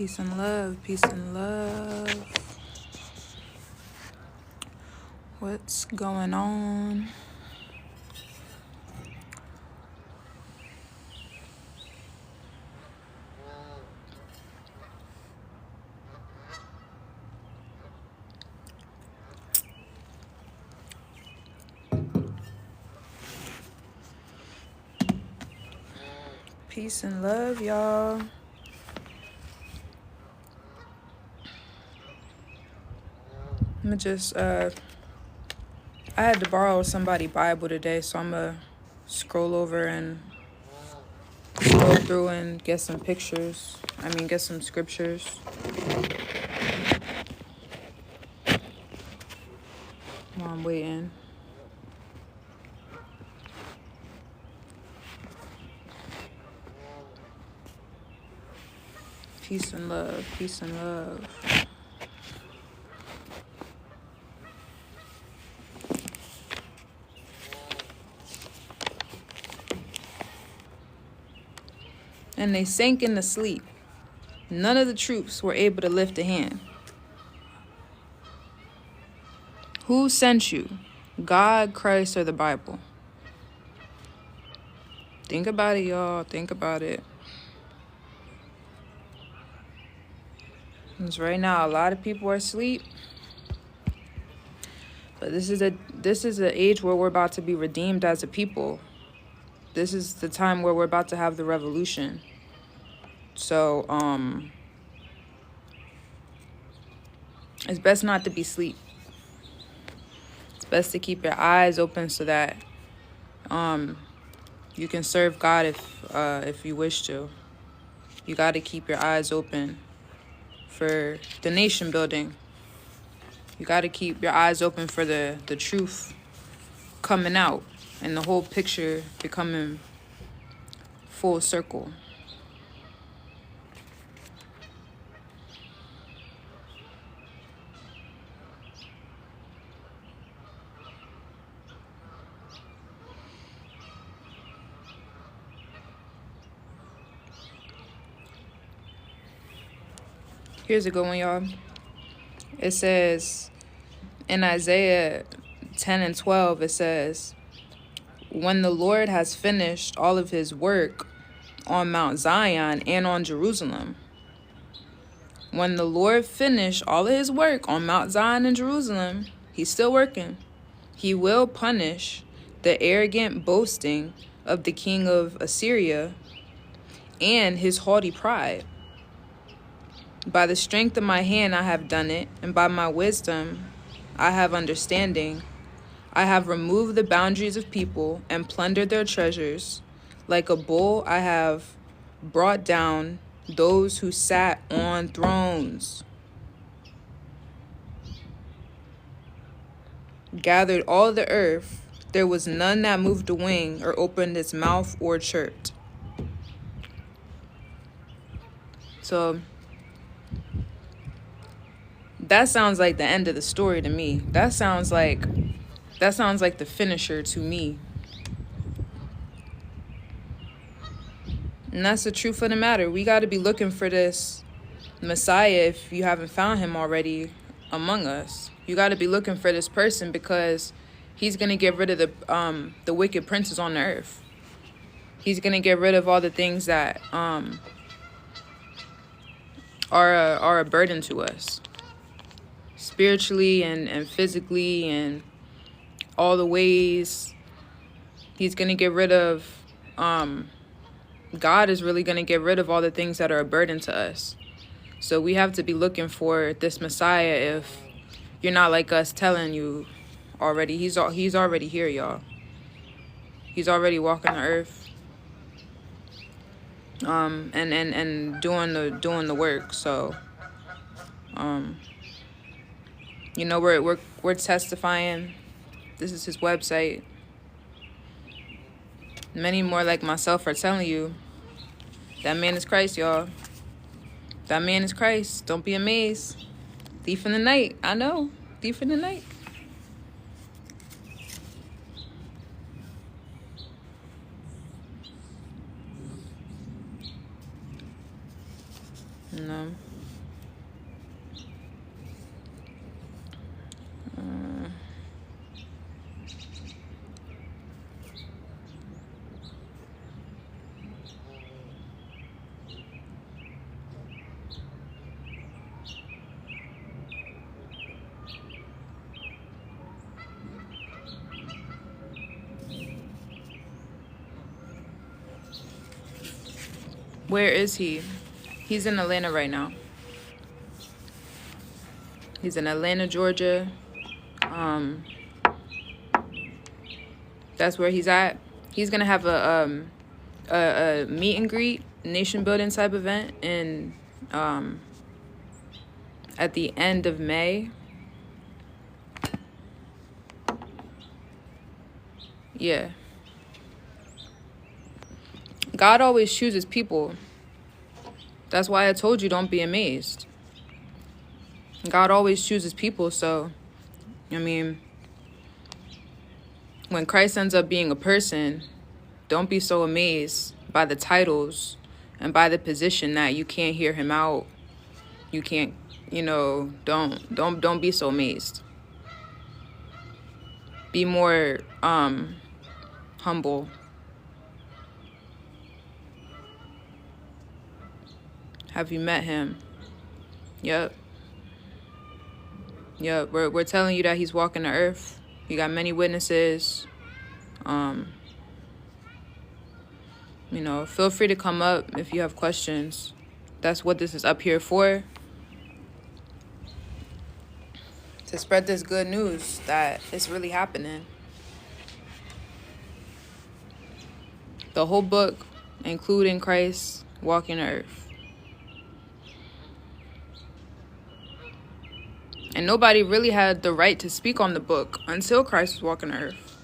Peace and love, peace and love. What's going on? Peace and love, y'all. I'm just, I had to borrow somebody's Bible today, so I'm gonna scroll over and scroll through and get some pictures. Get some scriptures. While I'm waiting. Peace and love, peace and love. And they sank into sleep. None of the troops were able to lift a hand. Who sent you? God, Christ, or the Bible? Think about it, y'all. Think about it. Because right now, a lot of people are asleep. But this is an age where we're about to be redeemed as a people. This is the time where we're about to have the revolution. So, it's best not to be asleep. It's best to keep your eyes open so that you can serve God if you wish to. You got to keep your eyes open for the nation building. You got to keep your eyes open for the truth coming out and the whole picture becoming full circle. Here's a good one, y'all. It says in Isaiah 10 and 12, it says, when the Lord has finished all of his work on Mount Zion and on Jerusalem. When the Lord finished all of his work on Mount Zion and Jerusalem, he's still working. He will punish the arrogant boasting of the king of Assyria and his haughty pride. By the strength of my hand I have done it, and by my wisdom I have understanding. I have removed the boundaries of people and plundered their treasures. Like a bull I have brought down those who sat on thrones. Gathered all the earth, there was none that moved a wing or opened its mouth or chirped. So that sounds like the end of the story to me. That sounds like the finisher to me. And that's the truth of the matter. We got to be looking for this Messiah if you haven't found him already among us. You got to be looking for this person because he's going to get rid of the wicked princes on the earth. He's going to get rid of all the things that are a burden to us. Spiritually and physically and all the ways. He's going to get rid of, God is really going to get rid of all the things that are a burden to us. So we have to be looking for this Messiah if you're not like us telling you already. He's already here, y'all. He's already walking the earth. And doing the work. So, we're testifying. This is his website. Many more like myself are telling you that man is Christ, y'all. That man is Christ. Don't be amazed. Thief in the night. I know. Thief in the night. No. Where is he? He's in Atlanta right now. He's in Atlanta, Georgia. That's where he's at. He's gonna have a meet and greet, nation building type event in at the end of May. Yeah. God always chooses people. That's why I told you don't be amazed. God always chooses people, so, I mean, when Christ ends up being a person, don't be so amazed by the titles and by the position that you can't hear him out. You can't, don't be so amazed. Be more humble. Have you met him? Yep. We're telling you that he's walking the earth. He got many witnesses. Feel free to come up if you have questions. That's what this is up here for. To spread this good news that it's really happening. The whole book, including Christ walking the earth. And nobody really had the right to speak on the book until Christ was walking the earth.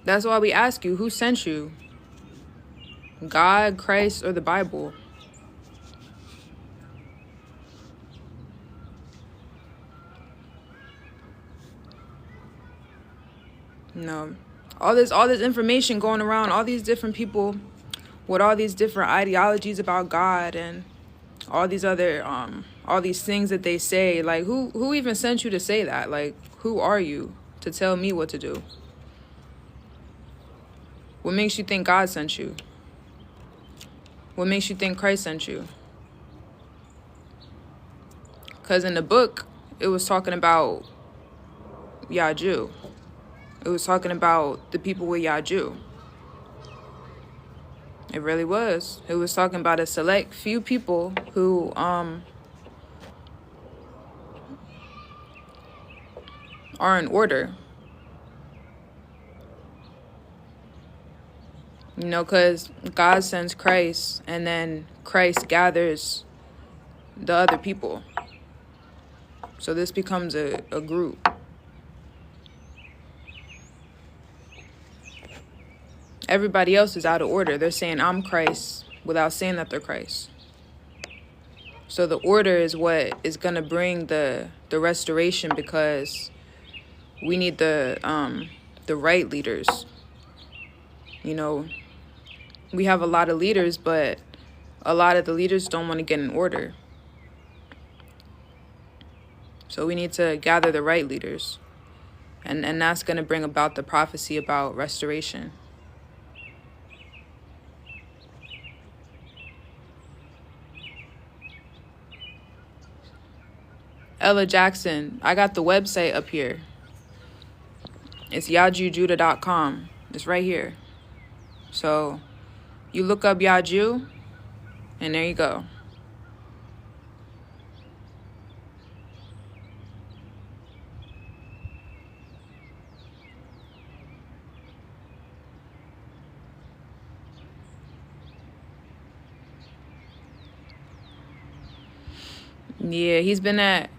That's why we ask you, who sent you? God, Christ, or the Bible? All this information going around, all these different people with all these different ideologies about God and all these other all these things that they say, like who even sent you to say that? Like, who are you to tell me what to do? What makes you think God sent you? What makes you think Christ sent you? Because in the book, it was talking about Yaju. It was talking about the people with Yaju. It really was. It was talking about a select few people who are in order. Because God sends Christ, and then Christ gathers the other people. So this becomes a group. Everybody else is out of order. They're saying, I'm Christ, without saying that they're Christ. So the order is what is going to bring the restoration, because we need the right leaders. We have a lot of leaders, but a lot of the leaders don't want to get in order. So we need to gather the right leaders. And that's going to bring about the prophecy about restoration. Ella Jackson, I got the website up here. It's yajujudah.com. It's right here. So you look up Yaju, and there you go. Yeah, he's been at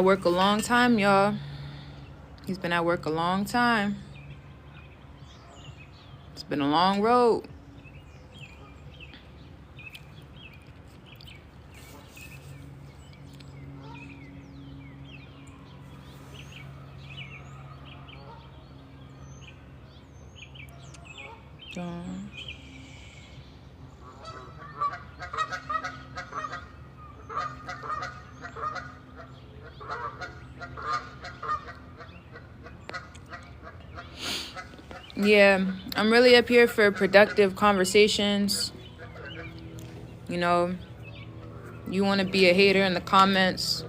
work a long time, y'all. He's been at work a long time. It's been a long road. Yeah, I'm really up here for productive conversations. You want to be a hater in the comments,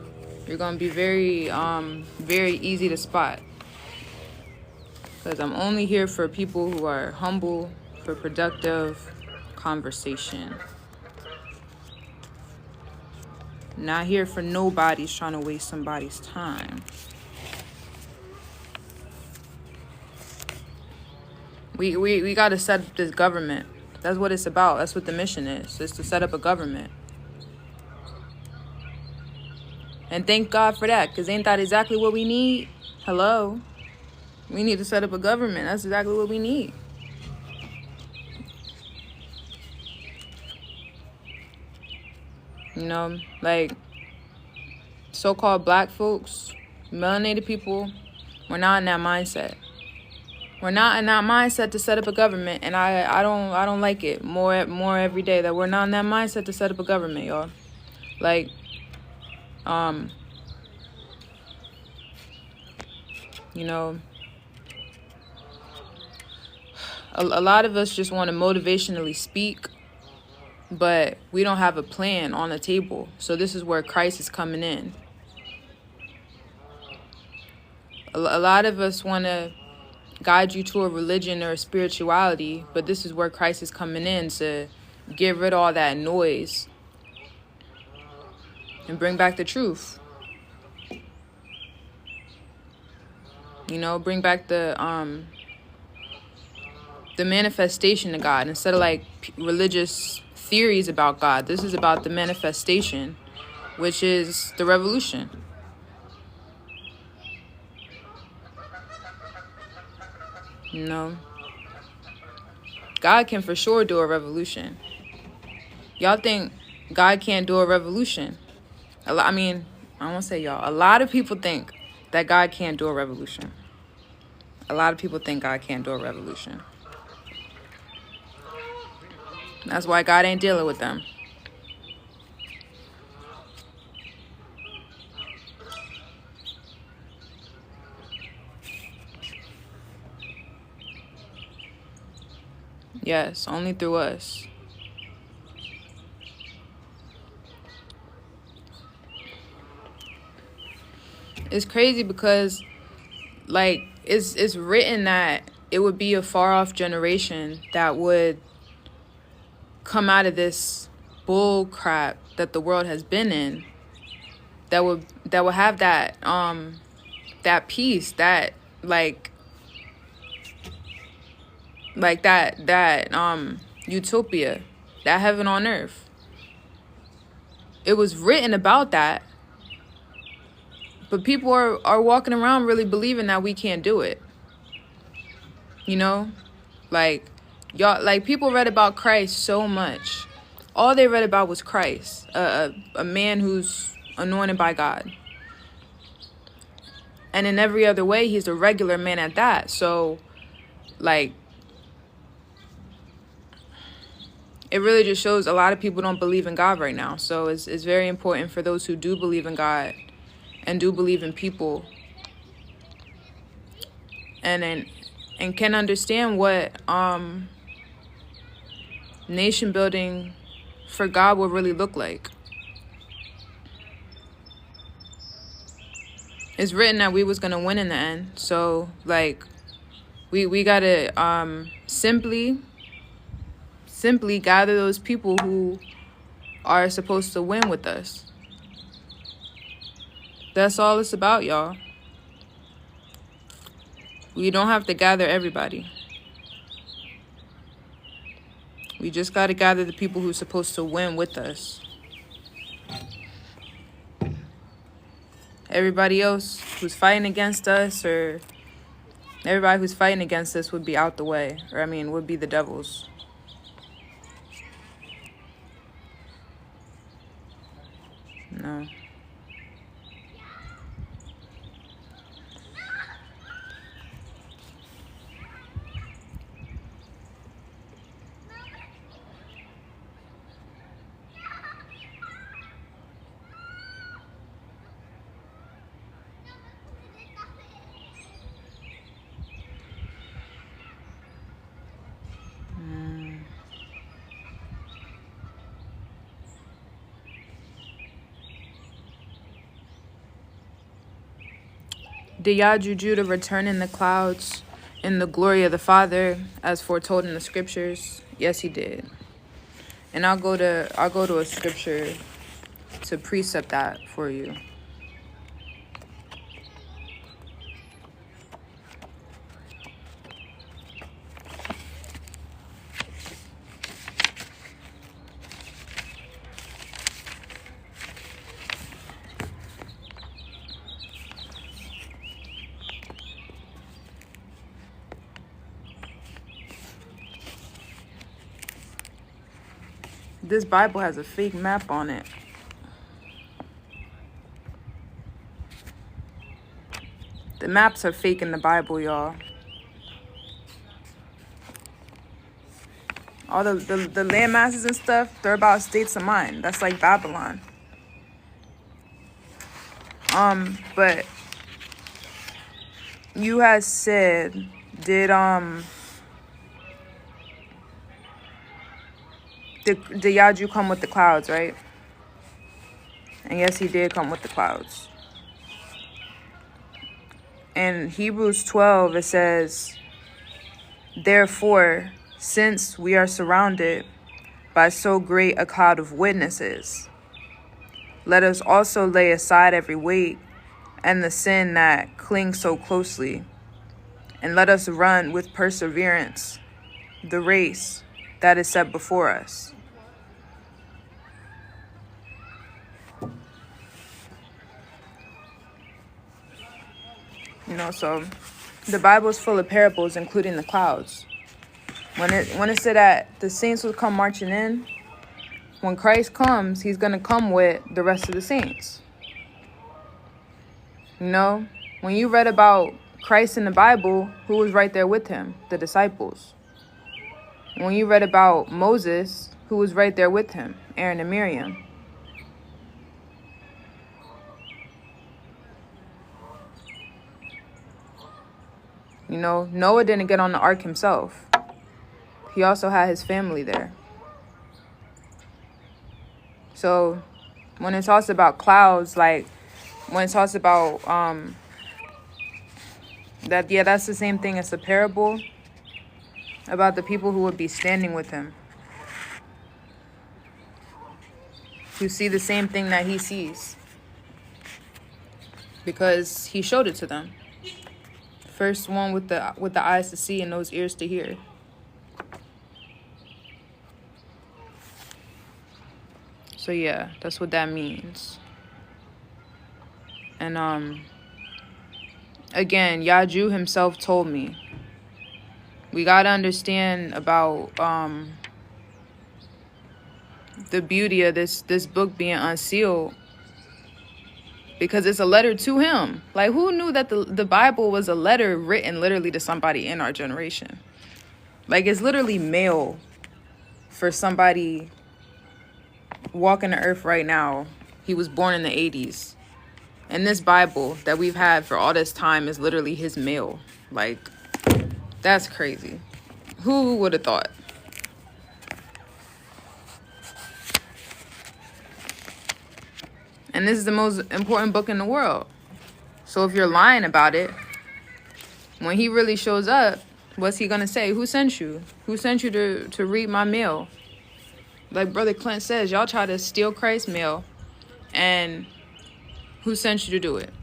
you're going to be very, very easy to spot. Because I'm only here for people who are humble, for productive conversation. Not here for nobody's trying to waste somebody's time. We got to set up this government. That's what it's about. That's what the mission is. It's to set up a government. And thank God for that, because ain't that exactly what we need? Hello? We need to set up a government. That's exactly what we need. You know, like, so-called black folks, melanated people, we're not in that mindset. We're not in that mindset to set up a government, and I don't like it more every day that we're not in that mindset to set up a government, y'all. Like, you know, a lot of us just want to motivationally speak, but we don't have a plan on the table. So this is where Christ is coming in. A lot of us want to guide you to a religion or a spirituality, but this is where Christ is coming in to get rid of all that noise and bring back the truth. You know, bring back the manifestation of God instead of like religious theories about God. This is about the manifestation, which is the revolution. You know, God can for sure do a revolution. Y'all think God can't do a revolution? I won't say y'all. A lot of people think that God can't do a revolution. A lot of people think God can't do a revolution. That's why God ain't dealing with them. Yes, only through us. It's crazy because, like, it's written that it would be a far-off generation that would come out of this bull crap that the world has been in, that would have that that peace, that that utopia, that heaven on earth. It was written about that, but people are walking around really believing that we can't do it. You know, like, y'all, like, people read about Christ so much. All they read about was Christ, a man who's anointed by God. And in every other way, he's a regular man at that. So, like, it really just shows a lot of people don't believe in God right now. So it's very important for those who do believe in God and do believe in people and can understand what nation building for God will really look like. It's written that we was going to win in the end. So, like, we got to simply gather those people who are supposed to win with us. That's all it's about, y'all. We don't have to gather everybody. We just got to gather the people who's supposed to win with us. Everybody else who's fighting against us, or everybody who's fighting against us, would be out the way. Or, would be the devils. No. Did y'all juju to return in the clouds in the glory of the Father as foretold in the scriptures? Yes, he did. And I'll go to a scripture to precept that for you. This Bible has a fake map on it. The maps are fake in the Bible, y'all. All the land masses and stuff, they're about states of mind. That's like Babylon. But you had said, did Yaju come with the clouds, right? And yes, he did come with the clouds. In Hebrews 12, it says, therefore, since we are surrounded by so great a cloud of witnesses, let us also lay aside every weight and the sin that clings so closely, and let us run with perseverance the race that is set before us. You know, so the Bible is full of parables, including the clouds. When it said that the saints would come marching in, when Christ comes, he's going to come with the rest of the saints. You know, when you read about Christ in the Bible, who was right there with him? The disciples. When you read about Moses, who was right there with him? Aaron and Miriam. You know, Noah didn't get on the ark himself. He also had his family there. So when it talks about clouds, like when it talks about that's the same thing as a parable about the people who would be standing with him, who see the same thing that he sees, because he showed it to them. First one with the eyes to see and those ears to hear. So yeah, that's what that means. And again, Yaju himself told me, we gotta understand about the beauty of this book being unsealed, because it's a letter to him. Like, who knew that the Bible was a letter written literally to somebody in our generation? Like, it's literally mail for somebody walking the earth right now. He was born in the 80s. And this Bible that we've had for all this time is literally his mail. Like, that's crazy. Who would have thought? And this is the most important book in the world. So if you're lying about it, when he really shows up, what's he gonna say? Who sent you? Who sent you to read my mail? Like Brother Clint says, y'all try to steal Christ's mail, and who sent you to do it?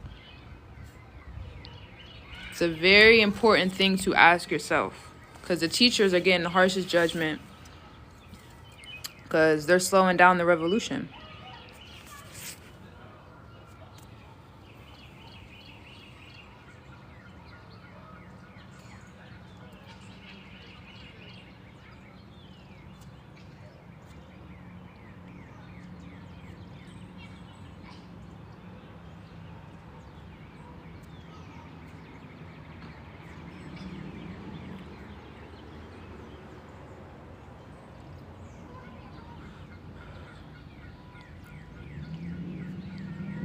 It's a very important thing to ask yourself, because the teachers are getting the harshest judgment because they're slowing down the revolution.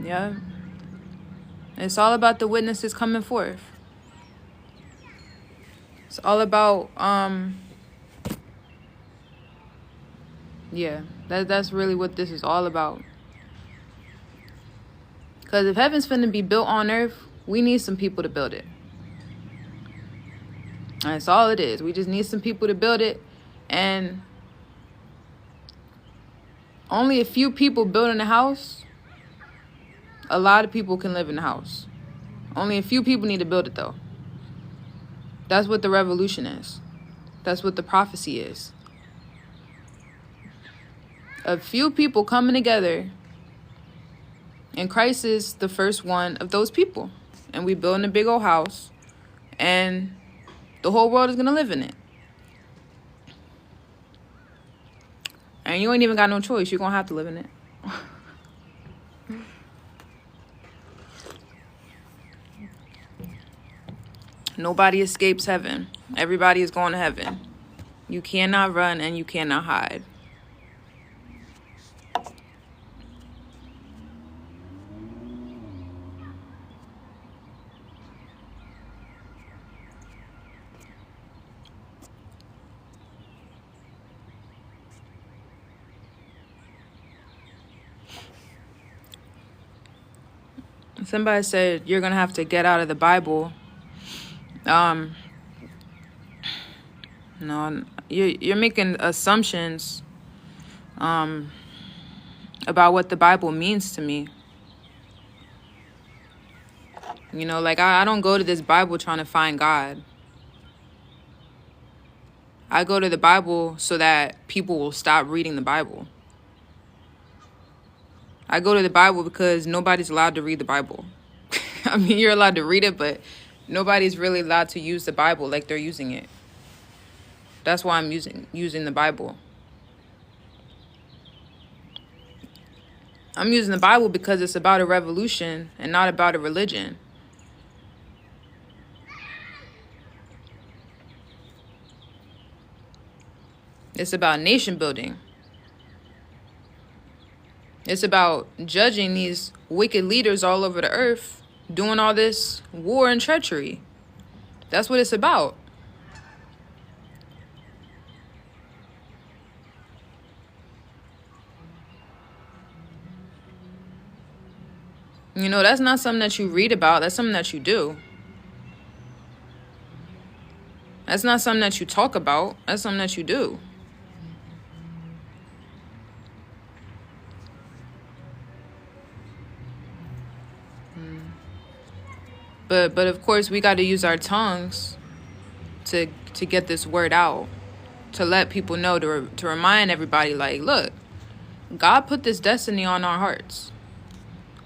Yeah. It's all about the witnesses coming forth. It's all about, yeah, that's really what this is all about. Because if heaven's finna be built on earth, we need some people to build it. That's all it is. We just need some people to build it. And only a few people building a house. A lot of people can live in the house. Only a few people need to build it, though. That's what the revolution is. That's what the prophecy is. A few people coming together. And Christ is the first one of those people. And we building a big old house. And the whole world is going to live in it. And you ain't even got no choice. You're going to have to live in it. Nobody escapes heaven. Everybody is going to heaven. You cannot run and you cannot hide. Somebody said you're going to have to get out of the Bible. No, you're making assumptions about what the Bible means to me. You know, like I don't go to this Bible trying to find God. I go to the Bible so that people will stop reading the Bible. I go to the Bible because nobody's allowed to read the Bible. I mean, you're allowed to read it, but nobody's really allowed to use the Bible like they're using it. That's why I'm using the Bible. I'm using the Bible because it's about a revolution and not about a religion. It's about nation building. It's about judging these wicked leaders all over the earth doing all this war and treachery. That's what it's about. You know, that's not something that you read about. That's something that you do. That's not something that you talk about. That's something that you do. But of course, we got to use our tongues to get this word out, to let people know, to remind everybody, like, look, God put this destiny on our hearts.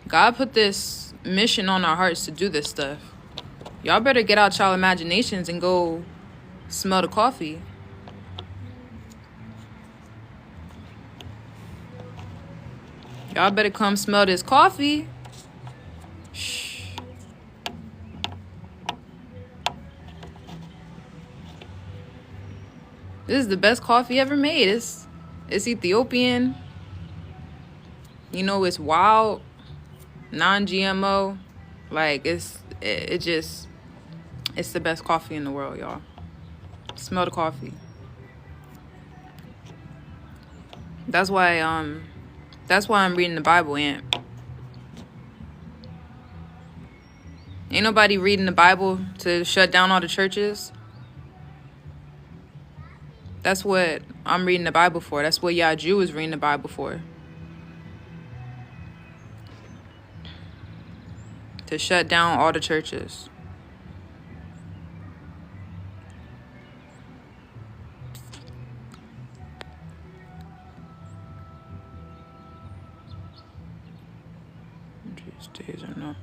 God put this mission on our hearts to do this stuff. Y'all better get out y'all imaginations and go smell the coffee. Y'all better come smell this coffee. Shh. This is the best coffee ever made. It's Ethiopian. You know, it's wild, non-GMO. Like, it's the best coffee in the world, y'all. Smell the coffee. That's why I'm reading the Bible, Ain't nobody reading the Bible to shut down all the churches. That's what I'm reading the Bible for. That's what Yaju is reading the Bible for. To shut down all the churches. These days are not.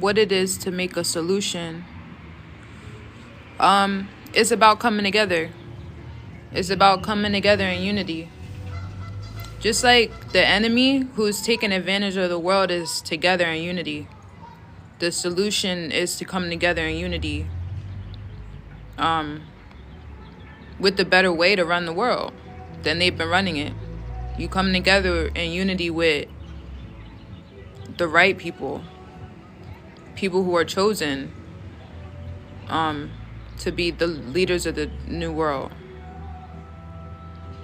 What it is to make a solution. It's about coming together. It's about coming together in unity. Just like the enemy who's taking advantage of the world is together in unity. The solution is to come together in unity with the better way to run the world than they've been running it. You come together in unity with the right people who are chosen to be the leaders of the new world.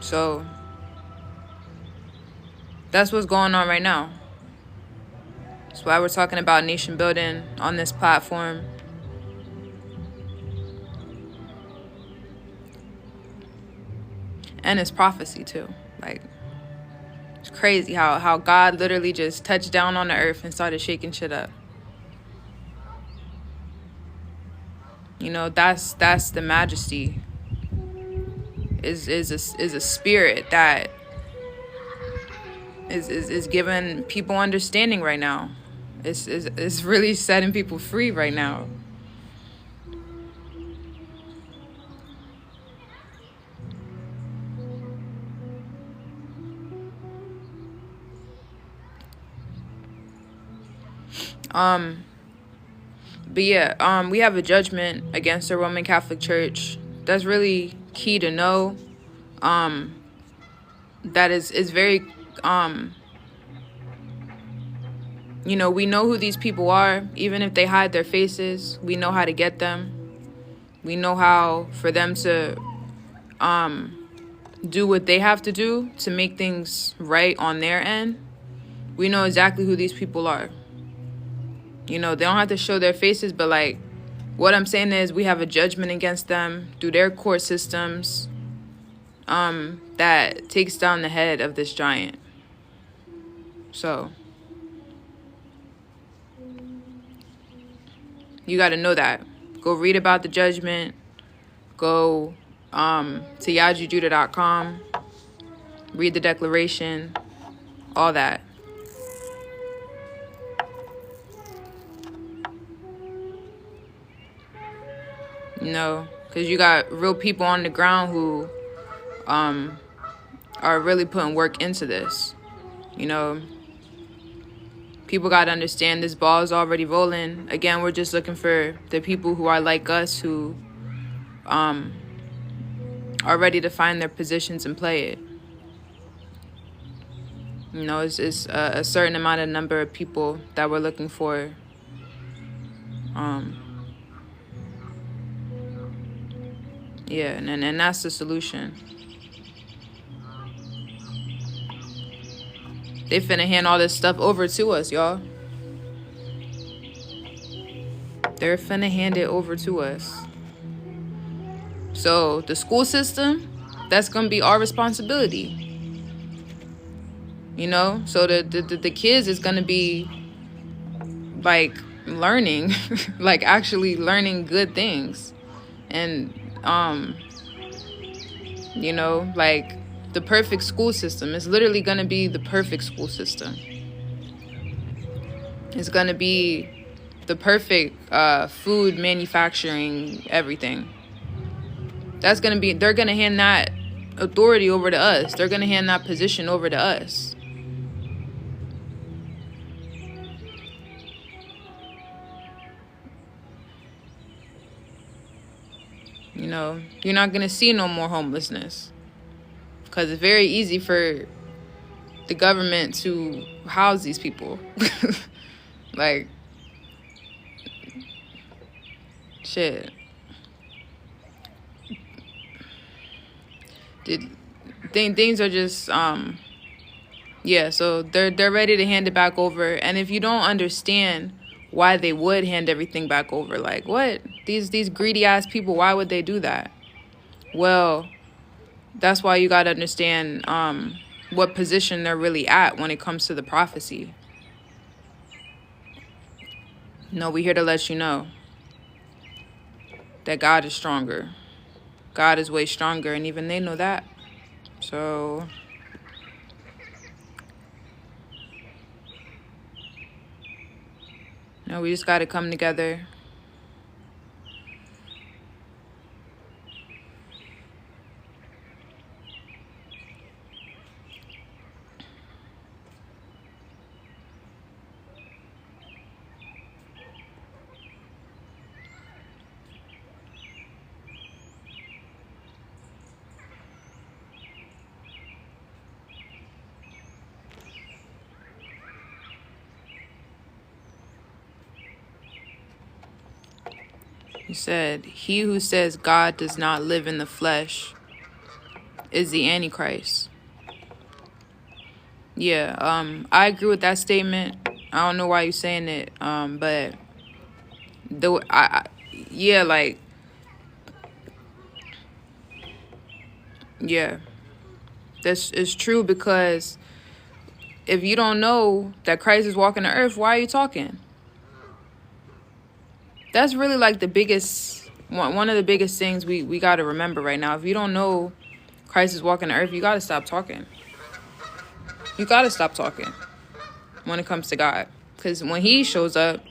So that's what's going on right now. That's why we're talking about nation building on this platform. And it's prophecy too. Like, it's crazy how God literally just touched down on the earth and started shaking shit up. You know, that's the majesty. Is a spirit that is giving people understanding right now. It's really setting people free right now. But yeah, we have a judgment against the Roman Catholic Church. That's really key to know. That is very, you know, we know who these people are. Even if they hide their faces, we know how to get them. We know how for them to do what they have to do to make things right on their end. We know exactly who these people are. You know, they don't have to show their faces, but like, what I'm saying is we have a judgment against them through their court systems that takes down the head of this giant. So you got to know that. Go read about the judgment. Go to yajijudah.com. Read the declaration. All that. You know, because you got real people on the ground who are really putting work into this. You know, people got to understand this ball is already rolling. Again, we're just looking for the people who are like us, who are ready to find their positions and play it. You know, it's a certain amount of number of people that we're looking for. Yeah, and that's the solution. They finna hand all this stuff over to us, y'all. They're finna hand it over to us. So the school system, that's gonna be our responsibility. You know, so the kids is gonna be like learning, like actually learning good things, and you know, like the perfect school system is literally gonna be the perfect school system. It's gonna be the perfect food manufacturing, everything. That's gonna be, they're gonna hand that authority over to us. They're gonna hand that position over to us. You know, you're not gonna see no more homelessness, because it's very easy for the government to house these people. Like, shit. Things are just yeah, so they're ready to hand it back over. And if you don't understand why they would hand everything back over, like, what, these greedy ass people, why would they do that? Well, that's why you got to understand what position they're really at when it comes to the prophecy. No, we're here to let you know that God is stronger. God is way stronger, and even they know that. So no, we just got to come together. He said, he who says God does not live in the flesh is the Antichrist. Yeah, I agree with that statement. I don't know why you're saying it, but yeah, like, yeah, this is true, because if you don't know that Christ is walking the earth, why are you talking? That's really like the biggest, one of the biggest things we got to remember right now. If you don't know Christ is walking the earth, you got to stop talking. You got to stop talking when it comes to God. Because when he shows up,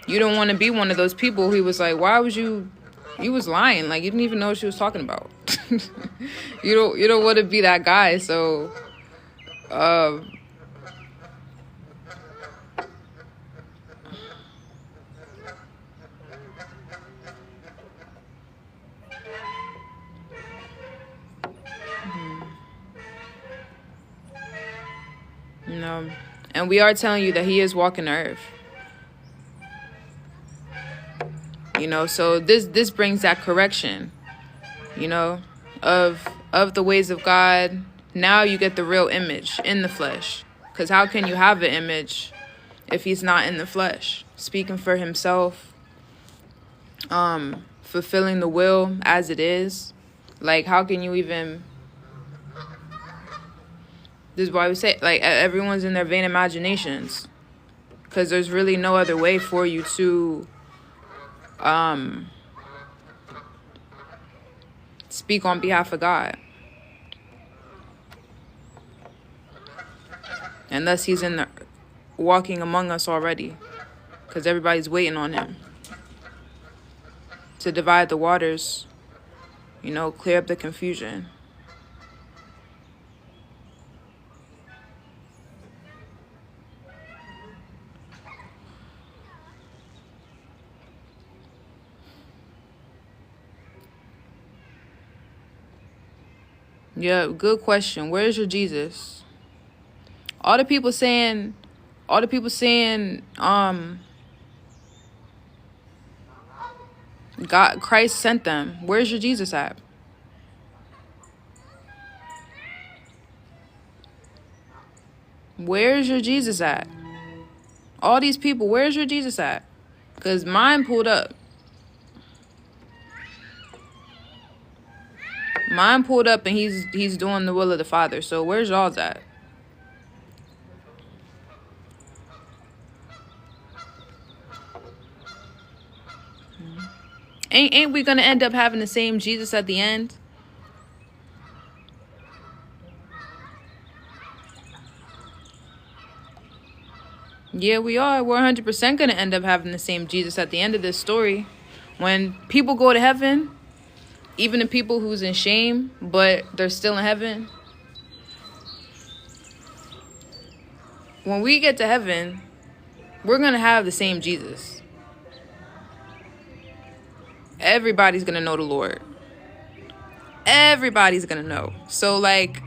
you don't want to be one of those people who was like, why was you was lying. Like, you didn't even know what she was talking about. You don't want to be that guy. So, no. And we are telling you that he is walking the earth. You know, so this brings that correction, you know, of the ways of God. Now you get the real image in the flesh. Because how can you have an image if he's not in the flesh? Speaking for himself, fulfilling the will as it is. Like, how can you even... This is why we say, like, everyone's in their vain imaginations. Because there's really no other way for you to... speak on behalf of God. Unless he's walking among us already. Because everybody's waiting on him to divide the waters, you know, clear up the confusion. Yeah, good question. Where's your Jesus? All the people saying, God, Christ sent them. Where's your Jesus at? Where's your Jesus at? All these people, where's your Jesus at? Because mine pulled up. Mine pulled up and he's doing the will of the Father. So where's y'all's at? Ain't we gonna end up having the same Jesus at the end? Yeah, we are. We're 100% gonna end up having the same Jesus at the end of this story. When people go to heaven, even the people who's in shame, but they're still in heaven. When we get to heaven, we're gonna have the same Jesus. Everybody's gonna know the Lord. Everybody's gonna know. So, like,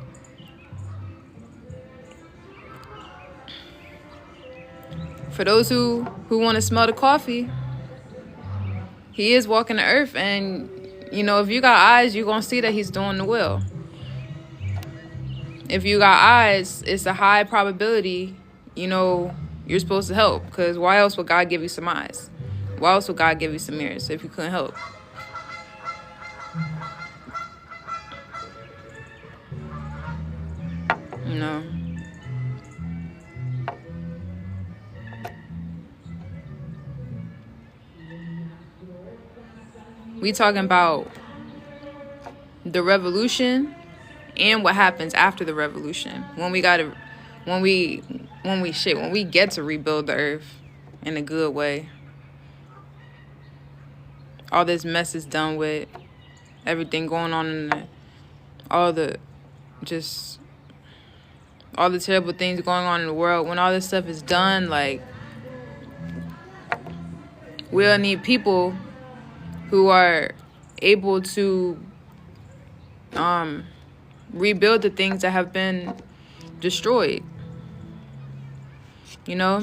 for those who want to smell the coffee, he is walking the earth. And, you know, if you got eyes, you're gonna see that he's doing the will. If you got eyes, it's a high probability, you know, you're supposed to help. Because why else would God give you some eyes? Why else would God give you some ears if you couldn't help? You know. We talking about the revolution and what happens after the revolution. When we get to rebuild the earth in a good way. All this mess is done with. Everything going on in all the terrible things going on in the world. When all this stuff is done, like, we'll need people who are able to rebuild the things that have been destroyed. You know?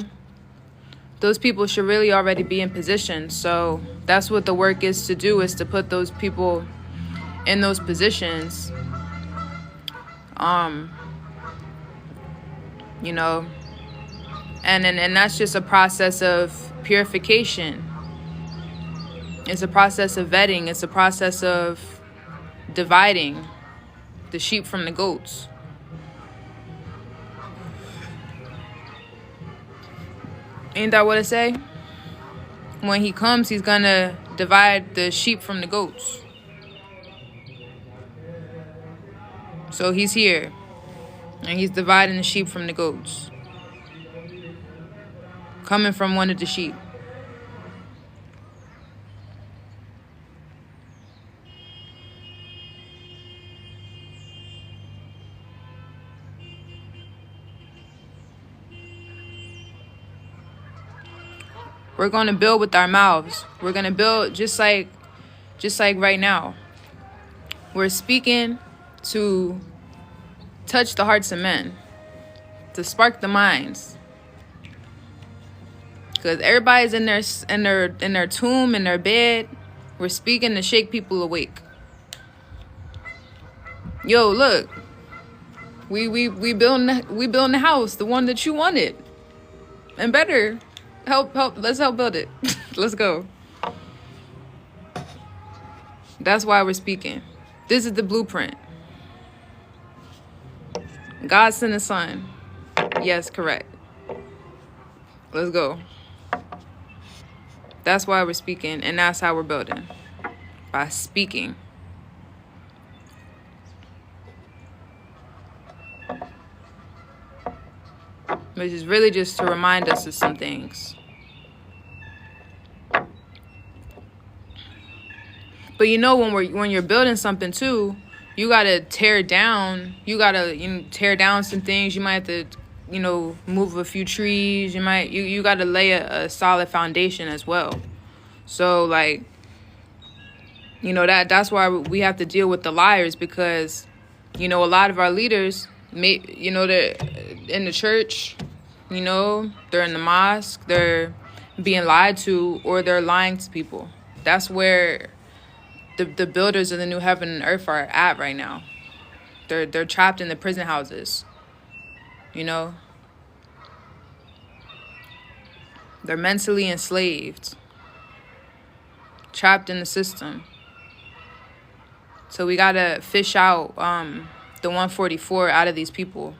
Those people should really already be in position. So That's what the work is to do, is to put those people in those positions. You know, and that's just a process of purification. It's a process of vetting. It's a process of dividing the sheep from the goats. Ain't that what it say? When he comes, he's gonna divide the sheep from the goats. So he's here, and he's dividing the sheep from the goats, coming from one of the sheep. We're going to build with our mouths. We're going to build just like right now. We're speaking to touch the hearts of men, to spark the minds. Because everybody's in their tomb, in their bed. We're speaking to shake people awake. Yo, look. We building the house, the one that you wanted. And better. Help. Let's help build it. Let's go. That's why we're speaking. This is the blueprint. God sent His Son. Yes, correct. Let's go. That's why we're speaking, and that's how we're building. By speaking. Which is really just to remind us of some things. But you know, when you're building something too, you gotta tear down. You gotta tear down some things. You might have to, move a few trees. You gotta lay a solid foundation as well. So like, that's why we have to deal with the liars, because, a lot of our leaders they're in the church, they're in the mosque, they're being lied to, or they're lying to people. That's where the builders of the new heaven and earth are at right now. They're trapped in the prison houses. They're mentally enslaved, trapped in the system. So we gotta fish out the 144 out of these people.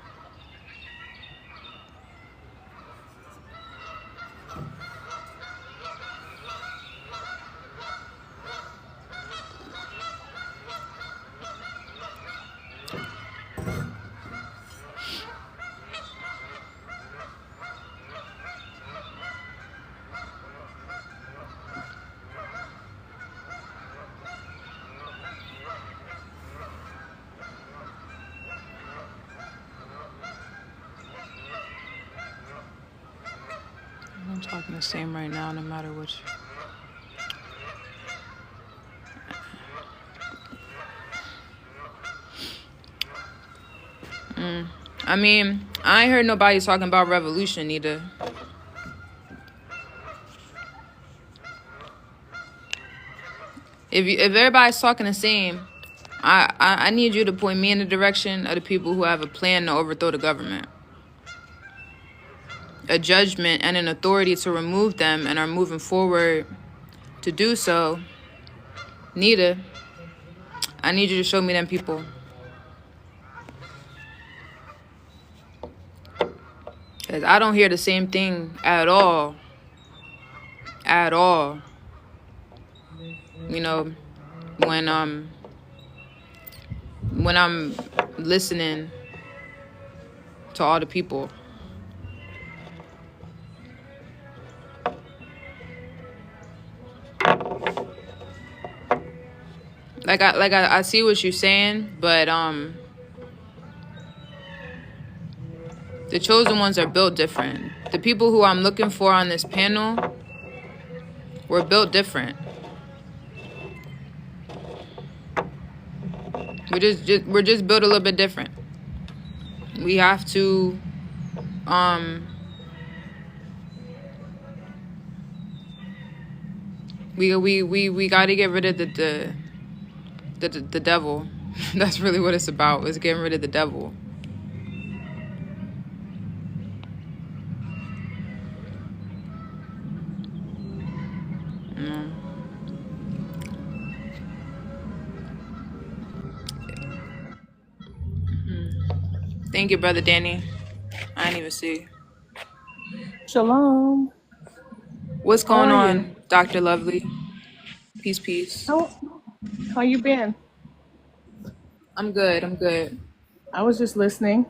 I'm talking the same right now, no matter what. I mean, I ain't heard nobody talking about revolution either. If everybody's talking the same, I need you to point me in the direction of the people who have a plan to overthrow the government, a judgment and an authority to remove them, and are moving forward to do so. Nita, I need you to show me them people. Because I don't hear the same thing at all. At all. When I'm listening to all the people. I see what you're saying, but the chosen ones are built different. The people who I'm looking for on this panel were built different. We're just built a little bit different. We have to We got to get rid of the devil. That's really what it's about. Is getting rid of the devil. Mm. Thank you, brother Danny. I didn't even see. Shalom. What's How going are you? on, Dr. Lovely? Peace, peace. How you been? I'm good. I'm good. I was just listening,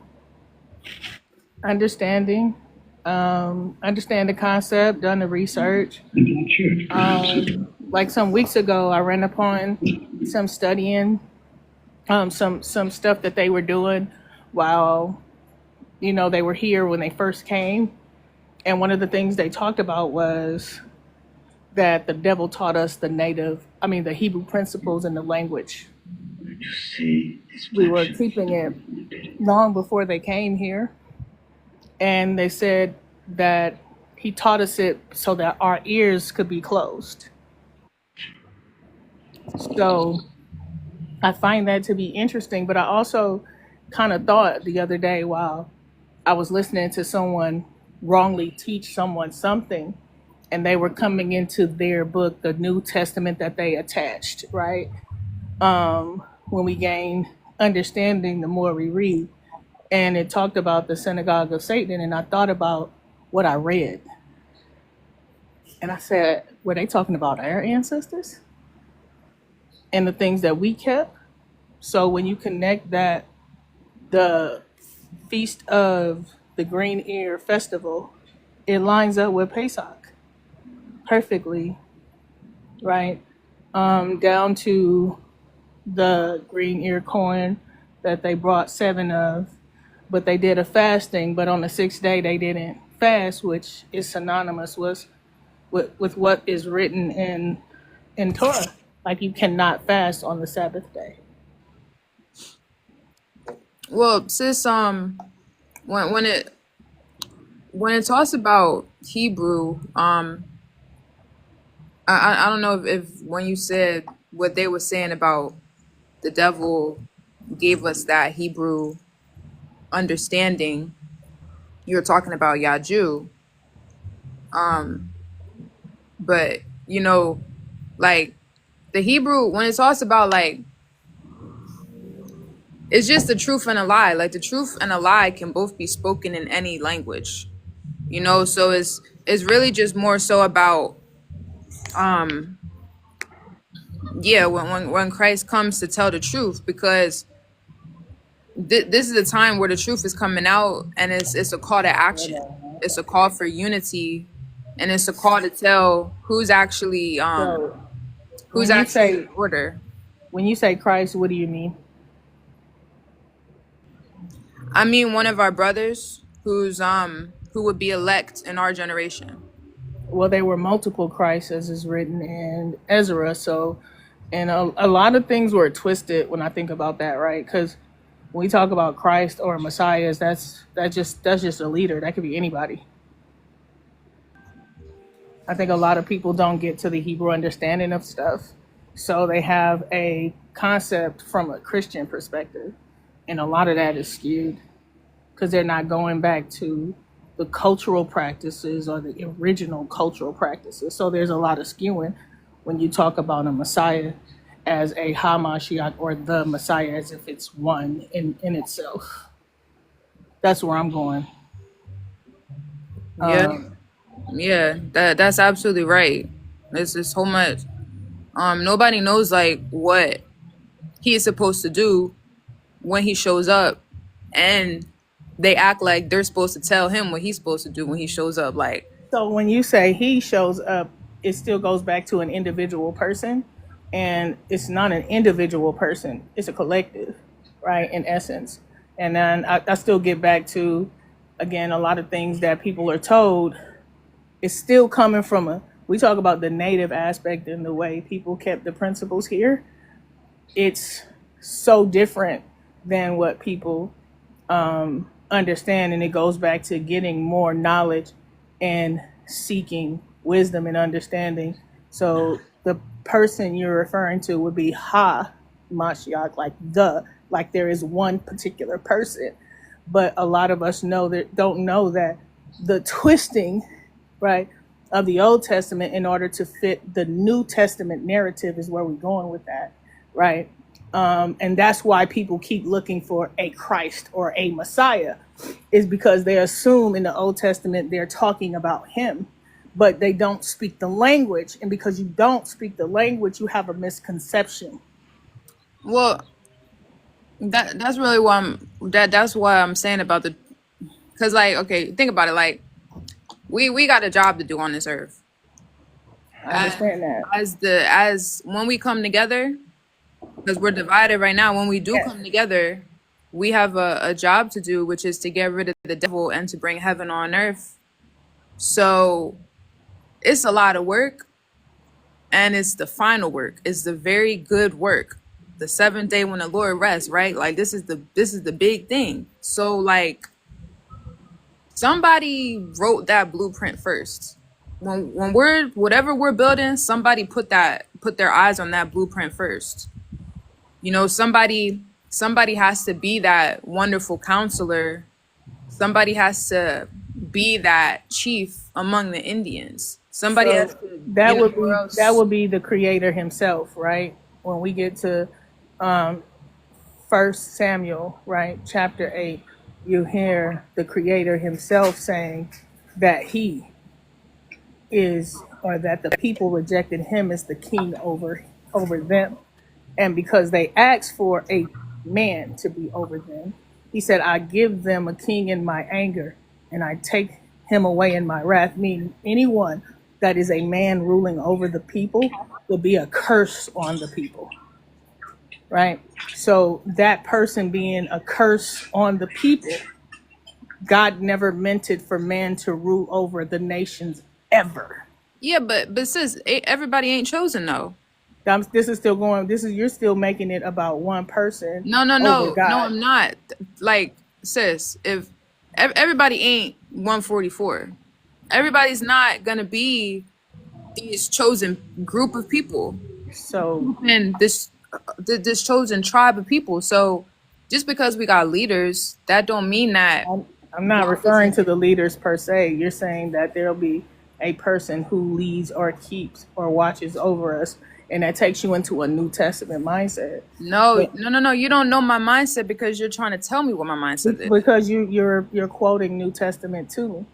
understanding, understand the concept, done the research. Like some weeks ago, I ran upon some studying, some stuff that they were doing while they were here when they first came, and one of the things they talked about was that the devil taught us the Hebrew principles and the language. We were keeping it long before they came here, and they said that he taught us it so that our ears could be closed. So I find that to be interesting, but I also kind of thought the other day while I was listening to someone wrongly teach someone something, and they were coming into their book, the New Testament that they attached, right? When we gain understanding, the more we read. And it talked about the synagogue of Satan, and I thought about what I read. And I said, were they talking about our ancestors and the things that we kept? So when you connect that, the Feast of the Green Ear Festival, it lines up with Pesach perfectly, right? Down to the green ear corn that they brought 7 of, but they did a fasting, but on the 6th day they didn't fast, which is synonymous with what is written in Torah. Like you cannot fast on the Sabbath day. Well, sis, when it talks about Hebrew, I don't know if when you said what they were saying about the devil gave us that Hebrew understanding, you're talking about Yaju. But like the Hebrew, when it talks about like, it's just the truth and a lie. Like the truth and a lie can both be spoken in any language, so it's really just more so about yeah, when Christ comes to tell the truth, because this is a time where the truth is coming out, and it's a call to action. It's a call for unity, and it's a call to tell who's actually So who's when you actually say in order. Christ, what do you mean? I mean, one of our brothers who would be elect in our generation. Well, there were multiple Christs, as is written in Ezra. So, and a lot of things were twisted when I think about that, right? Because when we talk about Christ or Messiahs, that's just a leader. That could be anybody. I think a lot of people don't get to the Hebrew understanding of stuff, so they have a concept from a Christian perspective, and a lot of that is skewed because they're not going back to the cultural practices or the original cultural practices. So there's a lot of skewing when you talk about a Messiah as a Hamashiach or the Messiah as if it's one in itself. That's where I'm going. Yeah, Um, yeah, that's absolutely right. There's so much. Nobody knows like what he is supposed to do when he shows up, and they act like they're supposed to tell him what he's supposed to do when he shows up. Like, so when you say he shows up, it still goes back to an individual person, and it's not an individual person; it's a collective, right? In essence, and then I still get back to, again, a lot of things that people are told. It's still coming from we talk about the native aspect and the way people kept the principles here. It's so different than what people understand, and it goes back to getting more knowledge and seeking wisdom and understanding. So the person you're referring to would be Ha Mashiach, like there is one particular person. But a lot of us don't know that the twisting, right, of the Old Testament in order to fit the New Testament narrative is where we're going with that, right? And that's why people keep looking for a Christ or a Messiah, is because they assume in the Old Testament they're talking about him, but they don't speak the language. And because you don't speak the language, you have a misconception. Well, that's really why that's why I'm saying about the, because like, okay, think about it, like we got a job to do on this earth. I understand that. As when we come together, because we're divided right now, when we do Yes. come together, we have a job to do, which is to get rid of the devil and to bring heaven on earth. So it's a lot of work, and it's the final work. It's the very good work. The seventh day when the Lord rests, right? Like this is the big thing. So like somebody wrote that blueprint first. When we're whatever we're building, somebody put their eyes on that blueprint first. You know, somebody has to be that wonderful counselor. Somebody has to be that chief among the Indians. Somebody has So to, that you know, would or be else. the creator himself, right? When we get to First Samuel, right, chapter 8, you hear the creator himself saying that he is, or that the people rejected him as the king over them. And because they asked for a man to be over them, he said, I give them a king in my anger, and I take him away in my wrath. Meaning anyone that is a man ruling over the people will be a curse on the people, right? So that person being a curse on the people, God never meant it for man to rule over the nations ever. Yeah, but sis, everybody ain't chosen though. This is still going. You're still making it about one person No, no, over no, no. God. I'm not. Like, sis, if everybody ain't 144, everybody's not gonna be these chosen group of people So and this chosen tribe of people. So just because we got leaders, that don't mean that I'm not God referring doesn't. to the leaders per se. You're saying that there'll be a person who leads or keeps or watches over us, and that takes you into a New Testament mindset. No, But no, no, no. You don't know my mindset because you're trying to tell me what my mindset is. because you're quoting New Testament to me,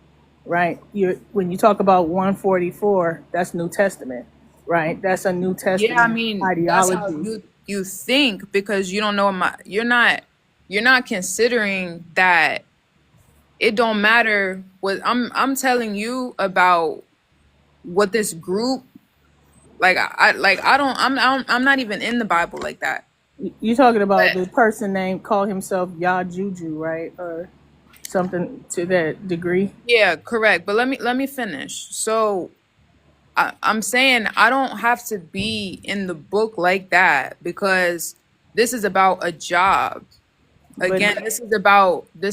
right? When you talk about 144, that's New Testament, right? That's a New Yeah, I Testament mean that's how ideology. you think because you don't know my. You're not considering that it don't matter what I'm telling you about what this group like I don't I'm not even in the Bible like that. You're talking about But the person named call himself Yah Juju, right? Or something to that degree. yeah, correct. But let me finish. So I'm saying I don't have to be in the book like that because this is about a job. But, Again, this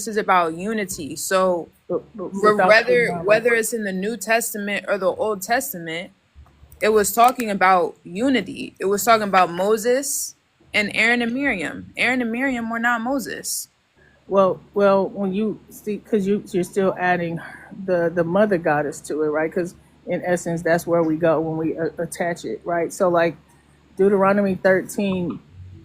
is about unity. So but without the numbers. whether it's in the New Testament or the Old Testament, it was talking about unity. It was talking about Moses and Aaron and Miriam. Aaron and Miriam were not Moses. Well, when you see, because you're still adding the mother goddess to it, right? Because in essence, that's where we go when we attach it, right? So like Deuteronomy 13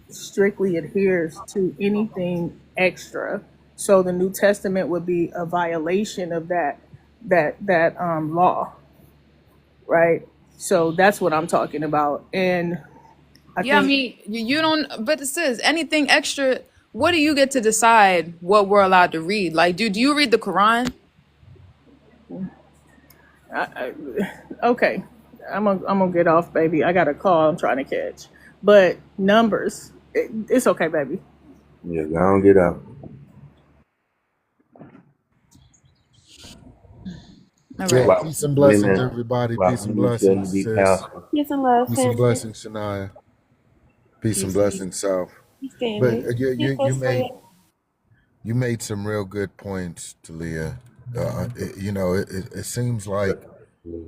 strictly adheres to anything extra. So the New Testament would be a violation of that law, right? So that's what I'm talking about, and I Yeah, I think mean, you don't, but it says anything extra. What do you get to decide what we're allowed to read? Like, do you read the Quran? okay, I'm gonna get off, baby. I got a call I'm trying to catch, but numbers, it's okay, baby. Yeah, go on, get out. All Yeah, right. Allow peace and blessings, women, everybody. allow Peace and women to blessings, be sis. powerful. Peace and love, Peace and family. blessings, Shania. Peace and Peace, peace. blessings, South. Peace, But family. you Peace, you you Miss made Leah. you made some real good points, Talia. You know, it seems like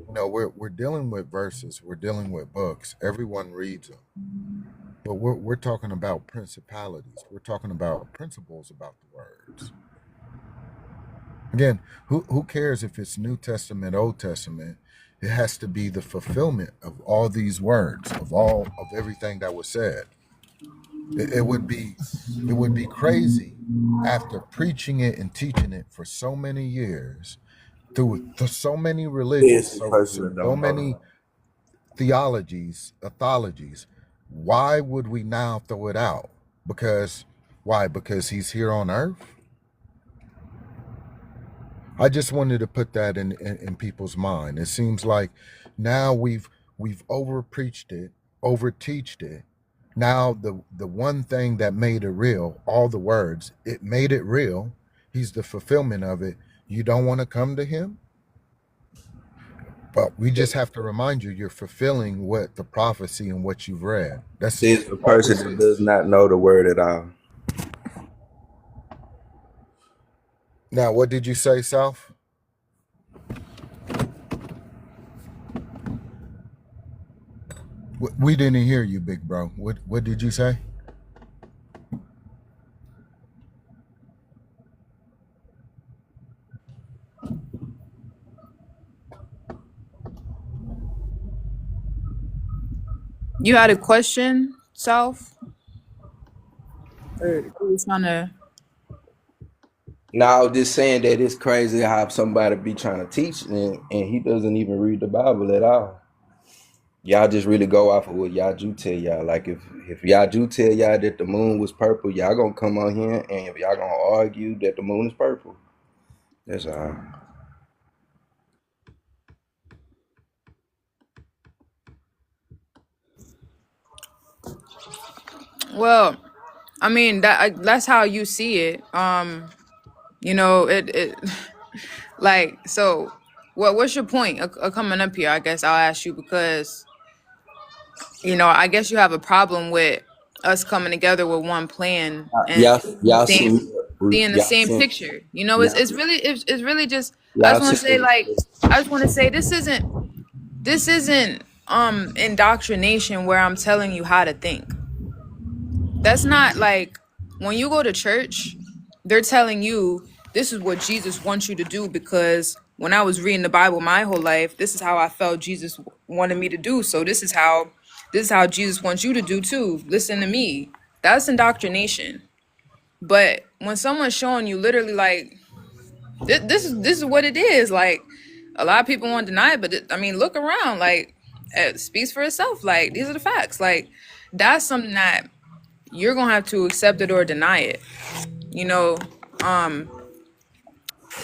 No, we're dealing with verses. We're dealing with books. Everyone reads them, but we're talking about principalities. We're talking about principles about the words. Again, who cares if it's New Testament, Old Testament? It has to be the fulfillment of all these words, of everything that was said. It would be crazy after preaching it and teaching it for so many years through so many religions, It's the person that so don't many know. theologies, ethologies. Why would we now throw it out? Because why? Because he's here on earth. I just wanted to put that in people's mind. It seems like now we've over preached it, over teached it. Now the one thing that made it real, all the words, it made it real. He's the fulfillment of it. You don't want to come to him? But we just have to remind you, you're fulfilling what the prophecy and what you've read. That's It's the all person this that is. does not know the word at all. Now, what did you say, South? We didn't hear you, big bro. What did you say? You had a question, South? Or you were trying to. Now, just saying that it's crazy how somebody be trying to teach and he doesn't even read the Bible at all. Y'all just really go off of what Yaju tell y'all. Like if Yaju tell y'all that the moon was purple, y'all gonna come on here and if y'all gonna argue that the moon is purple. That's all. Well, I mean that's how you see it. You know, it like so. What's your point of coming up here? I guess I'll ask you because I guess you have a problem with us coming together with one plan and Y'all seeing seen seeing the y'all same seen picture. You know, y'all it's really just. I just y'all want to say seen like I just want to say this isn't indoctrination where I'm telling you how to think. That's not like when you go to church, they're telling you this is what Jesus wants you to do because when I was reading the Bible my whole life, this is how I felt Jesus wanted me to do. So this is how Jesus wants you to do too. Listen to me. That's indoctrination. But when someone's showing you literally like this is what it is, like a lot of people won't deny it, but I mean, look around, like it speaks for itself. Like these are the facts. Like that's something that you're gonna have to accept it or deny it. You know, um,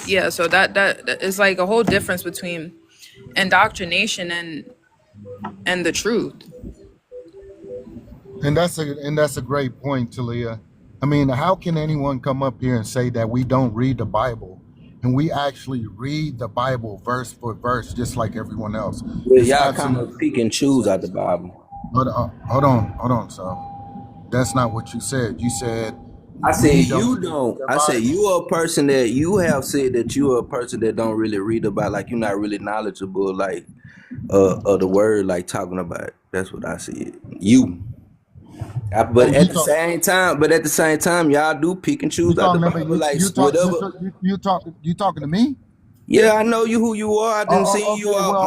yeah. So that is like a whole difference between indoctrination and the truth. And that's a great point, Talia. I mean, how can anyone come up here and say that we don't read the Bible, and we actually read the Bible verse for verse, just like everyone else? well, It's y'all kind absolutely of pick and choose out the Bible. hold on, so that's not what you said. You said I said we don't you read don't. the I said Bible. you are a person that you have said that you are a person that don't really read about, like you're not really knowledgeable, like of the word, like talking about it. That's what I said. You. Oh, But at the same time, y'all do pick and you choose out the talking about Bible, like you talk whatever. you talking to me? Yeah, I know you who you are. I didn't see you Okay, out well,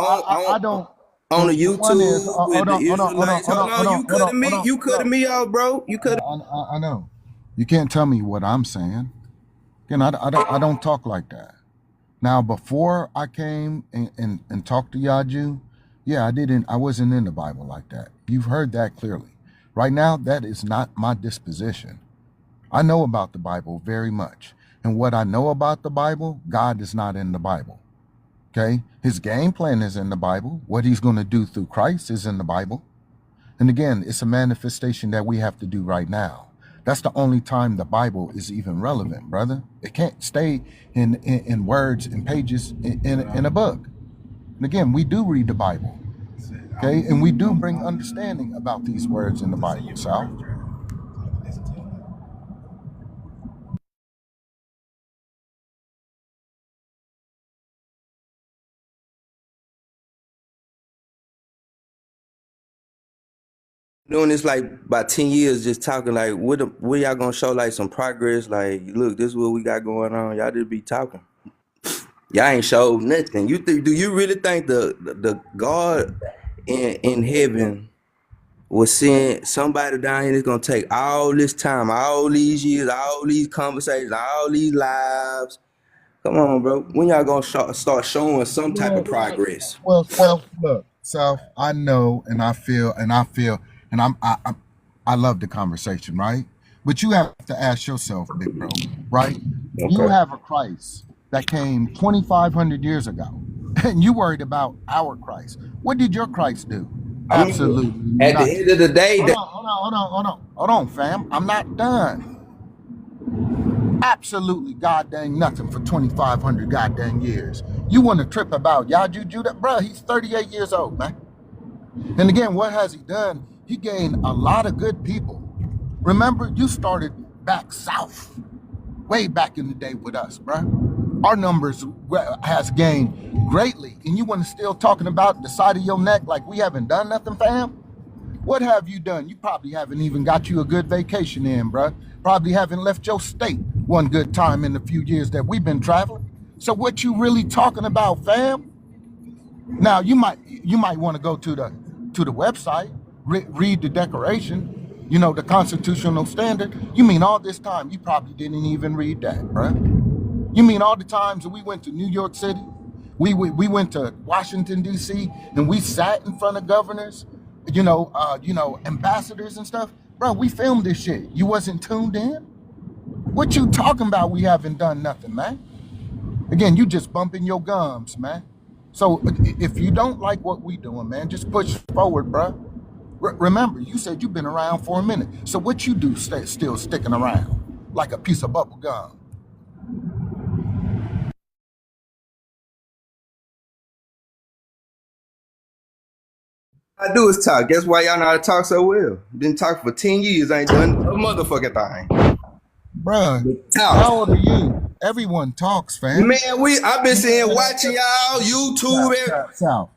I don't. on the The one is, YouTube with hold the on, hold on, hold on, Israelites. hold Hold on, on, hold on, you hold on, cutting hold me, on, you hold cutting on. me out, bro. You cut. I know. You can't tell me what I'm saying. Again, I don't talk like that. Now, before I came and talked to Yaju, yeah, I wasn't in the Bible like that. You've heard that clearly. Right now, that is not my disposition. I know about the Bible very much. And what I know about the Bible, God is not in the Bible. Okay? His game plan is in the Bible. What he's going to do through Christ is in the Bible. And again, it's a manifestation that we have to do right now. That's the only time the Bible is even relevant, brother. It can't stay in words and pages in a book. And again, we do read the Bible, okay? And we do bring understanding about these words in the Bible, Sal. Doing this like about 10 years, just talking like, what y'all gonna show like some progress? Like, look, this is what we got going on. Y'all just be talking. Y'all ain't showed nothing. Do you really think the God in heaven was send somebody down here that's gonna take all this time, all these years, all these conversations, all these lives? Come on, bro. When y'all gonna start showing some type of Well, progress? well, look, Self, I know and I love the conversation, right? But you have to ask yourself, big bro, right? You Okay. have a Christ that came 2,500 years ago, and you worried about our Christ. What did your Christ do? I mean, Absolutely at the end nothing. of the day, that Hold on, fam. I'm not done. Absolutely goddamn nothing for 2,500 goddamn years. You want to trip about Yaju Judah? Bruh, he's 38 years old, man. And again, what has he done? He gained a lot of good people. Remember, you started back south, way back in the day with us, bruh. Our numbers has gained greatly. And you want to still talking about the side of your neck like we haven't done nothing, fam? What have you done? You probably haven't even got you a good vacation in, bruh. Probably haven't left your state one good time in the few years that we've been traveling. So what you really talking about, fam? Now you might want to go to the website, read the Declaration, the constitutional standard. You mean all this time you probably didn't even read that, bruh? You mean all the times that we went to New York City, we went to Washington D.C. and we sat in front of governors, ambassadors and stuff, bro? We filmed this shit. You wasn't tuned in. What you talking about? We haven't done nothing, man. Again, you just bumping your gums, man. So if you don't like what we doing, man, just push forward, bro. Remember, you said you've been around for a minute. So what you do still sticking around like a piece of bubble gum? I do is talk. Guess why y'all know how to talk so well? Been talking for 10 years, ain't done a motherfucking thing. Bruh, Talk. how old are you? Everyone talks, fam. Man, I've been saying watching y'all, YouTube. South.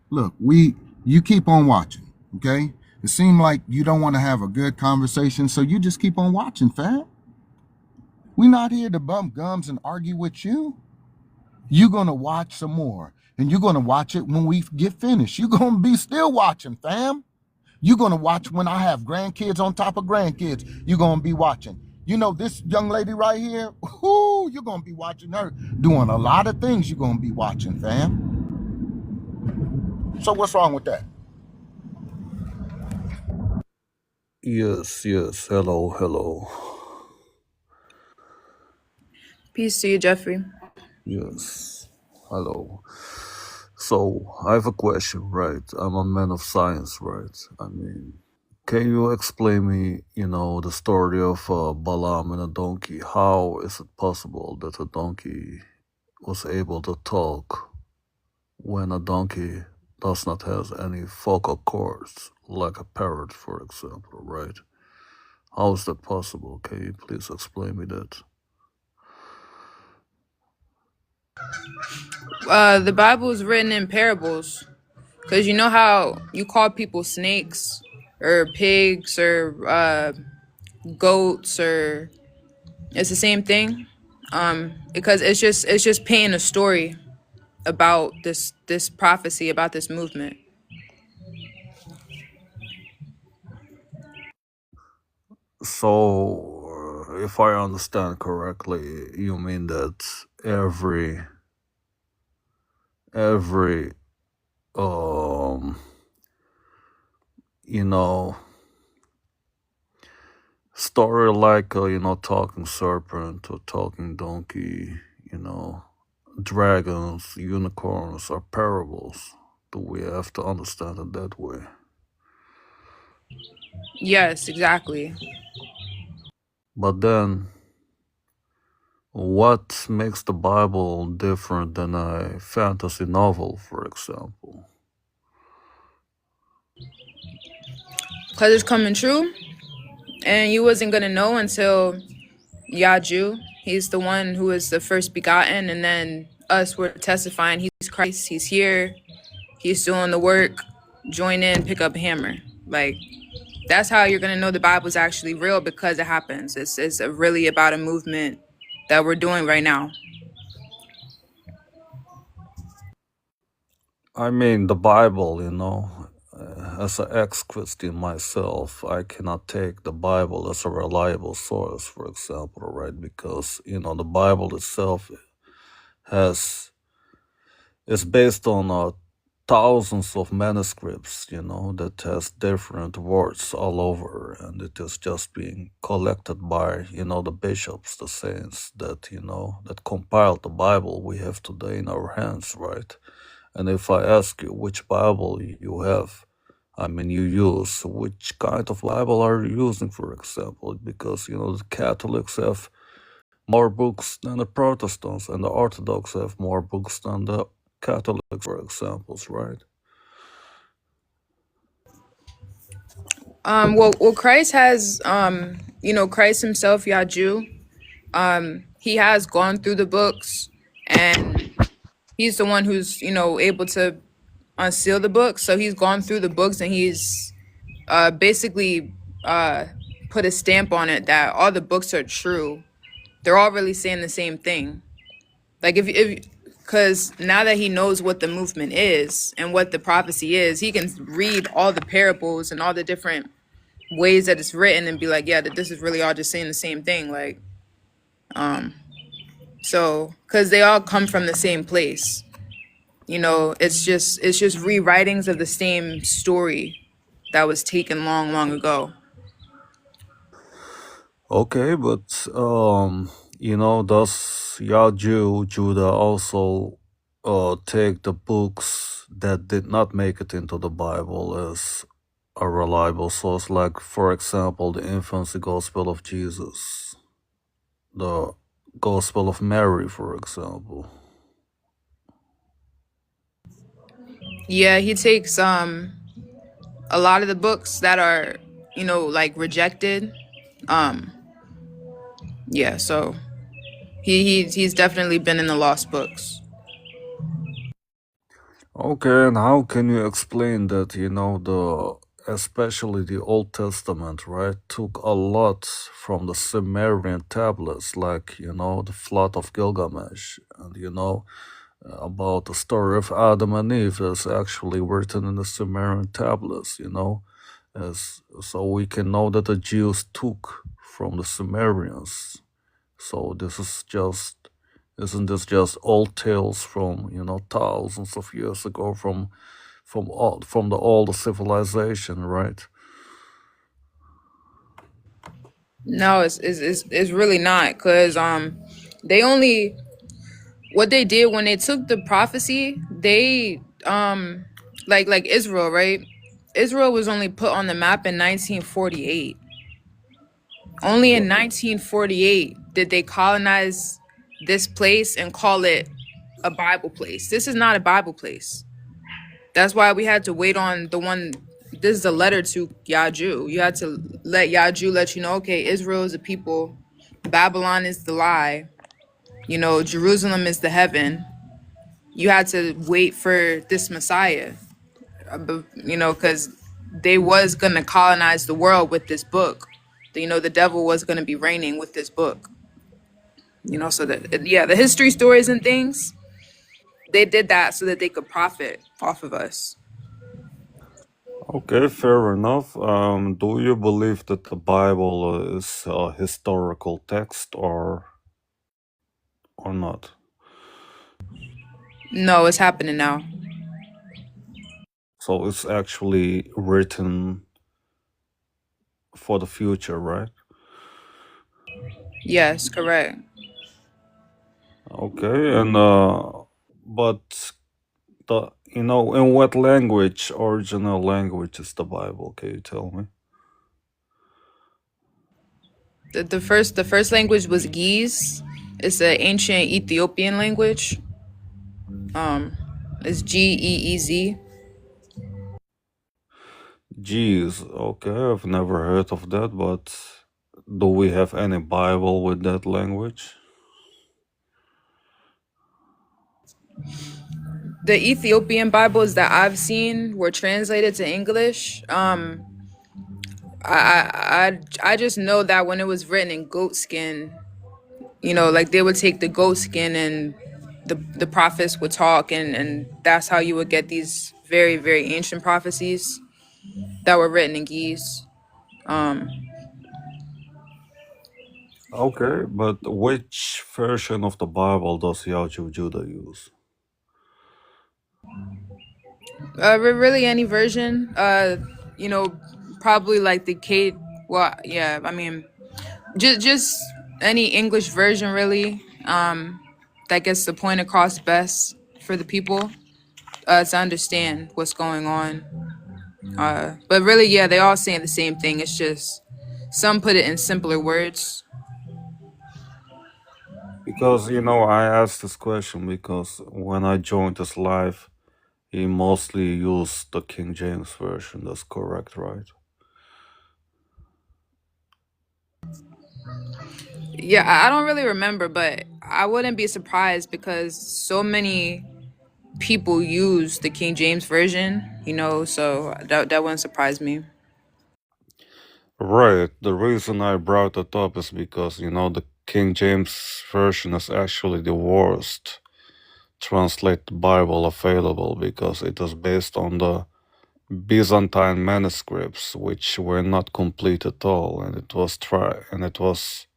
Look, you keep on watching, okay? It seemed like you don't want to have a good conversation, so you just keep on watching, fam. We're not here to bump gums and argue with you. You're gonna watch some more, and you're gonna watch it when we get finished. You're gonna be still watching, fam. You're gonna watch when I have grandkids on top of grandkids. You're gonna be watching. This young lady right here, whoo, you're gonna be watching her doing a lot of things you're gonna be watching, fam. So what's wrong with that? Yes, yes. Hello, hello. Peace to you, Jeffrey. Yes. Hello. So, I have a question, right? I'm a man of science, right? I mean, can you explain me, the story of Balaam and a donkey? How is it possible that a donkey was able to talk when a donkey does not have any vocal cords, like a parrot, for example, right? How is that possible? Can you please explain me that? The Bible is written in parables. Because you know how you call people snakes or pigs or goats, or it's the same thing. Because it's just painting a story about this prophecy, about this movement. So, if I understand correctly, you mean that every um you know story like talking serpent or talking donkey, you know dragons, unicorns are parables. Do we have to understand it that way? Yes, exactly. But then, what makes the Bible different than a fantasy novel, for example? Because it's coming true, and you wasn't gonna know until Yaju. He's the one who is the first begotten, and then us were testifying he's Christ, he's here, he's doing the work. Join in, pick up a hammer. Like, That's how you're gonna know the Bible's actually real, because it happens. It's really about a movement that we're doing right now. I mean, the Bible, as an ex-Christian myself, I cannot take the Bible as a reliable source, for example, right? Because, the Bible itself has is based on thousands of manuscripts, that has different words all over, and it is just being collected by, the bishops, the saints that compiled the Bible we have today in our hands, right? And if I ask you which Bible you have, you use, which kind of Bible are you using, for example? Because, the Catholics have more books than the Protestants, and the Orthodox have more books than the Catholics, for examples, right? Well, Christ has, Christ himself, Yaju, he has gone through the books, and he's the one who's, able to unseal the books. So he's gone through the books, and he's basically put a stamp on it that all the books are true. They're all really saying the same thing. Like if because now that he knows what the movement is and what the prophecy is, he can read all the parables and all the different ways that it's written and be like, yeah, that this is really all just saying the same thing. Like, so because they all come from the same place. It's just rewritings of the same story that was taken long, long ago. Okay, but does Yaju Judah also take the books that did not make it into the Bible as a reliable source, like, for example, the infancy gospel of Jesus, the gospel of Mary, for example? Yeah, he takes a lot of the books that are, like rejected. Yeah, so he's definitely been in the lost books. Okay, and how can you explain that, especially the Old Testament, right, took a lot from the Sumerian tablets, like, the flood of Gilgamesh, and, about the story of Adam and Eve is actually written in the Sumerian tablets, so we can know that the Jews took from the Sumerians. So isn't this just old tales from, thousands of years ago, from the older civilization, right? No, it's really not, because they only, what they did when they took the prophecy, they like Israel, right? Israel was only put on the map in 1948. Only in 1948 did they colonize this place and call it a Bible place. This is not a Bible place. That's why we had to wait on the one. This is a letter to Yaju. You had to let Yaju let you know, okay, Israel is a people, Babylon is the lie, Jerusalem is the heaven. You had to wait for this Messiah, because they was gonna colonize the world with this book. The devil was gonna be reigning with this book. So that, yeah, the history stories and things, they did that so that they could profit off of us. Okay, fair enough. Do you believe that the Bible is a historical text or not? No, it's happening now. So it's actually written for the future, right? Yes, correct. Okay, and but in what language, original language, is the Bible? Can you tell me? The first language was Ge'ez. It's an ancient Ethiopian language. It's Geez. Geez, okay, I've never heard of that, but do we have any Bible with that language? The Ethiopian Bibles that I've seen were translated to English. I just know that when it was written in goat skin, like they would take the goat skin and the prophets would talk, and that's how you would get these very, very ancient prophecies that were written in geese. Um, Okay, but which version of the Bible does Yaju Judah use? really any version. You know, probably like the Kate. Well, yeah, I mean, just any English version really. That gets the point across best for the people to understand what's going on. But really, yeah, they all saying the same thing. It's just some put it in simpler words. Because, I asked this question because when I joined this live, he mostly used the King James Version. That's correct, right? Yeah, I don't really remember, but I wouldn't be surprised because so many people use the King James version, so that wouldn't surprise me. Right. The reason I brought it up is because, the King James Version is actually the worst translated Bible available because it is based on the Byzantine manuscripts, which were not complete at all, and it was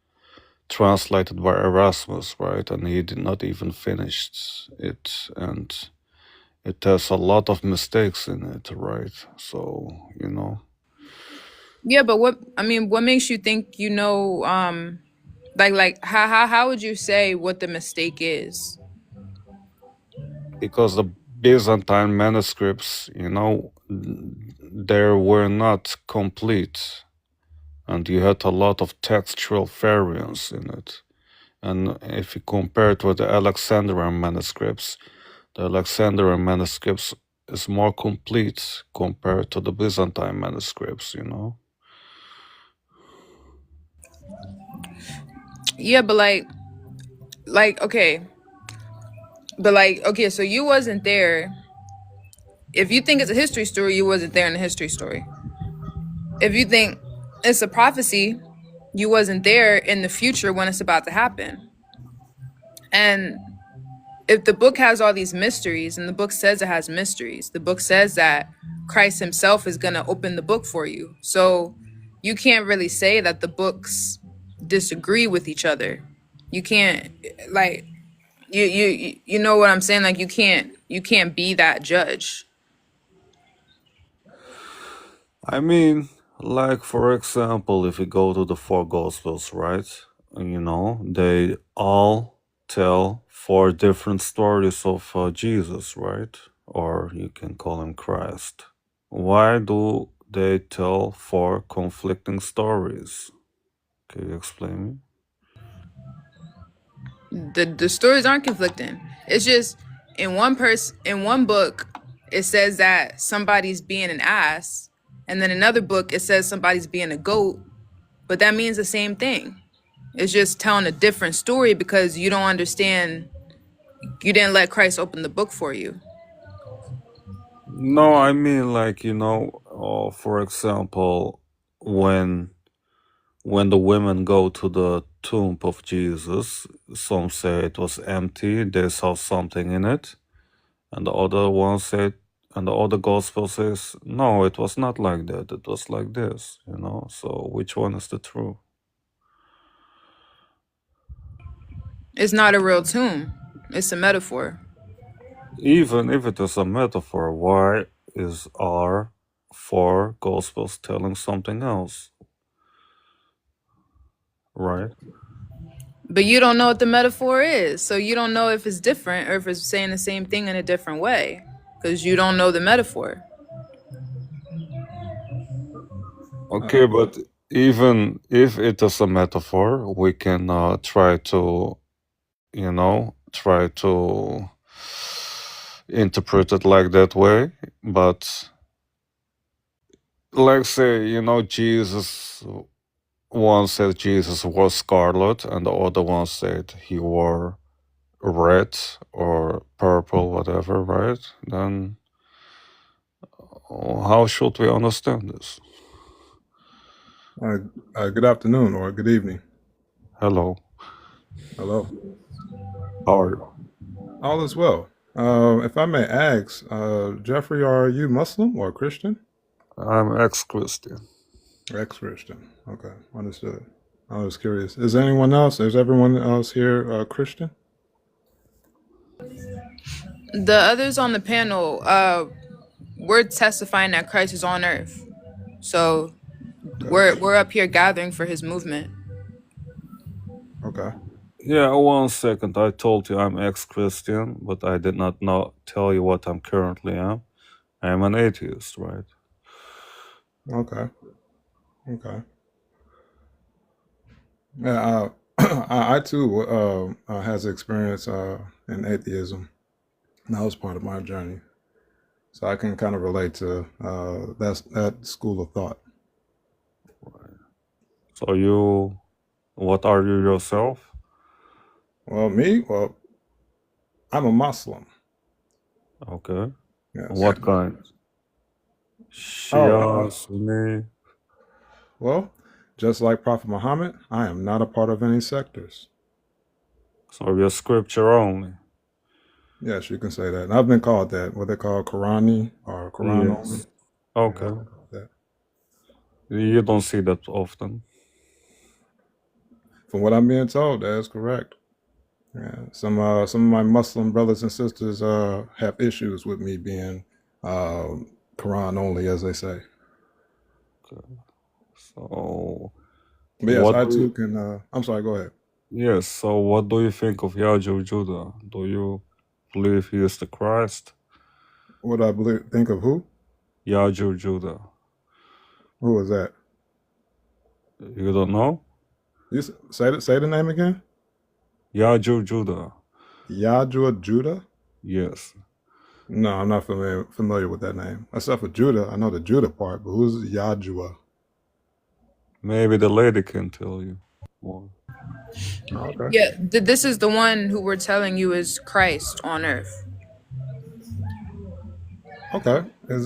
translated by Erasmus, right? And he did not even finish it, and it has a lot of mistakes in it, right? So, Yeah, but what makes you think like how would you say what the mistake is? because the Byzantine manuscripts, they were not complete, and you had a lot of textual variance in it. And if you compare it with the Alexandrian manuscripts, the Alexandrian manuscripts is more complete compared to the Byzantine manuscripts, Yeah, but okay, so you wasn't there. If you think it's a history story, you wasn't there in the history story. If you think it's a prophecy, you wasn't there in the future when it's about to happen. And if the book has all these mysteries, and the book says it has mysteries, the book says that Christ himself is going to open the book for you. So you can't really say that the books disagree with each other. You can't, like, you know what I'm saying? Like, you can't be that judge. I mean, like for example, if you go to the four Gospels, right? They all tell four different stories of Jesus, right? Or you can call him Christ. Why do they tell four conflicting stories? Can you explain me? The stories aren't conflicting. It's just in one book it says that somebody's being an ass, and then another book it says somebody's being a goat, but that means the same thing. It's just telling a different story because you don't understand. You didn't let Christ open the book for you. No, I mean like, for example, when the women go to the tomb of Jesus, some say it was empty, they saw something in it, and the other one said, and the other gospel says, no, it was not like that, it was like this, so which one is the truth? It's not a real tomb. It's a metaphor. Even if it is a metaphor, why is our four gospels telling something else? Right? But you don't know what the metaphor is. So you don't know if it's different or if it's saying the same thing in a different way because you don't know the metaphor. Okay, but even if it is a metaphor, we can try to interpret it like that way. But like say, Jesus, one said Jesus wore scarlet and the other one said he wore red or purple, whatever, right? Then how should we understand this? Uh, good afternoon or good evening. Hello. Hello. How are you? All is well. If I may ask, Jeffrey, are you Muslim or Christian? I'm ex-Christian. Ex-Christian. Okay, understood. I was curious. Is anyone else? Is everyone else here Christian? The others on the panel, we're testifying that Christ is on earth. So Okay. we're up here gathering for his movement. Okay. Yeah, 1 second. I told you I'm ex-Christian, but I did not tell you what I'm currently am. I'm an atheist, right? Okay. Okay. Yeah. I too has experience in atheism. That was part of my journey, so I can kind of relate to that school of thought. So what are you yourself? Well, me, well, I'm a Muslim. Okay. Yes. What kind? Oh, Shia, Sunni? well, just like Prophet Muhammad, I am not a part of any sectors. So you're scripture only? Yes, you can say that. And I've been called that, what they call Qurani or Quran only. Yes. Okay. Yeah, that. You don't see that often. From what I'm being told, that is correct. Yeah, some of my Muslim brothers and sisters have issues with me being Quran only, as they say. Okay. So But yes, what I do too you, can. I'm sorry. Go ahead. yes, so what do you think of Yajuj Judah? Do you believe he is the Christ? What do I believe? Think of who? Yajuj Judah. Who was that? You don't know? You say the name again. Yajuj Judah. Yahjua Judah. Yes. No, I'm not familiar with that name. Except for Judah, I know the Judah part, but who's Yahjua? Maybe the lady can tell you more. Okay. Yeah, this is the one who we're telling you is Christ on earth. Okay. Is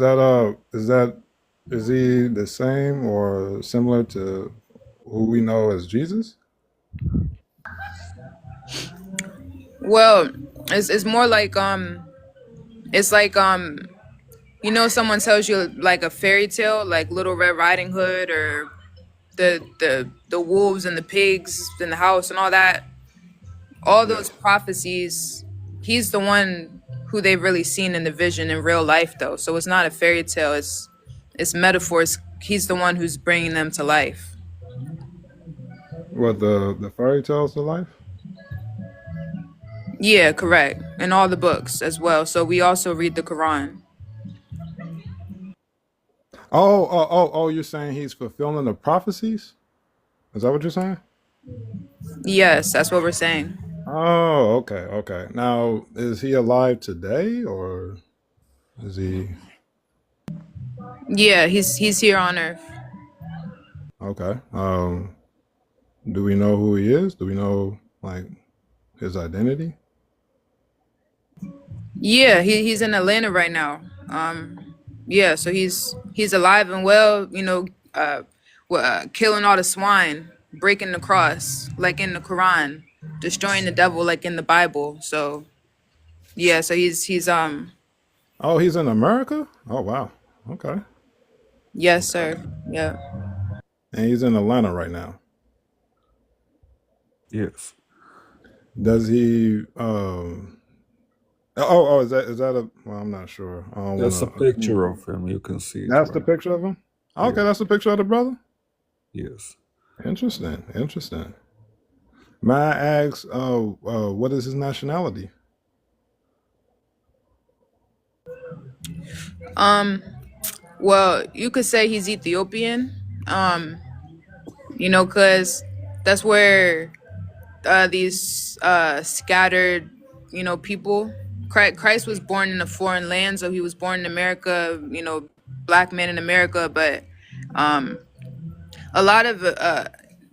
he the same or similar to who we know as Jesus? Well, it's more like it's like you know, someone tells you like a fairy tale, like Little Red Riding Hood, or the wolves and the pigs in the house and all that. All those Yes. prophecies, he's the one who they've really seen in the vision in real life, though. So it's not a fairy tale. It's metaphors. He's the one who's bringing them to life. What the fairy tales of life? Yeah, correct. And all the books as well. So we also read the Quran. Oh! You're saying he's fulfilling the prophecies? Is that what you're saying? Yes, that's what we're saying. Oh, okay. Now, is he alive today, or is he? Yeah, he's here on earth. Okay. Do we know who he is? Do we know like his identity? Yeah, he's in Atlanta right now. Yeah, so he's alive and well. You know, killing all the swine, breaking the cross like in the Quran, destroying the devil like in the Bible. So yeah, so he's Oh, he's in America? Oh, wow. Okay. yes sir. Yeah. And he's in Atlanta right now. Yes. Does he oh, is that a well, I'm not sure. I don't There's a want to picture of him. You can see it, That's the right? picture of him? Okay, Yeah. that's the picture of the brother? Yes. Interesting. May I ask what is his nationality? Well, you could say he's Ethiopian. You know, cause that's where these scattered, you know, people. Christ was born in a foreign land, so he was born in America. You know, black man in America, but a lot of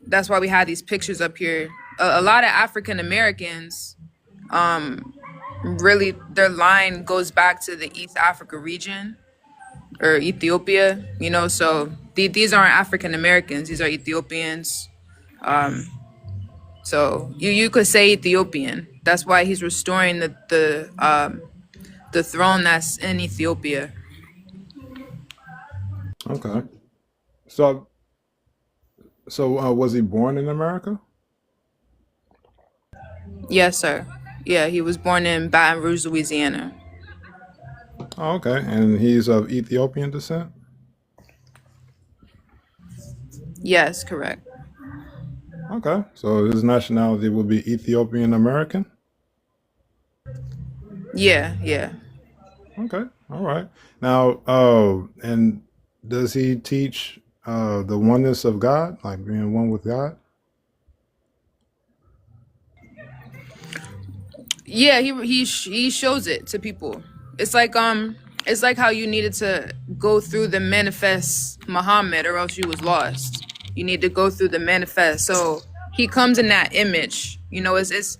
that's why we had these pictures up here. A lot of African Americans, really, their line goes back to the East Africa region. or Ethiopia. So these aren't African Americans; these are Ethiopians. So you could say Ethiopian. That's why he's restoring the throne that's in Ethiopia. Okay. So was he born in America? Yes, sir. Yeah, he was born in Baton Rouge, Louisiana. Oh, okay. And he's of Ethiopian descent? Yes, correct. Okay. So his nationality will be Ethiopian American? Yeah, yeah. Okay. All right. Now, and does he teach the oneness of God, like being one with God? Yeah, he shows it to people. It's like how you needed to go through the manifest Muhammad or else you was lost. You need to go through the manifest. So he comes in that image. It's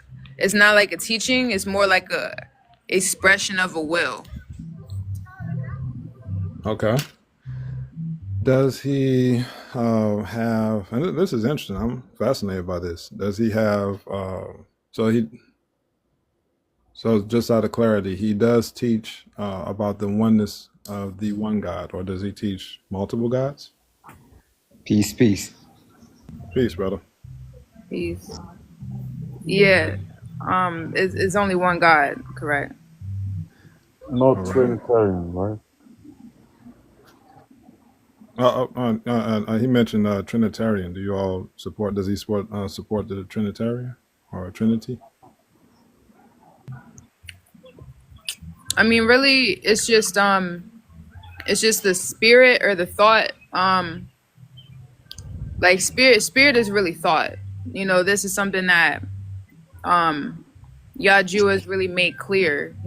not like a teaching, it's more like a expression of a will. Okay. Does he have, and this is interesting, I'm fascinated by this. Does he have, so just out of clarity, he does teach about the oneness of the one God, or does he teach multiple gods? Peace, peace. Peace, brother. He's Yeah. It's only one God, correct? Not All right. Trinitarian, right? He mentioned Trinitarian. Do you all support? Does he support the Trinitarian or Trinity? I mean, really, it's just the spirit or the thought. Like spirit is really thought. This is something that Yaju has really made clear.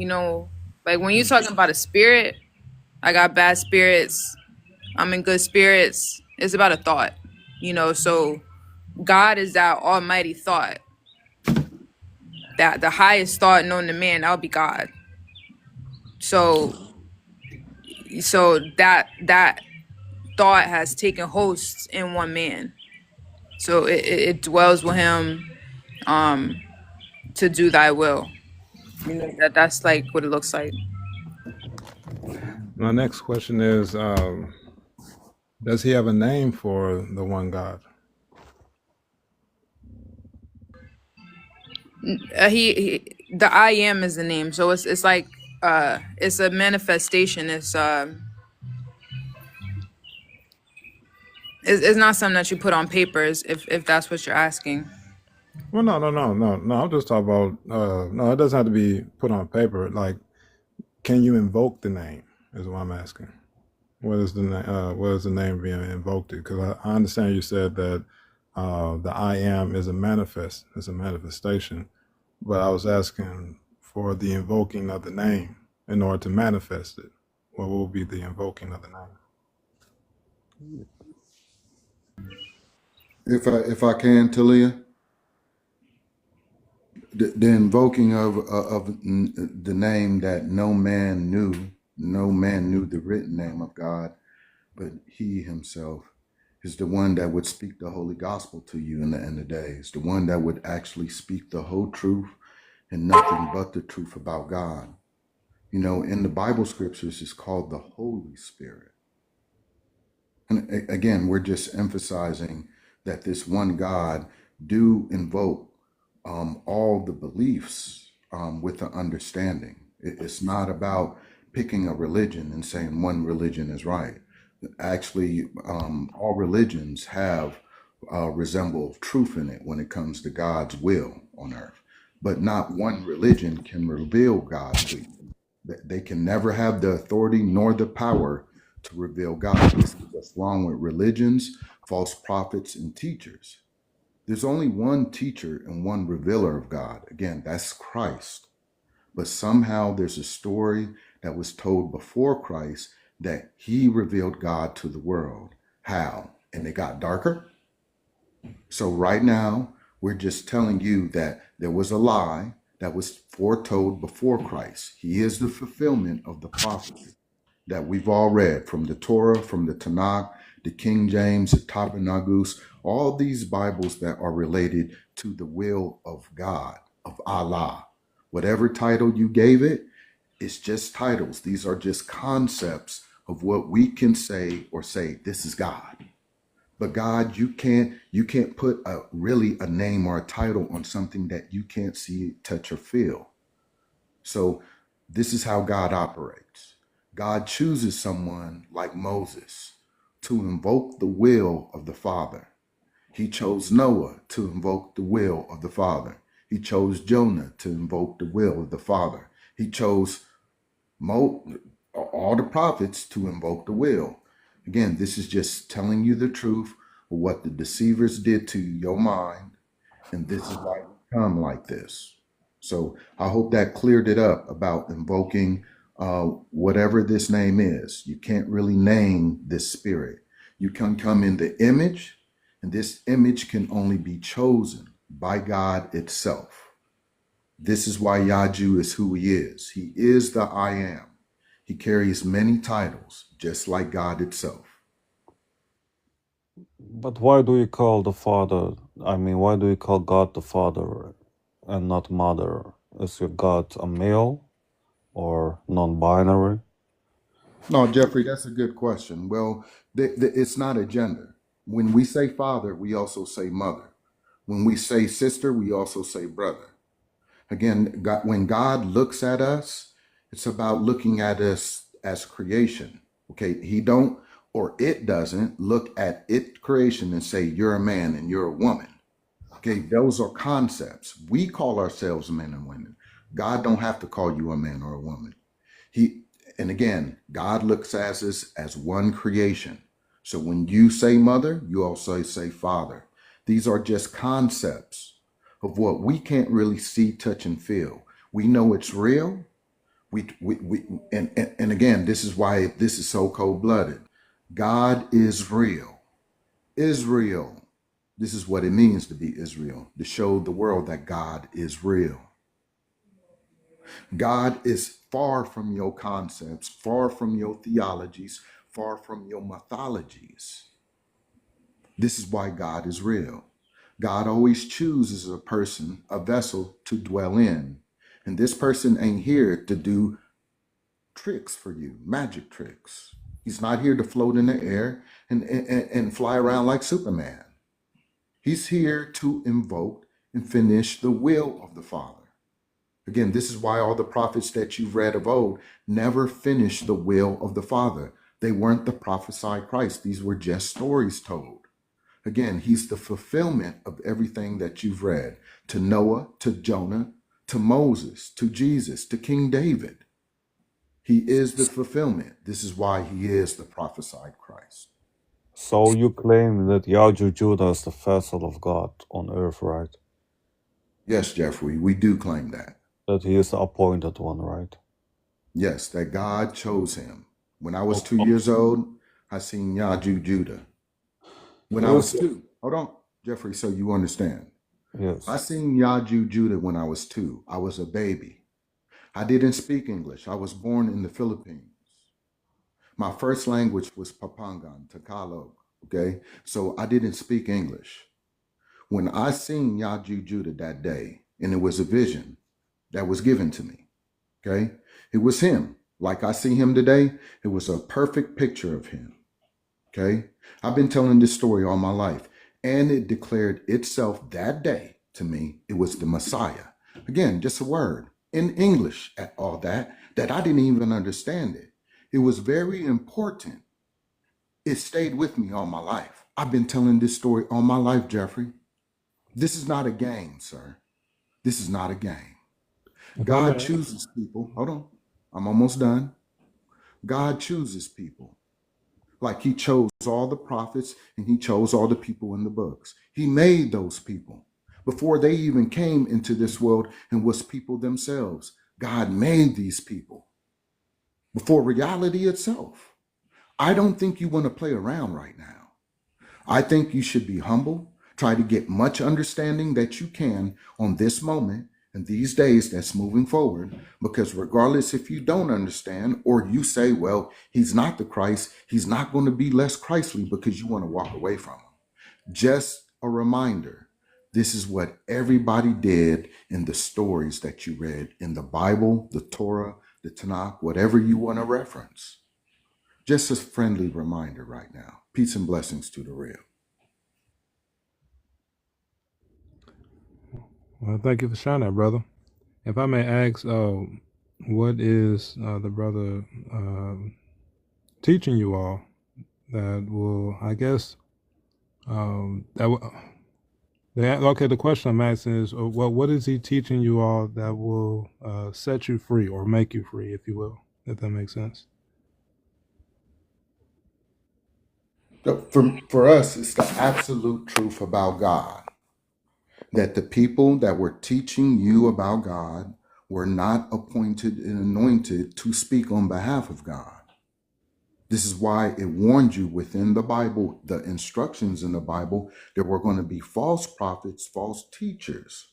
Like when you're talking about a spirit, I got bad spirits, I'm in good spirits. It's about a thought. So God is that almighty thought. That the highest thought known to man, that would be God. So that thought has taken host in one man. So it dwells with him to do thy will. That's like what it looks like. My next question is, does he have a name for the one God? The I am is the name. So it's like it's a manifestation. It's not something that you put on papers if that's what you're asking. Well, no. I'm just talking about. No, it doesn't have to be put on paper. Like, can you invoke the name? Is what I'm asking. What is the name being invoked to? Because I understand you said that the I am is a manifestation. But I was asking for the invoking of the name in order to manifest it. What will be the invoking of the name? If I can, Talia, the invoking of the name that no man knew the written name of God, but He Himself is the one that would speak the holy gospel to you in the end of days, the one that would actually speak the whole truth and nothing but the truth about God. In the Bible scriptures, it's called the Holy Spirit. And again, we're just emphasizing that this one God do invoke all the beliefs with the understanding. It's not about picking a religion and saying one religion is right. Actually, all religions have resemble truth in it when it comes to God's will on earth. But not one religion can reveal God to you. They can never have the authority nor the power to reveal God. This is what's wrong with religions, false prophets, and teachers. There's only one teacher and one revealer of God. Again, that's Christ. But somehow there's a story that was told before Christ that He revealed God to the world. How? And it got darker. So right now, we're just telling you that there was a lie that was foretold before Christ. He is the fulfillment of the prophecy. that we've all read from the Torah, from the Tanakh, the King James, the Tabernagus, all these Bibles that are related to the will of God, of Allah. Whatever title you gave it, it's just titles. These are just concepts of what we can say or say, this is God. But God, you can't put really a name or a title on something that you can't see, touch, or feel. So this is how God operates. God chooses someone like Moses to invoke the will of the Father. He chose Noah to invoke the will of the Father. He chose Jonah to invoke the will of the Father. He chose all the prophets to invoke the will. Again, this is just telling you the truth of what the deceivers did to your mind, and this is why we come like this. So I hope that cleared it up about invoking whatever this name is. You can't really name this spirit. You can come in the image, and this image can only be chosen by God itself. This is why Yaju is who he is. He is the I am. He carries many titles, just like God itself. But why do you call the Father, why do you call God the Father and not Mother? Is your God a male or non-binary? No, Jeffrey, that's a good question. Well, it's not a gender. When we say father, we also say mother. When we say sister, we also say brother. Again, when God looks at us, it's about looking at us as creation. Okay, he don't, or it doesn't look at it creation and say, you're a man and you're a woman. Okay, those are concepts. We call ourselves men and women. God don't have to call you a man or a woman. And again, God looks at us as one creation. So when you say mother, you also say father. These are just concepts of what we can't really see, touch, and feel. We know it's real. And again, this is why this is so cold-blooded. God is real. Israel. This is what it means to be Israel, to show the world that God is real. God is far from your concepts, far from your theologies, far from your mythologies. This is why God is real. God always chooses a person, a vessel to dwell in. And this person ain't here to do tricks for you, magic tricks. He's not here to float in the air and fly around like Superman. He's here to invoke and finish the will of the Father. Again, this is why all the prophets that you've read of old never finished the will of the Father. They weren't the prophesied Christ. These were just stories told. Again, he's the fulfillment of everything that you've read, to Noah, to Jonah, to Moses, to Jesus, to King David. He is the fulfillment. This is why he is the prophesied Christ. So you claim that Yaju Judah is the vessel of God on earth, right? Yes, Jeffrey, we do claim that. That he is the appointed one, right? Yes, that God chose him. When I was 2 years old, I seen Yaju Judah. When I was 2, hold on, Jeffrey, so you understand. Yes. I seen Yaju Judah when I was 2. I was a baby. I didn't speak English. I was born in the Philippines. My first language was Papangan, Tagalog, okay? So I didn't speak English. When I seen Yaju Judah that day, and it was a vision that was given to me, okay? It was him. Like I see him today, it was a perfect picture of him, okay? I've been telling this story all my life, and it declared itself that day to me. It was the Messiah. Again, just a word in English at all that I didn't even understand it. It was very important. It stayed with me all my life. I've been telling this story all my life, Jeffrey. This is not a game, sir. This is not a game. God chooses people. Hold on. I'm almost done. God chooses people. Like he chose all the prophets and he chose all the people in the books. He made those people before they even came into this world and was people themselves. God made these people before reality itself. I don't think you want to play around right now. I think you should be humble, try to get much understanding that you can on this moment, And these days, that's moving forward, because regardless if you don't understand or you say, well, he's not the Christ, he's not going to be less Christly because you want to walk away from him. Just a reminder, this is what everybody did in the stories that you read in the Bible, the Torah, the Tanakh, whatever you want to reference. Just a friendly reminder right now. Peace and blessings to the real. Well, thank you for sharing that, brother. If I may ask, what is the brother teaching you all that will, I guess, the question I'm asking is, what is he teaching you all that will set you free or make you free, if you will, if that makes sense? For us, it's the absolute truth about God. That the people that were teaching you about God were not appointed and anointed to speak on behalf of God. This is why it warned you within the Bible, the instructions in the Bible, there were going to be false prophets, false teachers,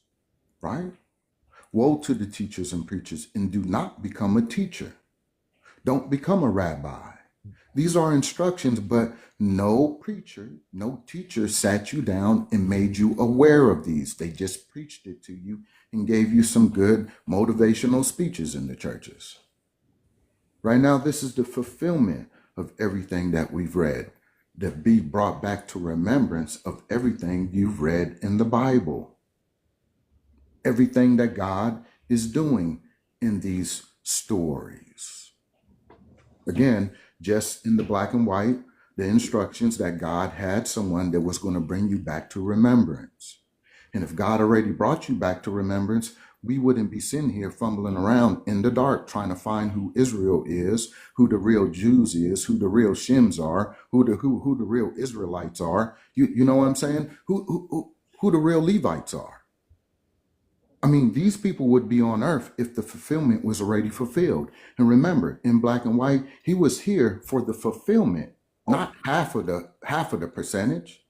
right? Woe to the teachers and preachers, and do not become a teacher. Don't become a rabbi. These are instructions, but no preacher, no teacher sat you down and made you aware of these. They just preached it to you and gave you some good motivational speeches in the churches. Right now, this is the fulfillment of everything that we've read, that be brought back to remembrance of everything you've read in the Bible. Everything that God is doing in these stories. Again, just in the black and white, the instructions that God had someone that was going to bring you back to remembrance. And if God already brought you back to remembrance, we wouldn't be sitting here fumbling around in the dark trying to find who Israel is, who the real Jews is, who the real Shims are, who the real Israelites are. You know what I'm saying? Who the real Levites are. I mean, these people would be on earth if the fulfillment was already fulfilled. And remember, in black and white, he was here for the fulfillment, not half of the percentage.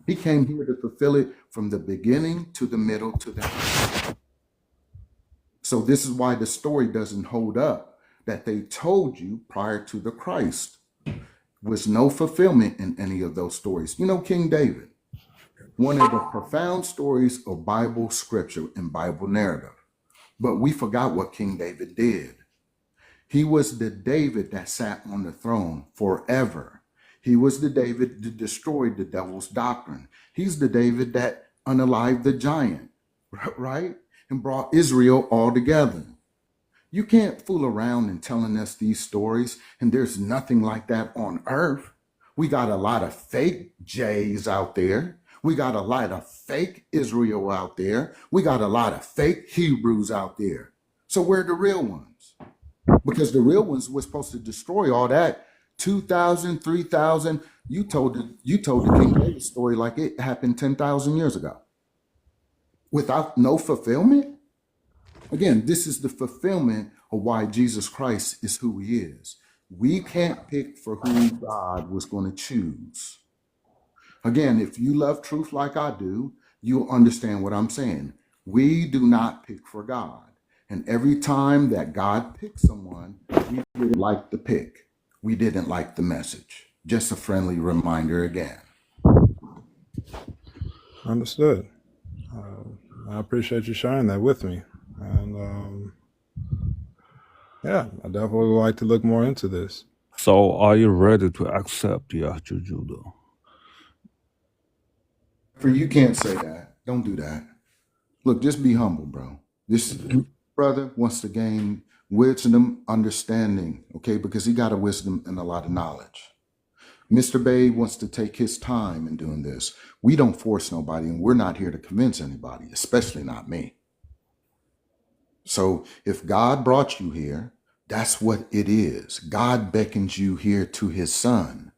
He came here to fulfill it from the beginning to the middle to the end. So this is why the story doesn't hold up that they told you prior to the Christ. Was no fulfillment in any of those stories. You know, King David, one of the profound stories of Bible scripture and Bible narrative. But we forgot what King David did. He was the David that sat on the throne forever. He was the David that destroyed the devil's doctrine. He's the David that unalived the giant, right? And brought Israel all together. You can't fool around in telling us these stories, and there's nothing like that on earth. We got a lot of fake Jays out there. We got a lot of fake Israel out there. We got a lot of fake Hebrews out there. So where are the real ones? Because the real ones were supposed to destroy all that. 2,000, 3,000. You told the King David story like it happened 10,000 years ago. Without no fulfillment? Again, this is the fulfillment of why Jesus Christ is who he is. We can't pick for who God was going to choose. Again, if you love truth like I do, you'll understand what I'm saying. We do not pick for God. And every time that God picked someone, we didn't like the pick. We didn't like the message. Just a friendly reminder again. Understood. I appreciate you sharing that with me. And yeah, I definitely would like to look more into this. So, are you ready to accept Yahya Judah? For you can't say that. Don't do that. Look, just be humble, bro. This brother wants to gain wisdom, understanding, okay? Because he got a wisdom and a lot of knowledge. Mr. Bay wants to take his time in doing this. We don't force nobody, and we're not here to convince anybody, especially not me. So if God brought you here, that's what it is. God beckons you here to his son.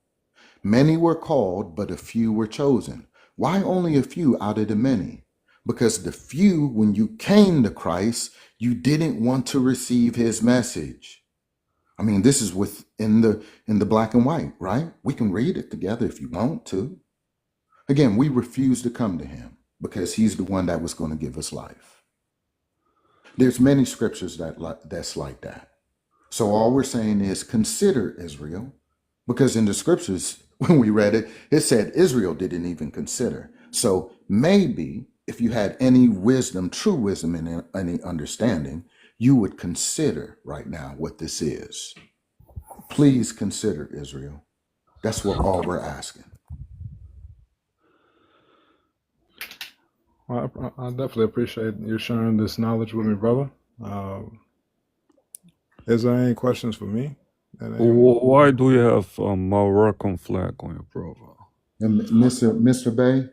Many were called, but a few were chosen. Why only a few out of the many? Because the few, when you came to Christ, you didn't want to receive his message. I mean, this is within the black and white, right? We can read it together if you want to. Again, we refuse to come to him because he's the one that was going to give us life. There's many scriptures that's like that. So all we're saying is consider Israel, because in the scriptures, when we read it, it said Israel didn't even consider. So maybe if you had any wisdom, true wisdom, and any understanding, you would consider right now what this is. Please consider Israel. That's what all we're asking. Well, I definitely appreciate you sharing this knowledge with me, brother. Is there any questions for me? Why do you have a Moroccan flag on your profile? And Mr. Bay,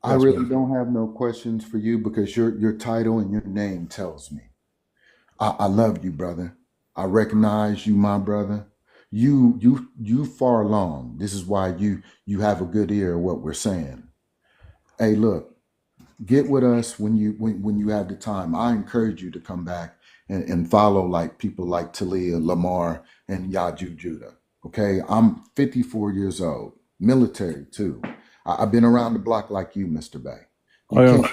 I Yes, really brother. don't have no questions for you because your title and your name tells me. I love you, brother. I recognize you, my brother. You far along. This is why you have a good ear of what we're saying. Hey, look, get with us when you have the time. I encourage you to come back and follow like people like Talia, Lamar, and Yaju Judah. Okay, I'm 54 years old, military too. I've been around the block like you, Mr. Bay. I am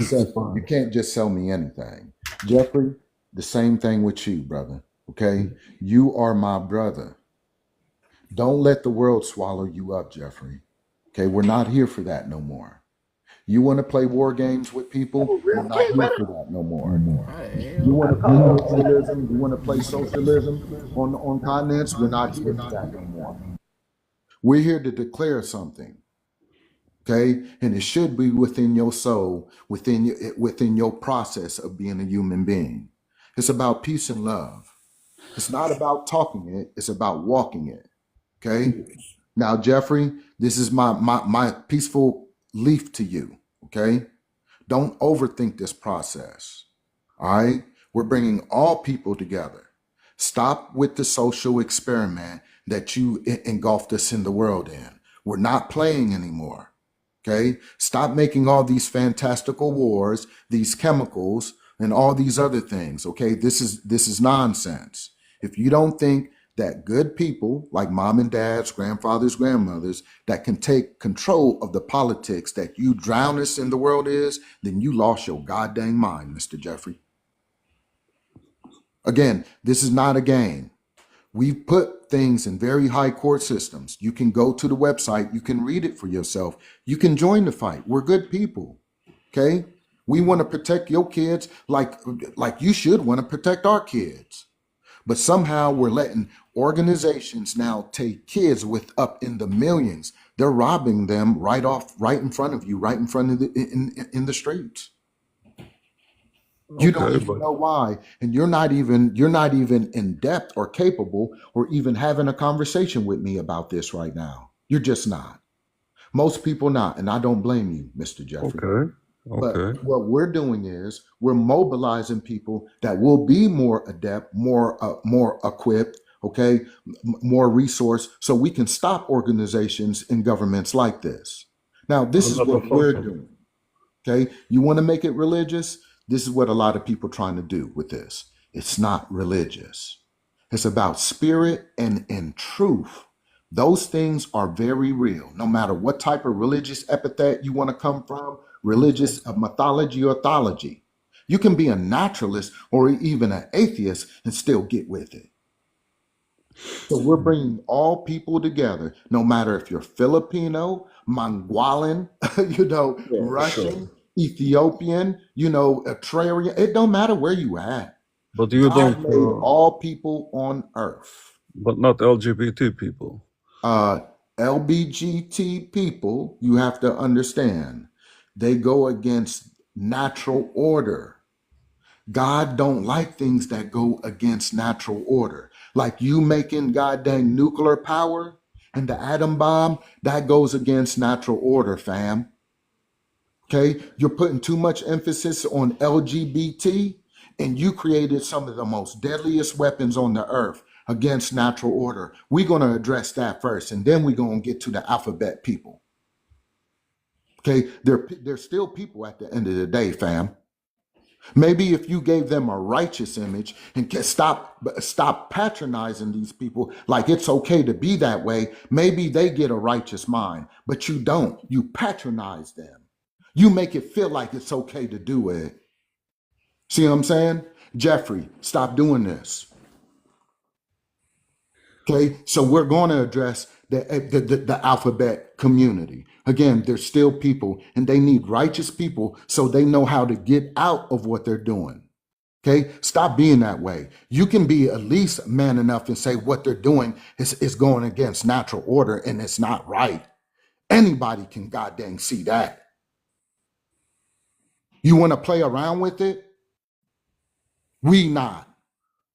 You can't just sell me anything. Jeffrey, the same thing with you, brother. Okay, you are my brother. Don't let the world swallow you up, Jeffrey. Okay, we're not here for that no more. You want to play war games with people? We're not here for that no more. You want to play socialism? You want to play socialism on continents? We're not here for that no more. We're here to declare something, okay? And it should be within your soul, within your process of being a human being. It's about peace and love. It's not about talking it. It's about walking it. Okay. Now, Jeffrey, this is my peaceful leaf to you. Okay. Don't overthink this process. All right. We're bringing all people together. Stop with the social experiment that you engulfed us in the world in. We're not playing anymore. Okay. Stop making all these fantastical wars, these chemicals, and all these other things. Okay. This is nonsense. If you don't think that good people like mom and dads, grandfathers, grandmothers, that can take control of the politics that you drown us in the world is, then you lost your goddamn mind, Mr. Jeffrey. Again, this is not a game. We've put things in very high court systems. You can go to the website. You can read it for yourself. You can join the fight. We're good people. Okay. We want to protect your kids like you should want to protect our kids. But somehow we're letting organizations now take kids with up in the millions. They're robbing them right in front of you, right in front of in the streets. You don't okay, even but know why, and you're not even in depth or capable or even having a conversation with me about this right now. You're just not. Most people not, and I don't blame you, Mr. Jeffrey. okay. But what we're doing is we're mobilizing people that will be more adept, more equipped, okay, more resource, so we can stop organizations and governments like this. Now, this is what we're doing. Okay, you want to make it religious? This is what a lot of people are trying to do with this. It's not religious. It's about spirit and in truth. Those things are very real. No matter what type of religious epithet you want to come from, religious mythology or theology. You can be a naturalist or even an atheist and still get with it. So we're bringing all people together, no matter if you're Filipino, Mongolian, Russian, Ethiopian, Eritrean. It don't matter where you at. But you God don't, made all people on earth. but not LGBT people. LBGT people, you have to understand, they go against natural order. God don't like things that go against natural order. Like you making goddamn nuclear power and the atom bomb, that goes against natural order, fam. Okay? You're putting too much emphasis on LGBT, and you created some of the most deadliest weapons on the earth against natural order. We're going to address that first, and then we're going to get to the alphabet people. Okay? They're still people at the end of the day, fam. Maybe if you gave them a righteous image and stop patronizing these people like it's okay to be that way, maybe they get a righteous mind, but you don't. You patronize them. You make it feel like it's okay to do it. See what I'm saying? Jeffrey, stop doing this. Okay, so we're going to address the alphabet community. Again, there's still people, and they need righteous people so they know how to get out of what they're doing. Okay, stop being that way. You can be at least man enough and say what they're doing is going against natural order and it's not right. Anybody can goddamn see that. You want to play around with it? We not.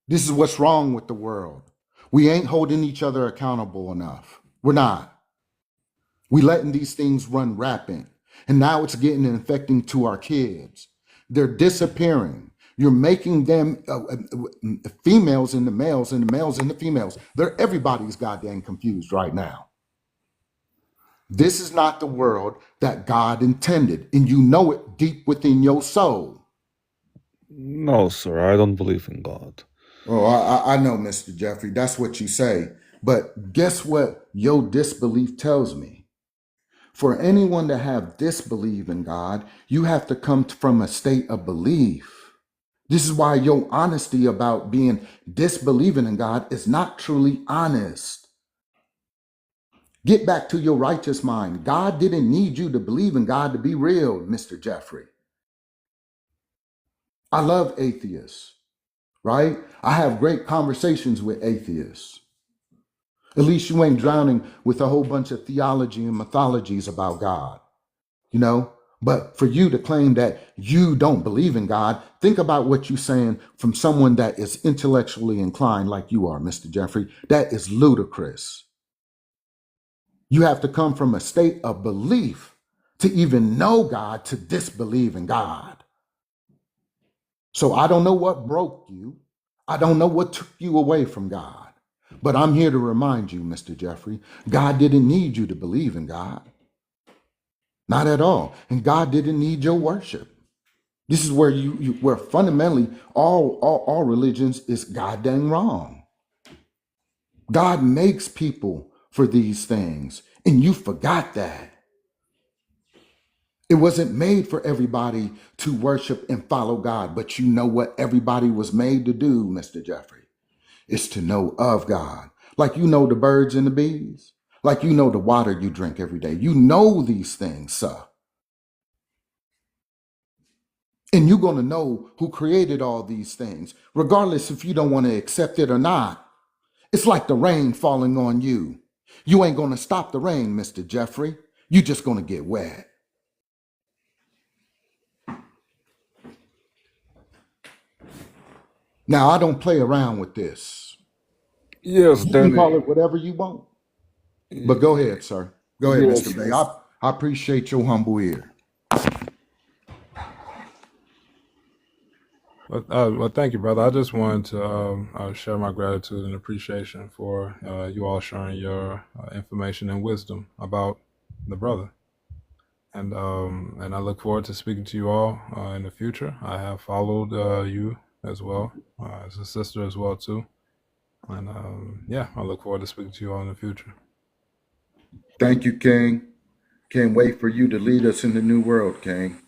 This is what's wrong with the world. We ain't holding each other accountable enough. We're not. We letting these things run rampant. And now it's getting infecting to our kids. They're disappearing. You're making them females into males and the males into females. Everybody's goddamn confused right now. This is not the world that God intended, and you know it deep within your soul. No, sir, I don't believe in God. Oh, I know, Mr. Jeffrey. That's what you say. But guess what your disbelief tells me? For anyone to have disbelief in God, you have to come from a state of belief. This is why your honesty about being disbelieving in God is not truly honest. Get back to your righteous mind. God didn't need you to believe in God to be real, Mr. Jeffrey. I love atheists, right? I have great conversations with atheists. At least you ain't drowning with a whole bunch of theology and mythologies about God, you know? But for you to claim that you don't believe in God, think about what you're saying from someone that is intellectually inclined like you are, Mr. Jeffrey. That is ludicrous. You have to come from a state of belief to even know God, to disbelieve in God. So I don't know what broke you. I don't know what took you away from God. But I'm here to remind you, Mr. Jeffrey, God didn't need you to believe in God. Not at all. And God didn't need your worship. This is where where fundamentally all religions is goddamn wrong. God makes people for these things, and you forgot that. It wasn't made for everybody to worship and follow God, but you know what everybody was made to do, Mr. Jeffrey, is to know of God. Like you know the birds and the bees, like you know the water you drink every day. You know these things, sir. And you're going to know who created all these things, regardless if you don't want to accept it or not. It's like the rain falling on you. You ain't going to stop the rain, Mr. Jeffrey. You're just going to get wet. Now, I don't play around with this. Yes, You can call Danny. it whatever you want. But go ahead, sir. Go ahead, Yes, Mr. Bay. I appreciate your humble ear. Well, thank you, brother. I just wanted to share my gratitude and appreciation for you all sharing your information and wisdom about the brother. And I look forward to speaking to you all in the future. I have followed you as well, as a sister as well too. And yeah, I look forward to speaking to you all in the future. Thank you, King. Can't wait for you to lead us in the new world, King.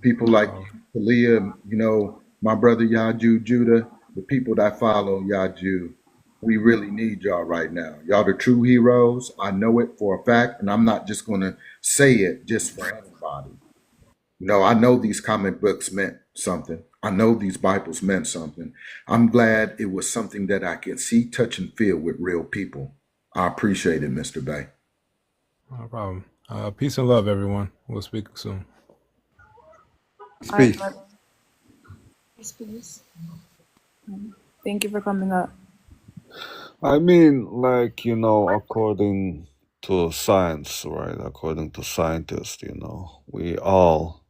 People like you, Kalia, you know, my brother Yaju, Judah, the people that follow Yaju, we really need y'all right now. Y'all the true heroes. I know it for a fact, and I'm not just going to say it just for anybody. You know, I know these comic books meant something. I know these Bibles meant something. I'm glad it was something that I could see, touch, and feel with real people. I appreciate it, Mr. Bay. No problem. Peace and love, everyone. We'll speak soon. All right, Speak. brother. Peace, peace. Thank you for coming up. I mean, like, according to science, right? According to scientists, we all,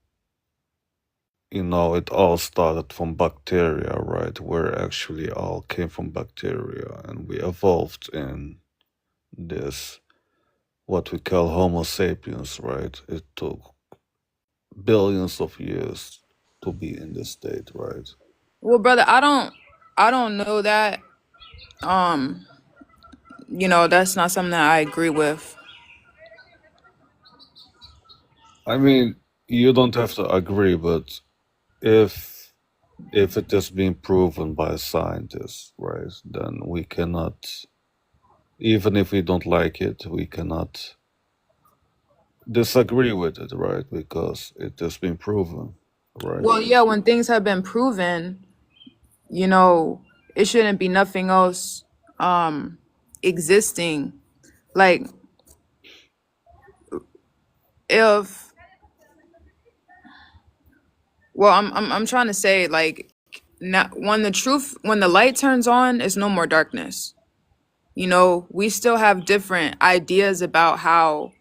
it all started from bacteria, right? We're actually all came from bacteria and we evolved in this, what we call Homo sapiens, right? It took billions of years to be in this state, right? Well, brother, I don't know that. That's not something that I agree with. I mean, you don't have to agree, but if if it has been proven by scientists, right, then we cannot, even if we don't like it, we cannot disagree with it, right? Because it has been proven, right? Well, yeah, when things have been proven, you know, it shouldn't be nothing else existing. Like if well, I'm trying to say like now when the light turns on, it's no more darkness. You know, we still have different ideas about how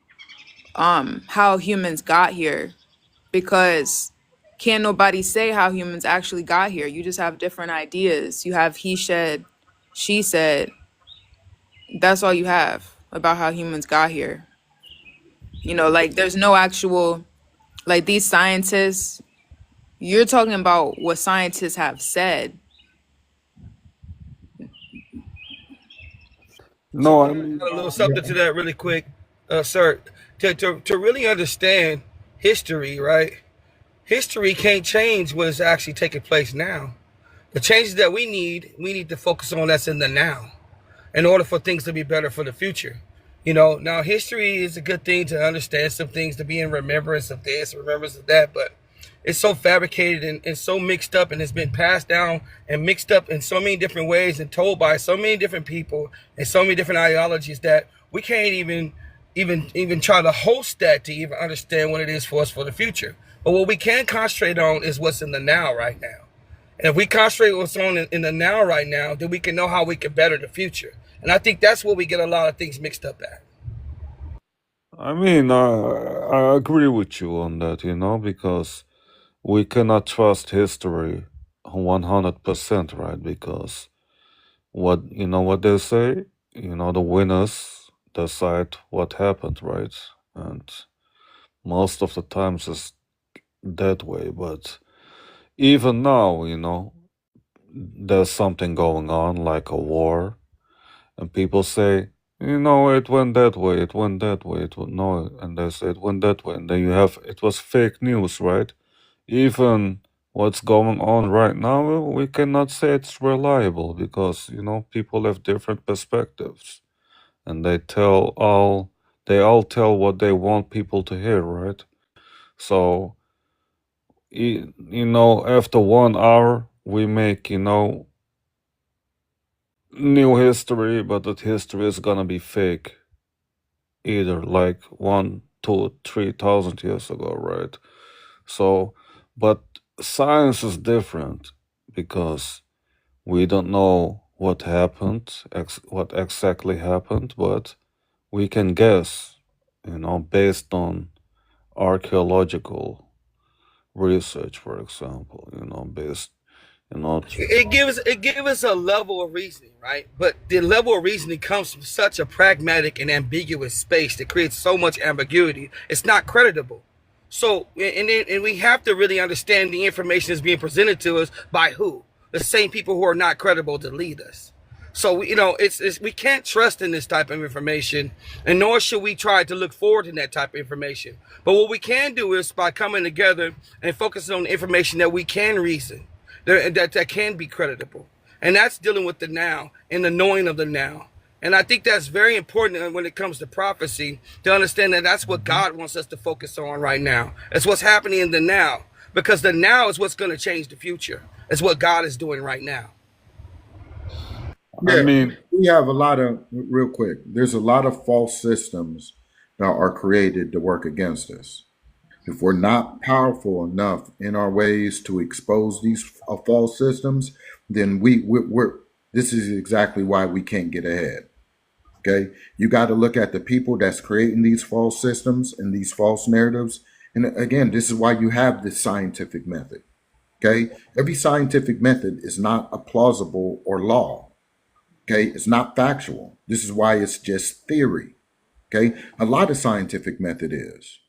humans got here because can't nobody say how humans actually got here. You just have different ideas. You have he said, she said. That's all you have about how humans got here. You know, like there's no actual like these scientists. You're talking about what scientists have said. So No, I can I mean, add a little something to that really quick, sir? To really understand history, right? History can't change what is actually taking place now. The changes that we need to focus on that's in the now in order for things to be better for the future. You know, now history is a good thing to understand some things, to be in remembrance of this, remembrance of that, but it's so fabricated and so mixed up, and it's been passed down and mixed up in so many different ways and told by so many different people and so many different ideologies that we can't even try to host that to even understand what it is for us for the future. But what we can concentrate on is what's in the now right now. And if we concentrate what's on in the now right now, then we can know how we can better the future. And I think that's where we get a lot of things mixed up at. I agree with you on that, you know, because we cannot trust history 100%, right? Because what they say, the winners decide what happened, right? And most of the times it's that way. But even now, there's something going on, like a war, and people say, it went that way, it went that way, it went no, and they say it went that way, and then it was fake news, right? Even what's going on right now, we cannot say it's reliable because, people have different perspectives, and they all tell what they want people to hear, right? So, after 1 hour, we make, new history, but that history is gonna be fake either, like 1, 2, 3,000 years ago, right? So, but science is different because we don't know what happened, what exactly happened, but we can guess, based on archaeological research, for example, based, It gives us a level of reasoning, right? But the level of reasoning comes from such a pragmatic and ambiguous space that creates so much ambiguity. It's not creditable. So, and we have to really understand the information is being presented to us by who? The same people who are not credible to lead us. So, it's we can't trust in this type of information, and nor should we try to look forward to that type of information. But what we can do is by coming together and focusing on the information that we can reason, that can be creditable. And that's dealing with the now and the knowing of the now. And I think that's very important when it comes to prophecy, to understand that that's what God wants us to focus on right now. It's what's happening in the now, because the now is what's going to change the future. It's what God is doing right now. I Yeah, mean, we have a lot of, real quick, there's a lot of false systems that are created to work against us. If we're not powerful enough in our ways to expose these false systems, then we're this is exactly why we can't get ahead. Okay, you got to look at the people that's creating these false systems and these false narratives. And again, this is why you have this scientific method. Okay, every scientific method is not a plausible or law. Okay, it's not factual. This is why it's just theory. Okay, a lot of scientific method is.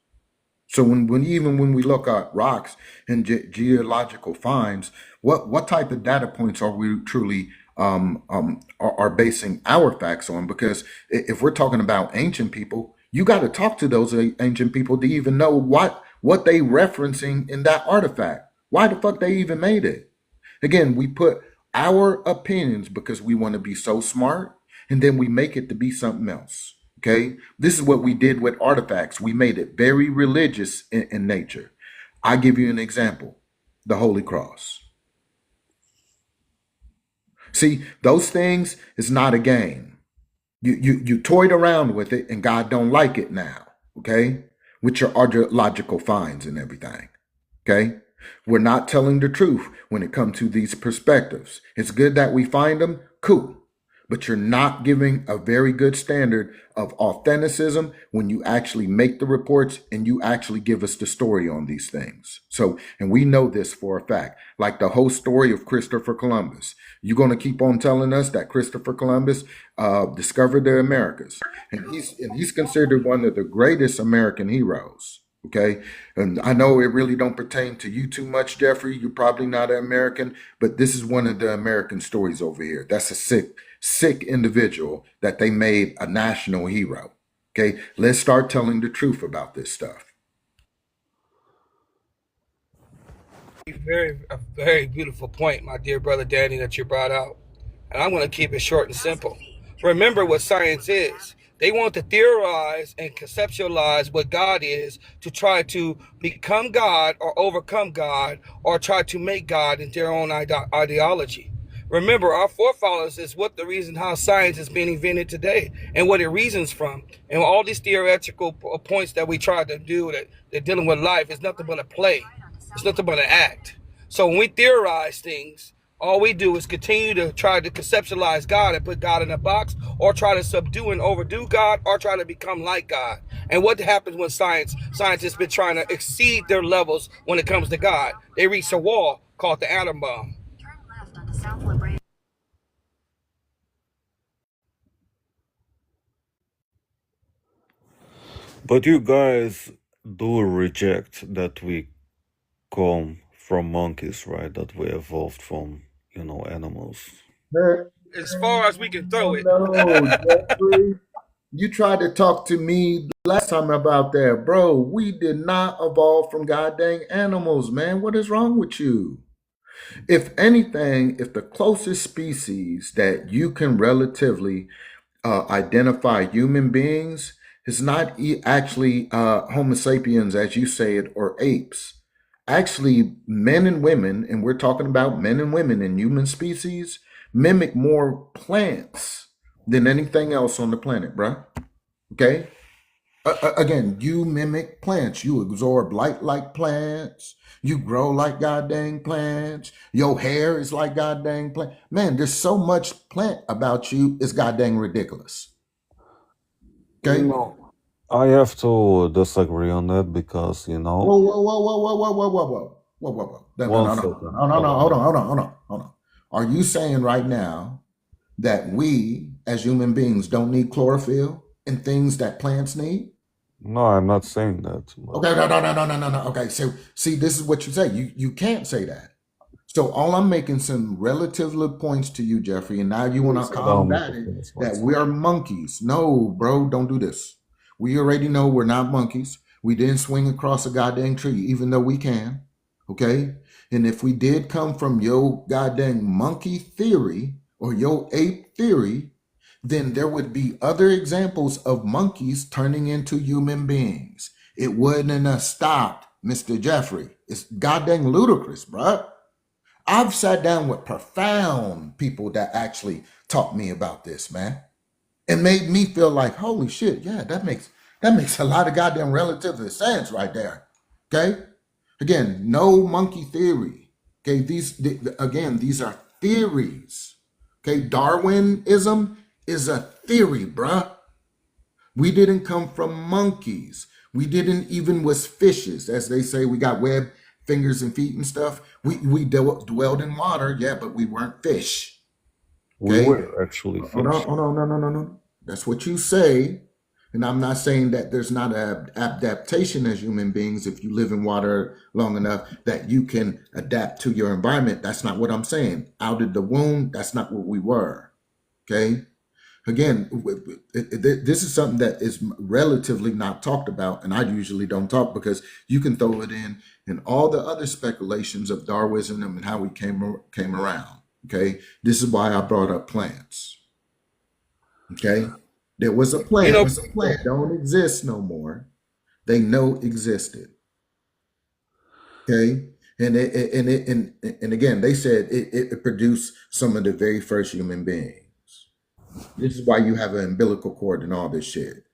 So when we look at rocks and geological finds, what type of data points are we truly are basing our facts on? Because if we're talking about ancient people, you got to talk to those ancient people to even know what they referencing in that artifact. Why the fuck they even made it? Again, we put our opinions because we want to be so smart, and then we make it to be something else. Okay, this is what we did with artifacts. We made it very religious in nature. I give you an example: the Holy Cross. See, those things is not a game. You toyed around with it, and God don't like it now. Okay, with your archaeological finds and everything. Okay, we're not telling the truth when it comes to these perspectives. It's good that we find them, cool, but you're not giving a very good standard of authenticism when you actually make the reports and you actually give us the story on these things. So, and we know this for a fact, like the whole story of Christopher Columbus. You're going to keep on telling us that Christopher Columbus discovered the Americas, and he's considered one of the greatest American heroes. Okay, and I know it really don't pertain to you too much, Jeffrey. You're probably not an American, but this is one of the American stories over here. That's a sick individual that they made a national hero. Okay, let's start telling the truth about this stuff. A very beautiful point, my dear brother Danny, that you brought out. And I'm going to keep it short and simple. Remember what science is. They want to theorize and conceptualize what God is to try to become God or overcome God or try to make God in their own ideology. Remember, our forefathers is what the reason how science is being invented today and what it reasons from. And all these theoretical points that we try to do that they're dealing with life is nothing but a play. It's nothing but an act. So when we theorize things, all we do is continue to try to conceptualize God and put God in a box, or try to subdue and overdo God, or try to become like God. And what happens when scientists been trying to exceed their levels when it comes to God? They reach a wall called the atom bomb. Turn left onto South Liberty. But you guys do reject that we come from monkeys, right? That we evolved from, animals. As far as we can throw it. No, Jeffrey. You tried to talk to me last time about that, bro. We did not evolve from goddamn animals, man. What is wrong with you? If anything, if the closest species that you can relatively identify human beings is not actually Homo sapiens, as you say it, or apes. Actually, men and women, and we're talking about men and women in human species, mimic more plants than anything else on the planet, bruh. Okay? Again, you mimic plants. You absorb light like plants. You grow like goddamn plants. Your hair is like goddamn plant. Man, there's so much plant about you. It's goddamn ridiculous. Okay? I have to disagree on that because, Whoa. No. Hold on. Are you saying right now that we as human beings don't need chlorophyll and things that plants need? No, I'm not saying that. Okay, no. Okay, so see, this is what you say. You can't say that. So all I'm making some relative points to you, Jeffrey, and now you want to combat it that we are monkeys. No, bro, don't do this. We already know we're not monkeys. We didn't swing across a goddamn tree, even though we can. Okay? And if we did come from your goddamn monkey theory or your ape theory, then there would be other examples of monkeys turning into human beings. It wouldn't have stopped, Mr. Jeffrey. It's goddamn ludicrous, bruh. I've sat down with profound people that actually taught me about this, man. It made me feel like, holy shit, yeah, that makes a lot of goddamn relative sense right there. Okay? Again, no monkey theory. Okay, these are theories. Okay, Darwinism is a theory, bruh. We didn't come from monkeys. We didn't even was fishes, as they say. We got webbed fingers and feet and stuff. We dwelled in water, yeah, but we weren't fish. Okay? We were actually fish. No. That's what you say. And I'm not saying that there's not an adaptation as human beings if you live in water long enough that you can adapt to your environment. That's not what I'm saying. Out of the womb, that's not what we were. Okay? Again, this is something that is relatively not talked about, and I usually don't talk because you can throw it in all the other speculations of Darwinism and how we came around. Okay, this is why I brought up plants. Okay, there was a You plant. know, This plant don't exist no more. They know existed. Okay, and again, they said it produced some of the very first human beings. This is why you have an umbilical cord and all this shit.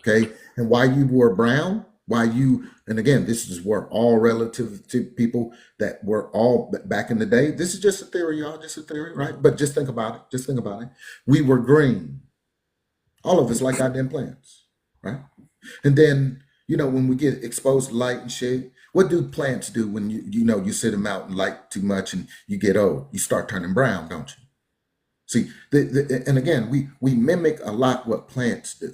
Okay. And why you wore brown, and again, this is where all relative to people that were all back in the day. This is just a theory, y'all, just a theory, right? But just think about it. Just think about it. We were green. All of us like goddamn plants, right? And then, when we get exposed to light and shit, what do plants do when you sit them out in light too much and you get old? You start turning brown, don't you? See, and again, we mimic a lot what plants do.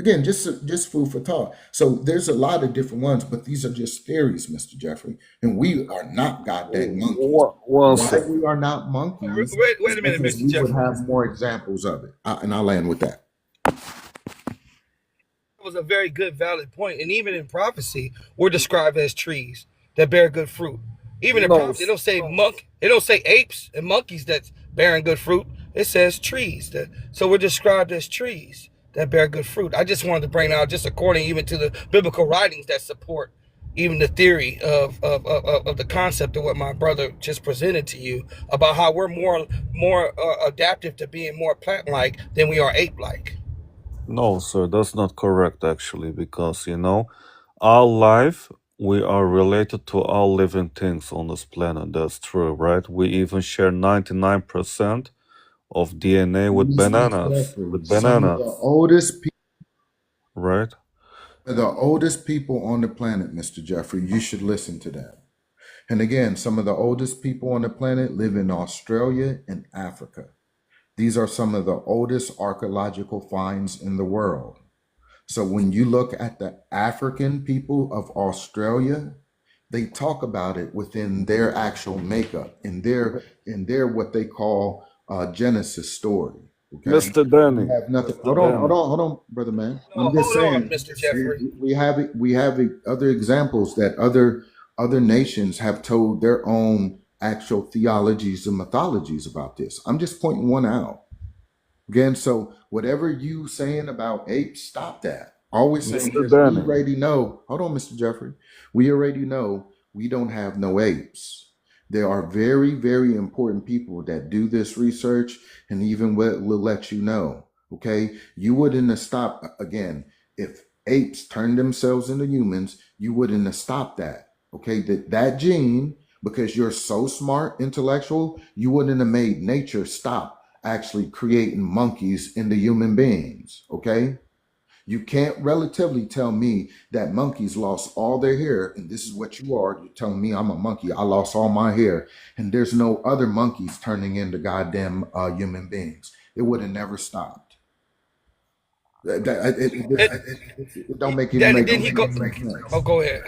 Again, just food for thought. So there's a lot of different ones, but these are just theories, Mr. Jeffrey. And we are not goddamn monkeys. One Why second. we are not monkeys wait is a minute, because Mr. we would Jeffrey. have more examples of it. And I'll land with that. That was a very good, valid point. And even in prophecy, we're described as trees that bear good fruit. Even in No, prophecy, it don't say apes and monkeys that's bearing good fruit. It says trees. So we're described as trees that bear good fruit. I just wanted to bring out, just according even to the biblical writings that support even the theory of the concept of what my brother just presented to you about how we're more adaptive to being more plant-like than we are ape-like. no, sir, that's not correct actually, because our life, we are related to all living things on this planet. That's true, right? We even share 99% of DNA with Mr. bananas. Jeffrey, With some of bananas, the oldest right? people on the planet, Mr. Jeffrey, you should listen to them. And again, some of the oldest people on the planet live in Australia and Africa. These are some of the oldest archaeological finds in the world. So when you look at the African people of Australia, they talk about it within their actual makeup, in their what they call Genesis story. Okay, Mr. Danny, have nothing. Mr. Hold on, Danny. hold on, brother man. No, I'm just hold on, saying Mr. Jeffrey. we have other examples that other nations have told their own actual theologies and mythologies about this. I'm just pointing one out. Again, so whatever you saying about apes, stop that. Always saying Mr. this. We Danny. already know. Hold on, Mr. Jeffrey. We already know we don't have no apes. There are very, very important people that do this research and even will let you know. Okay, you wouldn't have stopped again if apes turned themselves into humans. You wouldn't have stopped that. Okay, that gene, because you're so smart, intellectual, you wouldn't have made nature stop actually creating monkeys into human beings. Okay, you can't relatively tell me that monkeys lost all their hair, and this is what you are. You're telling me I'm a monkey. I lost all my hair, and there's no other monkeys turning into goddamn human beings. It would have never stopped. It don't make Then make he go. make sense. Oh, go ahead.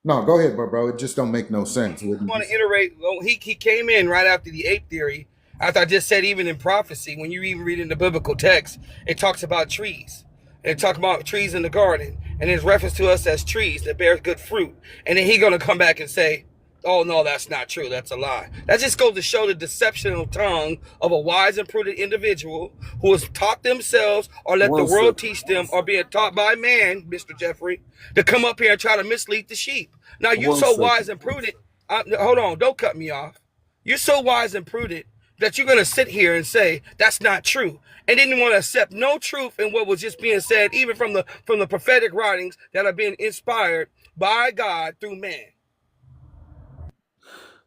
No, go ahead, bro. It just don't make no sense. I want to iterate. Well, he came in right after the ape theory. After I just said, even in prophecy, when you even read in the biblical text, it talks about trees. It talks about trees in the garden, and there's reference to us as trees that bear good fruit. And then he's gonna come back and say, "Oh no, that's not true. That's a lie." That just goes to show the deceptional tongue of a wise and prudent individual who has taught themselves or let the One world second. teach them or being taught by man, Mr. Jeffrey, to come up here and try to mislead the sheep. Now you One so second. wise and prudent. Hold on, don't cut me off. You're so wise and prudent that you're gonna sit here and say that's not true, and didn't want to accept no truth in what was just being said, even from the prophetic writings that are being inspired by God through man.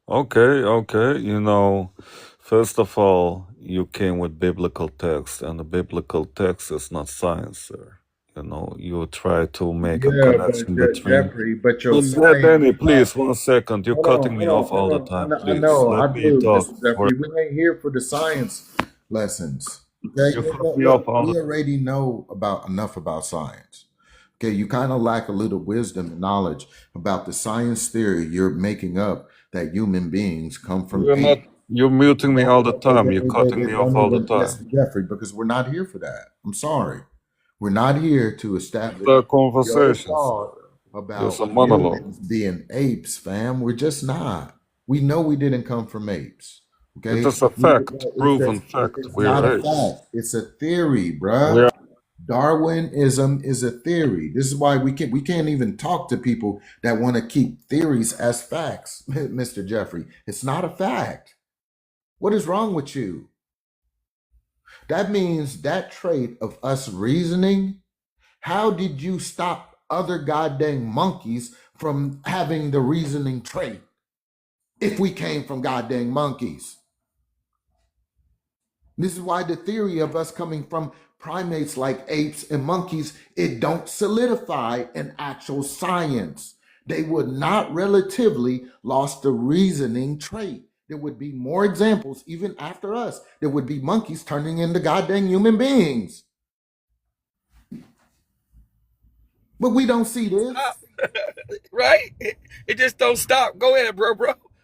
Okay. First of all, you came with biblical text, and the biblical text is not science, sir. You try to make a Yeah, connection but between. Jeffrey, but your But science Danny, is please, not. 1 second. You're Hold on, cutting me hold on, off all hold the on. time. I Please, know, I let me do, talk. Mr. Jeffrey. We ain't here for the science lessons. Okay, You cut look, me off look, all we the already know enough about science. Okay, you kind of lack a little wisdom and knowledge about the science theory you're making up that human beings come from We're not. apes. You're muting me all the time. You're cutting me No, off no, all the no, time. Mr. Jeffrey, because we're not here for that. I'm sorry. We're not here to establish Start your conversations. thought It's about a monologue. humans being apes, fam. We're just not. We know we didn't come from apes. It Okay? is a fact, proven fact. It's not a We're apes. fact. It's a theory, We bruh. are. Darwinism is a theory. This is why we can't even talk to people that want to keep theories as facts, Mr. Jeffrey. It's not a fact. What is wrong with you? That means that trait of us reasoning, how did you stop other goddamn monkeys from having the reasoning trait if we came from goddamn monkeys? This is why the theory of us coming from primates like apes and monkeys, it don't solidify in actual science. They would not relatively lost the reasoning trait. There would be more examples even after us. There would be monkeys turning into goddamn human beings. But we don't see this. Right? It just don't stop. Go ahead, bro.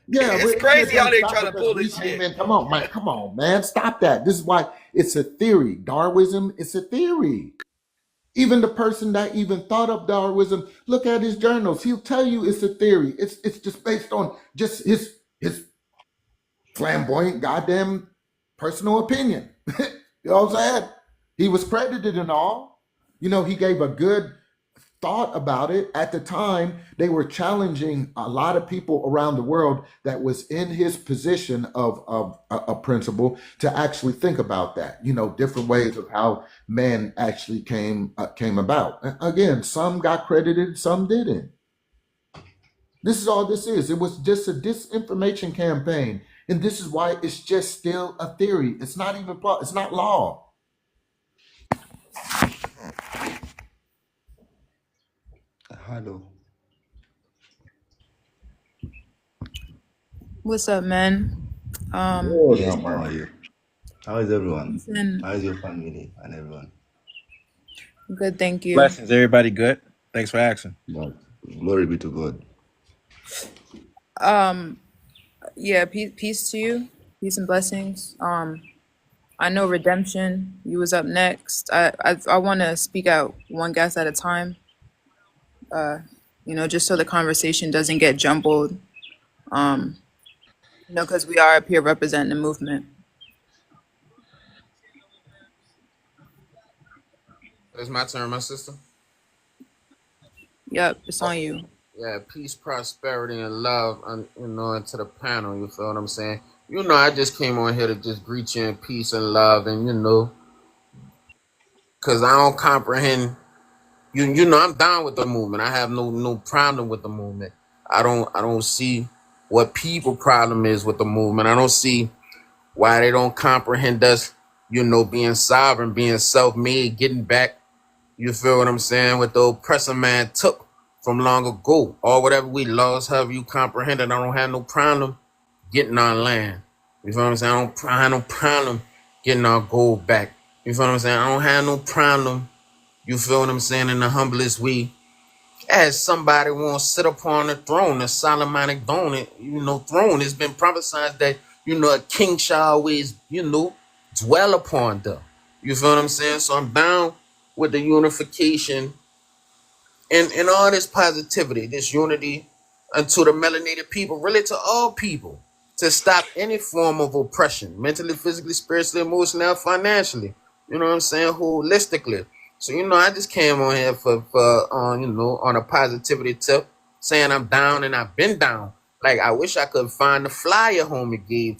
Yeah, It's but crazy how they stop try to because pull we this came shit. in. Come on, man. Stop that. This is why it's a theory. Darwinism is a theory. Even the person that even thought up Darwinism, look at his journals. He'll tell you it's a theory. It's just based on just his flamboyant goddamn personal opinion. You know what I'm saying? He was credited and all. You know, he gave a good thought about it. At the time, they were challenging a lot of people around the world that was in his position of a principal to actually think about that. You know, different ways of how man actually came about. Again, some got credited, some didn't. This is all this is. It was just a disinformation campaign, and this is why it's just still a theory. It's not even it's not law. Hello. What's up, man? Yes, how are you? How is everyone? Listen, How is your family and everyone? good, thank you. Blessings, everybody. Good. Thanks for asking. But glory be to God. Yeah, peace to you, peace and blessings. I know Redemption. You was up next. I want to speak out one guest at a time. Just so the conversation doesn't get jumbled. Because we are up here representing the movement. It's my turn, my sister. Yep, it's on you. Yeah, peace, prosperity, and love, into the panel. You feel what I'm saying? I just came on here to just greet you in peace and love, and because I don't comprehend. I'm down with the movement. I have no problem with the movement. I don't see what people problem is with the movement. I don't see why they don't comprehend us. Being sovereign, being self-made, getting back. You feel what I'm saying? What the oppressor man took from long ago, or whatever we lost, however you comprehend it. I don't have no problem getting our land. You feel what I'm saying? I don't have no problem getting our gold back. You feel what I'm saying? I don't have no problem. You feel what I'm saying? In the humblest way, as somebody won't sit upon the throne, the Solomonic throne. It's been prophesied that a king shall always dwell upon them. You feel what I'm saying? So I'm down with the unification and all this positivity, this unity unto the melanated people, really to all people, to stop any form of oppression, mentally, physically, spiritually, emotionally, financially. You know what I'm saying? Holistically. So, I just came on here for on a positivity tip, saying I'm down and I've been down. Like, I wish I could find the flyer homie gave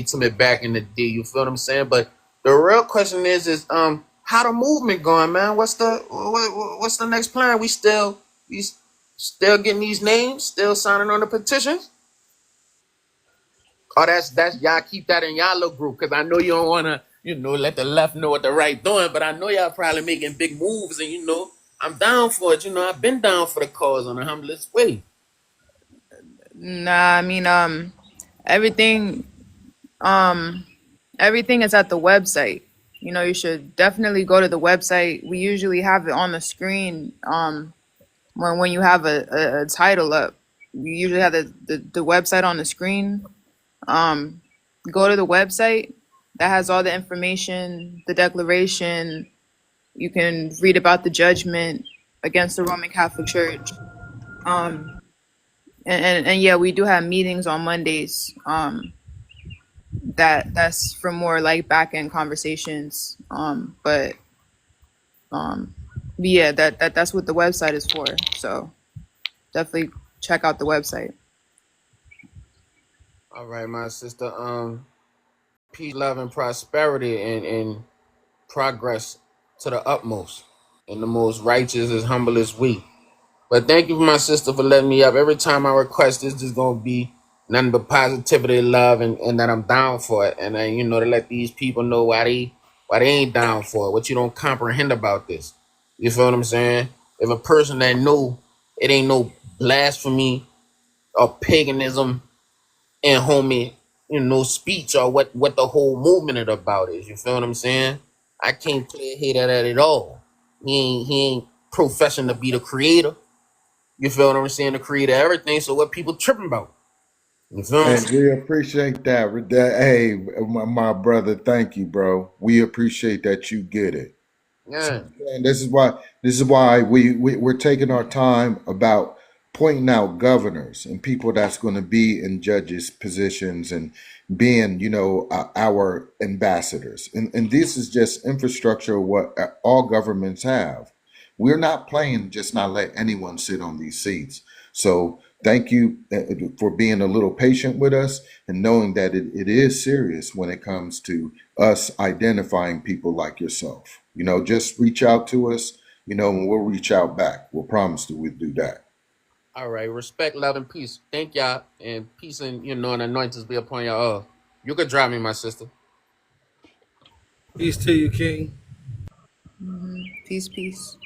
to me back in the day. You feel what I'm saying? But the real question is how the movement going, man? What's the next plan? We still getting these names, still signing on the petitions? Oh, that's y'all keep that in y'all little group, because I know you don't want to, let the left know what the right doing, but I know y'all probably making big moves, and I'm down for it. I've been down for the cause on the humblest way. Nah, I mean, everything is at the website. You should definitely go to the website. We usually have it on the screen. When you have a title up, we usually have the website on the screen. Go to the website that has all the information, the declaration. You can read about the judgment against the Roman Catholic Church. And yeah, we do have meetings on Mondays. That's for more like back end conversations. But yeah, that's what the website is for. So definitely check out the website. All right, my sister. Peace, love, and prosperity, and progress to the utmost, and the most righteous as humble as we. But thank you, my sister, for letting me up. Every time I request this, is gonna be nothing but positivity, love, and that I'm down for it. And then, to let these people know why they ain't down for it. What you don't comprehend about this. You feel what I'm saying? If a person that know it ain't no blasphemy or paganism and homie, speech or what the whole movement is about is. You feel what I'm saying? I can't play hate at that at all. He ain't professing to be the creator. You feel what I'm saying? The creator of everything. So what people tripping about? You feel what I'm And saying? we appreciate that. Hey, my brother, thank you, bro. We appreciate that you get it. Yeah. And this is why we're taking our time about pointing out governors and people that's going to be in judges positions and being our ambassadors, and this is just infrastructure of what all governments have. We're not playing just not let anyone sit on these seats. So thank you for being a little patient with us and knowing that it is serious when it comes to us identifying people like yourself. Just reach out to us, and we'll reach out back. We'll promise that we'll do that. All right. Respect, love, and peace. Thank y'all. And peace and and anointings be upon y'all all. You could drive me, my sister. Peace to you, King. Peace, peace.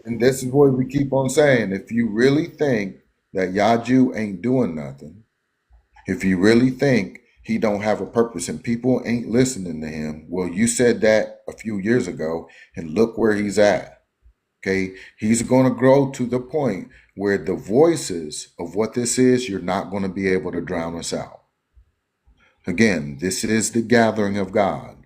And this is what we keep on saying. If you really think that Yaju ain't doing nothing, if you really think he don't have a purpose and people ain't listening to him, well, you said that a few years ago, and look where he's at. Okay, he's going to grow to the point where the voices of what this is, you're not going to be able to drown us out. Again, this is the gathering of God.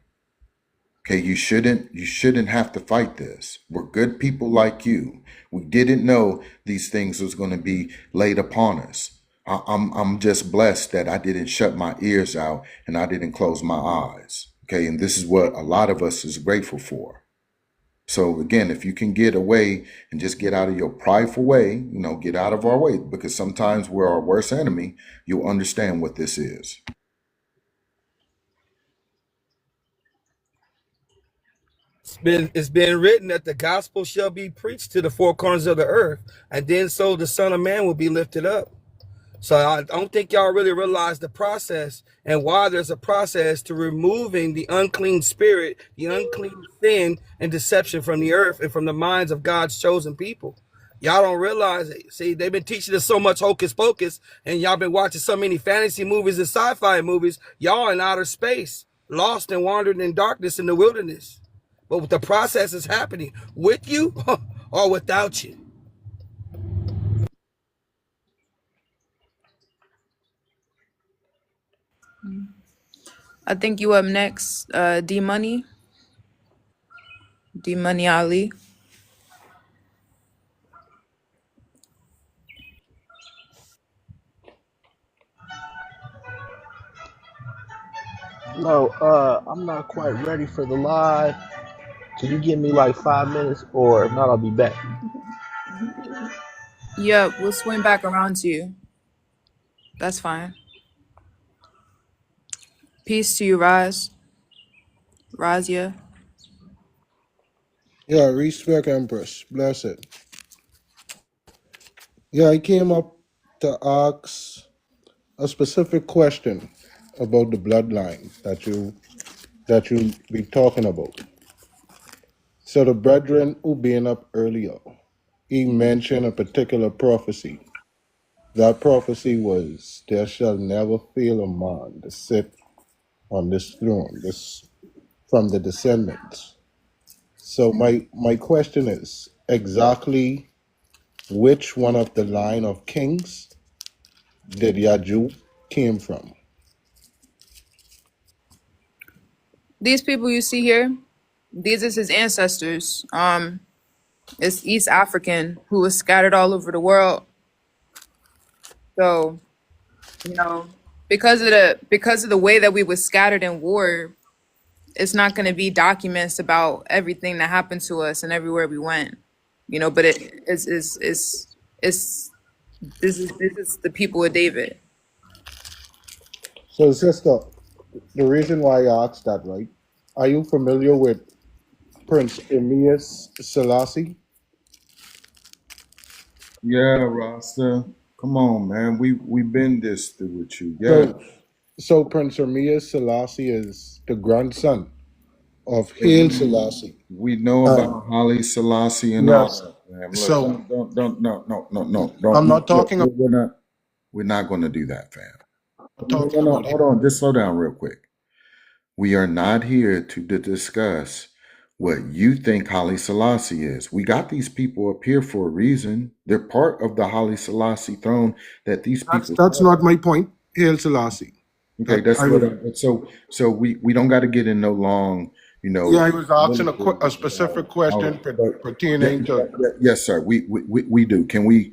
Okay, you shouldn't have to fight this. We're good people like you. We didn't know these things was going to be laid upon us. I'm just blessed that I didn't shut my ears out and I didn't close my eyes. Okay, and this is what a lot of us is grateful for. So again, if you can get away and just get out of your prideful way, get out of our way, because sometimes we're our worst enemy, you'll understand what this is. It's been written that the gospel shall be preached to the four corners of the earth, and then so the Son of Man will be lifted up. So I don't think y'all really realize the process and why there's a process to removing the unclean spirit, the unclean sin and deception from the earth and from the minds of God's chosen people. Y'all don't realize it. See, they've been teaching us so much hocus pocus, and y'all been watching so many fantasy movies and sci-fi movies. Y'all in outer space, lost and wandering in darkness in the wilderness. But the process is happening with you or without you. I think you up next, D Money Ali. No, I'm not quite ready for the live. Can you give me like 5 minutes, or if not, I'll be back. Yeah, we'll swing back around to you. That's fine. Peace to you, Razia. Yeah, respect Empress. Bless it. Yeah, I came up to ask a specific question about the bloodline that you be talking about. So the brethren who been up earlier, he mentioned a particular prophecy. That prophecy was, there shall never fail a man to sit on this throne, this from the descendants. So my question is, exactly which one of the line of kings did Yaju came from? These people you see here, these is his ancestors. It's East African who was scattered all over the world. So, you know, because of the way that we was scattered in war, it's not going to be documents about everything that happened to us and everywhere we went. You know, but it's this is the people of David. So, sister, the reason why I asked that, right? Are you familiar with Prince Emmaus Selassie? Yeah, Rasta. Come on, man. We've been this through with you. Yeah. So Prince Emmaus Selassie is the grandson of Haile Selassie. We know about Haile Selassie and Yes. all that, man. Look, So don't no. I'm not talking Look, we're not gonna do that, fam. about No, hold on, just slow down real quick. We are not here to discuss what you think Haile Selassie is. We got these people up here for a reason. They're part of the Haile Selassie throne that these people. That's not my point. Haile Selassie. Okay, that's what. So we don't got to get in no long, you know. Yeah, I was asking a specific question pertaining to. Yes, sir. We do. Can we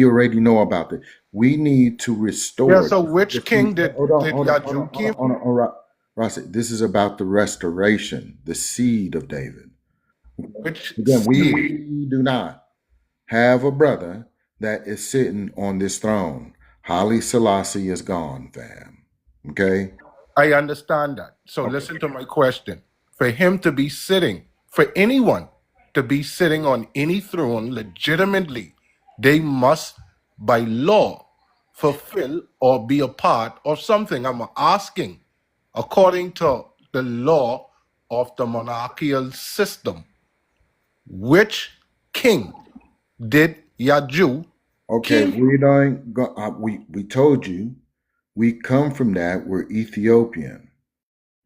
already know about it. We need to restore. Yeah. So which king did Yaju came? All right, Rossi, this is about the restoration, the seed of David. Which Again, we do not have a brother that is sitting on this throne. Haile Selassie is gone, fam. Okay. I understand that. So listen to my question. For him to be sitting, for anyone to be sitting on any throne legitimately, they must, by law, fulfill or be a part of something. I'm asking, according to the law of the monarchical system, which king did Yaju? Okay, we don't go. We told you, we come from that. We're Ethiopian,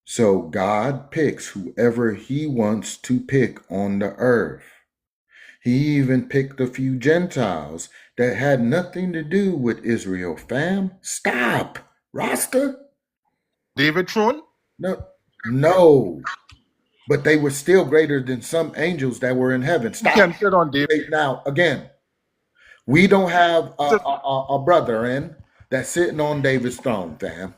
so God picks whoever He wants to pick on the earth. He even picked a few Gentiles that had nothing to do with Israel. Fam, stop, Rasta. David throne? No, but they were still greater than some angels that were in heaven. Stop. You can sit on David. Now again. We don't have a brother that's sitting on David's throne, fam.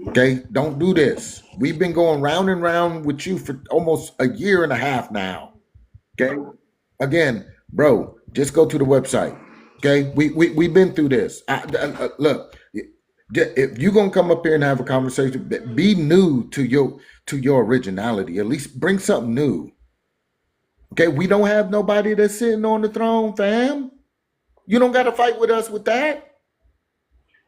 Okay, don't do this. We've been going round and round with you for almost a year and a half now. Okay, again, bro, just go to the website. Okay, we've been through this. Look, if you're gonna come up here and have a conversation, be new to your originality. At least bring something new. Okay, we don't have nobody that's sitting on the throne, fam. You don't got to fight with us with that.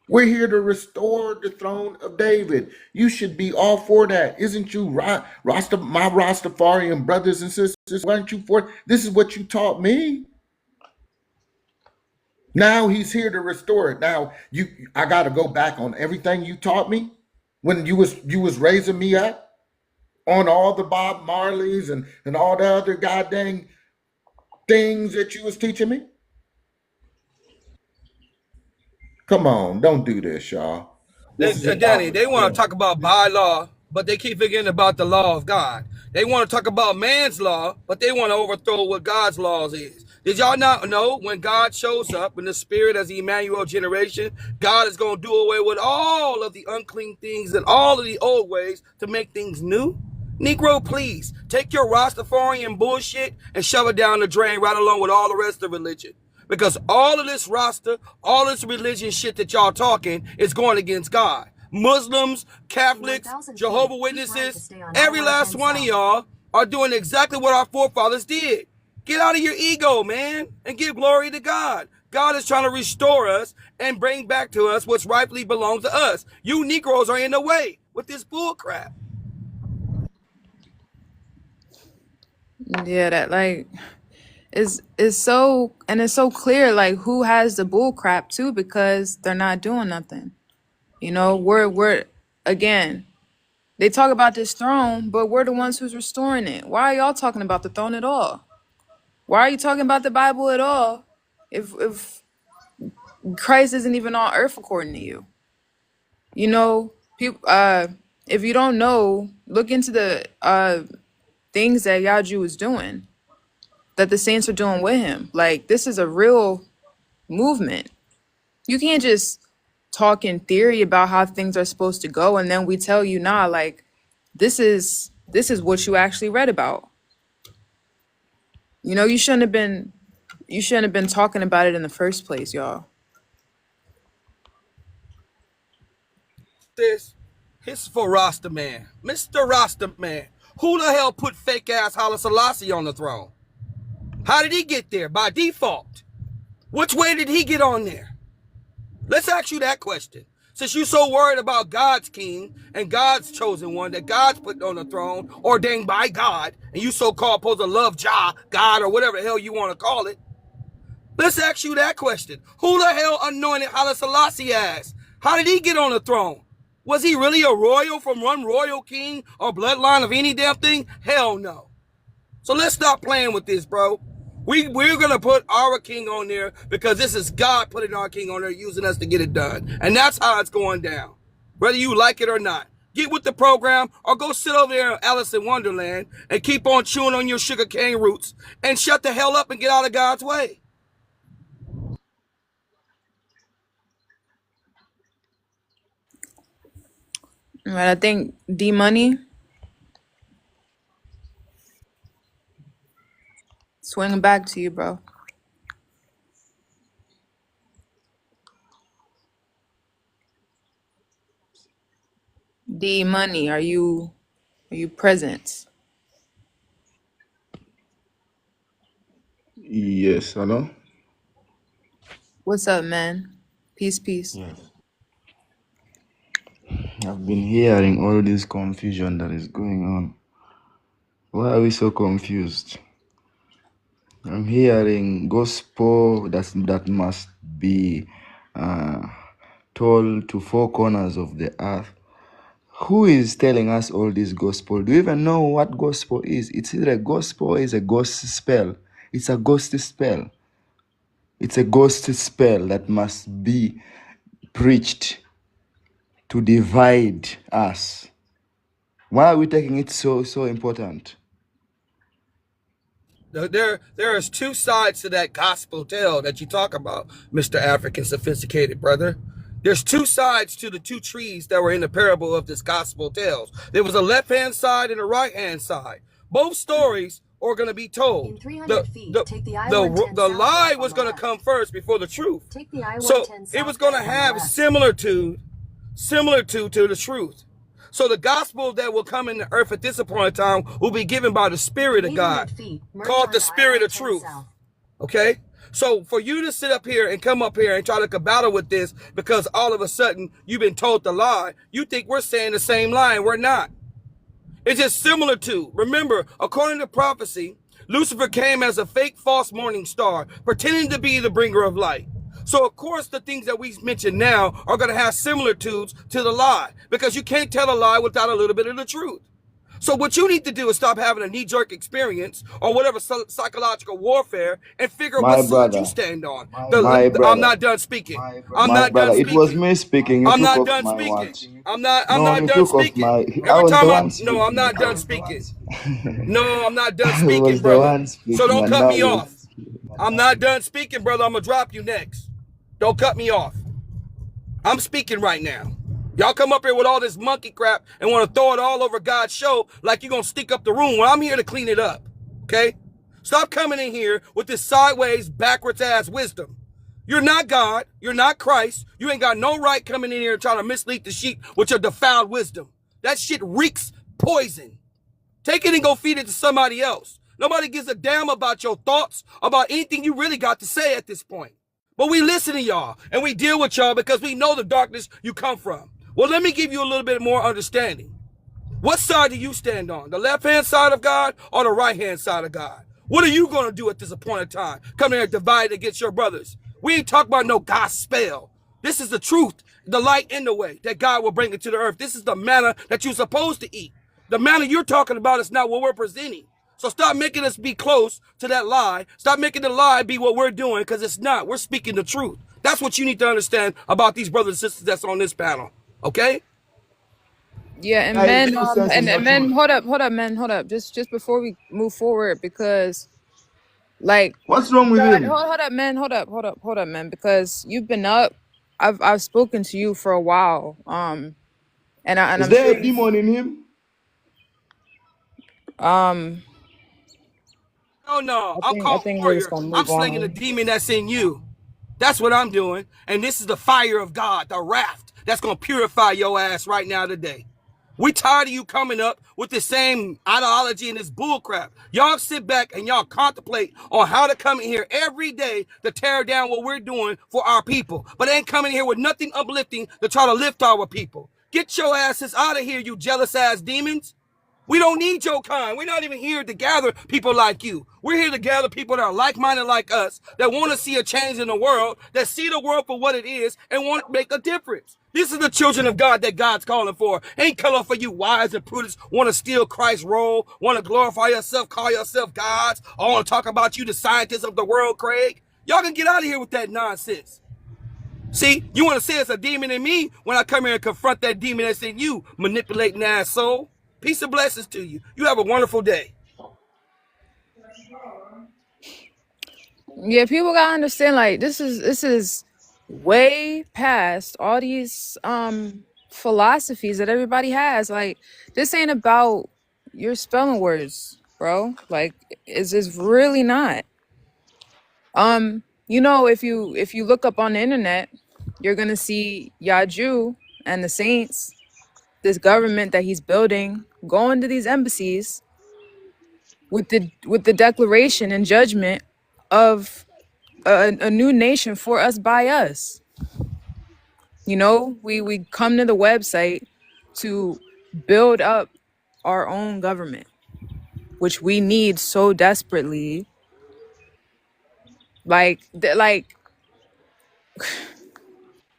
We're here to restore the throne of David. You should be all for that. Isn't you, my Rastafarian brothers and sisters? Why aren't you for it? This is what you taught me. Now he's here to restore it. Now I got to go back on everything you taught me when you was raising me up on all the Bob Marleys and all the other goddamn things that you was teaching me. Come on, don't do this, y'all. Danny, they want to talk about by law, but they keep forgetting about the law of God. They want to talk about man's law, but they want to overthrow what God's laws is. Did y'all not know when God shows up in the spirit as the Emmanuel generation, God is going to do away with all of the unclean things and all of the old ways to make things new? Negro, please, take your Rastafarian bullshit and shove it down the drain right along with all the rest of religion. Because all of this Rasta, all this religion shit that y'all talking is going against God. Muslims, Catholics, Jehovah's Witnesses, every last one of y'all are doing exactly what our forefathers did. Get out of your ego, man, and give glory to God. God is trying to restore us and bring back to us what's rightfully belongs to us. You Negroes are in the way with this bull crap. Yeah, that like is so, and it's so clear like who has the bull crap too, because they're not doing nothing. You know, we're again, they talk about this throne, but we're the ones who's restoring it. Why are y'all talking about the throne at all? Why are you talking about the Bible at all? If Christ isn't even on earth according to you. You know, people. If you don't know, look into the things that Yaju is doing, that the saints are doing with him. Like, this is a real movement. You can't just talk in theory about how things are supposed to go, and then we tell you, nah, like this is what you actually read about. You know, you shouldn't have been talking about it in the first place, y'all. This is for Rasta Man. Mr. Rasta Man. Who the hell put fake ass Haile Selassie on the throne? How did he get there? By default. Which way did he get on there? Let's ask you that question. Since you're so worried about God's king and God's chosen one that God's put on the throne, ordained by God, and you so-called supposed to love Jah, God, or whatever the hell you want to call it, let's ask you that question. Who the hell anointed Haile Selassie as? How did he get on the throne? Was he really a royal from one royal king or bloodline of any damn thing? Hell no. So let's stop playing with this, bro. We're going to put our king on there because this is God putting our king on there, using us to get it done. And that's how it's going down, whether you like it or not. Get with the program or go sit over there in Alice in Wonderland and keep on chewing on your sugar cane roots and shut the hell up and get out of God's way. All right, I think D Money, swinging back to you, bro. D Money, are you present? Yes, hello? What's up, man? Peace, peace. Yes. I've been hearing all this confusion that is going on. Why are we so confused? I'm hearing gospel that must be told to four corners of the earth. Who is telling us all this gospel? Do you even know what gospel is? It's either a gospel or it's a ghost spell. It's a ghost spell. It's a ghost spell that must be preached to divide us. Why are we taking it so important? There's two sides to that gospel tale that you talk about, Mr. African Sophisticated Brother. There's two sides to the two trees that were in the parable of this gospel tales. There was a left-hand side and a right-hand side. Both stories are going to be told. In 300 feet, take the I-110 The lie south was on going the to left. come first before the truth. Take the I-110 So south it was going to on the have left. similitude to the truth. So the gospel that will come in the earth at this point in time will be given by the Spirit of 800 God, feet, merge called on the Spirit of I-110 truth. south. Okay? So for you to sit up here and come up here and try to battle with this because all of a sudden you've been told the lie, you think we're saying the same lie, and we're not. It's just similar to, remember, according to prophecy, Lucifer came as a fake false morning star, pretending to be the bringer of light. So of course the things that we mentioned now are going to have similitudes to the lie, because you can't tell a lie without a little bit of the truth. So what you need to do is stop having a knee-jerk experience or whatever psychological warfare and figure out My what side brother, you stand on. my I'm brother, not done speaking. I'm my not done brother. It was speaking. me speaking. You I'm took not off done my speaking. watch. I'm No, not you done took off speaking. my. I Every was time the I one no, I'm speaking. not done speaking. No, I'm not done I speaking, was the brother. one So speaking, don't and cut now me you're off. I'm not done speaking, brother. I'm gonna drop you next. Don't cut me off. I'm speaking right now. Y'all come up here with all this monkey crap and want to throw it all over God's show like you're going to stick up the room. Well, I'm here to clean it up, okay? Stop coming in here with this sideways, backwards-ass wisdom. You're not God. You're not Christ. You ain't got no right coming in here and trying to mislead the sheep with your defiled wisdom. That shit reeks poison. Take it and go feed it to somebody else. Nobody gives a damn about your thoughts, about anything you really got to say at this point. But we listen to y'all, and we deal with y'all because we know the darkness you come from. Well, let me give you a little bit more understanding. What side do you stand on? The left-hand side of God or the right-hand side of God? What are you going to do at this appointed time? Come here and divide against your brothers. We ain't talking about no gospel. This is the truth, the light in the way that God will bring it to the earth. This is the manna that you're supposed to eat. The manna you're talking about is not what we're presenting. So stop making us be close to that lie. Stop making the lie be what we're doing, because it's not. We're speaking the truth. That's what you need to understand about these brothers and sisters that's on this panel. Okay? Yeah, and Hey, men, make sense in and what you. men, hold up, man, hold up. Just before we move forward, because like, What's wrong with him? hold up, man, hold up, man, because you've been up. I've spoken to you for a while. And Is I'm there sure a demon in him? um, Oh no, I think we're just warrior. gonna I'm move slaying the on. demon that's in you. That's what I'm doing. And this is the fire of God, the raft that's going to purify your ass right now today. We tired of you coming up with the same ideology and this bullcrap. Y'all sit back and y'all contemplate on how to come in here every day to tear down what we're doing for our people. But ain't coming here with nothing uplifting to try to lift our people. Get your asses out of here, you jealous ass demons. We don't need your kind. We're not even here to gather people like you. We're here to gather people that are like-minded like us, that want to see a change in the world, that see the world for what it is and want to make a difference. This is the children of God that God's calling for. Ain't calling for you wise and prudent, want to steal Christ's role, want to glorify yourself, call yourself gods. I want to talk about you, the scientists of the world, Craig. Y'all can get out of here with that nonsense. See, you want to say it's a demon in me when I come here and confront that demon that's in you, manipulating ass soul. Peace and blessings to you. You have a wonderful day. Yeah, people gotta understand. Like, this is way past all these philosophies that everybody has. Like, this ain't about your spelling words, bro. Like, it's really not. You know, if you look up on the internet, you're gonna see Yaju and the Saints, this government that he's building, going to these embassies with the declaration and judgment of a new nation for us by us. You know, we come to the website to build up our own government, which we need so desperately.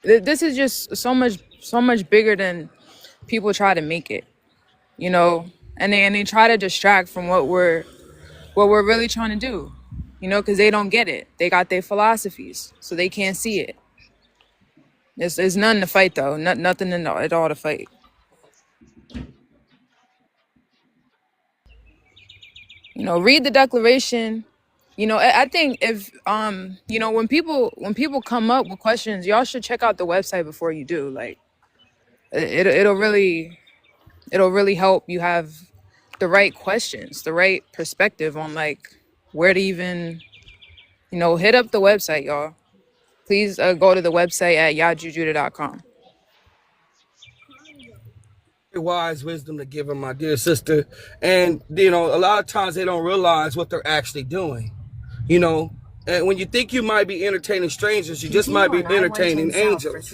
This is just so much bigger than people try to make it, you know, and they try to distract from what we're really trying to do, you know, because they don't get it. They got their philosophies, so they can't see it. There's nothing to fight though, nothing at all to fight. You know, read the declaration. You know, I think if you know, when people come up with questions, y'all should check out the website before you do. Like, it'll really help you have the right questions, the right perspective on like where to even, you know, hit up the website, y'all. Please go to the website at yajujuda.com. Wise wisdom to give them, my dear sister. And, you know, a lot of times they don't realize what they're actually doing. You know, and when you think you might be entertaining strangers, you just might be entertaining angels.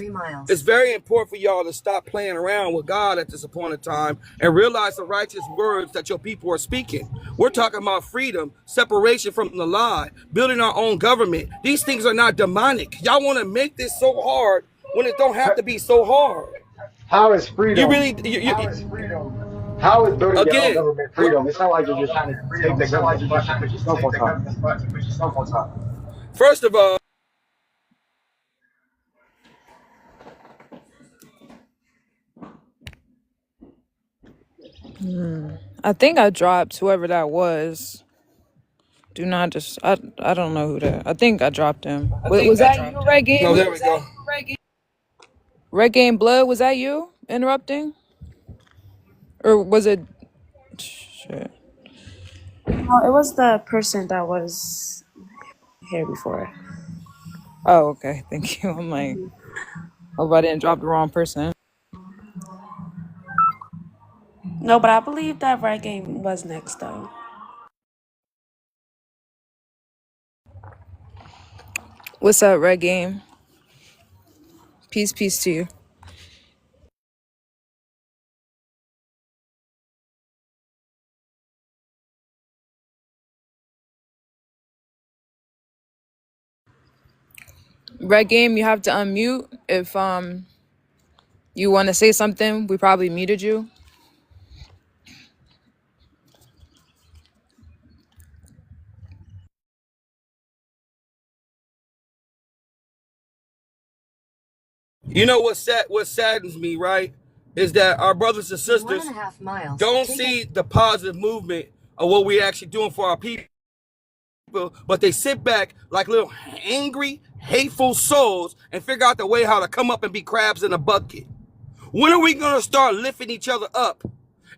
It's very important for y'all to stop playing around with God at this appointed time and realize the righteous words that your people are speaking. We're talking about freedom, separation from the lie, building our own government. These things are not demonic. Y'all want to make this so hard when it don't have to be so hard. How is You freedom? really, How is building your own again, government freedom? It's not like you're just trying to take the government's butt to put yourself on top. first of all, I think I dropped whoever that was. Do not just I don't know who that. I think I dropped him. Was that you, Red Game? no, there we go. Red Game Blood, was that you interrupting? Or was it shit? No, it was the person that was here before. Oh, okay, thank you. I'm like, hope I didn't drop the wrong person. No, but I believe that Red Game was next though. What's up, Red Game? Peace to you. Red Game, you have to unmute if you want to say something. We probably muted you. You know what saddens me, right? Is that our brothers and sisters don't see the positive movement of what we're actually doing for our people, but they sit back like little angry, hateful souls and figure out the way how to come up and be crabs in a bucket. When are we going to start lifting each other up?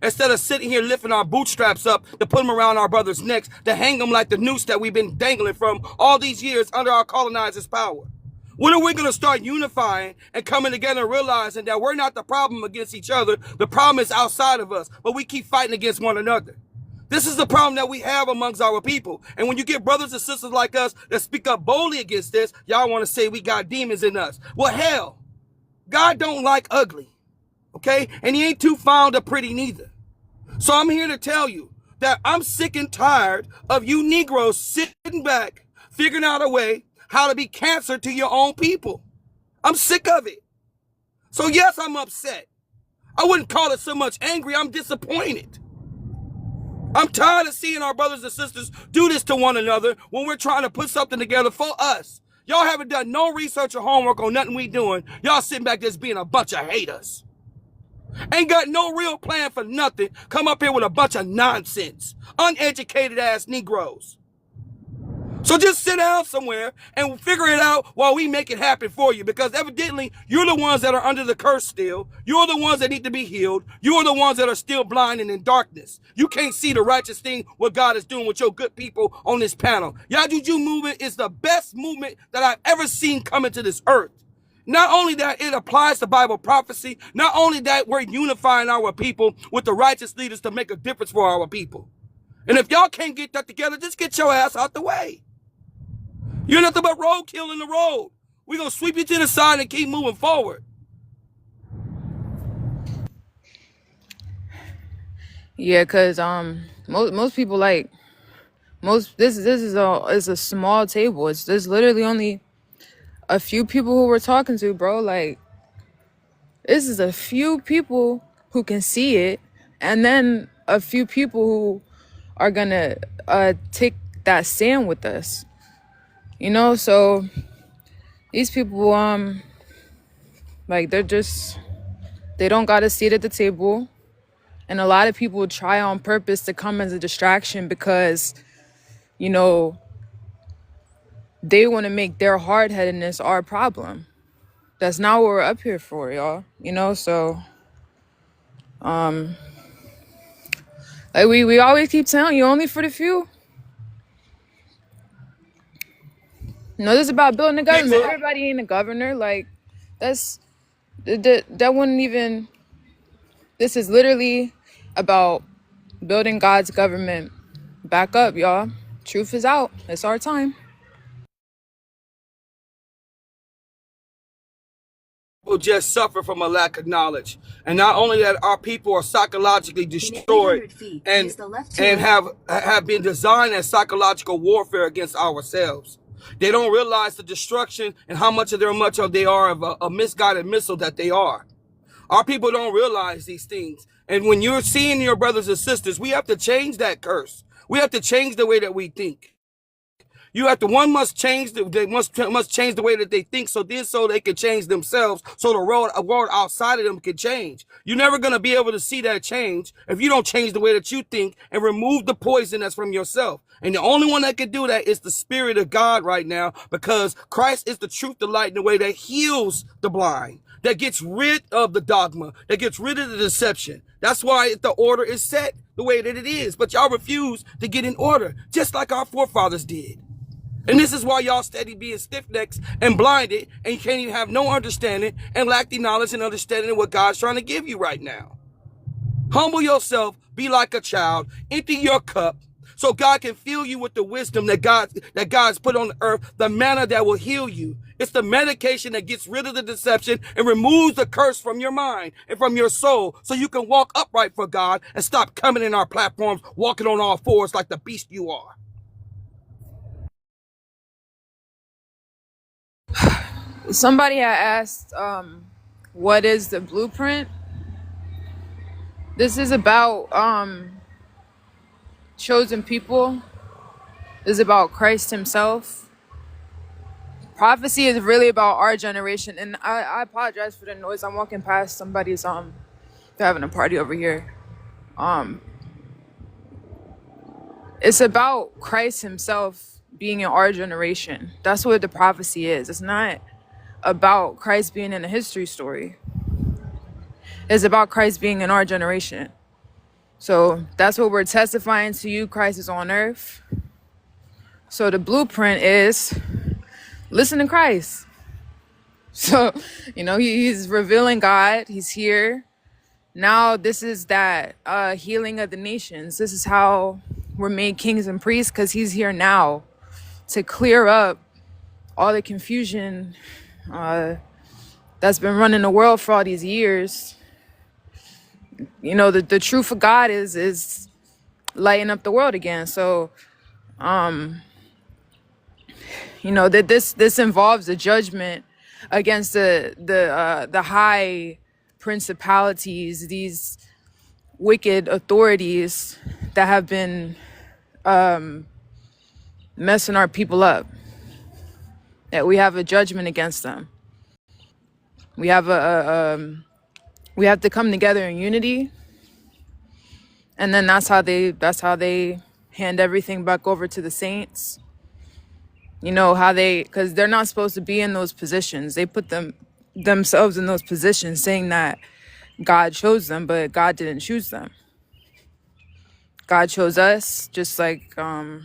Instead of sitting here lifting our bootstraps up to put them around our brothers' necks, to hang them like the noose that we've been dangling from all these years under our colonizers' power. When are we going to start unifying and coming together and realizing that we're not the problem against each other? The problem is outside of us, but we keep fighting against one another. This is the problem that we have amongst our people. And when you get brothers and sisters like us that speak up boldly against this, y'all want to say we got demons in us. Well, hell, God don't like ugly, okay? And he ain't too fond of pretty neither. So I'm here to tell you that I'm sick and tired of you Negroes sitting back, figuring out a way how to be cancer to your own people. I'm sick of it. So yes, I'm upset. I wouldn't call it so much angry. I'm disappointed. I'm tired of seeing our brothers and sisters do this to one another when we're trying to put something together for us. Y'all haven't done no research or homework on nothing we doing. Y'all sitting back just being a bunch of haters. Ain't got no real plan for nothing. Come up here with a bunch of nonsense. Uneducated ass Negroes. So just sit down somewhere and figure it out while we make it happen for you. Because evidently, you're the ones that are under the curse still. You're the ones that need to be healed. You're the ones that are still blind and in darkness. You can't see the righteous thing what God is doing with your good people on this panel. Yajuju movement is the best movement that I've ever seen coming to this earth. Not only that, it applies to Bible prophecy. Not only that, we're unifying our people with the righteous leaders to make a difference for our people. And if y'all can't get that together, just get your ass out the way. You're nothing but roadkill in the road. We're going to sweep you to the side and keep moving forward. Yeah, cause most people like this is a small table. There's literally only a few people who we're talking to, bro. Like, this is a few people who can see it, and then a few people who are gonna take that stand with us. You know, so these people like they don't got a seat at the table. And a lot of people try on purpose to come as a distraction because, you know, they want to make their hard-headedness our problem. That's not what we're up here for, y'all. You know, so like we always keep telling you, only for the few. You know, this is about building a government. Everybody ain't a governor. Like, that wouldn't even. This is literally about building God's government back up, y'all. Truth is out. It's our time. People just suffer from a lack of knowledge. And not only that, our people are psychologically destroyed and have been designed as psychological warfare against ourselves. They don't realize the destruction and how much they are of a misguided missile that they are. Our people don't realize these things. And when you're seeing your brothers and sisters, we have to change that curse. We have to change the way that we think. You have to, one must change, they must change the way that they think so they can change themselves, so the world outside of them can change. You're never going to be able to see that change if you don't change the way that you think and remove the poison that's from yourself. And the only one that can do that is the Spirit of God right now, because Christ is the truth, the light, in the way that heals the blind, that gets rid of the dogma, that gets rid of the deception. That's why the order is set the way that it is. But y'all refuse to get in order, just like our forefathers did. And this is why y'all steady being stiff-necked and blinded, and you can't even have no understanding and lack the knowledge and understanding of what God's trying to give you right now. Humble yourself, be like a child, empty your cup, so God can fill you with the wisdom that God's put on the earth, the manna that will heal you. It's the medication that gets rid of the deception and removes the curse from your mind and from your soul, so you can walk upright for God and stop coming in our platforms, walking on all fours like the beast you are. Somebody had asked, what is the blueprint? This is about chosen people. This is about Christ himself prophecy is really about our generation. And I apologize for the noise. I'm walking past somebody's they're having a party over here. It's about Christ himself being in our generation. That's what the prophecy is. It's not about Christ being in a history story. It's about Christ being in our generation. So that's what we're testifying to you. Christ is on earth. So the blueprint is listen to Christ. So, he's revealing God. He's here. Now this is that healing of the nations. This is how we're made kings and priests, because he's here now to clear up all the confusion that's been running the world for all these years. The truth of God is lighting up the world again. So, that this involves a judgment against the high principalities, these wicked authorities that have been messing our people up. That we have a judgment against them. We have we have to come together in unity, and then that's how they hand everything back over to the saints. Because they're not supposed to be in those positions. They put themselves in those positions, saying that God chose them, but God didn't choose them. God chose us, just like that's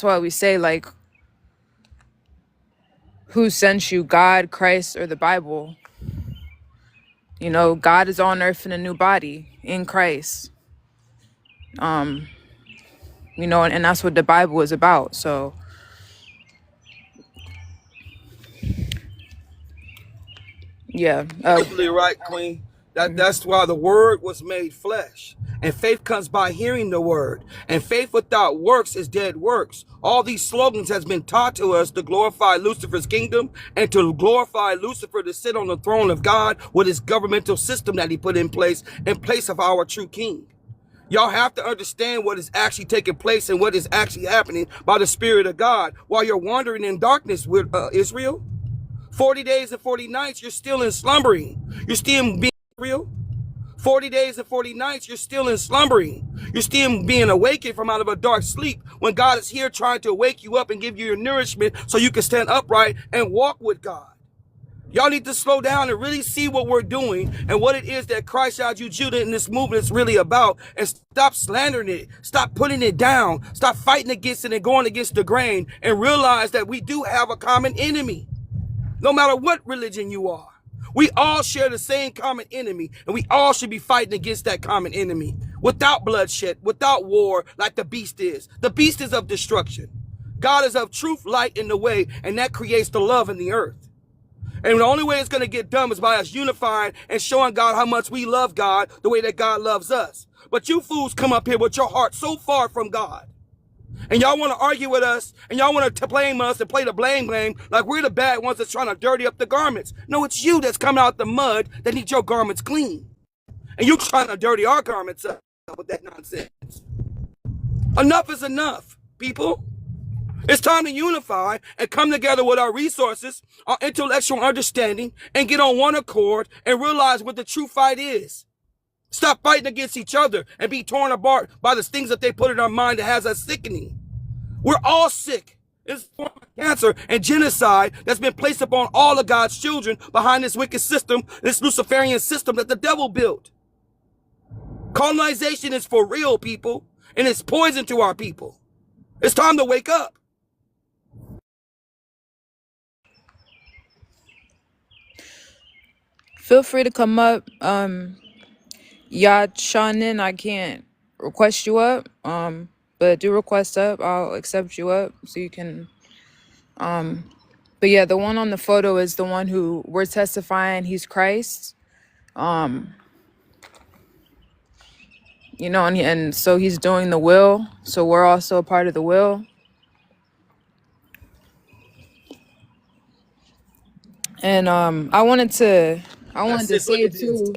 why we say, like, who sent you, God, Christ, or the Bible? God is on earth in a new body in Christ. And that's what the Bible is about. So yeah. Absolutely right, Queen. That's why the word was made flesh. And faith comes by hearing the word. And faith without works is dead works. All these slogans has been taught to us to glorify Lucifer's kingdom and to glorify Lucifer to sit on the throne of God with his governmental system that he put in place of our true king. Y'all have to understand what is actually taking place and what is actually happening by the Spirit of God while you're wandering in darkness with Israel. 40 days and 40 nights, you're still in slumbering. You're still being Israel. 40 days and 40 nights, you're still in slumbering. You're still being awakened from out of a dark sleep when God is here trying to wake you up and give you your nourishment so you can stand upright and walk with God. Y'all need to slow down and really see what we're doing and what it is that Christ Out You Judah in this movement is really about, and stop slandering it. Stop putting it down. Stop fighting against it and going against the grain, and realize that we do have a common enemy. No matter what religion you are, we all share the same common enemy, and we all should be fighting against that common enemy without bloodshed, without war, like the beast is. The beast is of destruction. God is of truth, light, and the way, and that creates the love in the earth. And the only way it's going to get done is by us unifying and showing God how much we love God the way that God loves us. But you fools come up here with your heart so far from God. And y'all want to argue with us, and y'all want to blame us and play the blame like we're the bad ones that's trying to dirty up the garments. No, it's you that's coming out the mud that needs your garments clean. And you trying to dirty our garments up with that nonsense. Enough is enough, people. It's time to unify and come together with our resources, our intellectual understanding, and get on one accord and realize what the true fight is. Stop fighting against each other and be torn apart by the things that they put in our mind that has us sickening. We're all sick. It's a form of cancer and genocide that's been placed upon all of God's children behind this wicked system, this Luciferian system that the devil built. Colonization is for real, people, and it's poison to our people. It's time to wake up. Feel free to come up. Shannon, I can't request you up. But do request up. I'll accept you up so you can. But yeah, the one on the photo is the one who we're testifying he's Christ. And so he's doing the will. So we're also a part of the will. And I wanted to say too.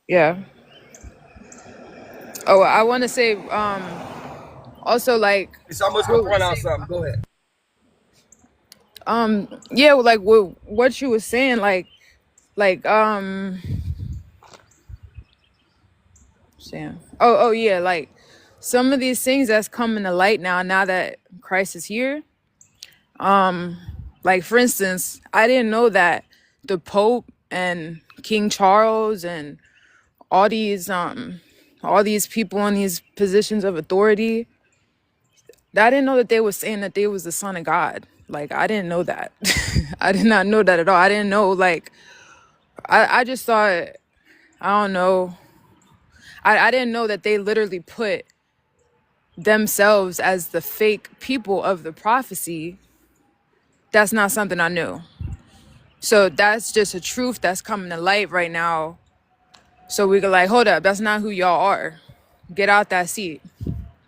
Yeah. Oh, I want to say also, like, It's almost going to point out something. Go ahead. Yeah, like what you were saying, like Sam. Oh yeah, like some of these things that's coming to light now that Christ is here. Like for instance, I didn't know that the Pope and King Charles and all these people in these positions of authority, I didn't know that they were saying that they was the son of God. Like I didn't know that. I did not know that at all. I didn't know, like I just thought, I don't know. I didn't know that they literally put themselves as the fake people of the prophecy. That's not something I knew. So that's just a truth that's coming to light right now. So we could like, hold up, that's not who y'all are. Get out that seat.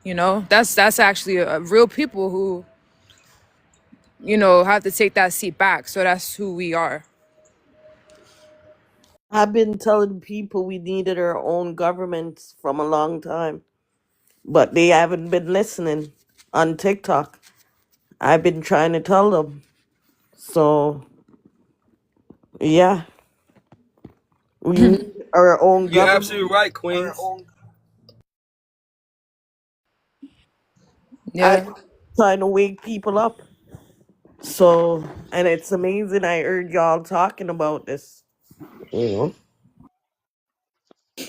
You know, that's actually a real people who, have to take that seat back. So that's who we are. I've been telling people we needed our own governments from a long time, but they haven't been listening on TikTok. I've been trying to tell them. So, yeah, we need our own You're government. absolutely right, Queens. Yeah. I'm trying to wake people up. So, and it's amazing I heard y'all talking about this. You know?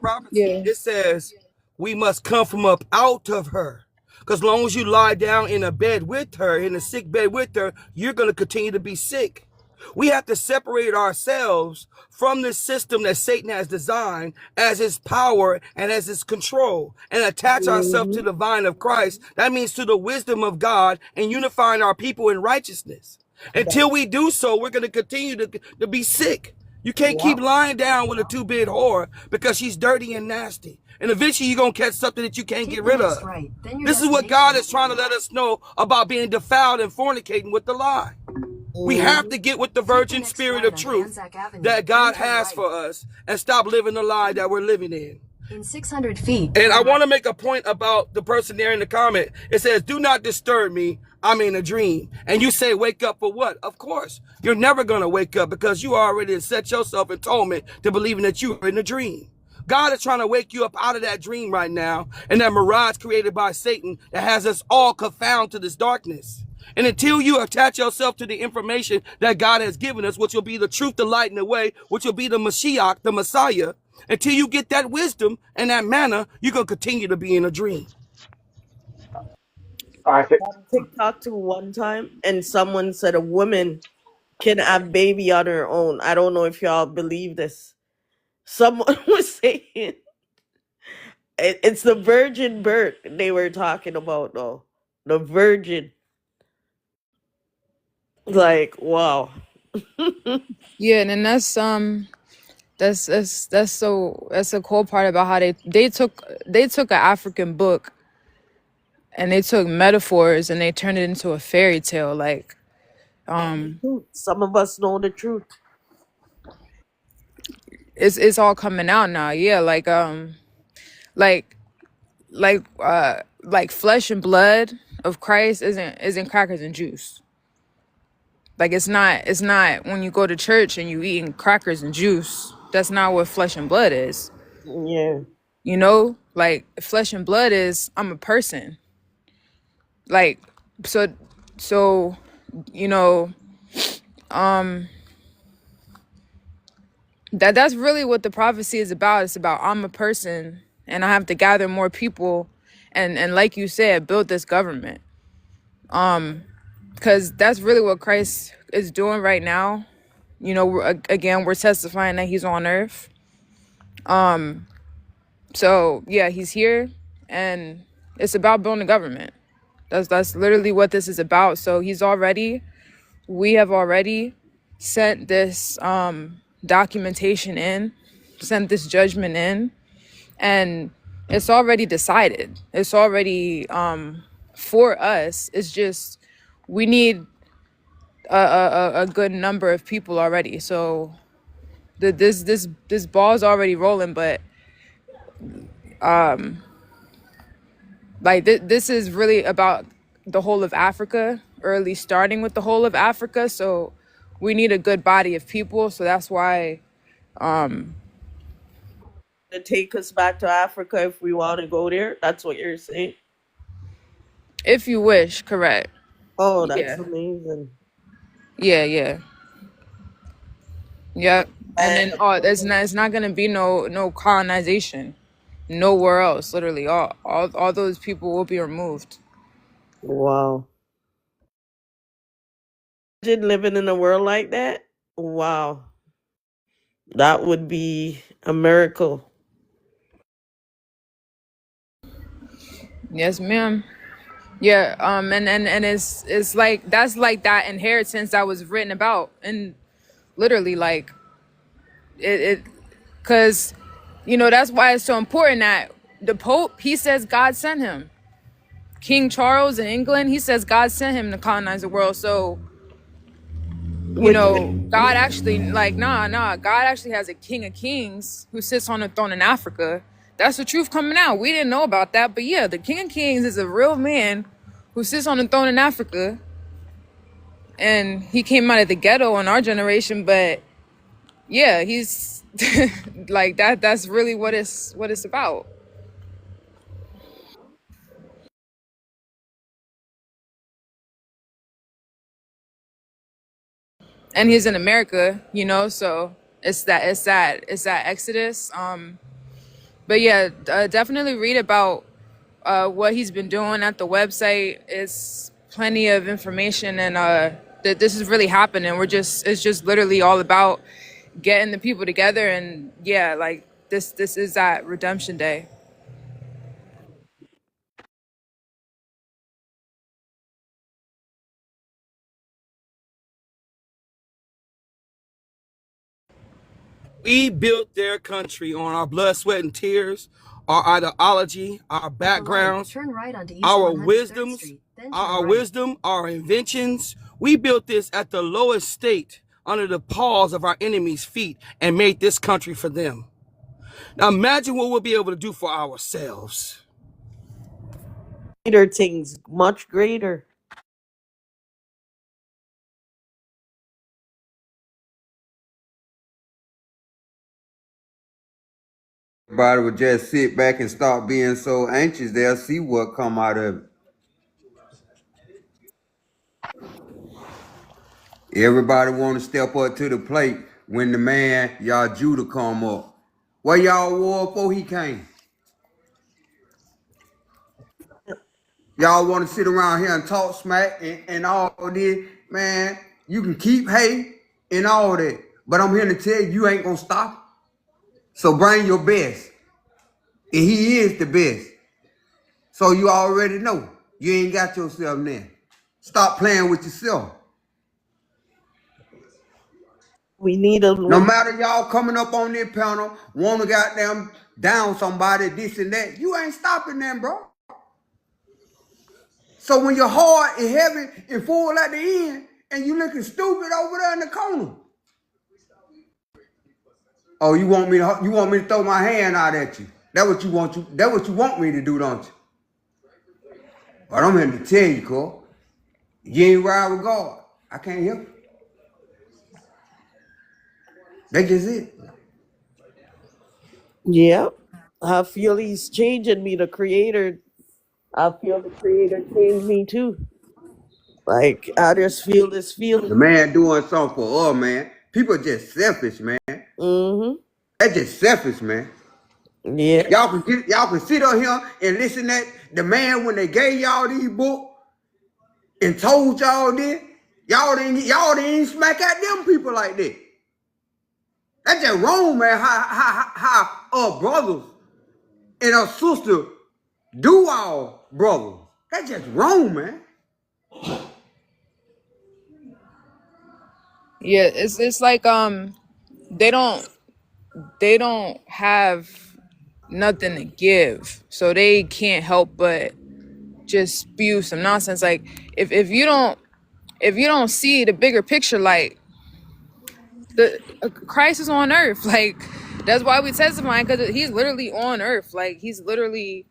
Prophecy, it says we must come from up out of her. Because long as you lie down in a bed with her, in a sick bed with her, you're going to continue to be sick. We have to separate ourselves from this system that Satan has designed as his power and as his control, and attach ourselves to the vine of Christ. That means to the wisdom of God, and unifying our people in righteousness. Until we do so, we're going to continue to be sick. You can't keep lying down with a two-bit whore because she's dirty and nasty. And eventually you're going to catch something that you can't get rid of. This is what God is trying to let us know about being defiled and fornicating with the lie. We have to get with the virgin spirit of truth that God has for us and stop living the lie that we're living in. In 600 feet. And I want to make a point about the person there in the comment. It says, do not disturb me. I'm in a dream. And you say, wake up for what? Of course, you're never going to wake up because you already set yourself in torment to believing that you are in a dream. God is trying to wake you up out of that dream right now and that mirage created by Satan that has us all confounded to this darkness. And until you attach yourself to the information that God has given us, which will be the truth, the light, and the way, which will be the Mashiach, the Messiah, until you get that wisdom and that manna, you're going to continue to be in a dream. On TikTok too one time, and someone said a woman can have baby on her own. I don't know if y'all believe this. Someone was saying it's the virgin birth they were talking about, though. The virgin. Like, wow. Yeah, and then that's a cool part about how they took an African book and they took metaphors and they turned it into a fairy tale. Like some of us know the truth. It's all coming out now. Yeah, like flesh and blood of Christ isn't crackers and juice. Like it's not when you go to church and you eating crackers and juice. That's not what flesh and blood is. Yeah. You know, like flesh and blood is I'm a person. Like so you know, that's really what the prophecy is about. It's about I'm a person and I have to gather more people and like you said, build this government. Because that's really what Christ is doing right now. You know, we're testifying that he's on earth. So yeah, he's here and it's about building a government. That's literally what this is about. So we have already sent this documentation in, sent this judgment in, and it's already decided. It's already for us. It's just we need a good number of people already. So this ball's already rolling, but like this is really about the whole of Africa early starting with the whole of Africa. So we need a good body of people. So that's why, To take us back to Africa if we want to go there. That's what you're saying. if you wish, correct. Oh, that's Yeah. amazing. Yeah, yeah. Yep. And then And it's not gonna be no colonization nowhere else. Literally, all those people will be removed. wow. Imagine living in a world like that. Wow. That would be a miracle. Yes, ma'am. Yeah. And it's like that's like that inheritance that was written about, and literally like it because that's why it's so important that the Pope, he says God sent him. King Charles in England, he says God sent him to colonize the world. So Which God actually, like, God actually has a king of kings who sits on the throne in Africa. That's the truth coming out. We didn't know about that, but yeah, the king of kings is a real man who sits on the throne in Africa, and he came out of the ghetto in our generation. But yeah, he's like that. That's really what it's about. And he's in America, so it's that exodus. But yeah, definitely read about what he's been doing at the website. It's plenty of information, and that this is really happening. It's just literally all about getting the people together, and yeah, like this is that redemption day. We built their country on our blood, sweat, and tears, our ideology, our backgrounds, our wisdoms, our inventions. We built this at the lowest state under the paws of our enemies' feet and made this country for them. Now imagine what we'll be able to do for ourselves. greater things, much greater. Everybody would just sit back and stop being so anxious. They'll see what come out of it. Everybody want to step up to the plate when the man, y'all Judah, come up. What y'all war before he came? Y'all want to sit around here and talk smack and all this, man. You can keep hate and all that, but I'm here to tell you ain't gonna stop. So bring your best, and he is the best. So you already know you ain't got yourself there. Stop playing with yourself. We need a No matter y'all coming up on this panel, want to goddamn down somebody, this and that, you ain't stopping them, bro. So when your heart is heavy and full at the end, and you looking stupid over there in the corner, oh, you want me to throw my hand out at you? That what you want me to do, don't you? But I'm here to tell you, Cole, you ain't ride with God. I can't help you. That's just it. Yep. I feel he's changing me, the creator. I feel the creator changed me too. Like I just feel this The feeling. man doing something for us, man. People just selfish, man. Mm-hmm. That's just selfish, man. Yeah. Y'all can sit up here and listen at the man when they gave y'all these books and told y'all this. Y'all didn't smack at them people like that. That's just wrong, man. How brothers and our sister do our brothers. That's just wrong, man. Yeah, it's like they don't have nothing to give, so they can't help but just spew some nonsense. Like if you don't see the bigger picture, like the Christ is on earth, like that's why we testify, because he's literally on earth, like he's literally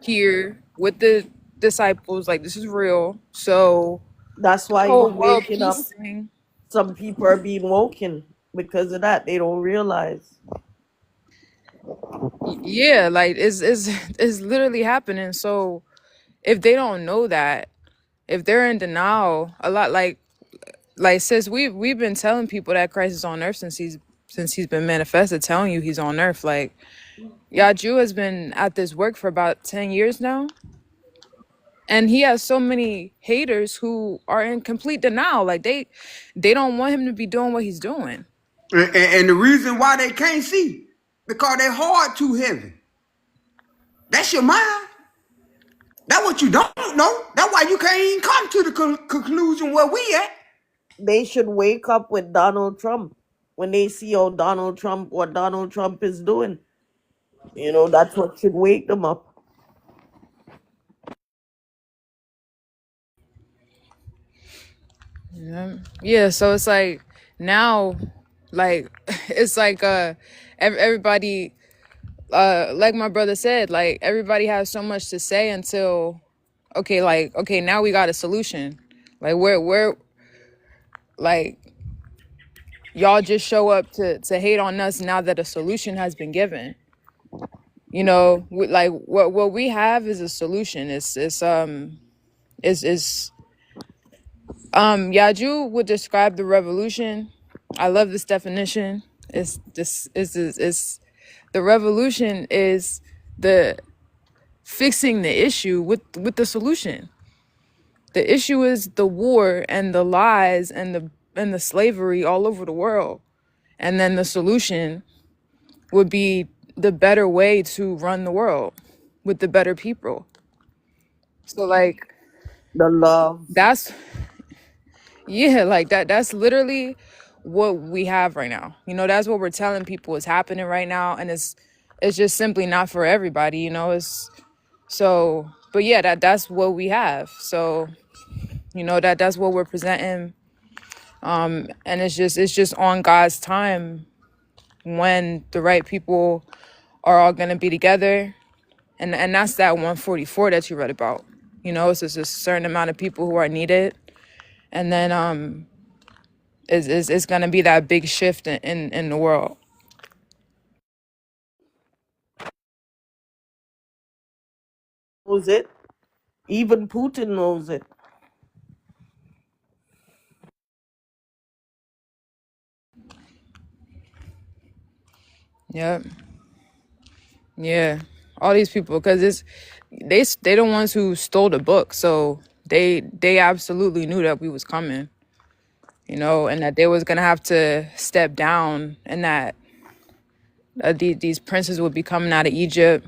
here with the disciples, like this is real. So That's why he's Whole world waking up. peace thing. Some people are being woken because of that. They don't realize. Yeah, like it's literally happening. So if they don't know that, if they're in denial, a lot like sis, we've been telling people that Christ is on earth since he's been manifested, telling you he's on earth. Like Yaju has been at this work for about 10 years now. And he has so many haters who are in complete denial. Like they don't want him to be doing what he's doing. And the reason why they can't see, because their heart too heavy. That's your mind. That's what you don't know. That's why you can't even come to the conclusion where we at. They should wake up with Donald Trump when they see how what Donald Trump is doing. That's what should wake them up. Yeah, so it's like now, like it's like everybody, like my brother said, like everybody has so much to say until okay, now we got a solution. Like where like y'all just show up to hate on us now that a solution has been given. Like what we have is a solution. It's Yaju would describe the revolution. I love this definition. It's the revolution is the fixing the issue with the solution. The issue is the war and the lies and the slavery all over the world. And then the solution would be the better way to run the world with the better people. So like The love. that's like that's literally what we have right now. That's what we're telling people is happening right now, and it's just simply not for everybody. It's so, but yeah, that's what we have. So that's what we're presenting, and it's just on God's time when the right people are all gonna be together, and that's that 144 that you read about. It's just a certain amount of people who are needed, and then it's gonna be that big shift in the world. Knows it. Even Putin knows it. Yep. Yeah. All these people, because they the ones who stole the book, so they absolutely knew that we was coming, and that they was gonna have to step down, and that these princes would be coming out of Egypt.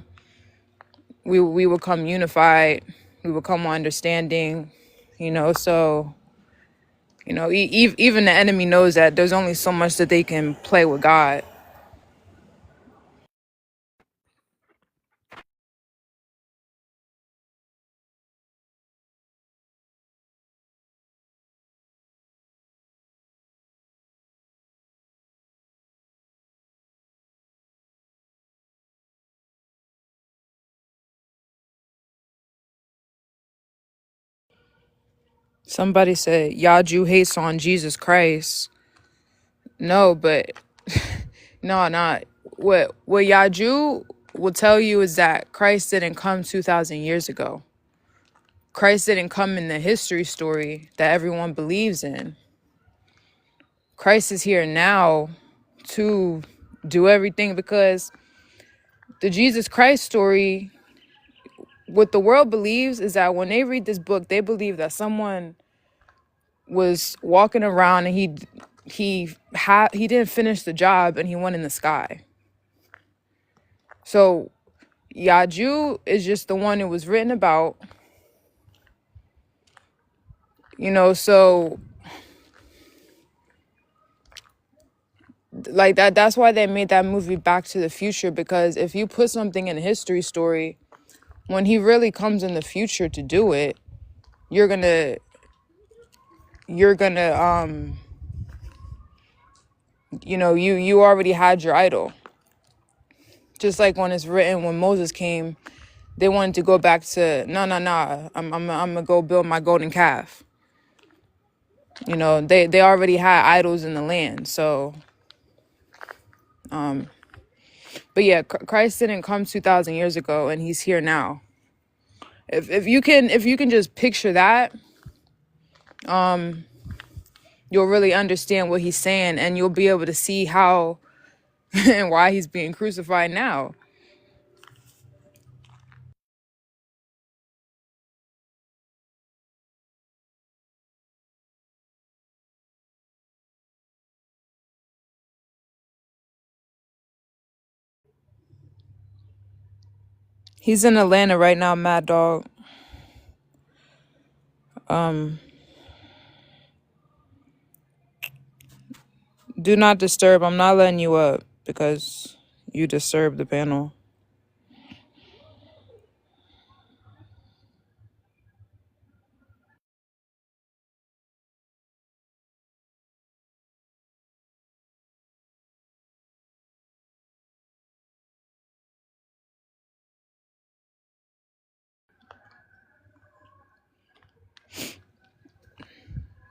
We would come unified. We would come understanding, so even the enemy knows that there's only so much that they can play with God. Somebody said Yaju hates on Jesus Christ. No, but no, not what Yaju will tell you is that Christ didn't come 2,000 years ago. Christ didn't come in the history story that everyone believes in. Christ is here now to do everything, because the Jesus Christ story, what the world believes is that when they read this book, they believe that someone was walking around and he didn't finish the job and he went in the sky. So Yaju is just the one it was written about, so like that's why they made that movie Back to the Future, because if you put something in a history story, when he really comes in the future to do it, you're gonna you already had your idol. Just like when it's written, when Moses came, they wanted to go back to, no, I'm gonna go build my golden calf. You know, they already had idols in the land. So, um, but yeah, Christ didn't come 2,000 years ago, and he's here now. If you can just picture that, you'll really understand what he's saying, and you'll be able to see how and why he's being crucified now. He's in Atlanta right now, Mad Dog. Do not disturb. I'm not letting you up because you disturbed the panel.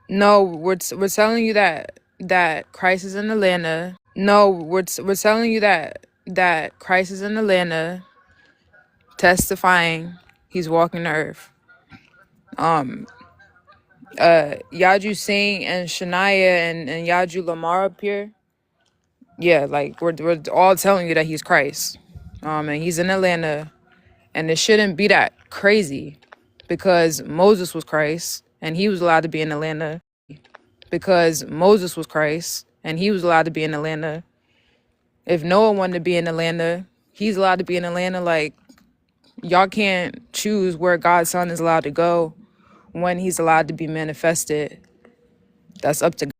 No, we're telling you that Christ is in Atlanta. No, we're telling you that Christ is in Atlanta, testifying he's walking the earth. Yaju Singh and Shania and Yaju Lamar up here. Yeah, like we're all telling you that he's Christ. And he's in Atlanta, and it shouldn't be that crazy because Moses was Christ and he was allowed to be in Atlanta. Because Moses was Christ and he was allowed to be in Atlanta. If Noah wanted to be in Atlanta, he's allowed to be in Atlanta. Like, y'all can't choose where God's son is allowed to go when he's allowed to be manifested. That's up to God.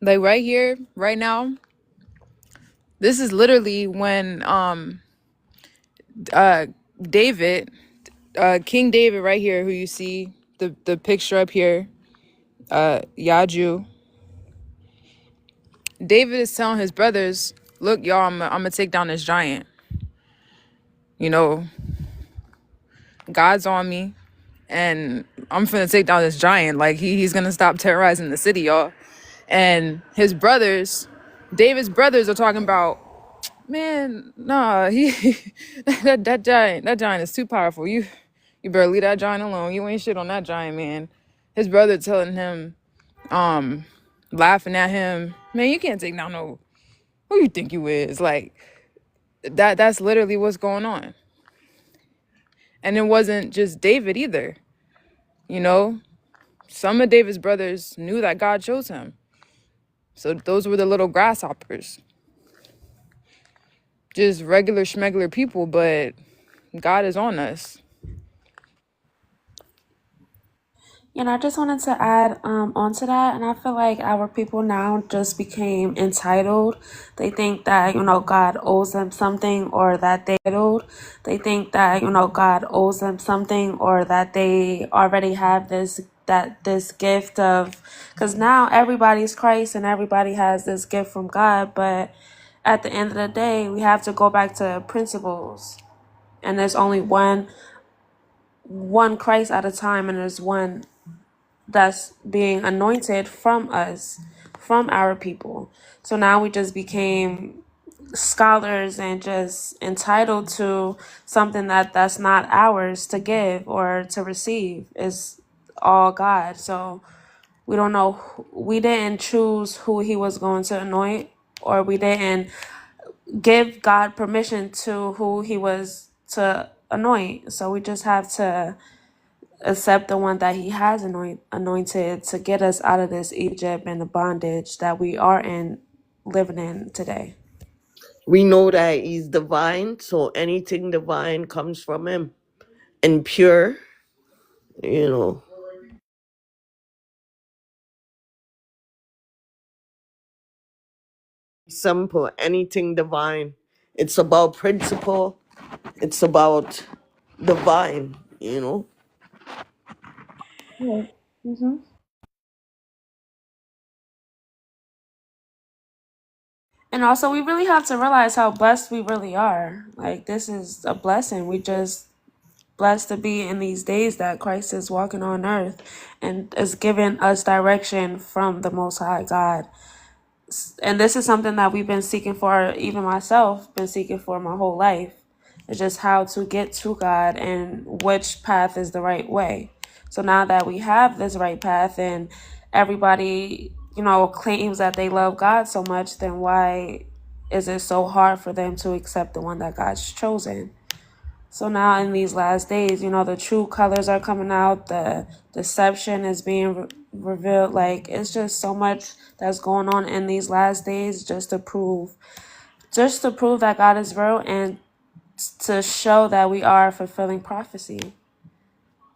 Like right here, right now, this is literally when uh David, King David right here, who you see the picture up here, Yaju. David is telling his brothers, look, y'all, I'm gonna take down this giant. You know, God's on me, and I'm finna take down this giant. Like he's gonna stop terrorizing the city, y'all. And his brothers, David's brothers, are talking about, man, nah, that giant is too powerful. You better leave that giant alone. You ain't shit on that giant, man. His brother telling him, laughing at him, man, you can't take down no. Who you think you is? Like that's literally what's going on. And it wasn't just David either. You know, some of David's brothers knew that God chose him. So those were the little grasshoppers. Just regular schmegular people, but God is on us. You know, I just wanted to add onto that, and I feel like our people now just became entitled. They think that, God owes them something, or that they think that, God owes them something, or that they already have this gift of, because now everybody's Christ and everybody has this gift from God, but at the end of the day, we have to go back to principles, and there's only one Christ at a time, and there's one that's being anointed from us, from our people. So now we just became scholars and just entitled to something that's not ours to give or to receive. Is all God. So We don't know. We didn't choose who he was going to anoint, or we didn't give God permission to who he was to anoint. So we just have to accept the one that he has anointed to get us out of this Egypt and the bondage that we are in, living in today. We know that he's divine, so anything divine comes from him and pure, you know. Simple, anything divine. It's about principle, it's about divine, you know. Right. hmm And also, we really have to realize how blessed we really are. Like, this is a blessing. We just blessed to be in these days that Christ is walking on earth and is giving us direction from the Most High God. And this is something that we've been seeking for, even myself, been seeking for my whole life. It's just how to get to God and which path is the right way. So now that we have this right path and everybody, claims that they love God so much, then why is it so hard for them to accept the one that God's chosen? So now in these last days, the true colors are coming out. The deception is being revealed. Like, it's just so much that's going on in these last days just to prove that God is real and to show that we are fulfilling prophecy.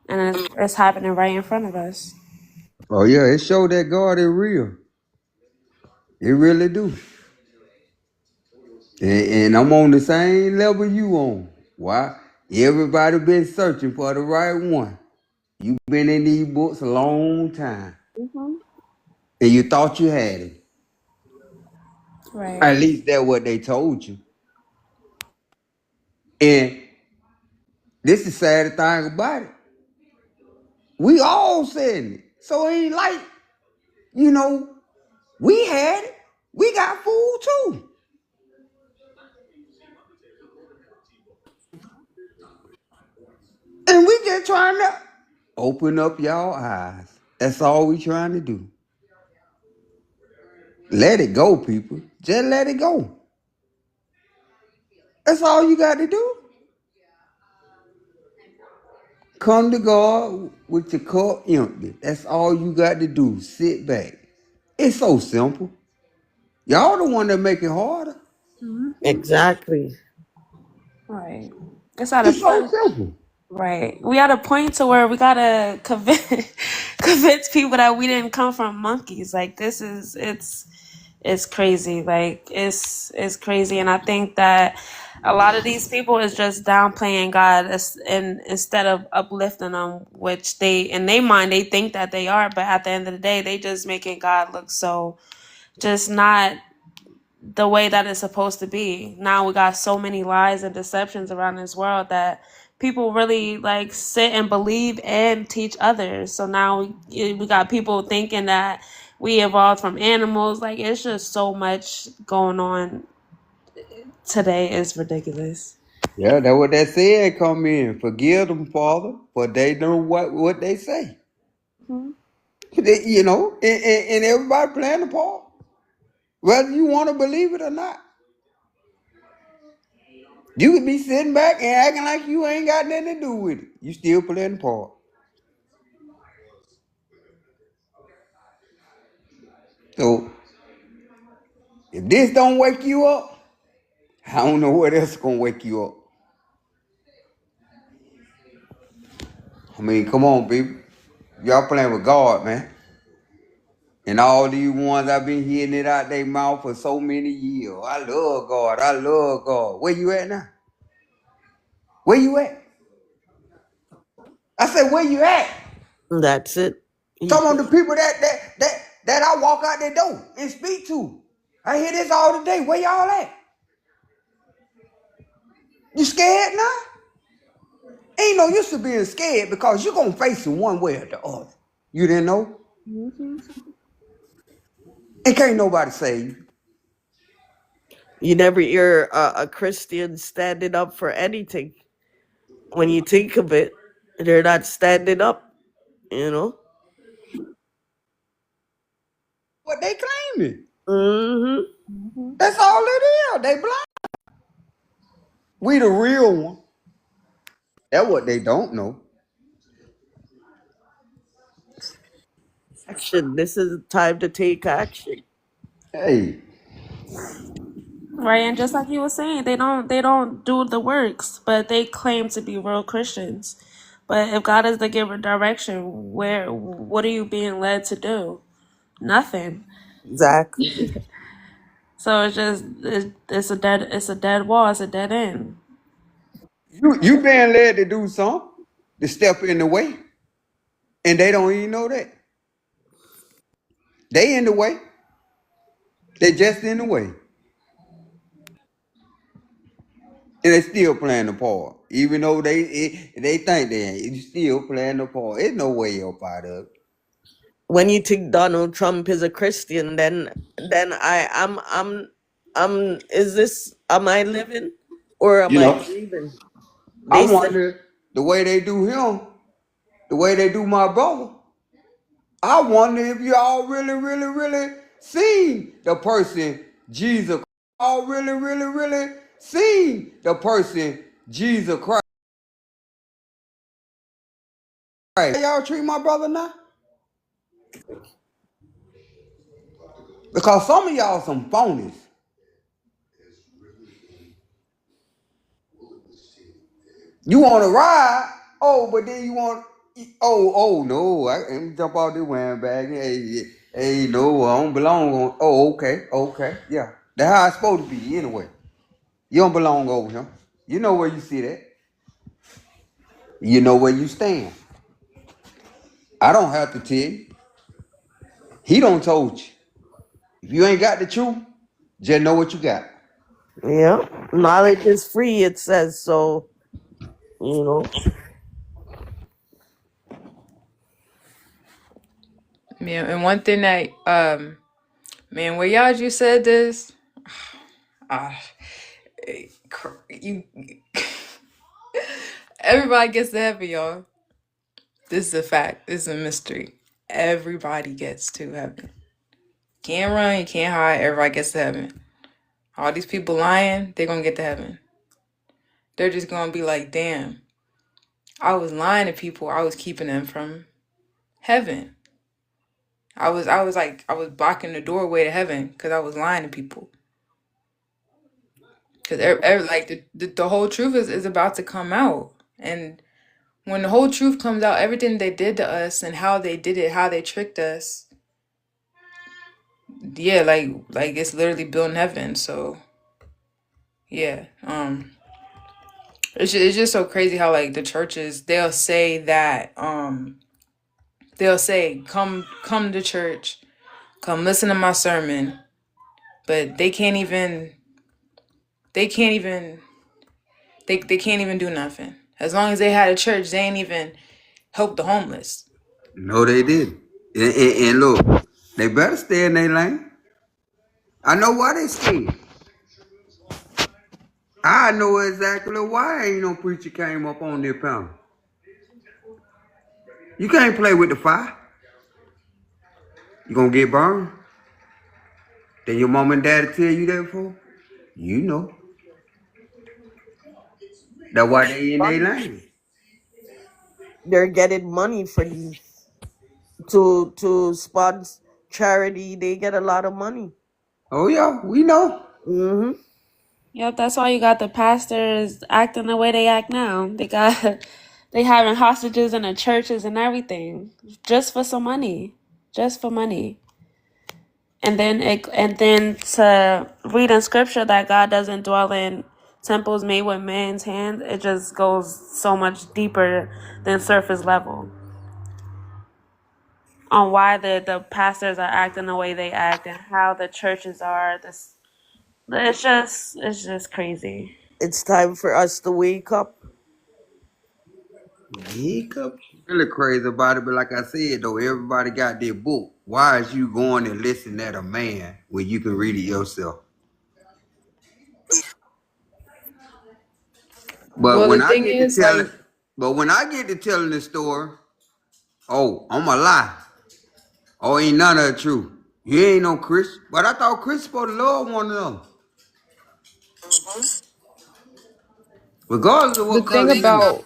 And it's happening right in front of us. Oh yeah, it showed that God is real. It really do. And I'm on the same level you on. Why? Everybody been searching for the right one. You been in these books a long time. Mm-hmm. And you thought you had it. Right. At least that's what they told you. And this is the sad thing about it. We all said it. So it ain't like, we had it. We got food too. And we just trying to open up y'all eyes. That's all we trying to do. Let it go, people. Just let it go. That's all you got to do. Come to God with your cup empty. That's all you got to do. Sit back. It's so simple. Y'all the one that make it harder. Mm-hmm. Exactly. Right. It's at a It's so point. simple. Right. We at a point to where we gotta convince people that we didn't come from monkeys. Like, this is it's crazy. Like, it's crazy, and I think that a lot of these people is just downplaying God and instead of uplifting them, which they in their mind they think that they are, but at the end of the day they just making God look so just not the way that it's supposed to be. Now we got so many lies and deceptions around this world that people really like sit and believe and teach others. So now we got people thinking that we evolved from animals. Like, it's just so much going on today. It's ridiculous. Yeah, that's what that said come in. Forgive them, Father, for they know what they say. Mm-hmm. And everybody playing a part. Whether you want to believe it or not. You could be sitting back and acting like you ain't got nothing to do with it. You still playing a part. So if this don't wake you up, I don't know what else is gonna wake you up. I mean, come on, people. Y'all playing with God, man. And all these ones I've been hearing it out their mouth for so many years. I love God. I love God. Where you at now? Where you at? I said, where you at? That's it. Some of the people that I walk out their door and speak to. I hear this all the day. Where y'all at? You scared now? Ain't no use to being scared because you're going to face it one way or the other. You didn't know? Mm-hmm. And can't nobody save you. You never hear a Christian standing up for anything. When you think of it, they're not standing up, you know? what they claiming. Mm-hmm. That's all it is. They blind. We the real one. That's what they don't know. Action. This is the time to take action. Hey, Right, and just like you were saying, they don't do the works, but they claim to be real Christians. But if God is the giver direction, what are you being led to do? Nothing. Exactly. So it's a dead wall. It's a dead end. you being led to do something, to step in the way, and they don't even know that. They in the way. They just in the way. And they still playing the part. Even though they think they ain't, you still playing the part. There's no way up out of it. When you think Donald Trump is a Christian, then I'm is this am I living or am You I know, dreaming? I They said wonder the way they do him, the way they do my brother. I wonder if y'all really, really, really seen the person Jesus. All really, really, really seen the person Jesus Christ. How y'all treat my brother now? Because some of y'all some phonies. You want to ride, but then you want, no, I can't jump out this wham bag. Hey, no, I don't belong on. Oh, okay, yeah. That's how it's supposed to be anyway. You don't belong over here. You know where you sit at. You know where you stand. I don't have to tell you. He don't told you. If you ain't got the truth, just know what you got. yeah, knowledge is free, it says so, you know. Yeah, and one thing that man, where y'all just said this, ah, you everybody gets to heaven, y'all. This is a fact. This is a mystery. Everybody gets to heaven. Can't run, you can't hide. Everybody gets to heaven. All these people lying, they're gonna get to heaven. They're just gonna be like, damn, I was lying to people. I was keeping them from heaven. I was blocking the doorway to heaven because I was lying to people. Because like the whole truth is about to come out, and when the whole truth comes out, everything they did to us and how they did it, how they tricked us, yeah, like it's literally building heaven. So yeah, it's just so crazy how like the churches they'll say that they'll say come to church, come listen to my sermon, but they can't even they can't even do nothing. As long as they had a church, they ain't even help the homeless. No, they didn't. And look, they better stay in their lane. I know why they scared. I know exactly why ain't no preacher came up on their panel. You can't play with the fire. You gonna get burned. Then your mom and daddy tell you that for? You know. That's why they in their Money. lane. They're getting money for these to sponsor charity. They get a lot of money. Oh yeah, we know. Mm-hmm. Yep, that's why you got the pastors acting the way they act now. They having hostages in the churches and everything, just for some money, just for money. And then to read in scripture that God doesn't dwell in temples made with man's hands, it just goes so much deeper than surface level on why the pastors are acting the way they act and how the churches are. It's just crazy. It's time for us to wake up. Wake up. Really crazy about it, but like I said though, everybody got their book. Why is you going and listen at a man when you can read it yourself? But Well, when the I thing get to is, like, telling, but when I get to telling the story, oh, I'm a lie. Oh, ain't none of it true. You ain't no Christian. But I thought Christians supposed to love one another. Regardless of The what thing color you is. about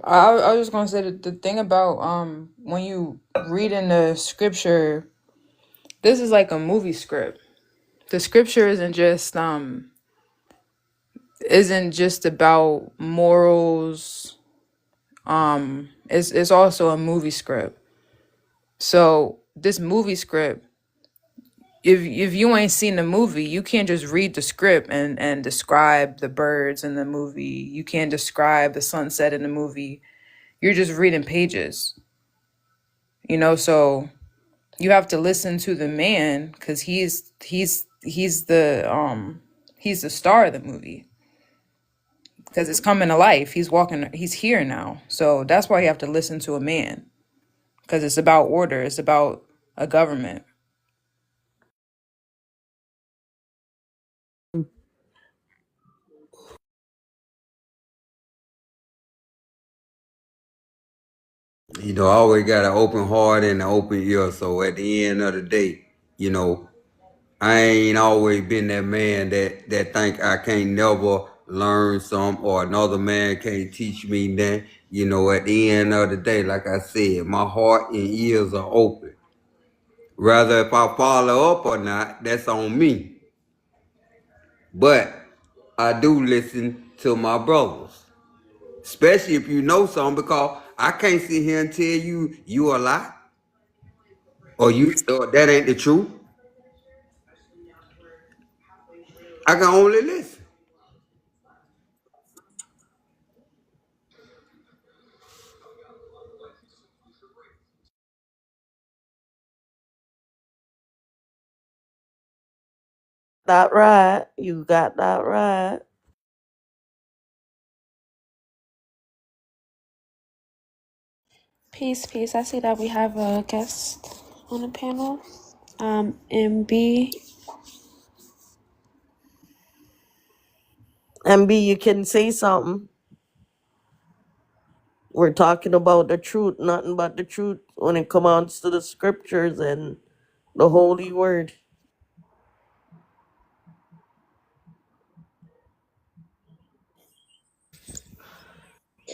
I was just gonna say that the thing about when you read in the scripture, this is like a movie script. The scripture isn't just about morals. It's also a movie script. So this movie script, if you ain't seen the movie, you can't just read the script and describe the birds in the movie. You can't describe the sunset in the movie. You're just reading pages, so you have to listen to the man because he's the star of the movie because it's coming to life. He's here now. So that's why you have to listen to a man because it's about order. It's about a government. I always got an open heart and an open ear. So at the end of the day, I ain't always been that man that think I can't never learn some or another man can't teach me that. At the end of the day, like I said, my heart and ears are open. Rather if I follow up or not, that's on me. But I do listen to my brothers, especially if you know something, because I can't sit here and tell you a lie or that ain't the truth. I can only listen. That right. You got that right. Peace, peace. I see that we have a guest on the panel. MB. MB, you can say something. We're talking about the truth, nothing but the truth when it comes to the scriptures and the holy word.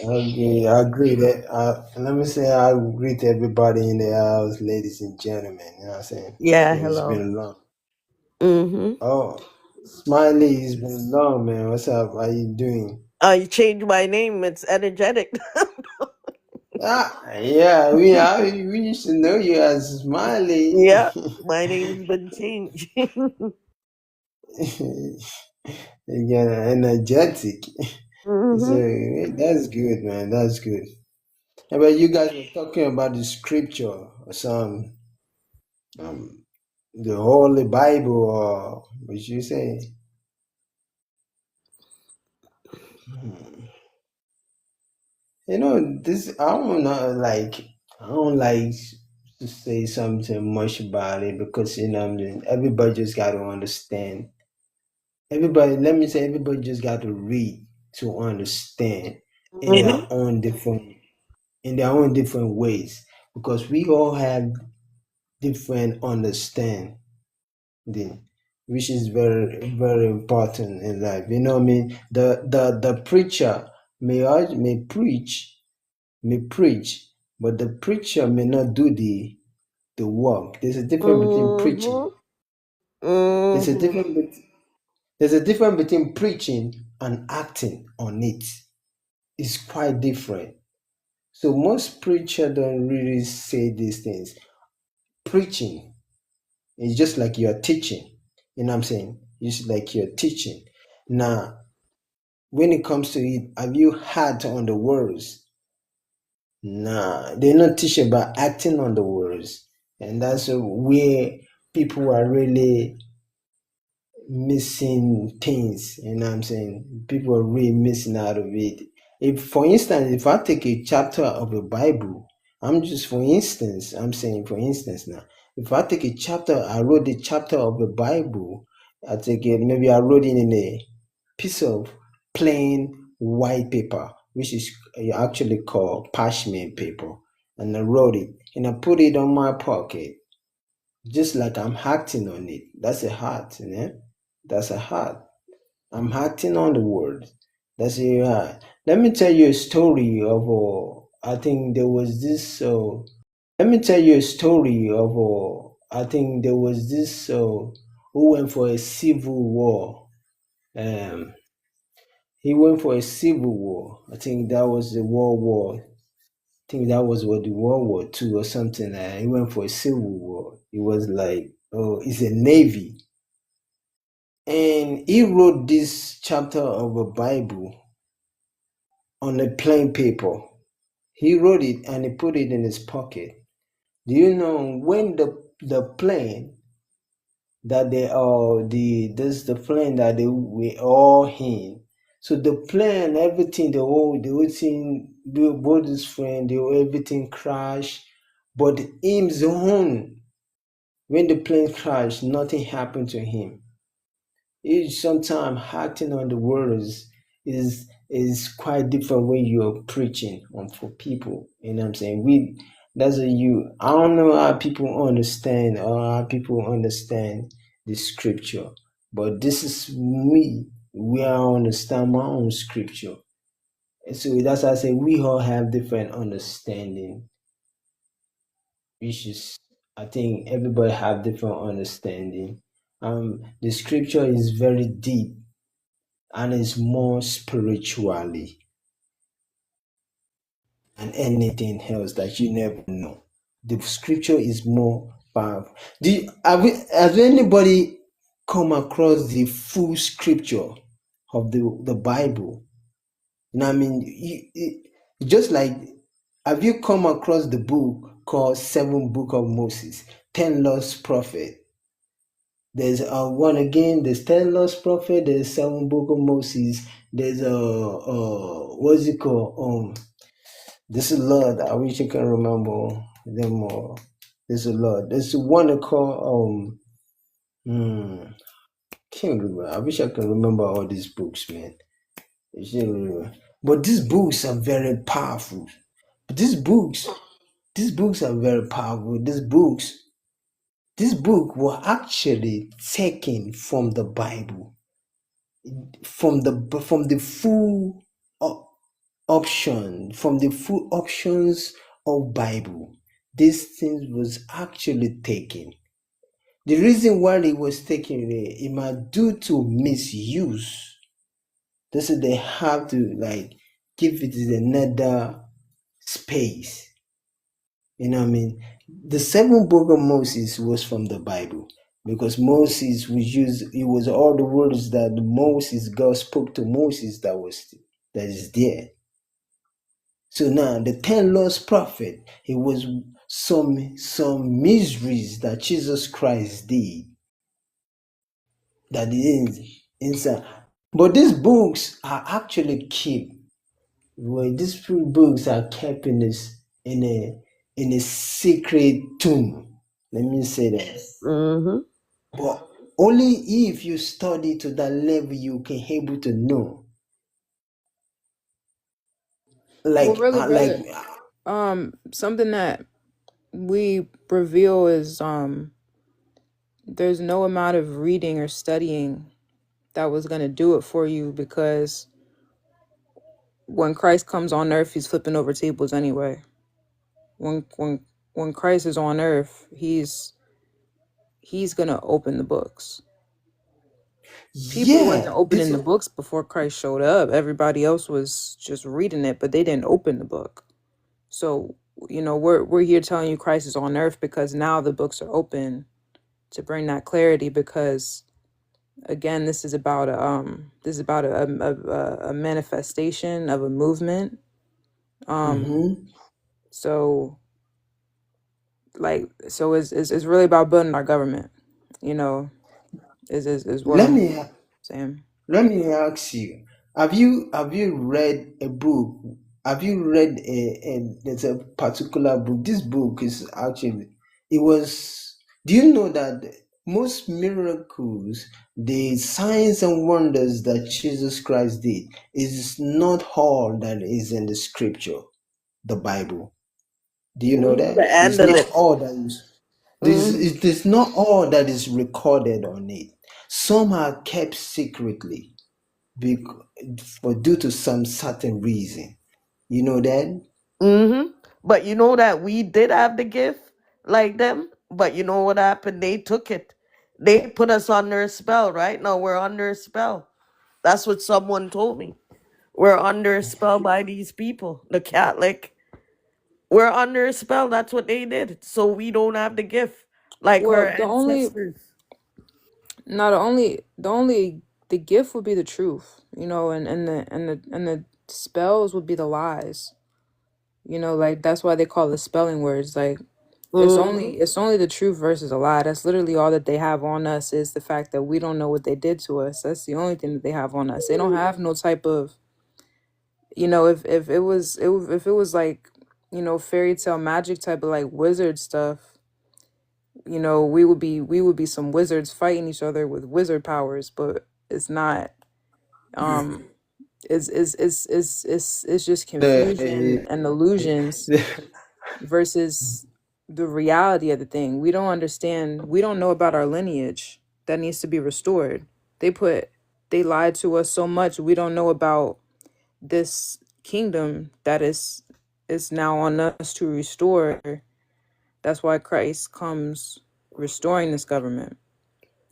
I agree that. Let me say I greet everybody in the house, ladies and gentlemen. You know what I'm saying? Yeah, It's hello. been long. Mm-hmm. Oh, Smiley, it's been long, man. What's up? How you doing? You changed my name. It's energetic. Yeah, we used to know you as Smiley. Yeah, my name's been changed. Again, energetic. So Mm-hmm. that's good, man. That's good. But you guys were talking about the scripture or some the Holy Bible or what you say? This I don't like to say something much about it because everybody just got to understand. Everybody just got to read to understand in Mm-hmm. their own different ways because we all have different understanding, which is very very important in life. You know what I mean? The preacher may preach, but the preacher may not do the work. There's a difference between preaching. Mm-hmm. There's a Mm-hmm. difference. There's a difference between preaching and acting on it. It's quite different. So most preachers don't really say these things. Preaching is just like you're teaching. You know what I'm saying? It's like you're teaching. Now, when it comes to it, have you had on the words? Nah, they're not teaching about acting on the words. And that's where people are really missing things. You know what I'm saying? People are really missing out of it. If, for instance, if I take a chapter of the Bible, I'm saying, for instance, now, if I take a chapter, I wrote the chapter of the Bible, maybe I wrote it in a piece of plain white paper, which is actually called parchment paper. and I wrote it and I put it on my pocket, just like I'm acting on it. That's a heart, you know? That's a heart. I'm acting on the word. That's a heart. Let me tell you a story of, I think there was this, let me tell you a story of, I think there was this, who went for a civil war. Um, he went for a civil war. I think that was the World War. I think that was what the World War II or something. He went for a civil war. It was like, it's a navy, and he wrote this chapter of a Bible on a plain paper. He wrote it and he put it in his pocket. Do you know when the plane that they are the plane that they were all in? So the plan, everything, the whole thing, both his friend, everything crashed. But him's own, when the plane crashed, nothing happened to him. It's sometimes acting on the words is quite different when you're preaching for people. You know what I'm saying? I don't know how people understand the scripture, but this is me where I understand my own scripture. And so that's why I say we all have different understanding, which is, I think everybody have different understanding. The scripture is very deep and is more spiritually than anything else that you never know. The scripture is more powerful. Has anybody come across the full scripture of the Bible? You know what I mean? Just like, have you come across the book called Seven Book of Moses, 10 Lost Prophet? There's one again, there's 10 Lost Prophet, there's 7 Book of Moses, there's what's it called? This is Lord. I wish I can remember them all. This is Lord. There's one called can't remember. I wish I can remember all these books, man. I can't remember. But these books are very powerful. But these books are very powerful. This book were actually taken from the Bible, from the full from the full options of Bible. These things was actually taken. The reason why it was taken, it might due to misuse. This is they have to like give it another space. You know what I mean? The 7 Book of Moses was from the Bible, because Moses it was all the words that God spoke to Moses that is there. So now the 10 lost prophet, it was some miseries that Jesus Christ did that is inside. But these books are actually kept. Well, these books are kept in a secret tomb. Let me say that. Mm-hmm. But only if you study to that level you can able to know. Well, Like really, brother, something that we reveal is there's no amount of reading or studying that was gonna do it for you, because when Christ comes on earth, he's flipping over tables anyway. When Christ is on earth, he's gonna open the books. People wasn't opening the books before Christ showed up. Everybody else was just reading it, but they didn't open the book. So, you know, we're here telling you Christ is on earth because now the books are open to bring that clarity. Because again, this is about a manifestation of a movement. So it's really about building our government. You know, is what I'm saying. Let me ask you: Have you read a book? Have you read there's a particular book? This book is actually Do you know that most miracles, the signs and wonders that Jesus Christ did, is not all that is in the scripture, the Bible? Do you know that? It's And the not lips. all that is. Mm-hmm. It is not all that is recorded on it. Some are kept secretly because, for due to some certain reason. You know that? Mm-hmm. But you know that we did have the gift like them, but you know what happened? They took it. They put us under a spell. Right now we're under a spell. That's what someone told me. We're under a spell by these people, the Catholic. We're under a spell. That's what they did. So we don't have the gift like our Well, the only ancestors. no, the gift would be the truth, you know, and the spells would be the lies. You know, like that's why they call it spelling words. Like Mm-hmm. it's only the truth versus a lie. That's literally all that they have on us is the fact that we don't know what they did to us. That's the only thing that they have on us. They don't have no type of, you know, if it was like, you know, fairy tale magic type of like wizard stuff, you know, we would be some wizards fighting each other with wizard powers, but it's not. Um, it's just confusion and illusions versus the reality of the thing. We don't understand. We don't know about our lineage that needs to be restored. They lied to us so much. We don't know about this kingdom that is now on us to restore. That's why Christ comes restoring this government.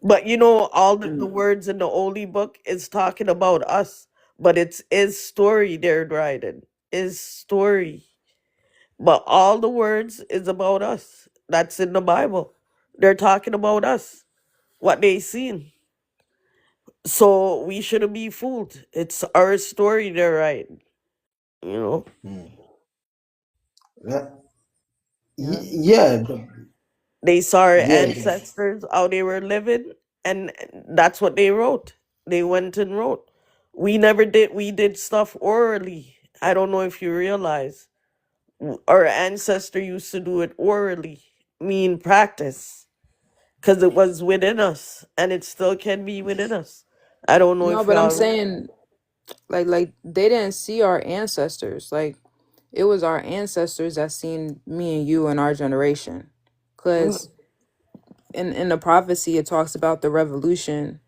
But you know, all the words in the Holy Book is talking about us, but it's his story they're writing. His story. But all the words is about us. That's in the Bible. They're talking about us, what they seen. So we shouldn't be fooled. It's our story they're writing. You know? Hmm. Yeah, Yeah. yeah, They saw our yeah. ancestors, how they were living, and that's what they wrote. They went and wrote. We never did, we did stuff orally. I don't know if you realize. Our ancestor used to do it orally, mean practice, because it was within us, and it still can be within us. I don't know No, if but I'm y'all. saying like they didn't see our ancestors. Like it was our ancestors that seen me and you and our generation. Cause in the prophecy it talks about the revolution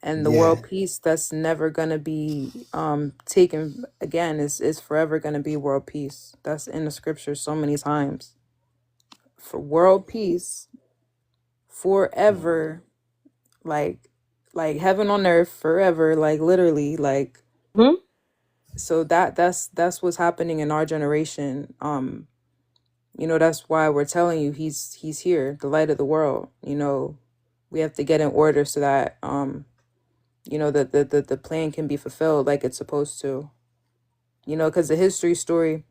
and the Yeah. world peace that's never gonna be taken again is forever gonna be world peace. That's in the scripture so many times. For world peace forever, like heaven on earth forever, like literally, like Hmm? so that's what's happening in our generation. You know, that's why we're telling you he's here, the light of the world. You know, we have to get in order so that you know, the plan can be fulfilled like it's supposed to. You know, because the history story,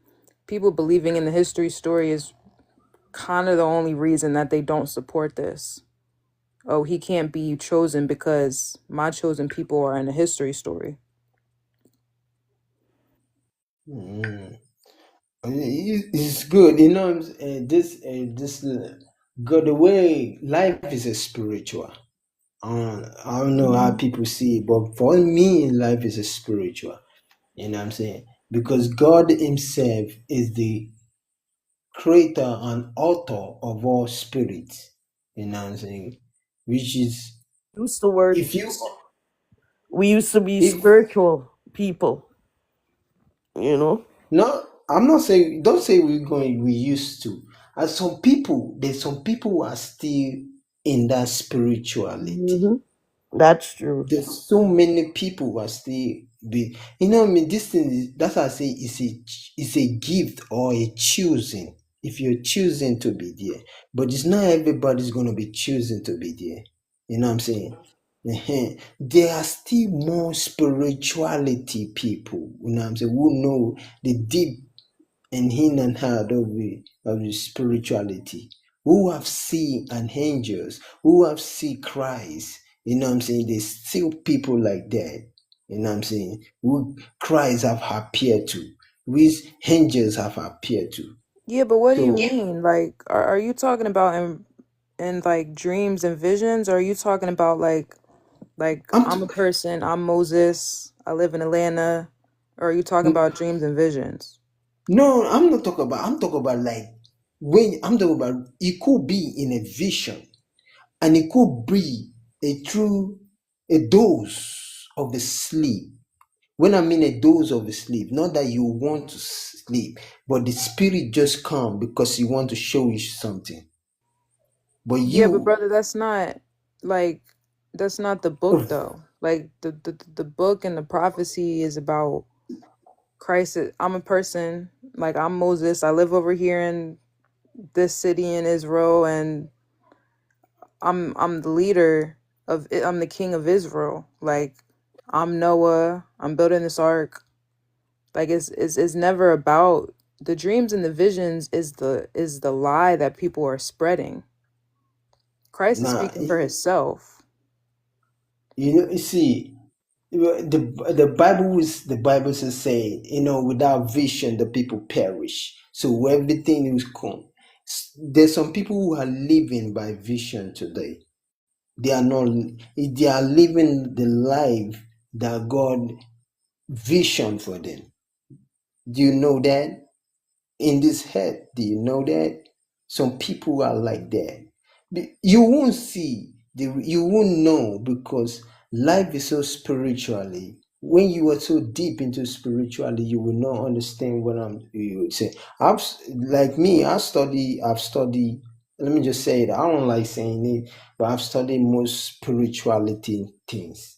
people believing in the history story is kind of the only reason that they don't support this. Oh, he can't be chosen because my chosen people are in the history story. Mm. It's good, you know. Good. The way life is a spiritual. I don't know how people see it, but for me, life is a spiritual. You know what I'm saying? Because God Himself is the creator and author of all spirits. You know what I'm saying? Which is, Use the word if you, we used to be if spiritual people, you know? no, I'm not saying, don't say we used to. And there's some people who are still in that spirituality. Hmm. That's true. There's so many people who are still you know what I mean, this thing is, that's why I say it's a gift or a choosing. If you're choosing to be there, but it's not everybody's gonna be choosing to be there. You know what I'm saying? There are still more spirituality people, you know what I'm saying, who know the deep and in and out of the spirituality, who have seen an angels, who have seen Christ. You know what I'm saying? There's still people like that. You know what I'm saying? Who Christ have appeared to, which angels have appeared to. Yeah, but what do you So mean? Like, are you talking about in like dreams and visions? Or are you talking about like I'm I'm a person, I'm Moses, I live in Atlanta? Or are you talking t- about dreams and visions? no, I'm not talking about. I'm talking about like When I'm talking about, it could be in a vision, and it could be a true a dose of the sleep. When I mean a dose of the sleep, not that you want to sleep, but the spirit just come because he want to show you something. But Yeah, but you, brother, like that's not the book though. Like the book and the prophecy is about Christ. I'm a person, like I'm Moses. I live over here in this city in Israel, and I'm the leader I'm the king of Israel. Like I'm Noah. I'm building this ark. Like it's never about the dreams and the visions is the lie that people are spreading. Christ is nah, speaking for himself. you see, the Bible is saying, without vision the people perish. So everything is come. There's some people who are living by vision today. They are not. They are living the life that God vision for them. Do you know that? In this head, do you know that? Some people are like that. You won't see, you won't know, because life is so spiritually. When you are so deep into spirituality, you will not understand what you say. Like me, I've studied, let me just say it, I don't like saying it, but I've studied most spirituality things,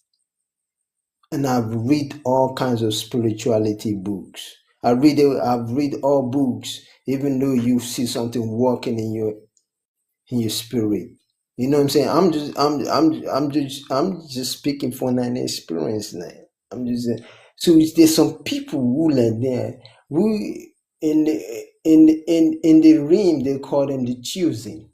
and I've read all kinds of spirituality books. I've read all books, even though you see something working in your spirit. You know what I'm saying? I'm just speaking from an experience now. I'm just saying. So there's some people who like there, who in the realm they call them the choosing.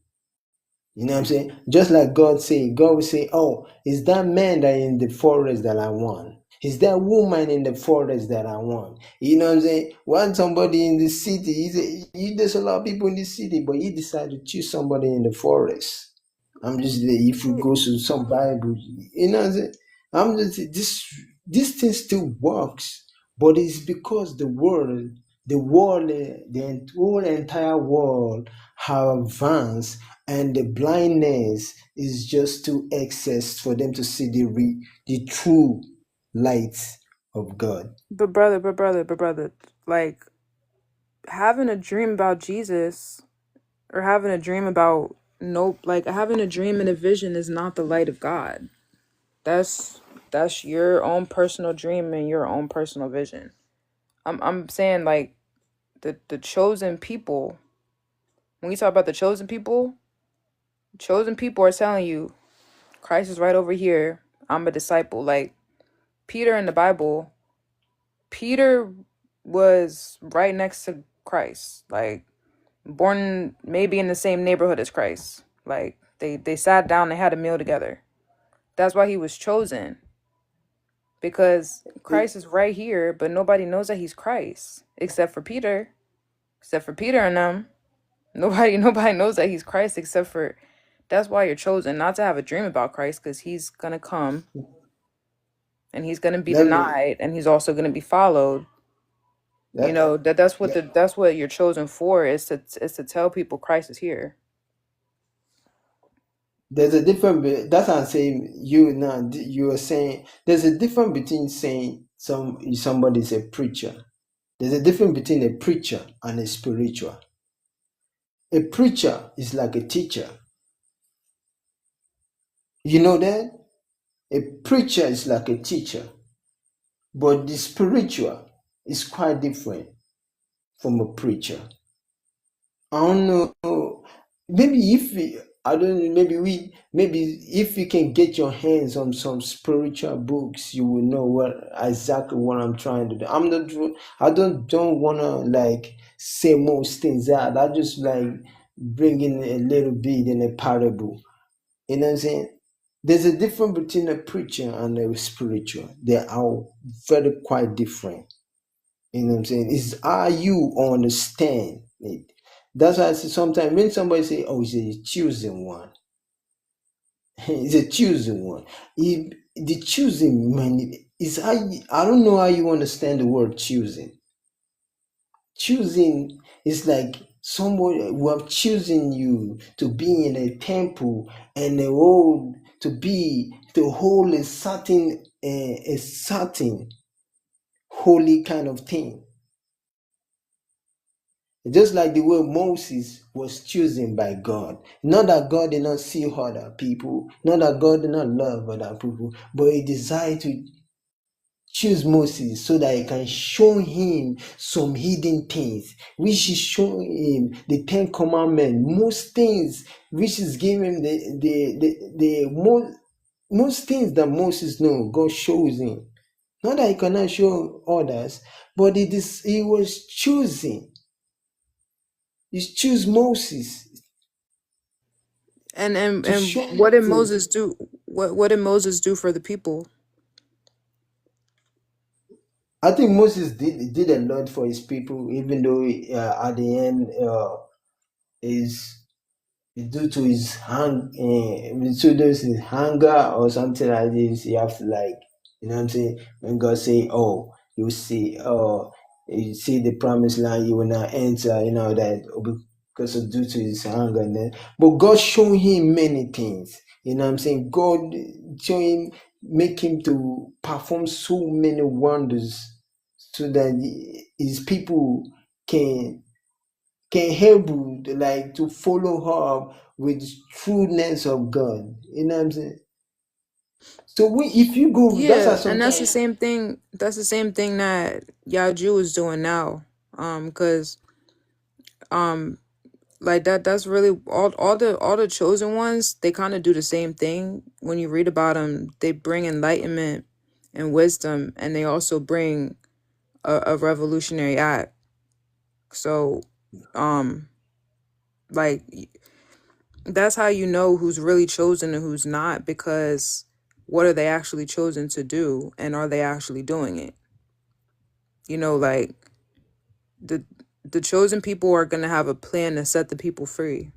You know what I'm saying? Just like God will say, oh, is that man that in the forest that I want? Is that woman in the forest that I want? You know what I'm saying? Want somebody in the city, there's a lot of people in the city, but he decided to choose somebody in the forest. I'm just, if you go to some Bible, you know what I'm saying? I'm just, this thing still works, but it's because the whole entire world have advanced, and the blindness is just too excess for them to see the true light of God. But brother, like having a dream about Jesus or having a dream about like having a dream and a vision is not the light of God. That's your own personal dream and your own personal vision. I'm saying like the chosen people. When we talk about the chosen people are telling you Christ is right over here. I'm a disciple. Like Peter in the Bible, Peter was right next to Christ. Like born maybe in the same neighborhood as Christ. Like they sat down, they had a meal together. That's why he was chosen. Because Christ is right here, but nobody knows that he's Christ except for Peter. Except for Peter and them. Nobody knows that he's Christ except for, that's why you're chosen, not to have a dream about Christ, because he's gonna come and he's gonna be Let me, denied and he's also gonna be followed. You let, know, that's what you're chosen for, is to tell people Christ is here. there's a difference. That's what I'm saying. You are saying there's a difference between saying somebody's a preacher. There's a difference between a preacher and a spiritual. A preacher is like a teacher. You know that? A preacher is like a teacher. But the spiritual is quite different from a preacher. I don't know. Maybe I don't know, maybe if you can get your hands on some spiritual books, you will know exactly what I'm trying to do. I don't wanna like say most things out. I just like bring in a little bit in a parable. You know what I'm saying? There's a difference between a preacher and a spiritual. They are very quite different. You know what I'm saying? It's how you understand it. That's why I say sometimes when somebody say, "Oh, he's a choosing one," he's a choosing one. The choosing man is how I don't know how you understand the word choosing. Choosing is like Somebody who have chosen you to be in a temple and a hold to hold a certain holy kind of thing. Just like the way Moses was chosen by God. Not that God did not see other people, not that God did not love other people, but he decided to choose Moses so that he can show him some hidden things, which is showing him the Ten Commandments, most things which is giving most things that Moses know, God shows him. Not that he cannot show others, but he was choosing. He chose Moses And to show what did him. Moses do? What did Moses do for the people? I think Moses did a lot for his people, even though at the end is due to his his hunger or something like this. You have to, like, you know what I'm saying, when God say, oh, you see the promised land, you will not enter, that because of due to his hunger. And then, but God showed him many things, you know what I'm saying. God show him, make him to perform so many wonders so that his people can help you, like, to follow her with trueness of God. You know what I'm saying? So if you go, that's how Yeah, and that's the sometimes. same thing. That's the same thing that Yaju is doing now. Cause like that's really all the chosen ones. They kind of do the same thing. When you read about them, they bring enlightenment and wisdom, and they also bring a revolutionary act. So, like that's how you know who's really chosen and who's not, because what are they actually chosen to do, and are they actually doing it? Like the chosen people are gonna have a plan to set the people free,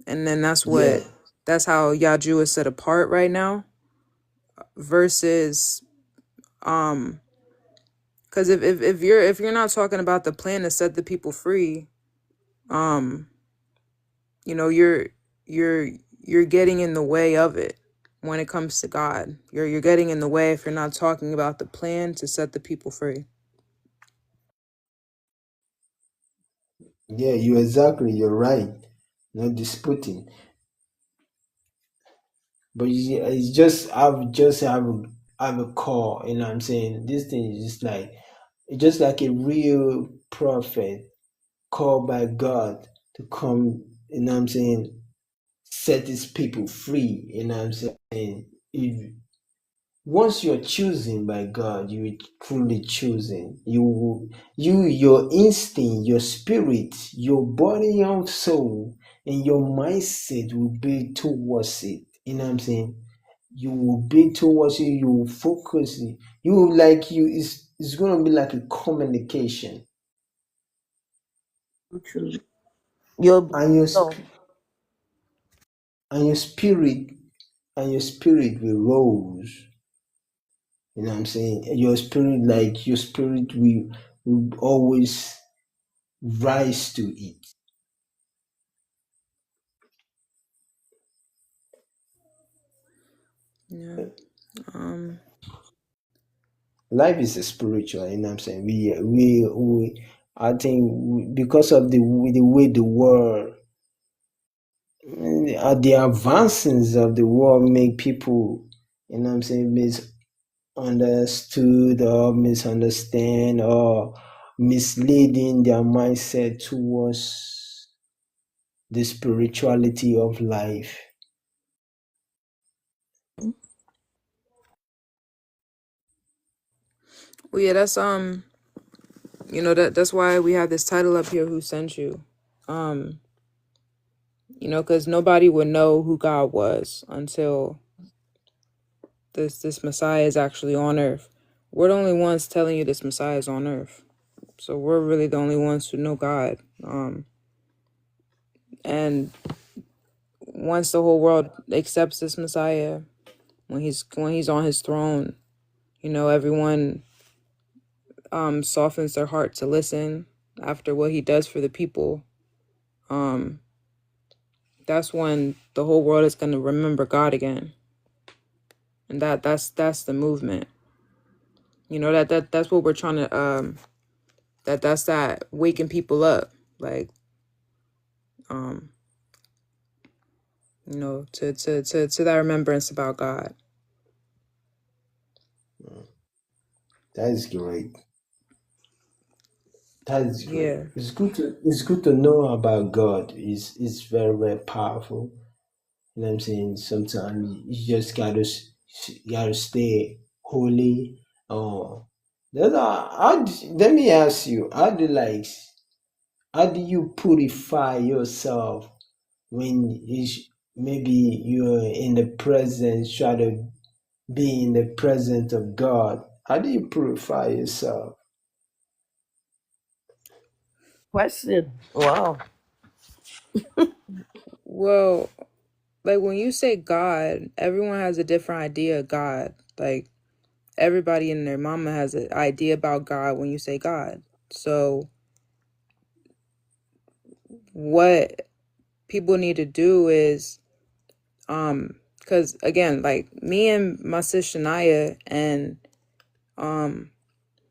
and then Yeah, that's how Yaju is set apart right now. Versus, because if you're not talking about the plan to set the people free, um, you're you're you're getting in the way of it when it comes to God. You're getting in the way if you're not talking about the plan to set the people free. yeah, you're right. Not disputing, but it's just have a call. You know what I'm saying? This thing is just like a real prophet called by God to come. You know what I'm saying? Set his people free. You know what I'm saying? If once you're chosen by God, you are truly chosen. Your instinct, your spirit, your body and soul, and your mindset will be towards it. You know what I'm saying? You will be towards it. You will focus it. You will, like, it's gonna be like a communication, You'll and know. and your spirit your spirit will rose. You know what I'm saying? Your spirit will always rise to it. Yeah. Um. Life is a spiritual, you know what I'm saying? I think because of the way the world, the advances of the world make people, you know what I'm saying, misunderstood or misunderstand or misleading their mindset towards the spirituality of life. Well, yeah. That's why we have this title up here. Who sent you? Um. Because nobody would know who God was until this Messiah is actually on earth. We're the only ones telling you this Messiah is on earth. So we're really the only ones who know God. And once the whole world accepts this Messiah, when he's on his throne, everyone softens their heart to listen after what he does for the people. um, that's when the whole world is gonna remember God again. And that's the movement. You know, that's what we're trying to that's that waking people up. Like, you know, to that remembrance about God. That is great. That is great. Yeah. It's good to know about God. It's very, very powerful. You know what I'm saying? Sometimes you just gotta stay holy. Let me ask you, how do you purify yourself when maybe you're in the presence, try to be in the presence of God? How do you purify yourself? Question. Wow. Well, like when you say God, everyone has a different idea of God. Like everybody and their mama has an idea about God when you say God. So what people need to do is because again, like me and my sis Shania and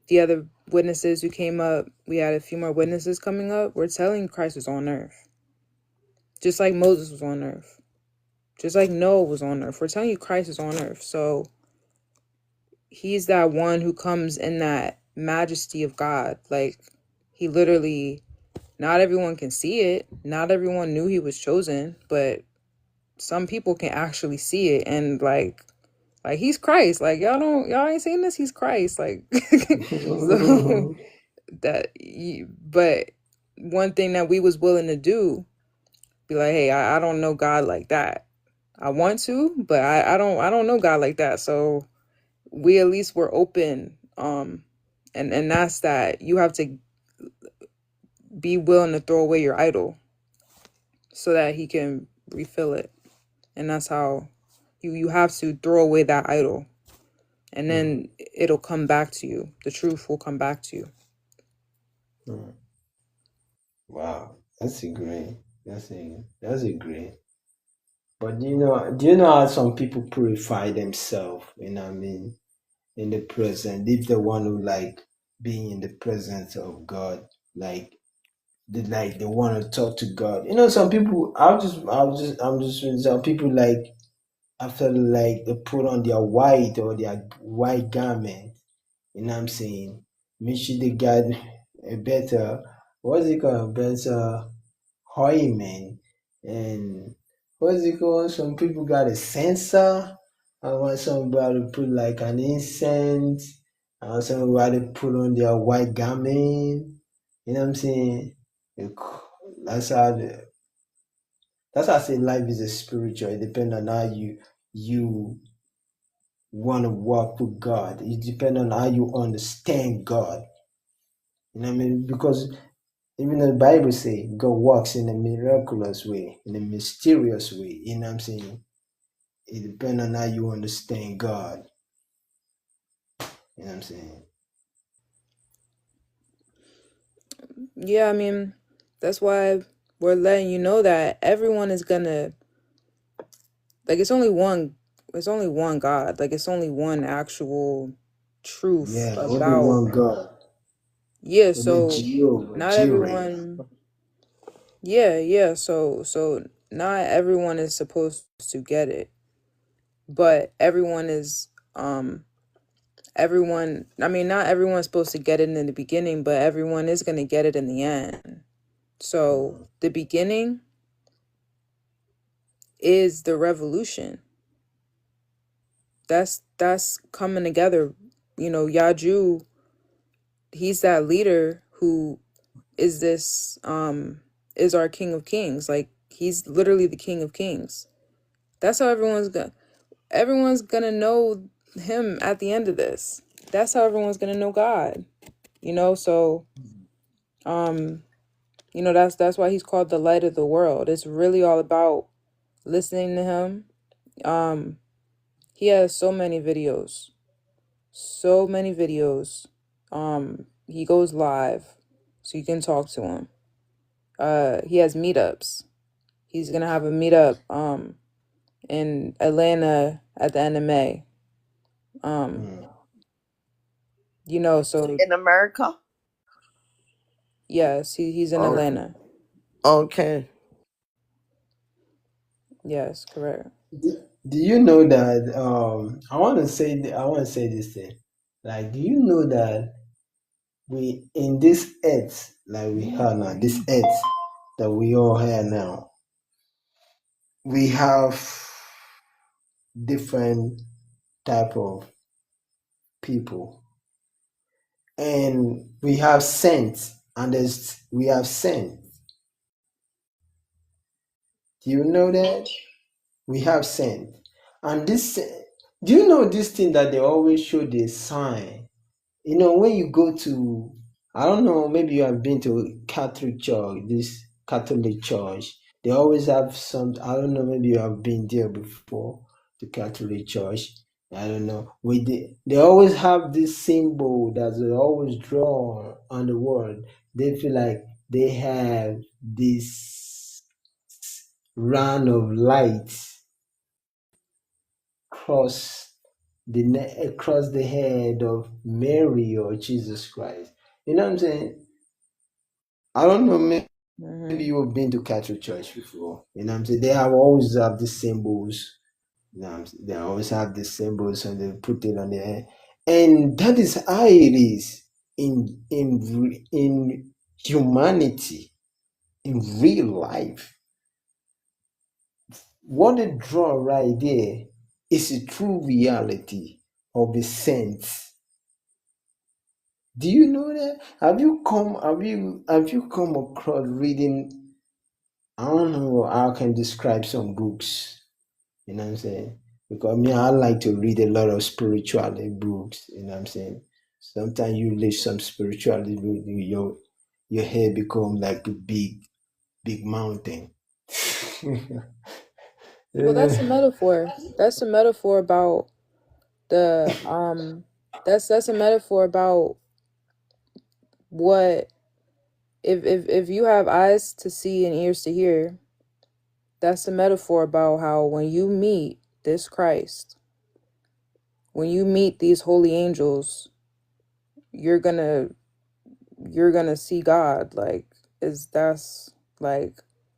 the other witnesses who came up, we had a few more witnesses coming up. We're telling Christ was on earth. Just like Moses was on earth. Just like Noah was on earth. We're telling you Christ is on earth. So he's that one who comes in that majesty of God. Like he literally, not everyone can see it. Not everyone knew he was chosen, but some people can actually see it. And like he's Christ. Like y'all ain't seen this. He's Christ. Like, so but one thing that we was willing to do, be like, hey, I don't know God like that. I want to, but I don't know God like that. So we at least were open. And that's that you have to be willing to throw away your idol so that he can refill it. And that's how you have to throw away that idol. And then it'll come back to you. The truth will come back to you. Wow, that's a great. That's a great. But do you know how some people purify themselves? You know what I mean? In the present, if they want to like being in the presence of God, they want to talk to God. You know, some people. I'm just some people like after like they put on their white or their white garment. You know what I'm saying? Make sure they got a better, what's it called? Better ointment. And what's it called? Some people got a censer. I want somebody to put like an incense. I want somebody to put on their white garment. You know what I'm saying? That's how I say life is a spiritual. It depends on how you want to walk with God. It depends on how you understand God. You know what I mean? Because even the Bible say God walks in a miraculous way, in a mysterious way. You know what I'm saying? It depends on how you understand God. You know what I'm saying? Yeah, I mean, that's why we're letting you know that everyone is gonna, like, it's only one God. Like, it's only one actual truth Yeah, only about, one God. yeah, Only so Jehovah, not Jireh. everyone, yeah, so not everyone is supposed to get it, but everyone is, I mean, not everyone's supposed to get it in the beginning, but everyone is gonna get it in the end. So the beginning is the revolution. That's coming together. You know, Yaju, he's that leader who is this is our King of Kings. Like he's literally the King of Kings. That's how everyone's gonna know him at the end of this. That's how everyone's gonna know God. You know, so you know, that's why he's called the light of the world. It's really all about listening to him. He has so many videos. So many videos. He goes live so you can talk to him. he has meetups. He's gonna have a meetup in Atlanta at the end of May. You know, so In America? yes, he's in Okay. Atlanta. Okay. Yes, correct. Do you know that I want to say this thing. Like, do you know that we in this earth, like we have now, this earth that we all have now, we have different type of people, and we have saints, and we have saints. Do you know that we have saints? And this, do you know this thing that they always show the sign? You know, when you go to, I don't know, maybe you have been to Catholic church, this Catholic church, they always have some, I don't know, maybe you have been there before, the Catholic church, I don't know. They always have this symbol that they always draw on the wall. They feel like they have this round of light cross across the head of Mary or Jesus Christ. You know what I'm saying? I don't know, maybe you've been to Catholic church before. You know what I'm saying? They always have these symbols. You know what I'm saying? They always have these symbols and they put it on their head. And that is how it is in humanity, in real life. What they draw right there is a true reality of the saints. Do you know that? Have you come across reading? I don't know how I can describe some books. You know what I'm saying? Because me, I like to read a lot of spirituality books. You know what I'm saying? Sometimes you read some spirituality book, your head become like a big mountain. Well, that's a Yeah. metaphor. That's a metaphor about the that's a metaphor about what if you have eyes to see and ears to hear, that's a metaphor about how when you meet this Christ, when you meet these holy angels, you're gonna see God. Like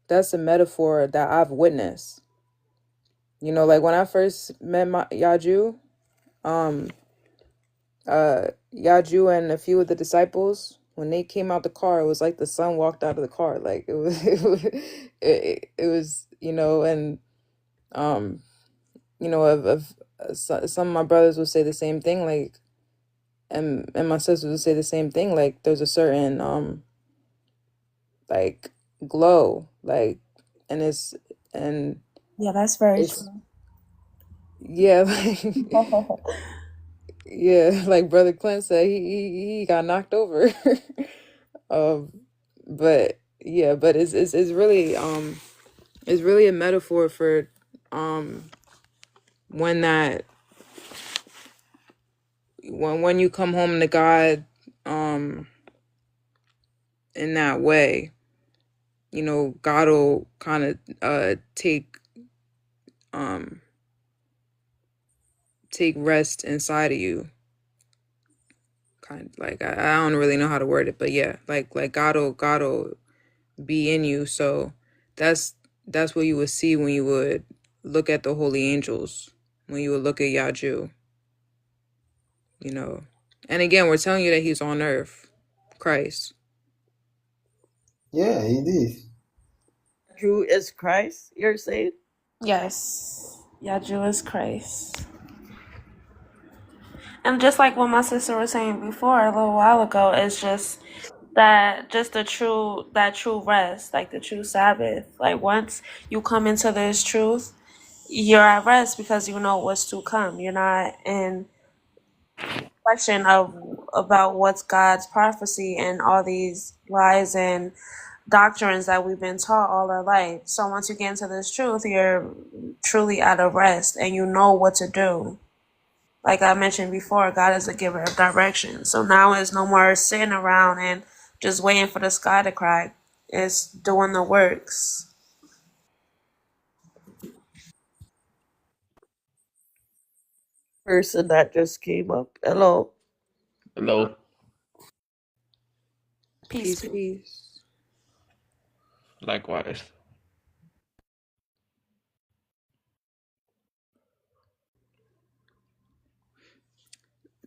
that's a metaphor that I've witnessed. You know, like when I first met my Yaju, Yaju and a few of the disciples, when they came out the car, it was like the sun walked out of the car. Like it was, you know, and you know, some of my brothers would say the same thing, like, and my sisters would say the same thing, like there's a certain like glow, like, and and Yeah, that's very it's true. yeah, like yeah, like Brother Clint said, he got knocked over. um, but yeah, but it's really a metaphor for um when when you come home to God um in that way, you know, God will kind of um take rest inside of you. Kind of like I don't really know how to word it, but yeah, like God will be in you. So that's what you would see when you would look at the holy angels, when you would look at Yaju, you know. And again, we're telling you that he's on earth, Christ. Yeah, it is. Who is Christ, you're saying? Yes. Yaju is Christ. And just like what my sister was saying before a little while ago, it's just that true rest, like the true Sabbath. Like once you come into this truth, you're at rest because you know what's to come. You're not in question about what's God's prophecy and all these lies and doctrines that we've been taught all our life. So once you get into this truth, you're truly out of rest and you know what to do. Like I mentioned before, God is a giver of direction. So now it's no more sitting around and just waiting for the sky to crack. is doing the works. Person that just came up. Hello. Hello. Peace, Peace, peace. peace. Likewise.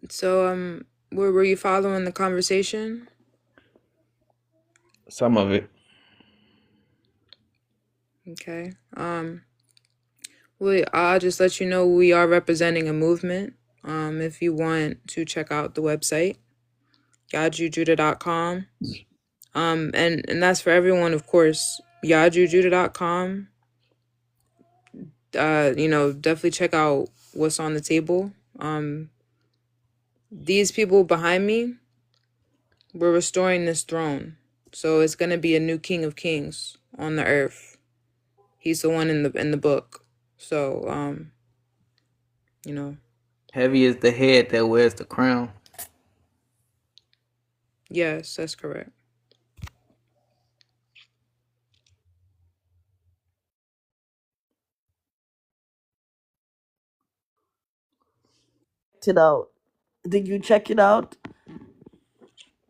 So, were you following the conversation? Some of it. Okay. I'll just let you know we are representing a movement. If you want to check out the website, yajujudah.com. And that's for everyone, of course. yajujudah.com. Definitely check out what's on the table. These people behind me, we're restoring this throne. So it's gonna be a new King of Kings on the earth. He's the one in the book. So, Heavy is the head that wears the crown. yes, that's correct. Checked it out. Did you check it out,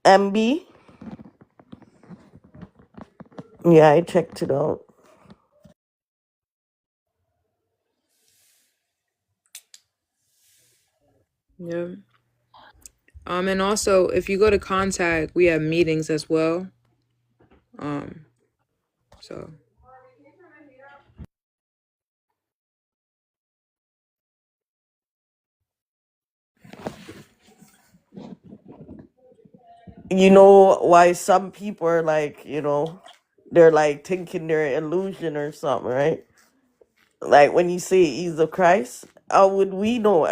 MB? Yeah, I checked it out. Yeah. And also if you go to contact, we have meetings as well. So You know why some people are like, they're like thinking they're illusion or something, right? Like when you say he's of Christ, how would we know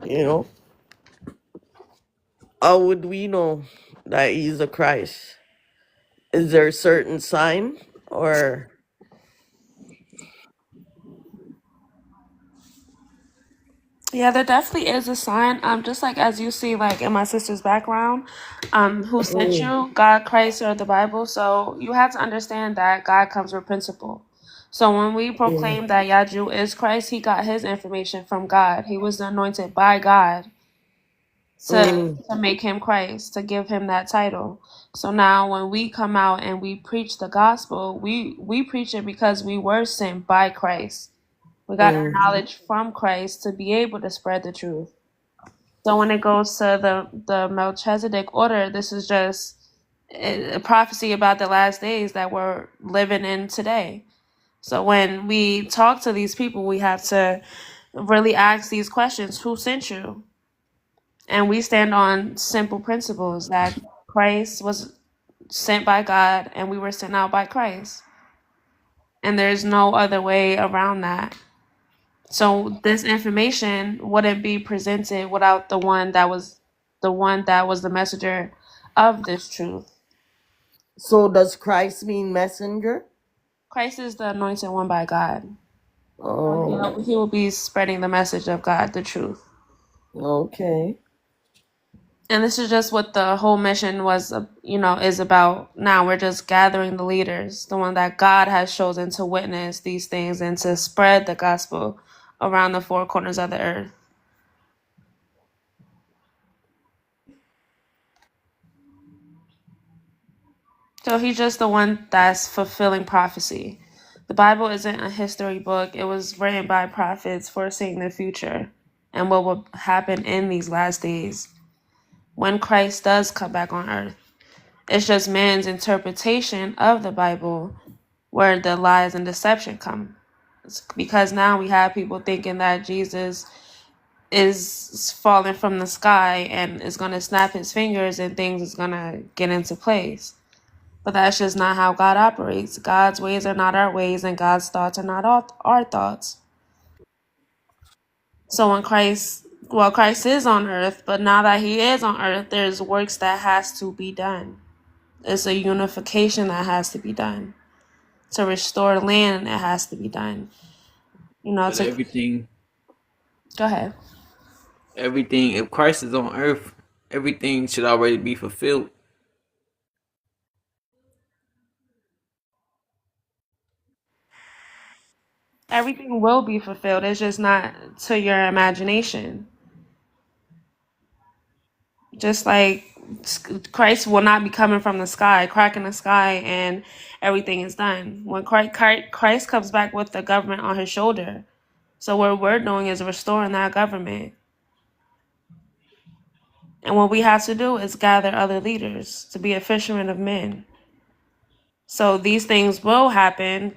you know, how would we know that he's a Christ? Is there a certain sign or Yeah, there definitely is a sign. Just like as you see, like in my sister's background, who sent you, God, Christ, or the Bible. So you have to understand that God comes with principle. So when we proclaim that Yaju is Christ, he got his information from God. He was anointed by God to make him Christ, to give him that title. So now when we come out and we preach the gospel, we preach it because we were sent by Christ. We got our knowledge from Christ to be able to spread the truth. So when it goes to the Melchizedek order, this is just a prophecy about the last days that we're living in today. So when we talk to these people, we have to really ask these questions: who sent you? And we stand on simple principles that Christ was sent by God and we were sent out by Christ. And there's no other way around that. So this information wouldn't be presented without the one that was the messenger of this truth. so does Christ mean messenger? Christ is the anointed one by God. Oh, He will be spreading the message of God, the truth. okay. And this is just what the whole mission was, is about. Now we're just gathering the leaders, the one that God has chosen to witness these things and to spread the gospel around the four corners of the earth. So he's just the one that's fulfilling prophecy. The Bible isn't a history book. It was written by prophets foreseeing the future and what will happen in these last days when Christ does come back on earth. It's just man's interpretation of the Bible where the lies and deception come. It's because now we have people thinking that Jesus is falling from the sky and is going to snap his fingers and things is going to get into place. But that's just not how God operates. God's ways are not our ways, and God's thoughts are not our thoughts. So when Christ is on earth, but now that he is on earth, there's works that has to be done. It's a unification that has to be done. To restore land, it has to be done. But everything, Go ahead. if Christ is on earth, everything should already be fulfilled. Everything will be fulfilled. It's just not to your imagination. Just like Christ will not be coming from the sky, cracking the sky, and everything is done. When Christ comes back with the government on his shoulder. So what we're doing is restoring that government. And what we have to do is gather other leaders to be a fisherman of men. So these things will happen.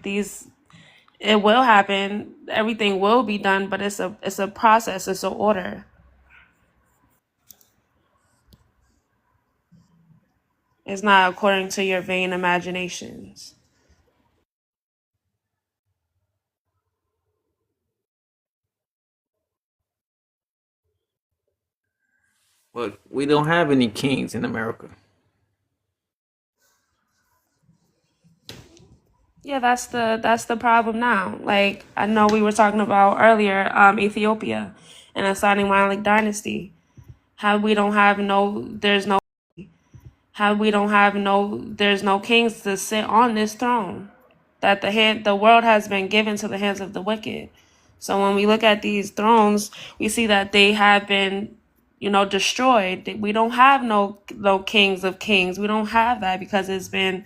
It will happen. Everything will be done, but it's a process. It's an order. It's not according to your vain imaginations. But we don't have any kings in America. Yeah, that's the problem now. Like I know we were talking about earlier, Ethiopia and the Asani Malik dynasty. How we don't have no there's no how we don't have no there's no kings to sit on this throne. That the world has been given to the hands of the wicked. So when we look at these thrones, we see that they have been, destroyed. We don't have no kings of kings. We don't have that because it's been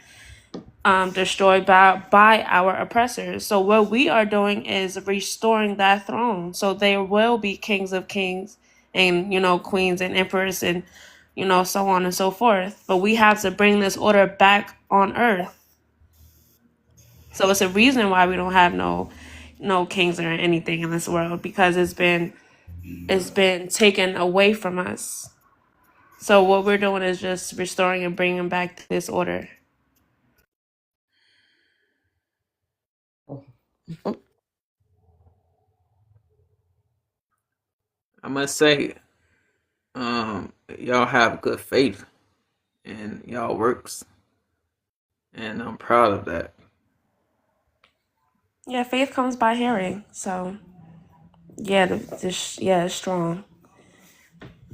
destroyed by our oppressors. So what we are doing is restoring that throne. So there will be kings of kings and queens and emperors and so on and so forth. But we have to bring this order back on earth. So it's a reason why we don't have no kings or anything in this world because it's been taken away from us. So what we're doing is just restoring and bringing back this order. I must say, y'all have good faith in y'all works, and I'm proud of that. Yeah, faith comes by hearing. So yeah, it's strong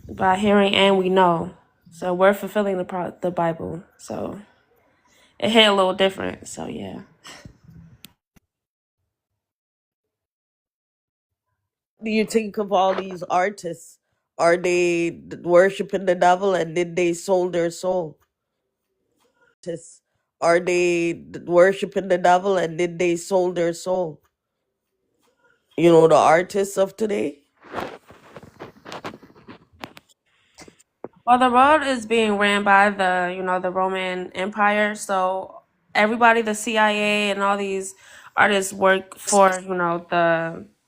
by hearing, and we know. So we're fulfilling the Bible. So it hit a little different. So yeah. Do you think of all these artists? Are they worshiping the devil and did they sold their soul? Are they worshiping the devil and did they sold their soul? The artists of today? Well, the world is being ran by the Roman Empire. So everybody, the CIA and all these artists work for,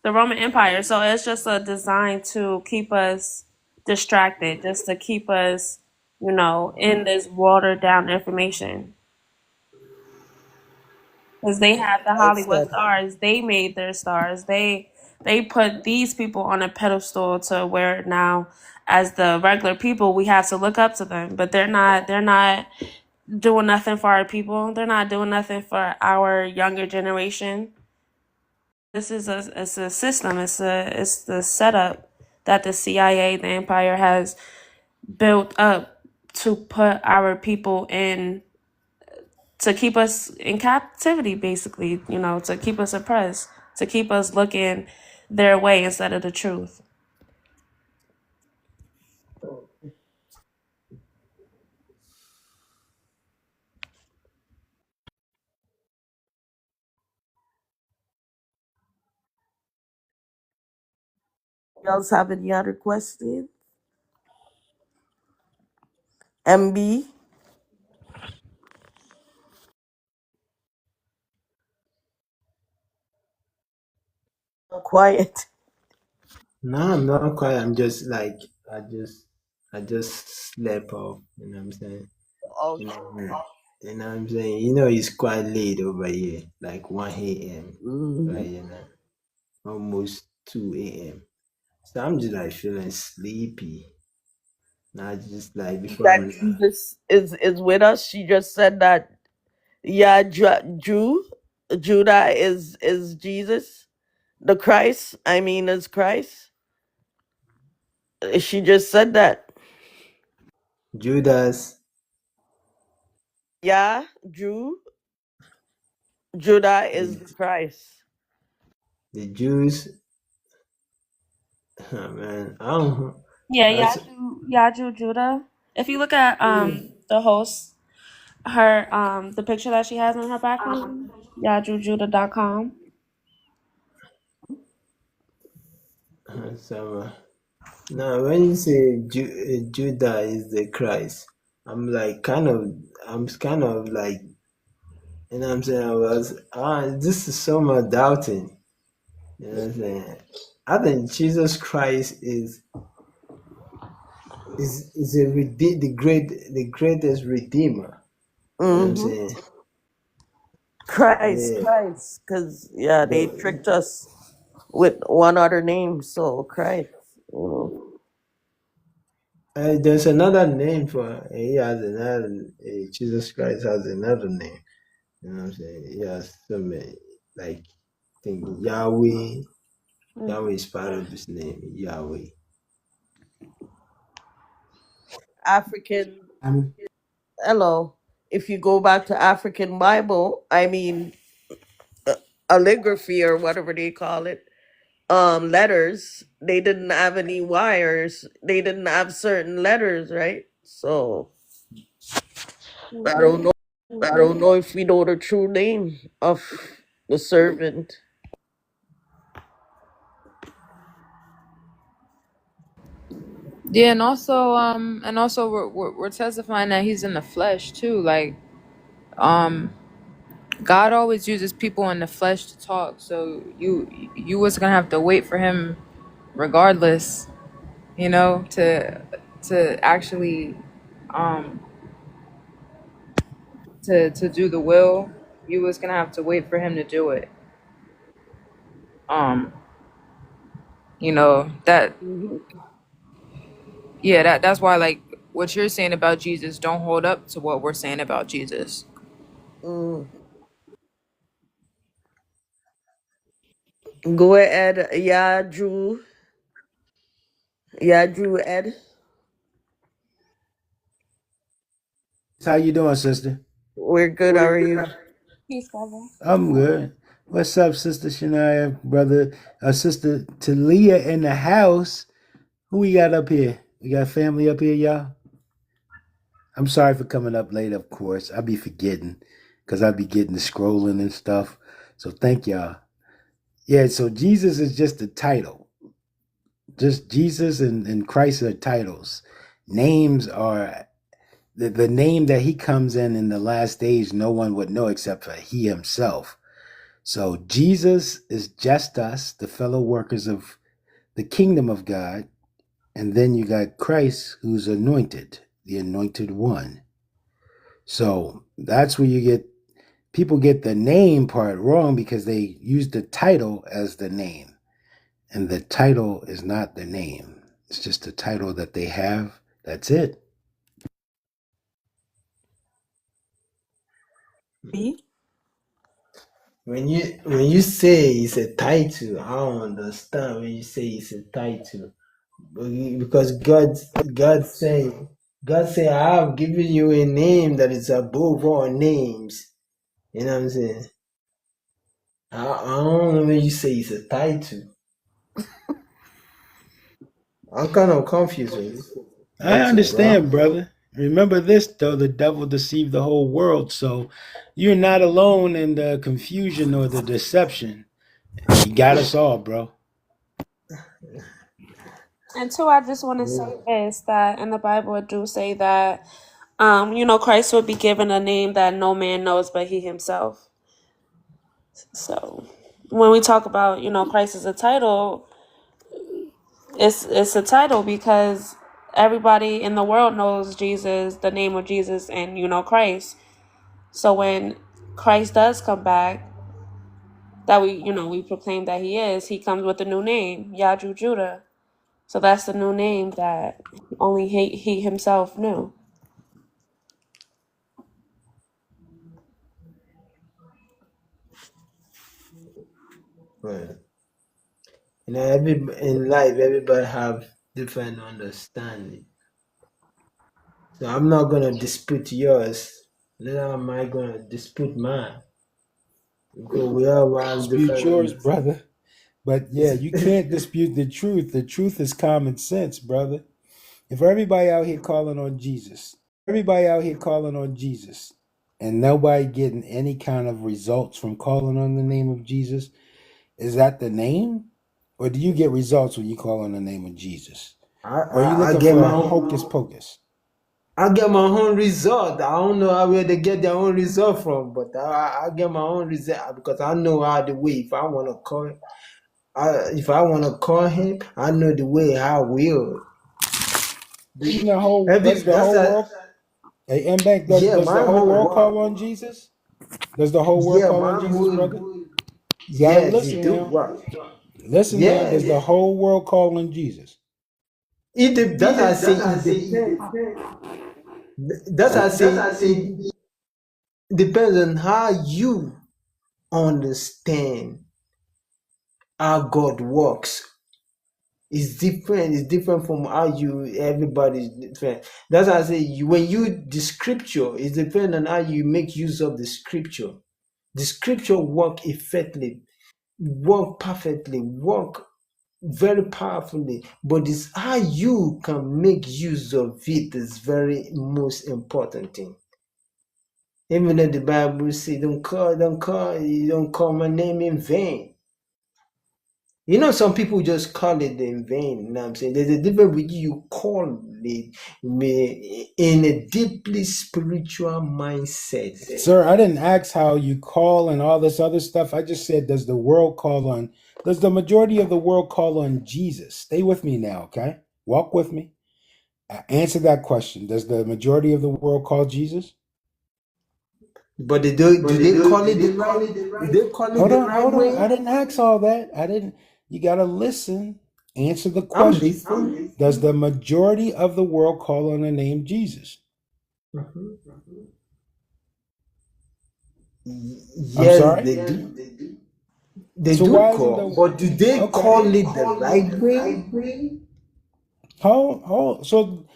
the Roman Empire. So it's just a design to keep us distracted, just to keep us, in this watered down information. Because they have the Well Hollywood said. stars. They made their stars. They put these people on a pedestal to where now as the regular people we have to look up to them. But they're not doing nothing for our people. They're not doing nothing for our younger generation. This is it's a system. It's the setup that the CIA, the empire has built up to put our people in to keep us in captivity, basically, to keep us oppressed, to keep us looking their way instead of the truth. You else have any other questions? MB? Quiet. No, I'm not quiet. I'm just like I just slept off. You know what I'm saying? Oh, You know, you know what I'm saying? It's quite late over here, like 1 a.m. Right, almost 2 a.m. So I'm just like feeling sleepy. Not just like before that I'm Jesus is with us. She just said that. Yeah, Judah is Jesus, the Christ. I mean, is Christ. She just said that. Judas. Yeah, Judah is the Christ. The Jews, man, I don't. Yeah, That's Yaju Judah. If you look at the host, her the picture that she has in her background, yajujudah.com. so. Now, when you say Judah is the Christ, I'm kind of like, you know what I'm saying? This is so much doubting. You know what I'm saying? I think Jesus Christ is the greatest redeemer. You know what I'm Mm-hmm. saying? Christ, Yeah. Christ. Because, yeah, they tricked us with one other name. So, Christ. There's another name for he has another. Jesus Christ has another name. You know what I'm saying? He has so many, like, I think Yahweh. Yahweh is part of his name. Yahweh. African. Hello. If you go back to African Bible, I mean, calligraphy or whatever they call it, letters, they didn't have any wires. They didn't have certain letters, right? So I don't know. I don't know if we know the true name of the servant. Yeah, and also we're testifying that he's in the flesh too. Like, God always uses people in the flesh to talk. So you was gonna have to wait for him, regardless. You know, to actually, um, to do the will. You was gonna have to wait for him to do it. Um, you know that. Yeah, that's why, like, what you're saying about Jesus don't hold up to what we're saying about Jesus. Mm. Go ahead, yeah, Drew. Yeah, Drew Ed. How you doing, sister? We're good. How are you? Peace, brother. I'm good. What's up, sister Shania, brother, sister Talia in the house? Who we got up here? We got family up here, y'all. I'm sorry for coming up late, of course. I be forgetting because I be getting the scrolling and stuff. So thank y'all. Yeah, so Jesus is just a title. Just Jesus and Christ are titles. Names are the name that he comes in the last days, no one would know except for he himself. So Jesus is just us, the fellow workers of the kingdom of God. And then you got Christ, who's anointed, the anointed one. So that's where people get the name part wrong because they use the title as the name. And the title is not the name. It's just the title that they have. That's it. When you say it's a title, I don't understand when you say it's a title. Because God say I have given you a name that is above all names. You know what I'm saying? I don't know when you say it's a title. I'm kind of confused with this. I understand, brother. Remember this, though, the devil deceived the whole world, so you're not alone in the confusion or the deception. He got us all, bro. And two, I just want to say this, that in the Bible it do say that, Christ would be given a name that no man knows but he himself. So when we talk about, Christ as a title, it's a title because everybody in the world knows Jesus, the name of Jesus, and Christ. So when Christ does come back, that we proclaim that he comes with a new name, Yaju Judah. So that's the new name that only he himself knew. Right. In life, everybody have different understanding. So I'm not gonna dispute yours. Neither am I gonna dispute mine. Because we all have Dispute yours, different. brother. But yeah, you can't dispute the truth. The truth is common sense, brother. If everybody out here calling on Jesus, and nobody getting any kind of results from calling on the name of Jesus, is that the name? Or do you get results when you call on the name of Jesus? Or are you I looking get for my a own. hocus pocus? I get my own result. I don't know where they get their own result from, but I get my own result because I know how the way. If I want to call, if I want to call him, I know the way. I will. Even the whole Every does the that's whole a world hey M-Bank, yeah. does the My whole whole world world. call on Jesus? Does the whole world Yeah, call on my Jesus, brother? whole. You gotta Yeah, they listen do. now. What? Listen now. Yeah, Does the whole world call on Jesus? that's I say it depends. That's I say it depends on how you understand how God works. It's different. It's different from how you. Everybody's different. That's why I say when you the scripture, it's dependent on how you make use of the scripture. The scripture work effectively, work perfectly, work very powerfully. But it's how you can make use of it is very most important thing. Even though the Bible says, don't call my name in vain. You know, some people just call it in vain. You know what I'm saying? There's a difference with you call it in a deeply spiritual mindset. Sir, I didn't ask how you call and all this other stuff. I just said, does the majority of the world call on Jesus? Stay with me now, okay? Walk with me. Answer that question. Does the majority of the world call Jesus? But do they call it the right? Do they call it Hold the on, right hold on. I way? didn't ask all that. You gotta listen. Answer the I'm question. listening. Does the majority of the world call on the name Jesus? Mhm. I'm Yes, sorry? they do. They So do why isn't call, but do they call it the right way? So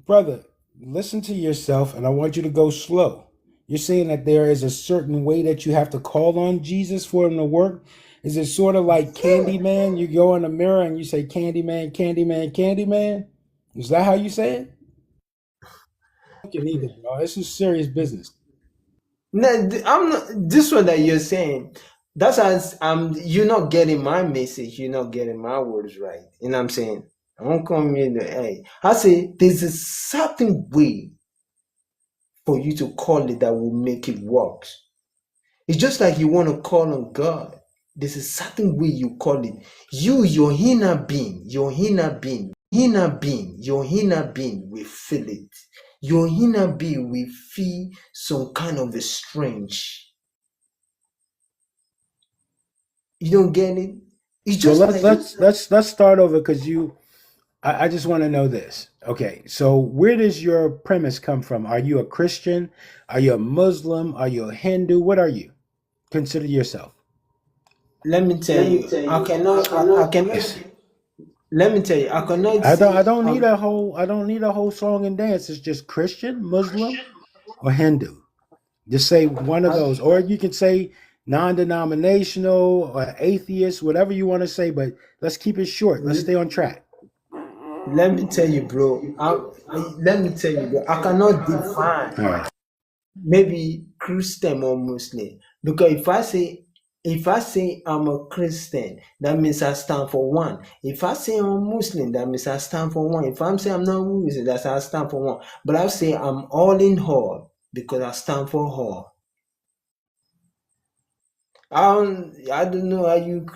brother, listen to yourself and I want you to go slow. You're saying that there is a certain way that you have to call on Jesus for him to work? Is it sort of like Candyman? You go in the mirror and you say Candyman, Candyman, Candyman? Is that how you say it? Either, bro. This is serious business. No, I'm not. This one that you're saying, that's as you're not getting my message. You're not getting my words right. You know what I'm saying? I won't come in the hey. I say there's a certain way for you to call it that will make it work. It's just like you want to call on God. There's a certain way you call it. Your inner being, your inner being will feel it. Your inner being will feel some kind of a strange. You don't get it? It's So just like let's start over because I just want to know this. Okay, so where does your premise come from? Are you a Christian? Are you a Muslim? Are you a Hindu? What are you? Consider yourself. let me tell you, I cannot let me tell you, I cannot I say don't need a whole song and dance. It's just Christian, Muslim, or Hindu. Just say one of those, or you can say non-denominational or atheist, whatever you want to say. But let's keep it short. Let's stay on track. let me tell you, bro. Let me tell you, bro. I cannot define All right. maybe Christian or Muslim because if I say I'm a Christian, that means I stand for one. If I say I'm Muslim, that means I stand for one. If I'm saying I'm not Muslim, that's I stand for one. But I'll say I'm all in all because I stand for all. I don't know how you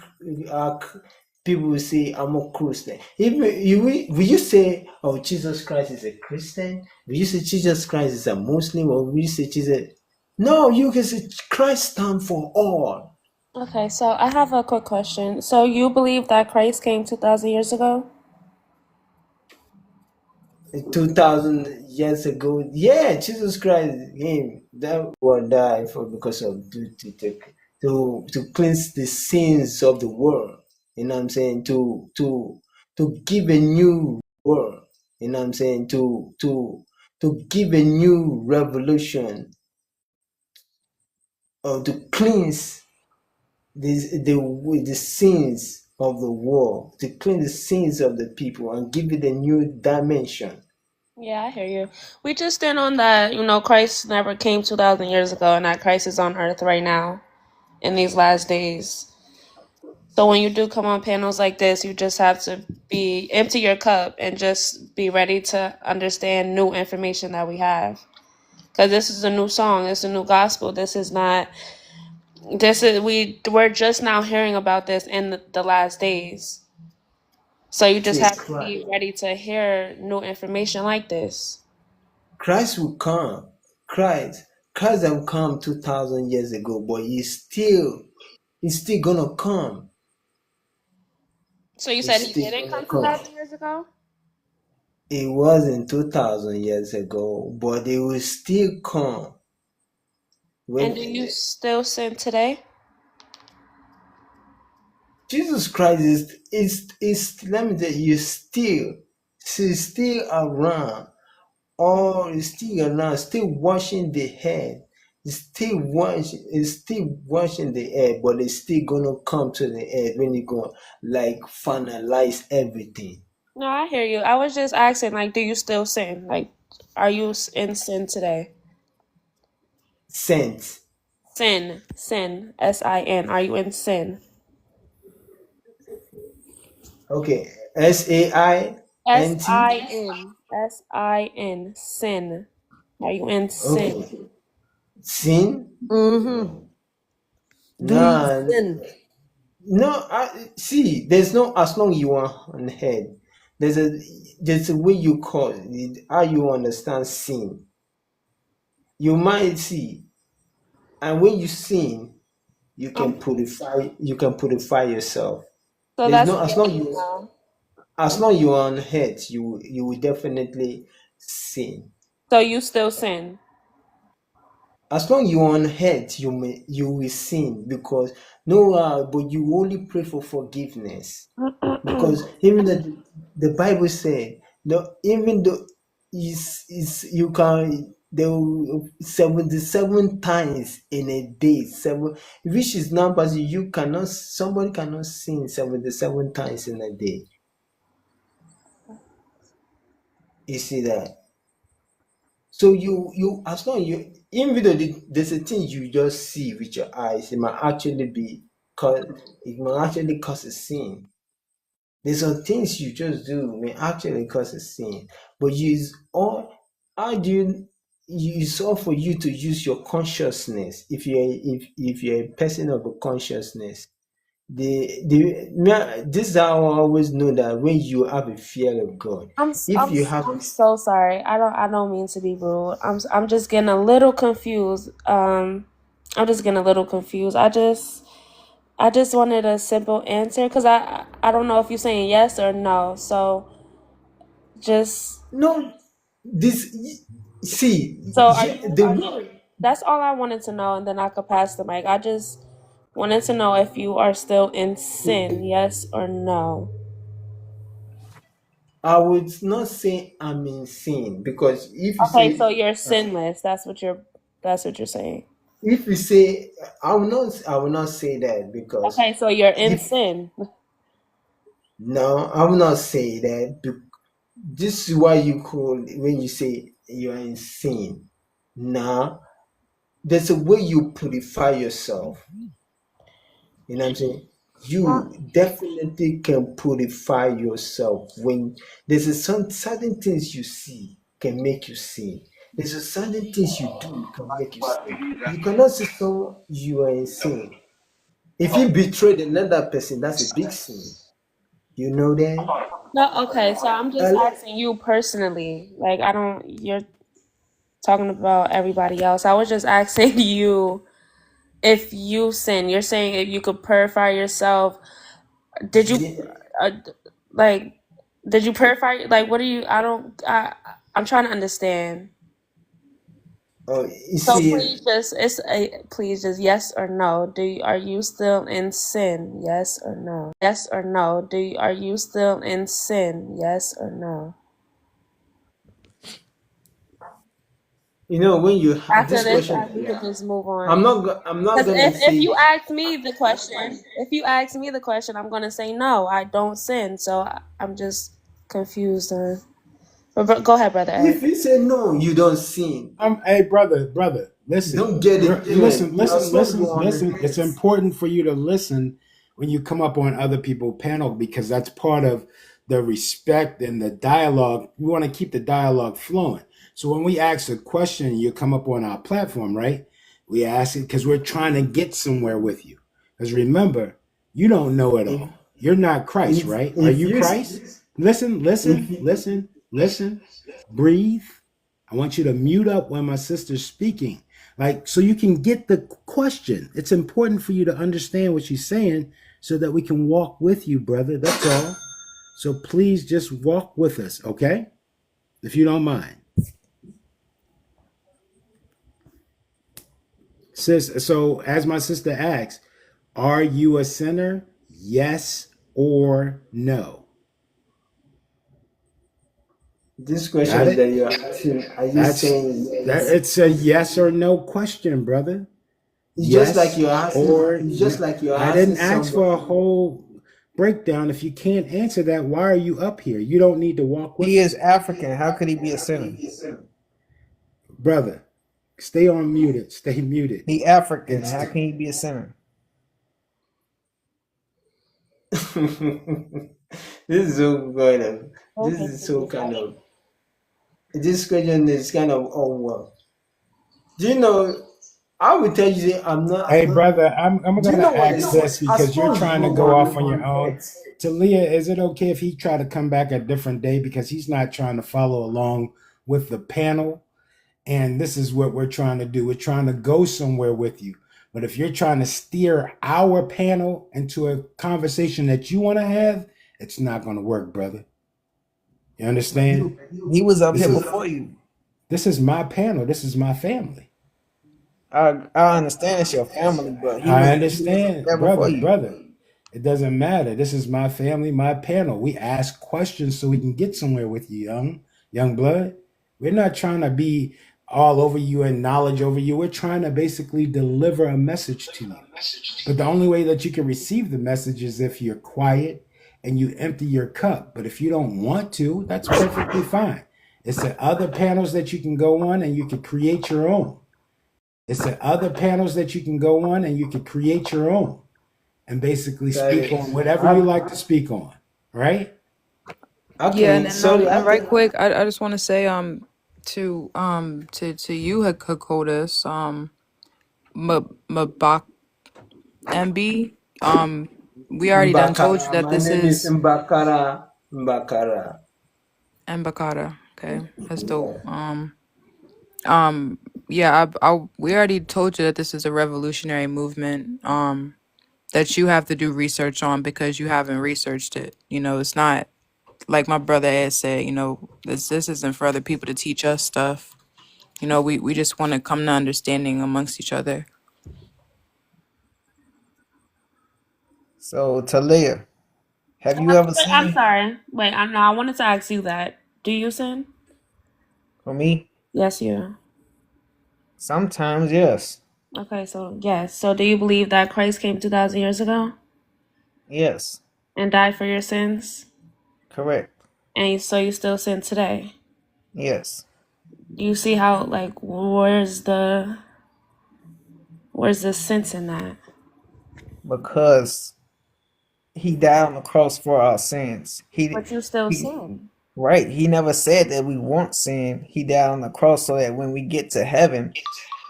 people will say I'm a Christian. Even will you say, oh, Jesus Christ is a Christian? Will you say Jesus Christ is a Muslim? Or will you say Jesus? No, you can say Christ stands for all. Okay, so I have a quick question. So you believe that Christ came 2,000 years ago? 2,000 years ago, yeah, Jesus Christ came. That will die for because of to cleanse the sins of the world. You know what I'm saying? To give a new world. You know what I'm saying? To give a new revolution or to cleanse the sins of the world, to clean the sins of the people and give it a new dimension. Yeah, I hear you. We just stand on that, Christ never came 2,000 years ago and that Christ is on earth right now in these last days. So when you do come on panels like this, you just have to be empty your cup and just be ready to understand new information that we have. Because this is a new song, it's a new gospel. We're just now hearing about this in the last days. So you just See, have to be ready to hear new information like this. Christ will come. Christ have come 2,000 years ago, but he's still gonna come. So you said he didn't come 2,000 years ago? It wasn't 2,000 years ago, but it will still come. And do you still sin today? Jesus Christ is let me tell you, he's still around, or is still around, still washing the head. It's still washing the head, but it's still gonna come to the head when you go like finalize everything. No, I hear you. I was just asking, like, do you still sin? Like, are you in sin today? Sin, S-I-N. Are you in sin? Okay, S-A-I-N-T. S-I-N. Sin. Are you in sin? Okay, sin. Mm-hmm. Nah, Sin. no. See, there's no as long you are on the head. There's a way you call it, how you understand sin. You might see, and when you sin, you can purify. You can purify yourself. So There's that's no as long you are on head, you will definitely sin. So you still sin. As long you are on head, you will sin, because but you only pray for forgiveness. Because even the Bible said, no, even though you can, there 77 times in a day, which is numbers somebody cannot sin 77 times in a day. You see that? So you as long even though there's a thing you just see with your eyes, it might actually cause a sin. There's some things you just do may actually cause a sin, but it's all for you to use your consciousness. If you're a person of a consciousness, this is how I always know that when you have a fear of God, I'm so sorry. I don't mean to be rude. I'm just getting a little confused. I'm just getting a little confused. I just wanted a simple answer, because I don't know if you're saying yes or no. So just no. So are you? That's all I wanted to know, and then I could pass the mic. I just wanted to know if you are still in sin, yes or no. I would not say I'm in sin, because if you Okay, say so you're sinless. That's what you're saying. if you say I will not say that, because Okay, so you're in sin. no, I will not say that. This is why you call when you say you are in sin. Now, there's a way you purify yourself. You know what I'm saying? You definitely can purify yourself when there's certain things you see can make you sin. There's certain things you do can make you sin. You cannot say someone you are in sin. If you betrayed another person, that's a big sin. You know that? No, okay, so I'm just asking you personally. Like, you're talking about everybody else. I was just asking you if you sin. You're saying if you could purify yourself. Did you, did you purify? Like, what do you, I'm trying to understand. Oh, So please just yes or no. Are you still in sin? Yes or no? Yes or no? Are you still in sin? Yes or no? when you have After this this, question, we could just move I'm on. not I'm not Because gonna if you say ask me the question, I'm gonna say no, I don't sin. So I'm just confused. Go ahead, brother if Eric. you say no, you don't sin. Hey, brother, listen. Don't get it twisted. You're supposed to be on Listen. It's repent. important for you to listen when you come up on other people's panel because that's part of the respect and the dialogue. We want to keep the dialogue flowing. So when we ask a question, you come up on our platform, right? We ask it because we're trying to get somewhere with you. Because remember, you don't know it If all. You're not Christ, if right? Are if you you Christ? Listen. Breathe. I want you to mute up when my sister's speaking, like so you can get the question. It's important for you to understand what she's saying so that we can walk with you, brother. That's all. So please just walk with us, okay? If you don't mind. Sis, so as my sister asks, are you a sinner? Yes or no? this Got question that it? you're asking, are you That's saying that yes? it's a yes or no question, brother. It's just like Yes you're asking. or It's no. just like you're I asking didn't ask for a somebody. whole breakdown. If you can't answer that, why are you up here? You don't need to walk He with is us. African. How could he be a sinner? Brother, stay on muted. Stay muted. He African. And How can he be a sinner? This is so kind of. This Okay. is so kind of. This question is kind of well. Do you know? I will tell you that I'm not. hey, brother, I'm Do you gonna know what ask is? this As because you're far as trying to you go off on your on own. earth, Talia, is it okay if he try to come back a different day because he's not trying to follow along with the panel? And this is what we're trying to do. We're trying to go somewhere with you. But if you're trying to steer our panel into a conversation that you want to have, it's not going to work, brother. You understand? He was up This here is before you. this is my panel. This is my family. I understand it's your family, but he I was understand, there before you. brother. It doesn't matter. This is my family, my panel. We ask questions so we can get somewhere with you, young blood. We're not trying to be all over you and knowledge over you. We're trying to basically deliver a message to you. But the only way that you can receive the message is if you're quiet and you empty your cup. But if you don't want to, that's perfectly fine. It's the other panels that you can go on and you can create your own. It's the other panels that you can go on and you can create your own and basically speak on whatever you like to speak on, right? Yeah, okay. and Sorry, I right think quick, I just want to say to you Hakodas Mabak MB we already done told you Mbakara. that My this name is is Mbakara. Mbakara. Mbakata. Okay, that's dope. Yeah. Yeah, we already told you that this is a revolutionary movement. That you have to do research on because you haven't researched it. You know, it's not like my brother Ed said. You know, this isn't for other people to teach us stuff. You know, we just want to come to understanding amongst each other. So Talia, have you ever I'm sinned? sorry. Wait, I wanted to ask you that. Do you sin? For me, Yes, you. sometimes yes. Okay, so yes. So do you believe that Christ came 2,000 years ago Yes. and died for your sins? Correct. And so you still sin today? Yes. You see how, like, where's the sense in that? Because he died on the cross for our sins. But you still He sin. right. He never said that we won't sin. He died on the cross so that when we get to heaven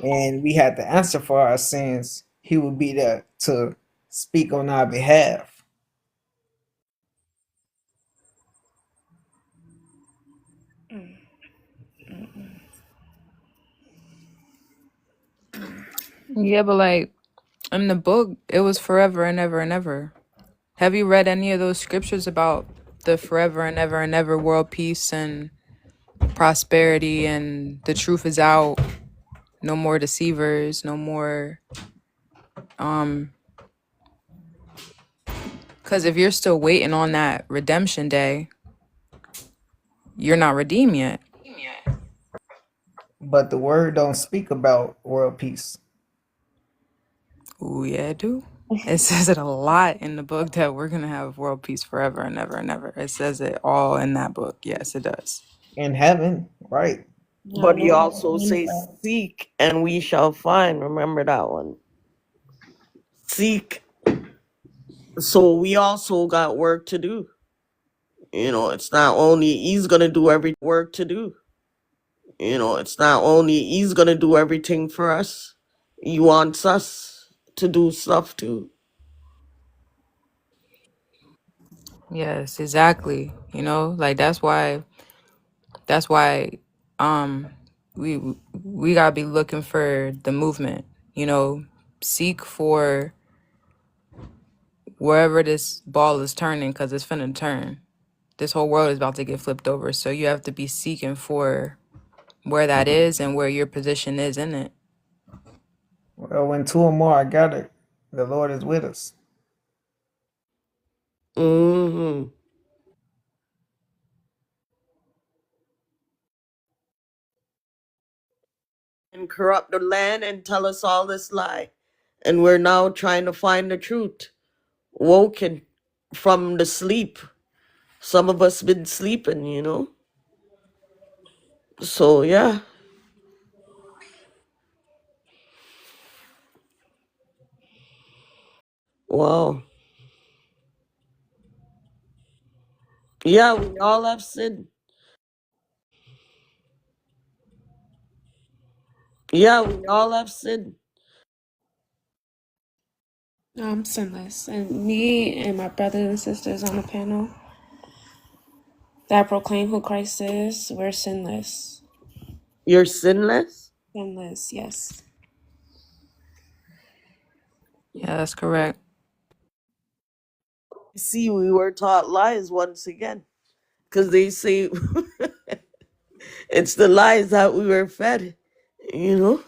and we have to answer for our sins, he will be there to speak on our behalf. Yeah, but like in the book, it was forever and ever and ever. Have you read any of those scriptures about the forever and ever world peace and prosperity and the truth is out, no more deceivers, no more because if you're still waiting on that redemption day, you're not redeemed yet. but the word don't speak about world peace. Ooh, yeah, it do. It says it a lot in the book that we're gonna have world peace forever and ever and ever. It says it all in that book. Yes, it does. In heaven, right? But he Yeah. also says, seek and we shall find. Remember that one. Seek. So we also got work to do. You know, it's not only he's gonna do every work to do. You know, it's not only he's gonna do everything for us. He wants us to do stuff too. Yes, exactly. You know, like that's why um we we gotta be looking for the movement. You know, seek for wherever this ball is turning because it's finna turn. This whole world is about to get flipped over. So you have to be seeking for where that is and where your position is in it. Well, when two or more are gathered, the Lord is with us. Mm-hmm. And corrupt the land and tell us all this lie. And we're now trying to find the truth. Woken from the sleep. Some of us been sleeping, you know. So yeah. Wow. Yeah, we all have sinned. Yeah, we all have sinned. I'm sinless. And me and my brothers and sisters on the panel that proclaim who Christ is, we're sinless. You're sinless? Sinless, yes. Yeah, that's correct. See, we were taught lies once again. Because they say it's the lies that we were fed, you know?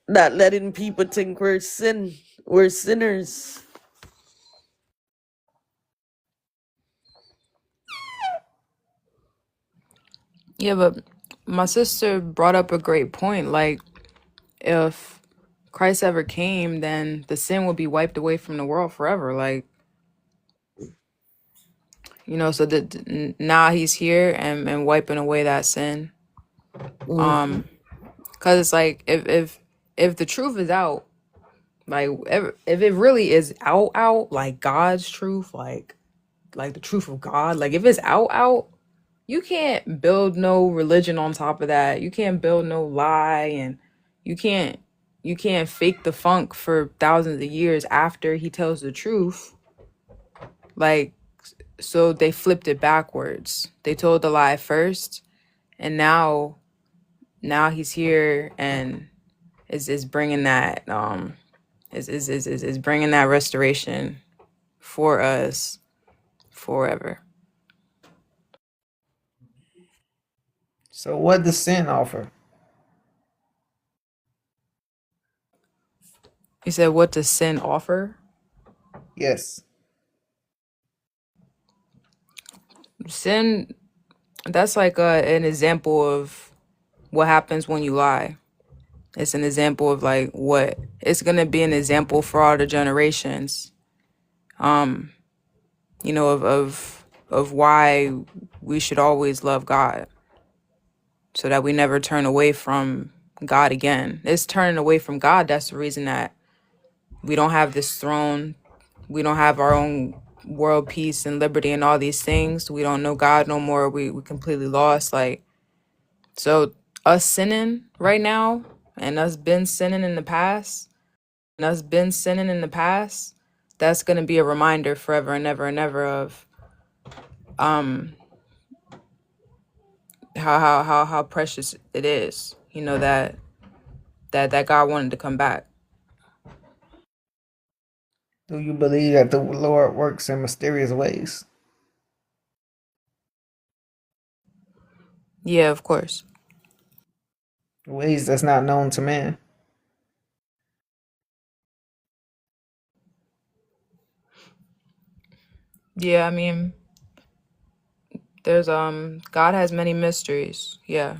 Not letting people think we're sinners. Yeah, but my sister brought up a great point. Like, if Christ ever came, then the sin would be wiped away from the world forever. Like, you know, so that now he's here and wiping away that sin. Mhm. Because it's like if the truth is out, like if it really is out, like God's truth, like the truth of God, like if it's out, you can't build no religion on top of that. You can't build no lie, and you can't fake the funk for thousands of years after he tells the truth. Like, so they flipped it backwards. They told the lie first, and now he's here and is bringing that is bringing that restoration for us forever. So what does sin offer? He said, what does sin offer? Yes. Sin, that's like an example of what happens when you lie. It's an example of like what it's gonna be an example for all the generations. You know, of why we should always love God, so that we never turn away from God again. It's turning away from God. That's the reason that we don't have this throne. We don't have our own world peace and liberty and all these things. We don't know God no more. We completely lost. Like, so us sinning right now and us been sinning in the past and us been sinning in the past, that's gonna be a reminder forever and ever and ever of how precious it is. You know, that God wanted to come back. Do you believe that the Lord works in mysterious ways? Yeah, of course. Ways that's not known to man? Yeah, I mean, there's God has many mysteries. Yeah.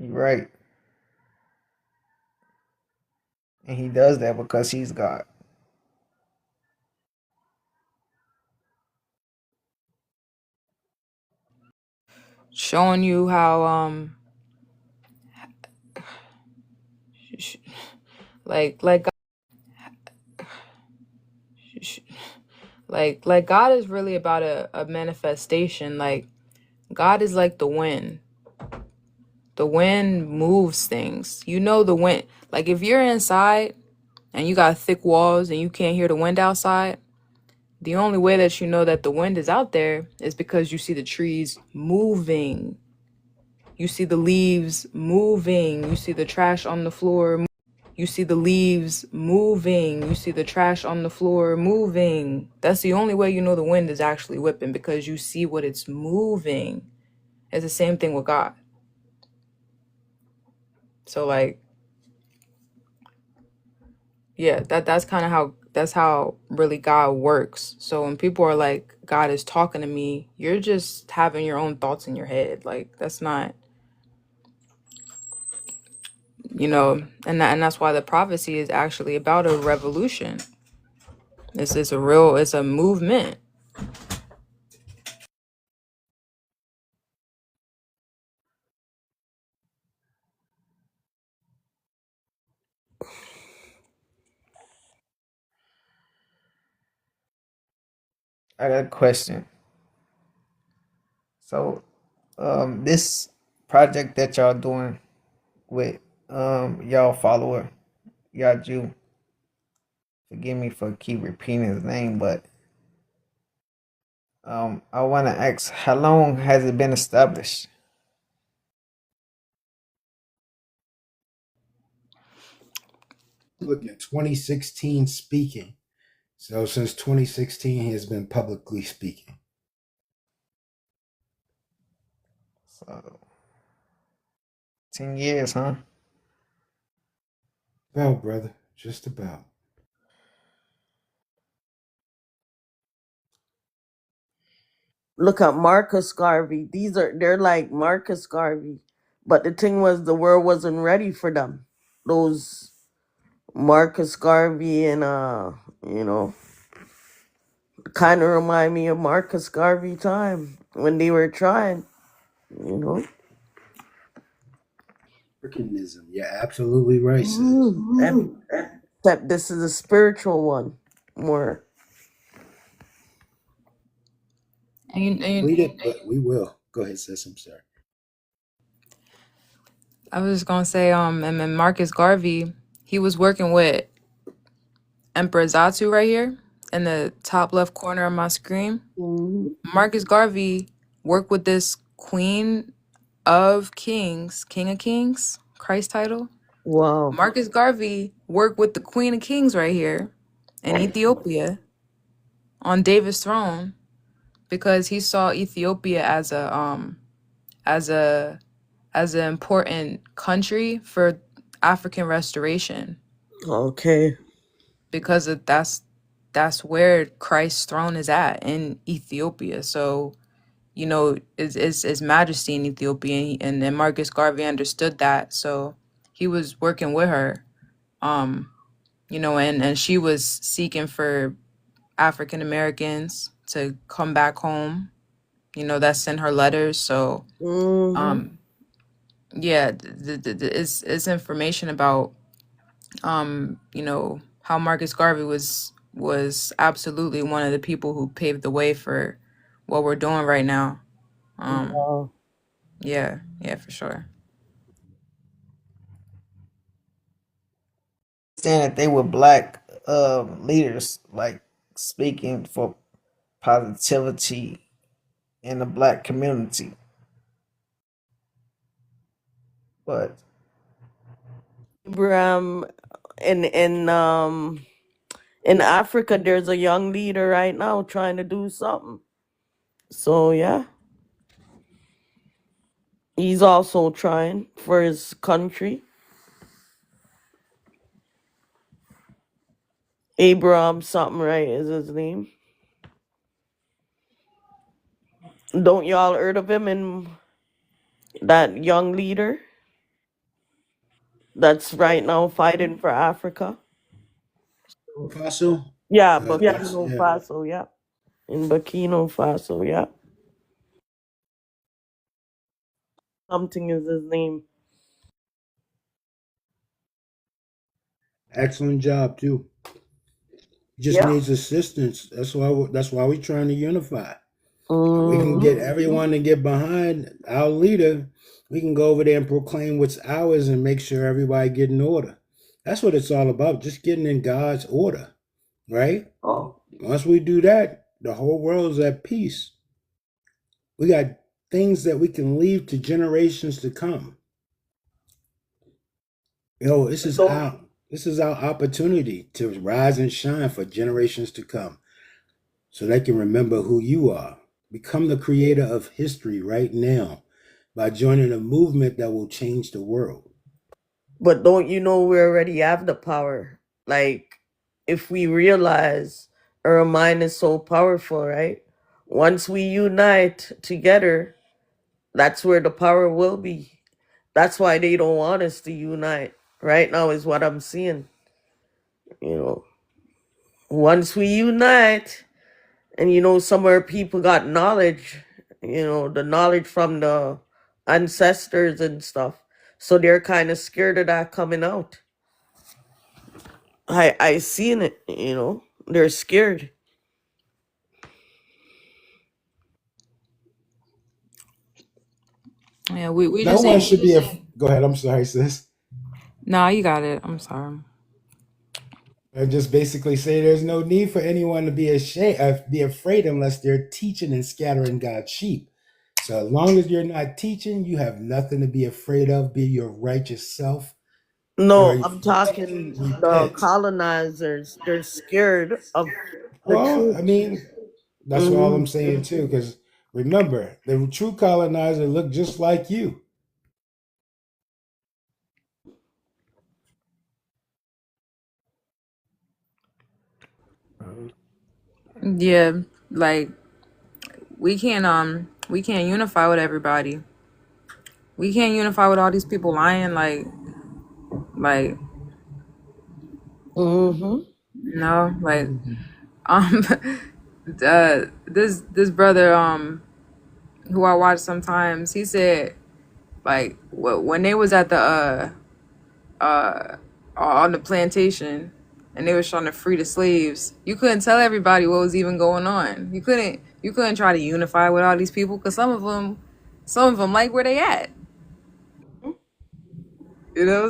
You're right. And he does that because he's God. Showing you how sh- like sh- like God is really about a manifestation. Like God is like the wind. The wind moves things. You know the wind. Like if you're inside and you got thick walls and you can't hear the wind outside, the only way that you know that the wind is out there is because you see the trees moving. You see the leaves moving. You see the trash on the floor. You see the leaves moving. You see the trash on the floor moving. That's the only way you know the wind is actually whipping, because you see what it's moving. It's the same thing with God. So like, yeah, that's kind of how really God works. So when people are like, God is talking to me, you're just having your own thoughts in your head. Like that's not, and that's why the prophecy is actually about a revolution. It's a movement. I got a question. So, this project that y'all doing with y'all follower, y'all Jew, forgive me for keep repeating his name, but I want to ask, how long has it been established? Look at 2016 speaking. So since 2016, he has been publicly speaking. So, 10 years, huh? Well, brother, just about. Look at Marcus Garvey. They're like Marcus Garvey. But the thing was, the world wasn't ready for them. Those Marcus Garvey and kind of remind me of Marcus Garvey time when they were trying, you know. Africanism. You're absolutely right, sis. Except this is a spiritual one more. Read it, but we will. Go ahead, sis. I'm sorry. I was just gonna say, and then Marcus Garvey, he was working with Emperor Zatu right here in the top left corner of my screen. Marcus Garvey worked with this Queen of Kings, King of Kings, Christ title. Wow. Marcus Garvey worked with the Queen of Kings right here in Ethiopia on David's throne, because he saw Ethiopia as an important country for African restoration. Okay. Because that's where Christ's throne is at, in Ethiopia. So, is majesty in Ethiopia, and then Marcus Garvey understood that. So he was working with her, and she was seeking for African Americans to come back home. That sent her letters. So, yeah, it's information about how Marcus Garvey was absolutely one of the people who paved the way for what we're doing right now. Wow. Yeah, for sure. Saying that they were black leaders, like speaking for positivity in the black community. But Abraham in Africa, there's a young leader right now trying to do something. So yeah, he's also trying for his country. Abraham something, right, is his name. Don't y'all heard of him, and that young leader? that's right now fighting for Africa. Faso. Yeah, That's Burkina yeah. Faso, yeah. In Burkina Faso, yeah. Something is his name. Excellent job too. Just Yeah. needs assistance. That's why we're trying to unify. We can get Mm-hmm. everyone to get behind our leader. We can go over there and proclaim what's ours and make sure everybody get in order. That's what it's all about, just getting in God's order, right? Oh. Once we do that, the whole world's at peace. We got things that we can leave to generations to come. Yo, this is our opportunity to rise and shine for generations to come, so they can remember who you are. Become the creator of history right now by joining a movement that will change the world. But don't you know we already have the power? Like, if we realize our mind is so powerful, right? Once we unite together, that's where the power will be. That's why they don't want us to unite. Right now is what I'm seeing. You know, once we unite, and some of our people got knowledge, the knowledge from the ancestors and stuff. So they're kind of scared of that coming out. I seen it, they're scared. Yeah, we No just one need. should be go ahead. I'm sorry, sis. Nah, you got it. I'm sorry. I just basically say there's no need for anyone to be afraid unless they're teaching and scattering God's sheep. So as long as you're not teaching, you have nothing to be afraid of. Be your righteous self or No, I'm talking the repent. colonizers. They're scared of the Well, I truth. mean, that's all Hmm. I'm saying too. Because remember, the true colonizer looked just like you. Yeah, like we can't unify with everybody. We can't unify with all these people lying. Like Hmm. no, like um, this brother who I watch sometimes. He said like when they was at the on the plantation and they was trying to free the slaves, you couldn't tell everybody what was even going on. You couldn't try to unify with all these people because some of them like where they at.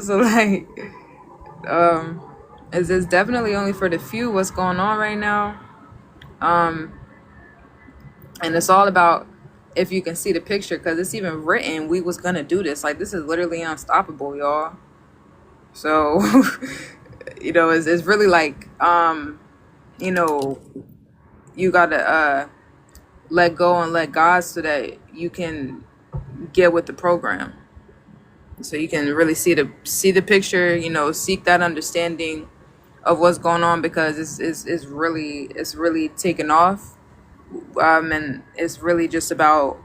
So like um it's definitely only for the few what's going on right now. um and it's all about if you can see the picture because it's even written we was gonna do this. Like this is literally unstoppable, y'all. So it's really like you know you gotta let go and let God so that you can get with the program, so you can really see the picture, seek that understanding of what's going on because it's really taken off. And it's really just about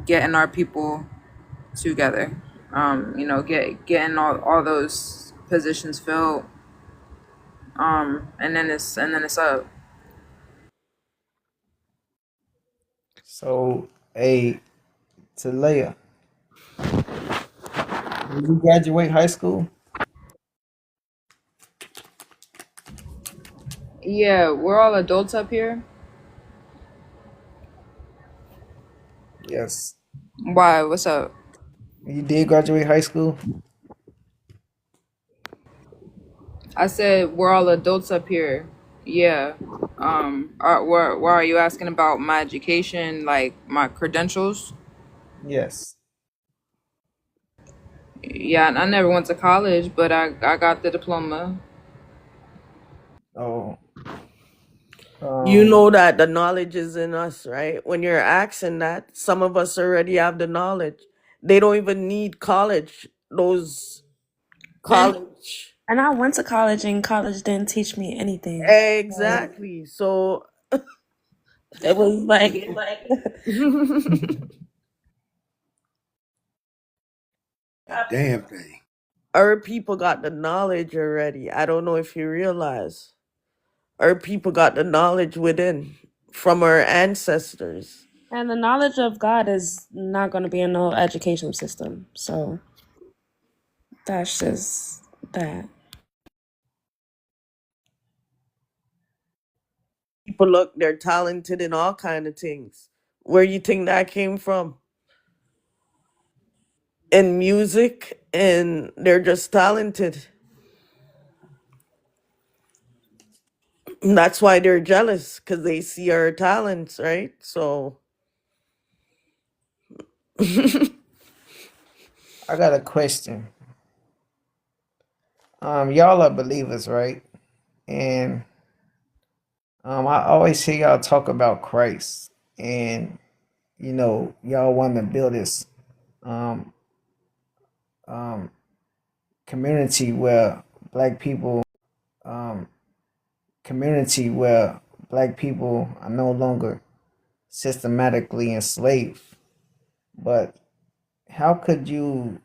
getting our people together, getting all those positions filled, and then it's up. So, hey, to Leia, did you graduate high school? Yeah, we're all adults up here. Yes. Why? What's up? You did graduate high school? I said we're all adults up here. Yeah. Why are you asking about my education, like my credentials? Yes. Yeah, I never went to college, but I got the diploma. Oh. You know that the knowledge is in us, right? When you're asking that, some of us already have the knowledge. They don't even need college. Those And college. and I went to college and college didn't teach me anything. Like Exactly. So it was like Damn thing. our people got the knowledge already. I don't know if you realize. Our people got the knowledge within from our ancestors. And the knowledge of God is not going to be in no education system. So that's just that. People look, they're talented in all kind of things. Where you think that came from? In music, and they're just talented. And that's why they're jealous, because they see our talents, right? So I got a question. Y'all are believers, right? And I always hear y'all talk about Christ, and y'all want to build this um um community where black people um black people are no longer systematically enslaved. But how could you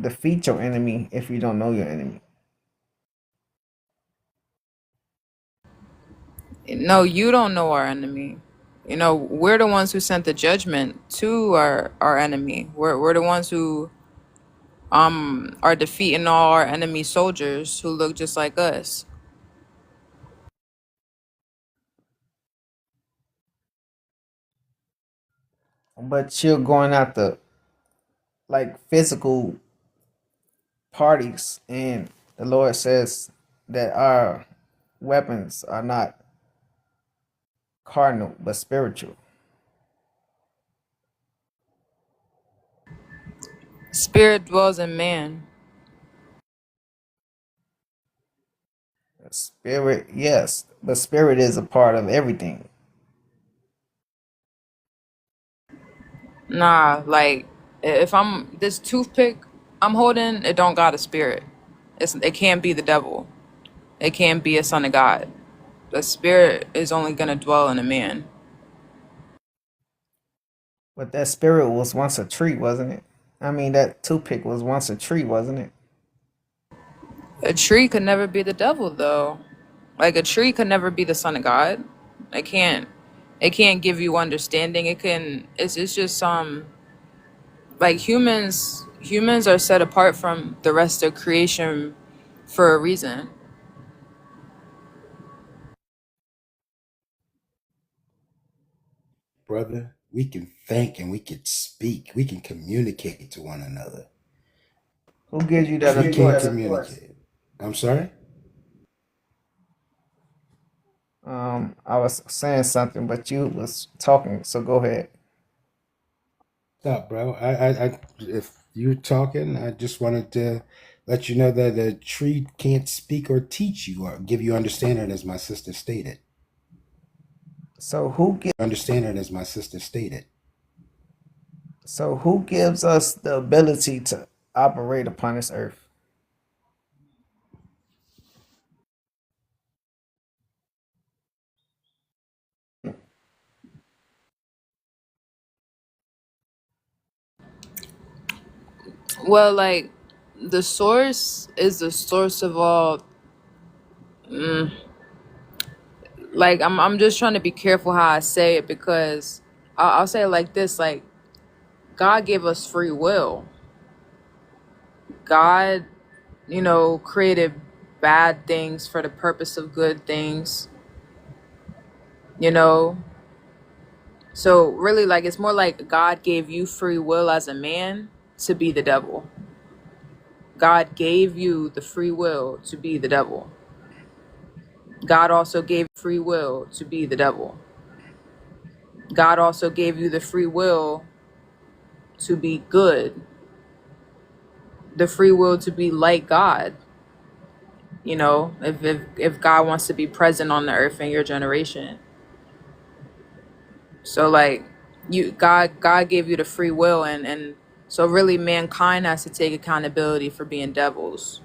defeat your enemy if you don't know your enemy? No, you don't know our enemy. You know, we're the ones who sent the judgment to our enemy. We're the ones who are defeating all our enemy soldiers who look just like us. But you're going after like physical parties, and the Lord says that our weapons are not carnal but spiritual. Spirit dwells in man. Spirit, yes, but spirit is a part of everything. Nah, like if I'm this toothpick I'm holding, it don't got a spirit. It can't be the devil. It can't be a son of God. The spirit is only gonna dwell in a man. But that spirit was once a tree, wasn't it? I mean, that toothpick was once a tree, wasn't it? A tree could never be the devil though. Like a tree could never be the son of God. It can't. It can't give you understanding. It can. It's just like humans are set apart from the rest of creation for a reason. Brother, we can think and we can speak. We can communicate to one another. Who gives you that We can't authority? communicate. I'm sorry? I was saying something, but you was talking, so go ahead. Stop, bro. If you're talking, I just wanted to let you know that a tree can't speak or teach you or give you understanding, as my sister stated. So Understanding, as my sister stated. who gives us the ability to operate upon this earth? Well, like the source is the source of all. Mm, like I'm just trying to be careful how I say it because I'll say it like this: like God gave us free will. God, created bad things for the purpose of good things. You know, so really, like it's more like God gave you free will as a man to be the devil. God gave you the free will to be the devil. God also gave free will to be the devil. God also gave you the free will to be good, the free will to be like God. If God wants to be present on the earth in your generation. So like God gave you the free will and so really mankind has to take accountability for being devils.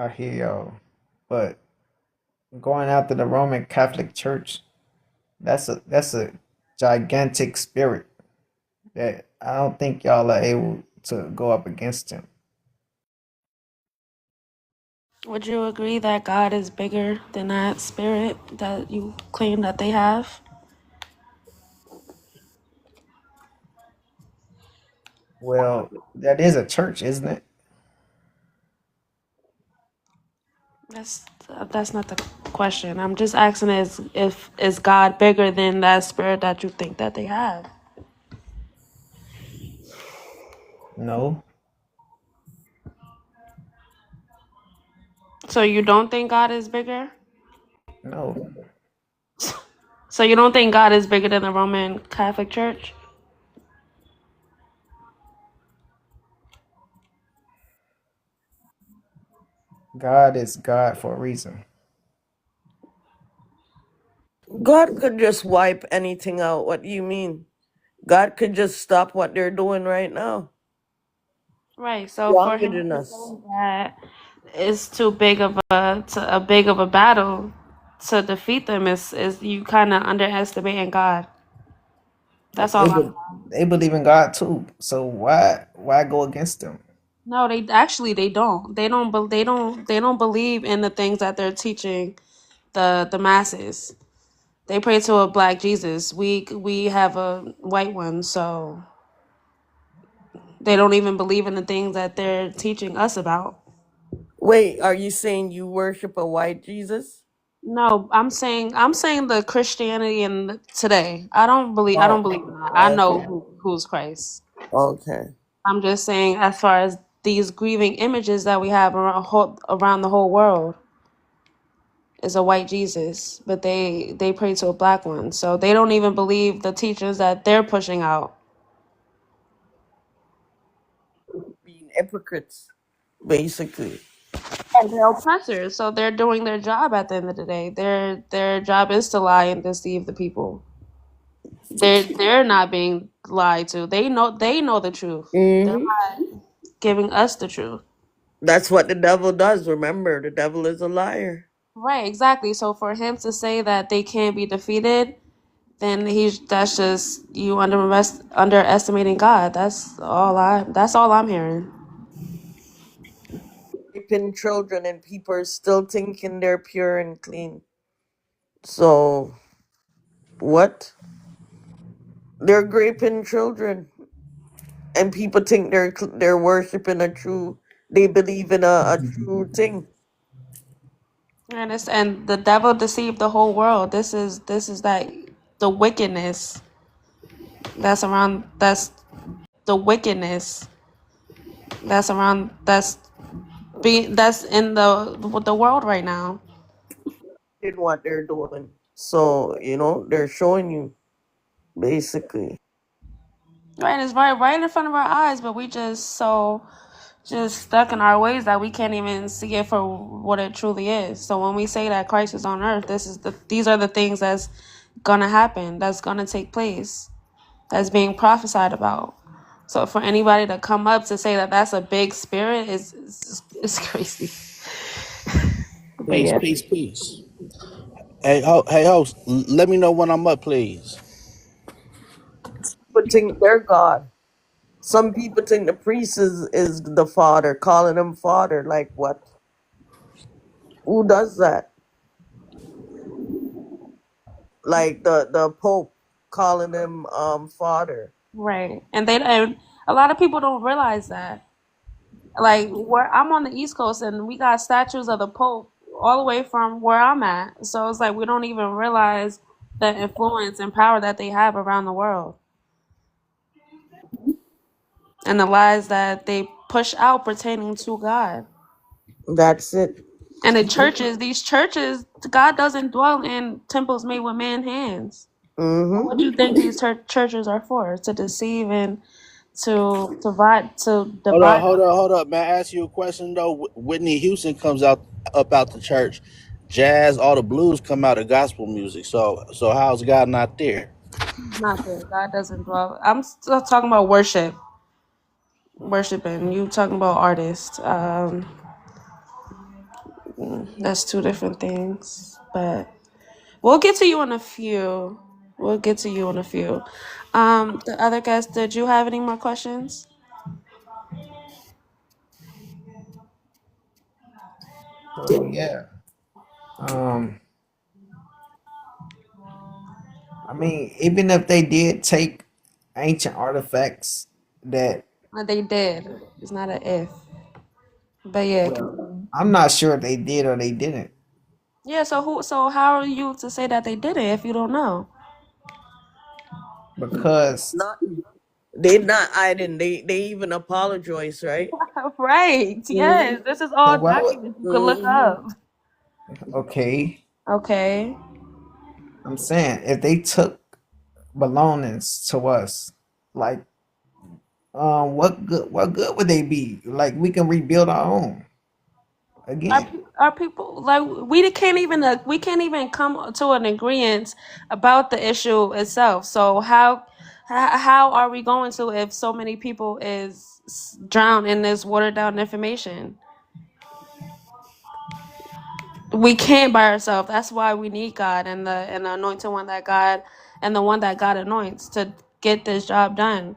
I hear y'all. But going after the Roman Catholic Church, that's a gigantic spirit that I don't think y'all are able to go up against him. Would you agree that God is bigger than that spirit that you claim that they have? Well, that is a church, isn't it? That's not the question. I'm just asking if is God bigger than that spirit that you think that they have? No. So you don't think God is bigger? No. So you don't think God is bigger than the Roman Catholic Church? God is God for a reason. God could just wipe anything out. What do you mean? God could just stop what they're doing right now. Right. So for Stronger him than to us. say that it's too big of a big of a battle to defeat them is you kind of underestimating God. That's They all I'm. be- they believe in God too. So why go against them? No, they actually they don't. They don't believe in the things that they're teaching the masses. They pray to a black Jesus. We have a white one, so they don't even believe in the things that they're teaching us about. Wait, are you saying you worship a white Jesus? No, I'm saying the Christianity in today. I don't Oh, believe in that. I know okay. who's Christ. Okay. I'm just saying as far as these grieving images that we have around the whole world is a white Jesus, but they pray to a black one. So they don't even believe the teachings that they're pushing out. Being hypocrites, basically. And they're oppressors, so they're doing their job at the end of the day. Their job is to lie and deceive the people. They're not being lied to. They know the truth. They're Hmm. not giving us the truth. That's what the devil does. Remember, the devil is a liar. Right, exactly. So for him to say that they can't be defeated, then that's just you underestimating God. That's all I'm hearing. Raping children and people are still thinking they're pure and clean. So, what? They're raping children, and people think they're worshiping a true. They believe in a true thing. And the devil deceived the whole world. This is that the wickedness that's the wickedness that's that's in the world right now. In what they're doing. So they're showing you basically. Right, it's right in front of our eyes, but we just stuck in our ways that we can't even see it for what it truly is. So when we say that Christ is on earth, these are the things that's gonna happen, that's gonna take place, that's being prophesied about. So for anybody to come up to say that that's a big spirit is crazy. But Peace, yeah. peace, peace. Hey, host. Let me know when I'm up, please. People think they're God. Some people think the priest is the father, calling him father. Like what? Who does that? Like the Pope calling him father. Right. And a lot of people don't realize that. Like where I'm on the East Coast and we got statues of the Pope all the way from where I'm at. So it's like we don't even realize the influence and power that they have around the world and the lies that they push out pertaining to God. That's it. And these churches, God doesn't dwell in temples made with man hands. What do you think these churches are for? To deceive and to divide. Hold up, man. I ask you a question though. Whitney Houston comes up out the church. Jazz, all the blues come out of gospel music. So how's God not there? Not there. God doesn't dwell. I'm still talking about worshiping. You talking about artists. That's two different things. But we'll get to you in a few. We'll get to you in a few. The other guys, did you have any more questions? So yeah. Um, I mean, even if they did take ancient artifacts that, They did. It's not an if. But yeah. well, I'm not sure if they did or they didn't, Yeah, so how are you to say that they did it if you don't know? because Not they not hiding. They even apologize, right? Right. Mm-hmm. Yes. This is all well, documents you could look up. okay, Okay. I'm saying if they took belongings to us, like, what good would they be? Like, we can rebuild our own Our, again. pe- our people like we can't even come to an agreement about the issue itself. So how are we going to if so many people is drowned in this watered down information? We can't by ourselves. That's why we need God and the anointed one that God and the one that God anoints to get this job done.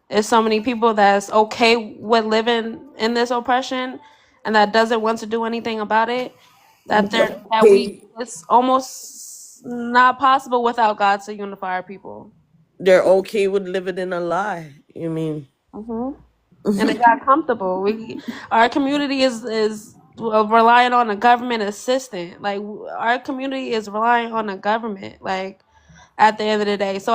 There's so many people that's okay with living in this oppression and that doesn't want to do anything about it. Okay, It's almost not possible without God to unify our people. they're okay with living in a lie. You mean? Hmm. And they got comfortable. Our community is relying on a government assistant. Like our community is relying on a government. Like at the end of the day, so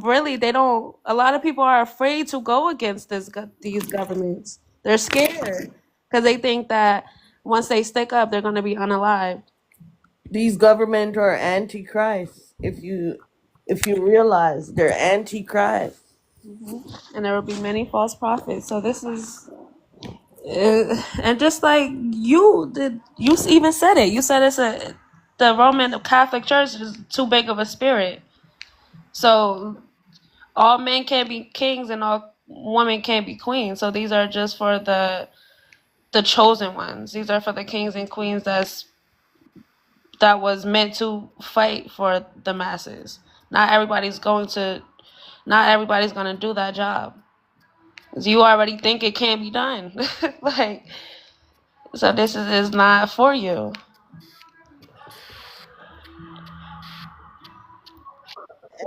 really they don't. A lot of people are afraid to go against these governments. They're scared because they think that once they stick up, they're going to be unalived. These government are antichrist. If you realize they're antichrist. And there will be many false prophets. So this is, and just like you did, you even said it. You said the Roman Catholic Church is too big of a spirit. So all men can't be kings and all women can't be queens. So these are just for the chosen ones. These are for the kings and queens that was meant to fight for the masses. Not everybody's gonna do that job. You already think it can't be done. Like, so this is not for you.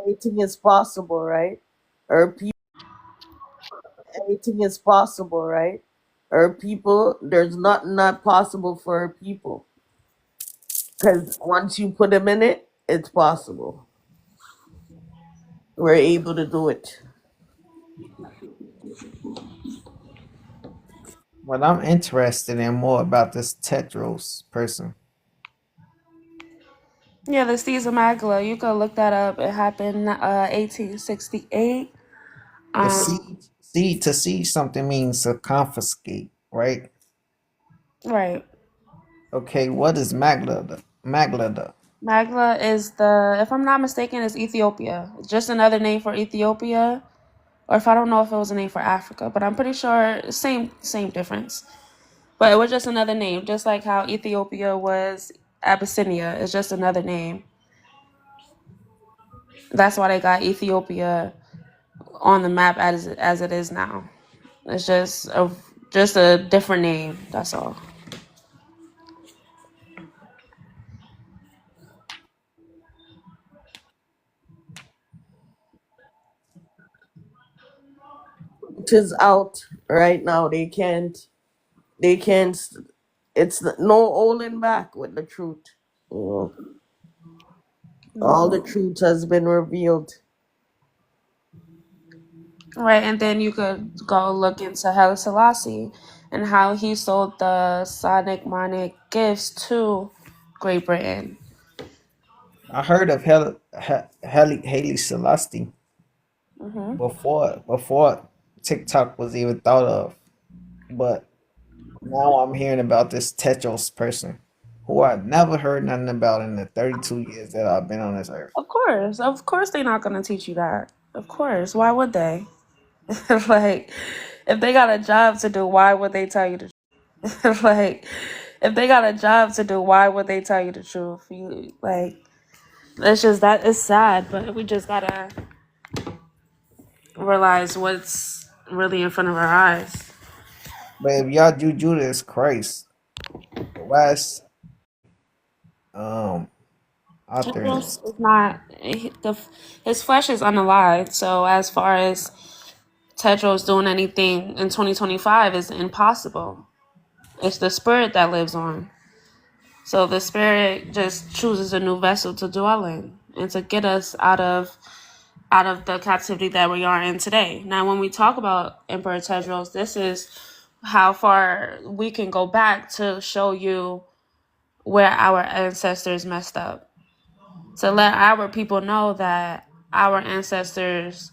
Anything is possible, right? Or anything is possible, right? Or people, there's nothing not possible for our people. Because once you put them in it, it's possible. We're able to do it. What I'm interested in more about this Tedros person. Yeah, the Caesar Magla. You can look that up. It happened 1868. The Um, to siege something means to confiscate, right? right. Okay, what is Magla? Magla. Magla is if I'm not mistaken, is Ethiopia. It's just another name for Ethiopia, or if I don't know if it was a name for Africa, but I'm pretty sure same difference. But it was just another name, just like how Ethiopia was Abyssinia. It's just another name. That's why they got Ethiopia on the map as it is now. It's just a different name. That's all. It is out right now. They can't, it's no holding back with the truth. You know, all the truth has been revealed. Right, and then you could go look into Haile Selassie and how he sold the Sonic Monic gifts to Great Britain. I heard of Haile Selassie Hmm. before TikTok was even thought of, but now I'm hearing about this Tedros person who I've never heard nothing about in the 32 years that I've been on this earth. Of course, they're not gonna teach you that. Of course, why would they? Like, if they got a job to do, why would they tell you to? Like, If they got a job to do, why would they tell you the truth? You like it's just that it's sad, but we just gotta realize what's really in front of our eyes. But if y'all do Judas Christ, why is out there? Tedros is not his flesh is unalive. So as far as Tedros doing anything in 2025 is impossible. It's the spirit that lives on. So the spirit just chooses a new vessel to dwell in and to get us out of the captivity that we are in today. Now, when we talk about Emperor Tedros, this is how far we can go back to show you where our ancestors messed up. To let our people know that our ancestors,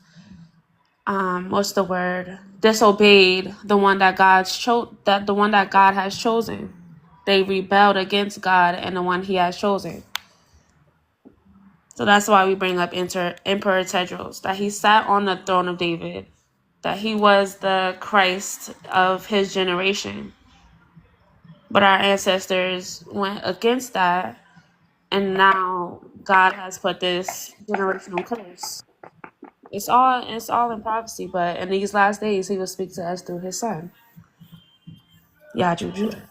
what's the word? Disobeyed the one that the one that God has chosen. They rebelled against God and the one He has chosen. So that's why we bring up Emperor Tedros, that he sat on the throne of David, that he was the Christ of his generation. But our ancestors went against that, and now God has put this generational curse. It's all in prophecy, but in these last days, He will speak to us through His Son, Yajuju.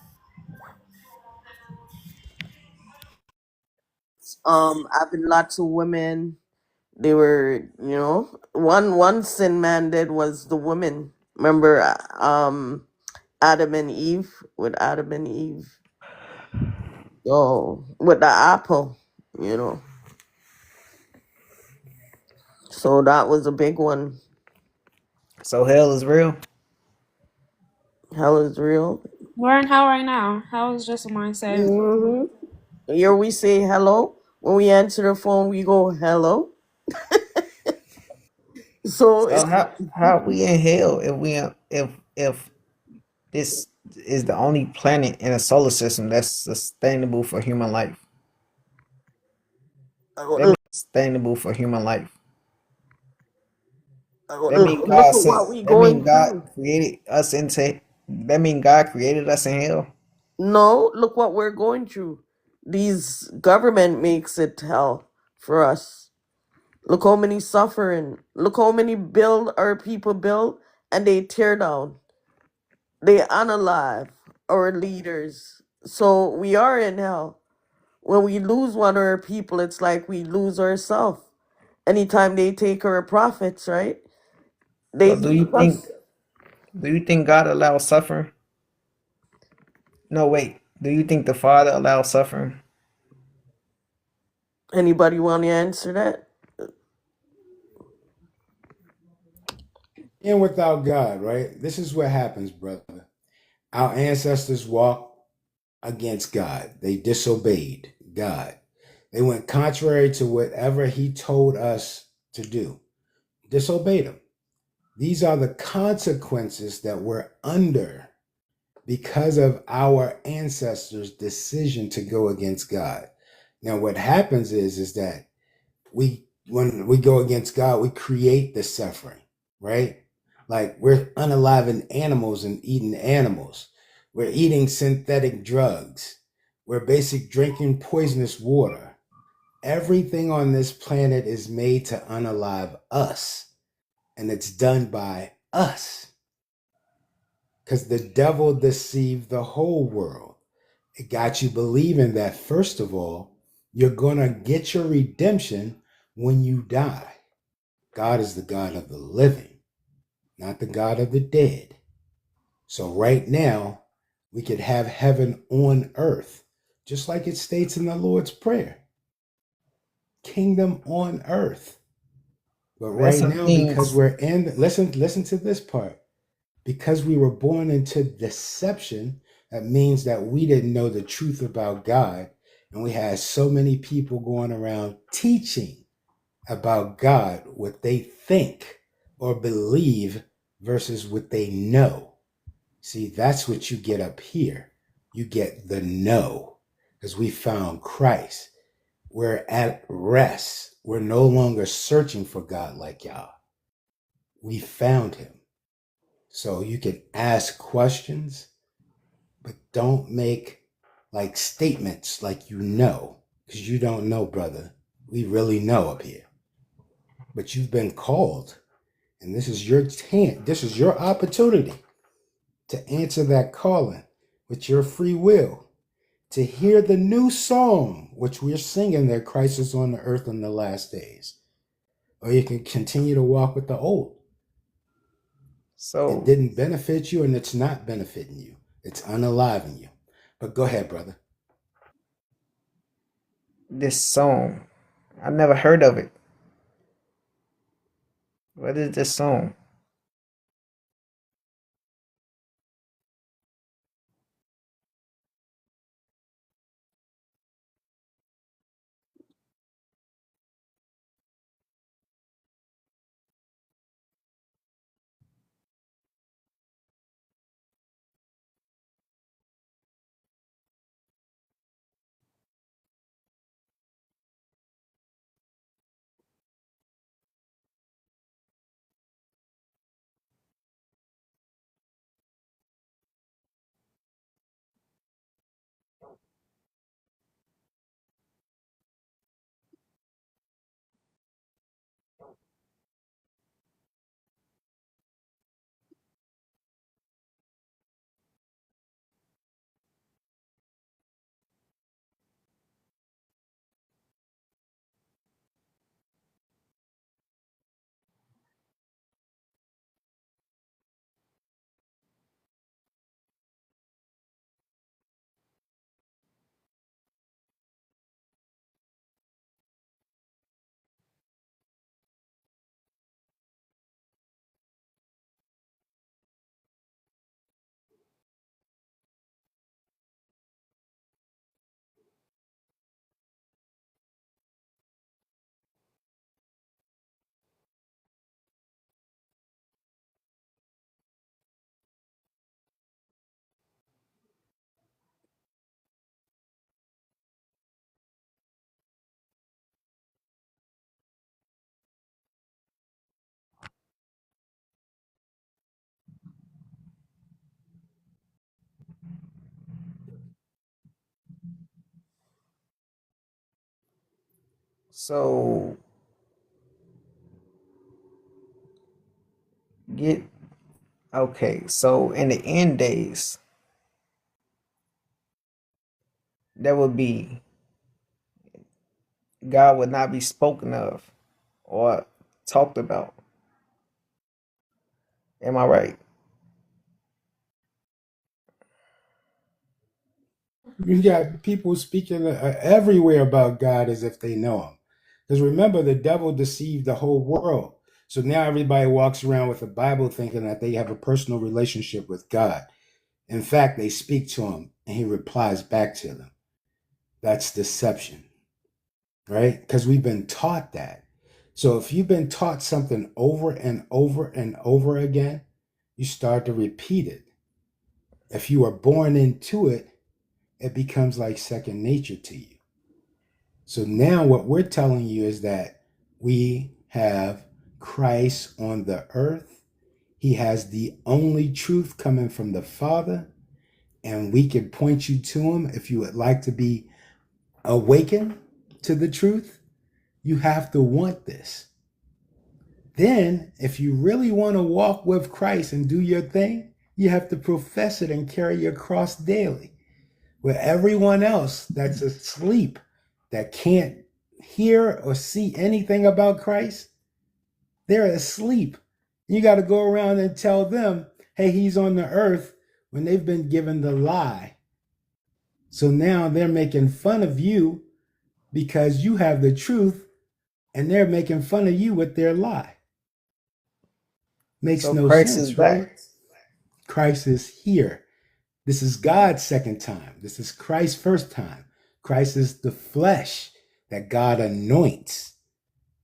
I've been lots of women. They were, one sin man did was the woman. Remember, Adam and Eve with Adam and Eve. Oh, with the apple, you know. So that was a big one. So hell is real. Hell is real. We're in hell right now. Hell is just a mindset. Here we say hello. When we answer the phone, we go hello. So So how we in hell if this is the only planet in a solar system that's sustainable for human life? That means sustainable for human life. That mean look God at sent. what we That mean going God through. created us into. That mean God created us in hell. No, look what we're going through. These government makes it hell for us. Look how many suffering. Look how many build our people build and they tear down. They unalive our leaders. So we are in hell. When we lose one of our people, it's like we lose ourselves. Anytime they take our profits, right? They So take us. do you think God allows suffering? No, wait. Do you think the Father allows suffering? Anybody want to answer that? And without God, right? This is what happens, brother. Our ancestors walked against God. They disobeyed God. They went contrary to whatever He told us to do. Disobeyed Him. These are the consequences that we're under because of our ancestors' decision to go against God. Now, what happens is that when we go against God, we create the suffering, right? Like we're unaliving animals and eating animals. We're eating synthetic drugs. We're basically drinking poisonous water. Everything on this planet is made to unalive us, and it's done by us. Because the devil deceived the whole world. It got you believing that, first of all, you're going to get your redemption when you die. God is the God of the living, not the God of the dead. So right now, we could have heaven on earth, just like it states in the Lord's Prayer. Kingdom on earth. But right now, because we're in, listen to this part. Because we were born into deception, that means that we didn't know the truth about God. And we had so many people going around teaching about God, what they think or believe versus what they know. See, that's what you get up here. You get the know, because we found Christ. We're at rest. We're no longer searching for God like y'all. We found Him. So you can ask questions, but don't make like statements like you know, because you don't know, brother. We really know up here. But you've been called, and this is your this is your opportunity to answer that calling with your free will, to hear the new song which we're singing that Christ is on the earth in the last days. Or you can continue to walk with the old. It So didn't benefit you, and it's not benefiting you. It's unaliving you. But go ahead, brother. this song, I never heard of it. What is this song? So get okay. So in the end days, there will be God would not be spoken of or talked about. Am I right? You got people speaking everywhere about God as if they know him. Because remember, the devil deceived the whole world. So now everybody walks around with the Bible thinking that they have a personal relationship with God. In fact, they speak to him and he replies back to them. That's deception, right? Because we've been taught that. So if you've been taught something over and over and over again, you start to repeat it. If you are born into it, it becomes like second nature to you. So now what we're telling you is that we have Christ on the earth. He has the only truth coming from the Father, and we can point you to him if you would like to be awakened to the truth. You have to want this. Then, if you really want to walk with Christ and do your thing, you have to profess it and carry your cross daily. Where everyone else that's asleep, that can't hear or see anything about Christ, they're asleep. You got to go around and tell them, hey, he's on the earth, when they've been given the lie. So now they're making fun of you because you have the truth, and they're making fun of you with their lie. Makes So no Christ is sense, right? back. Christ is here. This is God's second time. This is Christ's first time. Christ is the flesh that God anoints.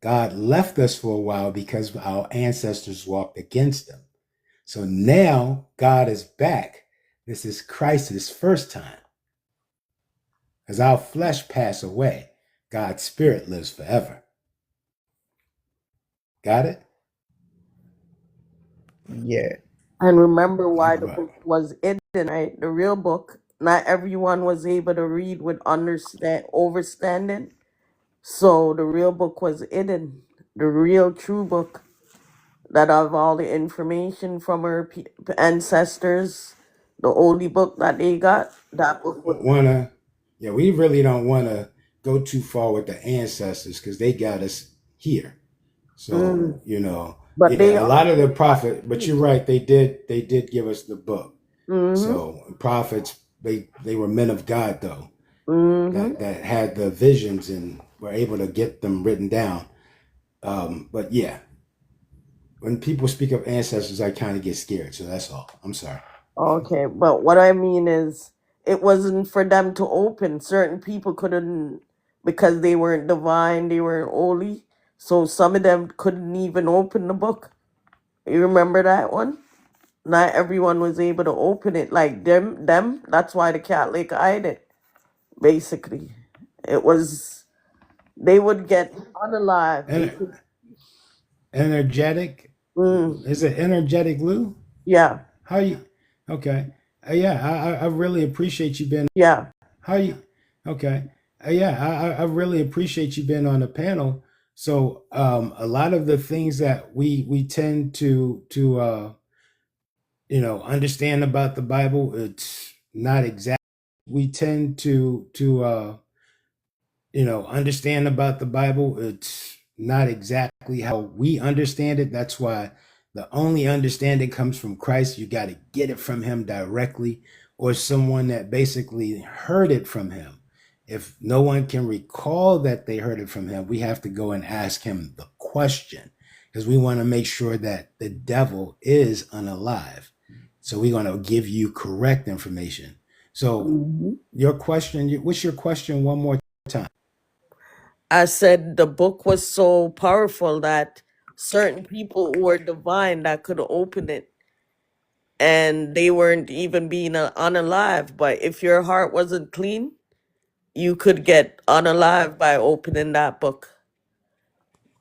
God left us for a while because our ancestors walked against him. So now God is back. This is Christ's first time. As our flesh pass away, God's spirit lives forever. Got it? Yeah. And remember You why the book was hidden, right? The real book not everyone was able to read with understanding. So the real book was hidden, the real true book that have all the information from our ancestors, the only book that they got. That book was. Wanna, yeah, we really don't want to go too far with the ancestors because they got us here. So Mm, you know, but they yeah, a lot of the also got prophet. But you. you're right, they did give us the book. Mm-hmm. So prophets, they were men of God though, Mm-hmm. that had the visions and were able to get them written down. But yeah, when people speak of ancestors, I kind of get scared. So that's all. I'm sorry. Okay, but what I mean is, it wasn't for them to open. Certain people couldn't because they weren't divine, they weren't holy. So some of them couldn't even open the book. You remember that one? Not everyone was able to open it. Like them. That's why the Catholic hide it. Basically, it was they would get unalive. They And could. energetic, Mm, is it energetic, Lou? yeah, How you? Okay. Yeah, I really appreciate you being. yeah. How you? Okay. Yeah, I really appreciate you being on the panel. So a lot of the things that we tend to understand about the Bible, it's not exact. We tend to understand about the Bible, it's not exactly how we understand it. That's why the only understanding comes from Christ. You got to get it from him directly, or someone that basically heard it from him. If no one can recall that they heard it from him, we have to go and ask him the question because we want to make sure that the devil is unalive. So we're going to give you correct information. So Mhm. your question, what's your question one more time? I said the book was so powerful that certain people who were divine that could open it, and they weren't even being unalive. But if your heart wasn't clean, you could get unalive by opening that book.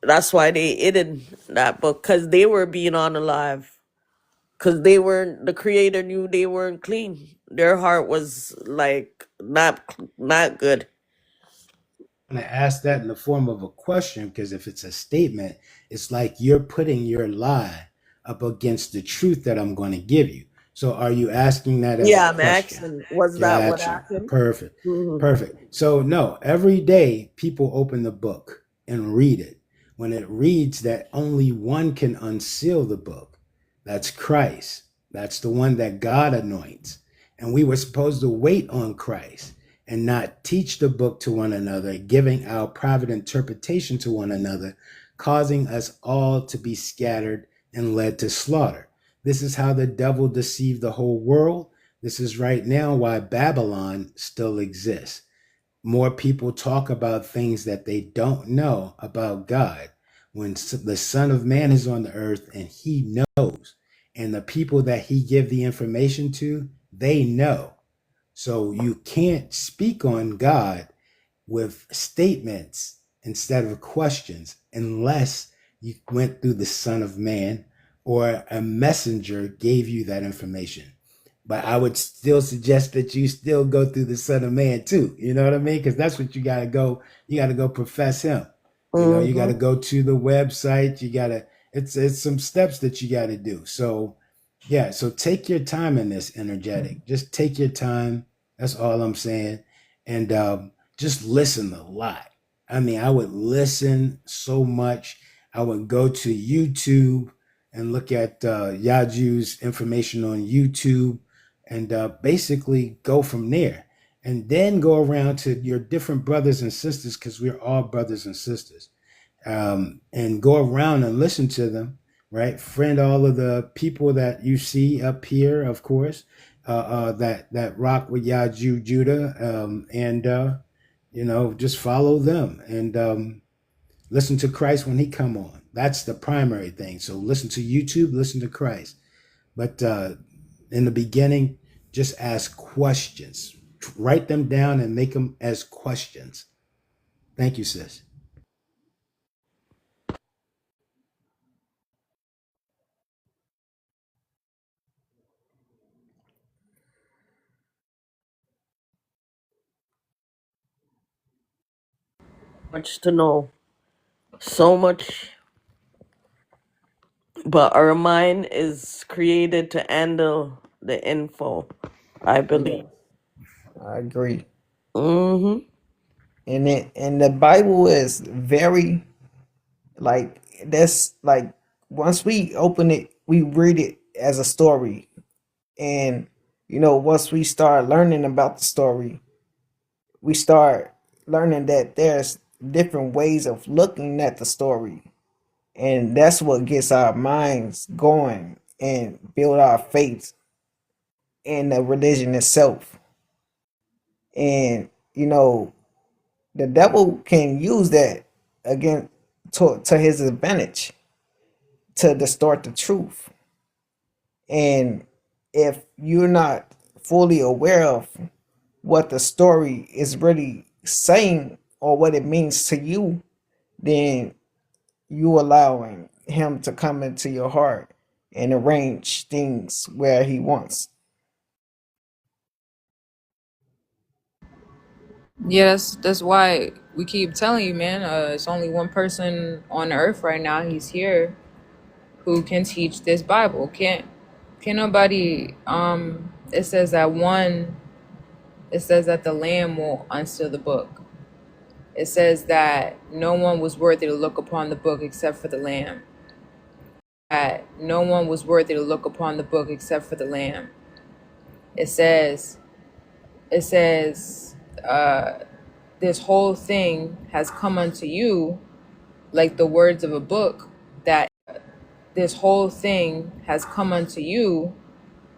That's why they hidden that book, because they were being unalive. Because they weren't, the creator knew they weren't clean. Their heart was like not good. going to ask that in the form of a question because if it's a statement, it's like you're putting your lie up against the truth that I'm going to give you. So are you asking that as a Yeah, I'm question? asking, was that what Gotcha. happened? Perfect. Hmm. Perfect. So no, every day people open the book and read it. When it reads that only one can unseal the book, that's Christ. That's the one that God anoints. And we were supposed to wait on Christ and not teach the book to one another, giving our private interpretation to one another, causing us all to be scattered and led to slaughter. This is how the devil deceived the whole world. This is right now why Babylon still exists. More people talk about things that they don't know about God. When the Son of Man is on the earth and he knows, and the people that he give the information to, they know. So you can't speak on God with statements instead of questions unless you went through the Son of Man or a messenger gave you that information. But I would still suggest that you still go through the Son of Man too. You know what I mean? Because that's what you got to go. You got to go profess Him. You got Hmm. to go to the website. You got to. It's some steps that you got to do. So yeah. So take your time in this energetic. Just take your time. That's all I'm saying. And just listen a lot. I mean, I would listen so much. I would go to YouTube and look at Yaju's information on YouTube and basically go from there. And then go around to your different brothers and sisters because we're all brothers and sisters. And go around and listen to them, right? Friend all of the people that you see up here, of course, that rock with Yaju Judah, and just follow them and listen to Christ when he come on. That's the primary thing. So listen to YouTube, listen to Christ. But in the beginning, just ask questions. Write them down and make them as questions. Thank you, sis. Much to know. So much. But our mind is created to handle the info, I Yeah, believe. I agree. Mm-hmm. And the Bible is very like that's like once we open it, we read it as a story. And once we start learning about the story, we start learning that there's different ways of looking at the story. And that's what gets our minds going and build our faith in the religion itself. And the devil can use that again to his advantage to distort the truth. And if you're not fully aware of what the story is really saying or what it means to you, then you allowing him to come into your heart and arrange things where he wants. Yeah, that's why we keep telling you, man. It's only one person on earth right now. He's here who can teach this Bible. Can't nobody. It says that one. It says that the Lamb will unseal the book. It says that no one was worthy to look upon the book except for the Lamb. That no one was worthy to look upon the book except for the Lamb. It says. It says. This whole thing has come unto you like the words of a book that this whole thing has come unto you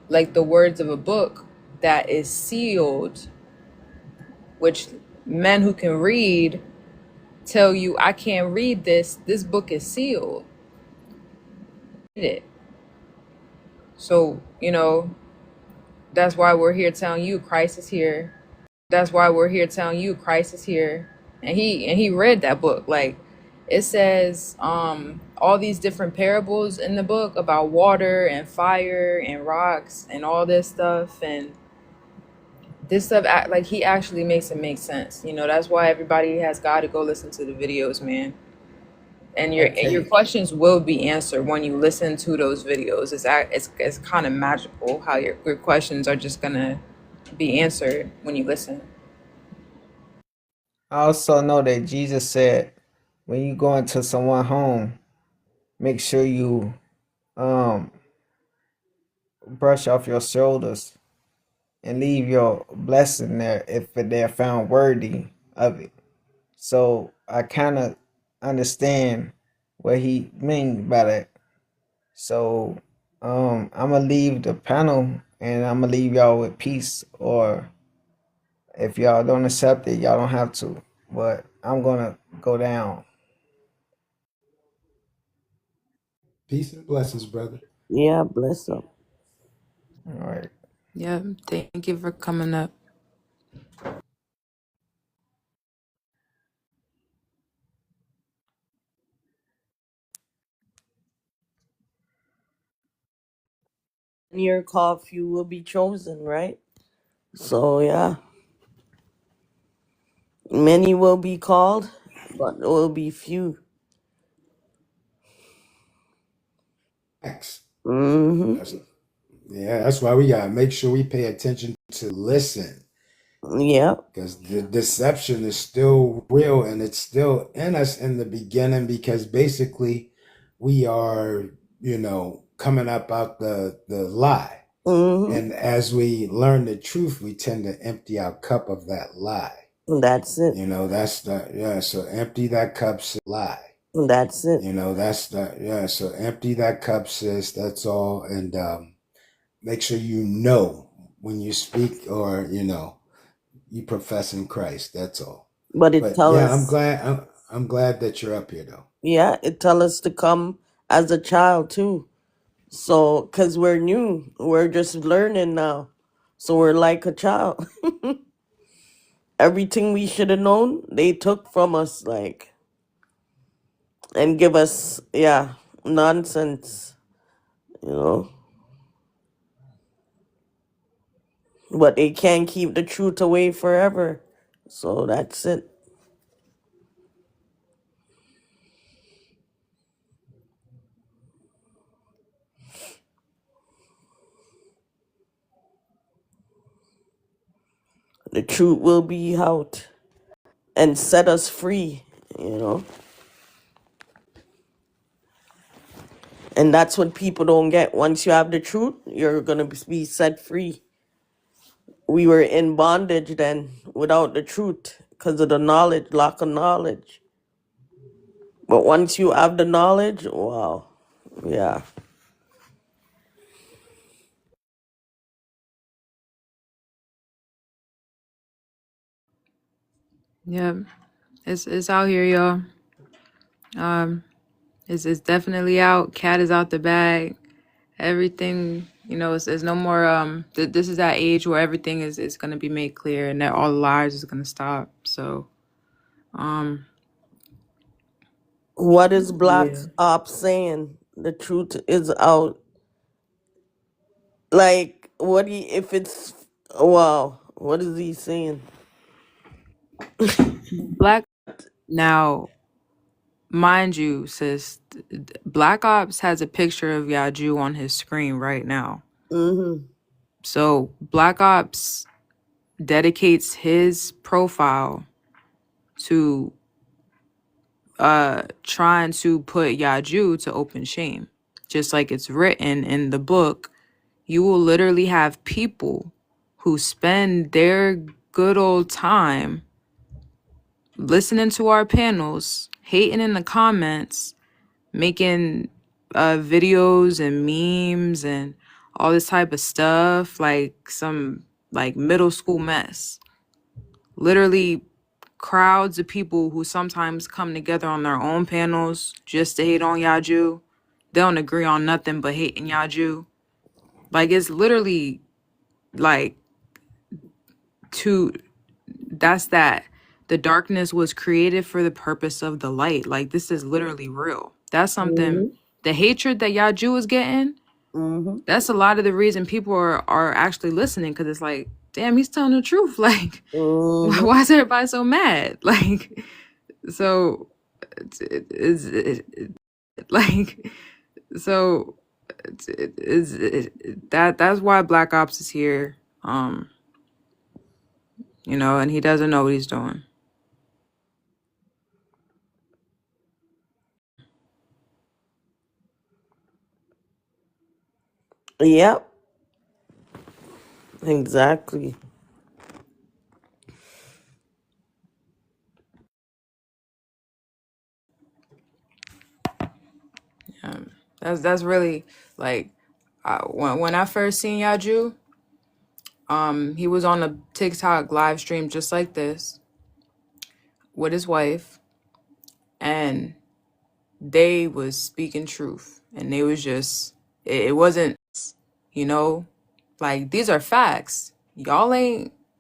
like the words of a book that is sealed, which men who can read tell you, I can't read this book is sealed. It. So, that's why we're here telling you Christ is here. That's why we're here telling you Christ is here. And he read that book. Like it says all these different parables in the book about water and fire and rocks and all this stuff, and this stuff like he actually makes it make sense. That's why everybody has got to go listen to the videos, man. And your Okay. questions will be answered when you listen to those videos. It's kind of magical how your questions are just gonna be answered when you listen. I also know that Jesus said when you go into someone home, make sure you um brush off your shoulders and leave your blessing there if they're found worthy of it. So I kind of understand what he means by that. So I'm gonna leave the panel and I'm gonna leave y'all with peace. Or if y'all don't accept it, y'all don't have to. But I'm gonna go down. Peace and blessings, brother. Yeah, bless them. All right. Yeah, thank you for coming up. In your call, few will be chosen, right? So, yeah. Many will be called, but there will be few. X. Mm-hmm. That's why we gotta make sure we pay attention to listen. Yeah. Because the deception is still real and it's still in us in the beginning, because basically we are, coming up out the lie. Mm-hmm. And as we learn the truth, we tend to empty our cup of that lie. That's it. So empty that cup, sis, lie. That's it. So empty that cup, sis, that's all. And make sure you know when you speak or, you profess in Christ, that's all. But it But tell yeah, us, I'm glad that you're up here though. yeah, it tell us to come as a child too. So, cause we're new, we're just learning now. So we're like a child. Everything we should have known, they took from us, like, and give us, yeah, nonsense, you know. But they can't keep the truth away forever. So that's it. The truth will be out and set us free, you know. And that's what people don't get. Once you have the truth, you're going to be set free. We were in bondage then without the truth because of the knowledge, lack of knowledge. But once you have the knowledge, wow, yeah. Yeah, it's out here, y'all. Um, it's definitely out. Cat is out the bag. Everything, you know, it's no more. This is that age where everything is gonna be made clear, and that all the lies is gonna stop. So, um, What is Black yeah. Ops saying? The truth is out. Like, what do you, if it's, wow, what is he saying? Black now, mind you, sis, Black Ops has a picture of Yaju on his screen right now. Mm-hmm. So Black Ops dedicates his profile to trying to put Yaju to open shame. Just like it's written in the book, you will literally have people who spend their good old time listening to our panels, hating in the comments, making videos and memes and all this type of stuff, like some like middle school mess. Literally crowds of people who sometimes come together on their own panels just to hate on Yaju. They don't agree on nothing but hating Yaju. Like it's literally like that's that the darkness was created for the purpose of the light. Like this is literally real. That's something. Mm-hmm. The hatred that Yaju is getting, Mm-hmm. that's a lot of the reason people are actually listening, because it's like, damn, he's telling the truth. Like, Mm-hmm. why is everybody so mad? Like, so like, so that's why Black Ops is here. You know, and he doesn't know what he's doing. Yep, exactly. That's really like when I first seen Yaju, he was on a TikTok live stream just like this with his wife, and they was speaking truth, and they was just it wasn't, you know, like these are facts. Y'all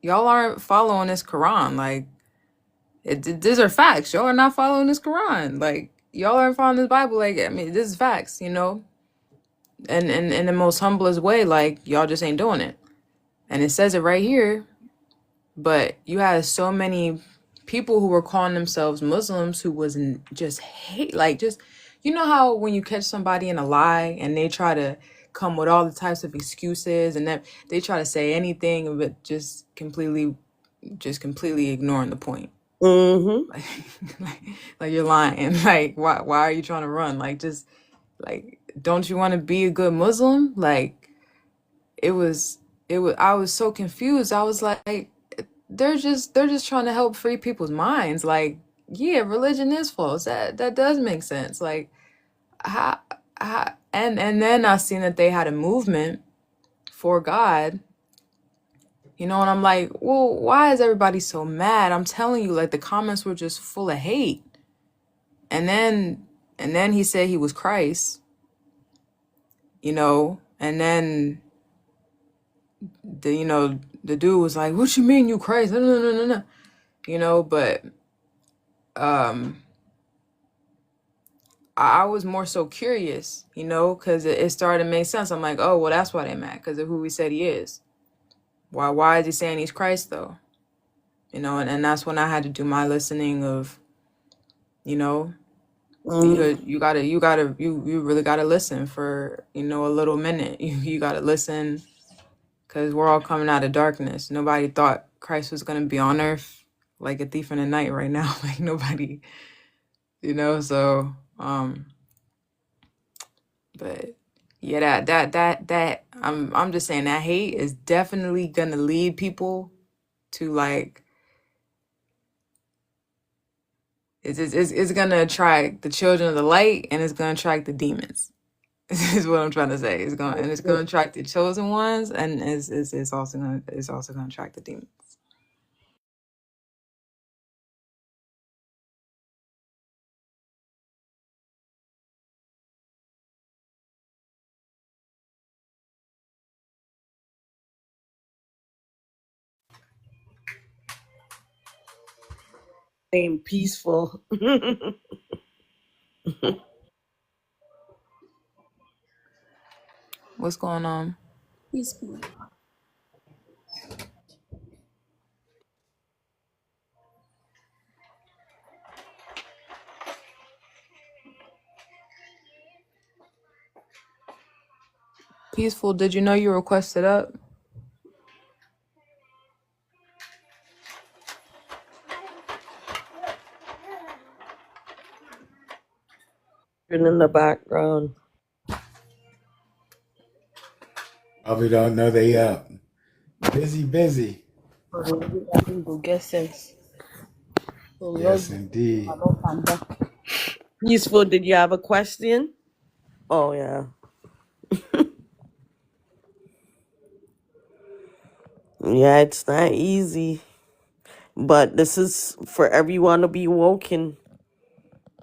aren't following this Quran. Like these are facts. Y'all are not following this Quran. Like y'all aren't following this Bible. Like I mean, this is facts. You know, and in the most humblest way, like y'all just ain't doing it. And it says it right here. But you had so many people who were calling themselves Muslims who wasn't just hate, like just, you know how when you catch somebody in a lie and they try to come with all the types of excuses, and then they try to say anything but just completely ignoring the point. Mm-hmm. Like you're lying. Like why are you trying to run? Like just like, don't you want to be a good Muslim? Like it was I was so confused. I was like, they're just trying to help free people's minds. Like, yeah, religion is false. That does make sense. Like how and then I seen that they had a movement for God. You know, and I'm like, well, why is everybody so mad? I'm telling you, like the comments were just full of hate. And then he said he was Christ, you know, and then the dude was like, what you mean you Christ? No. You know, but I was more so curious, you know, because it started to make sense. I'm like, oh, well, that's why they mad, because of who he said he is. Why is he saying he's Christ though? You know, and that's when I had to do my listening of, you know, you really gotta listen for, you know, a little minute. You gotta listen, because we're all coming out of darkness. Nobody thought Christ was gonna be on earth like a thief in the night right now. Like nobody, so but yeah, that I'm just saying that hate is definitely gonna lead people to like it's gonna attract the children of the light and it's gonna attract the demons. Is what I'm trying to say. It's gonna attract the chosen ones and it's also gonna attract the demons. Ain't peaceful. What's going on? Peaceful. Peaceful, did you know you requested up? In the background. Probably don't know they up. Busy. Guesses. Yes, indeed. Peaceful, did you have a question? Oh, yeah. Yeah, it's not easy. But this is for everyone to be woken,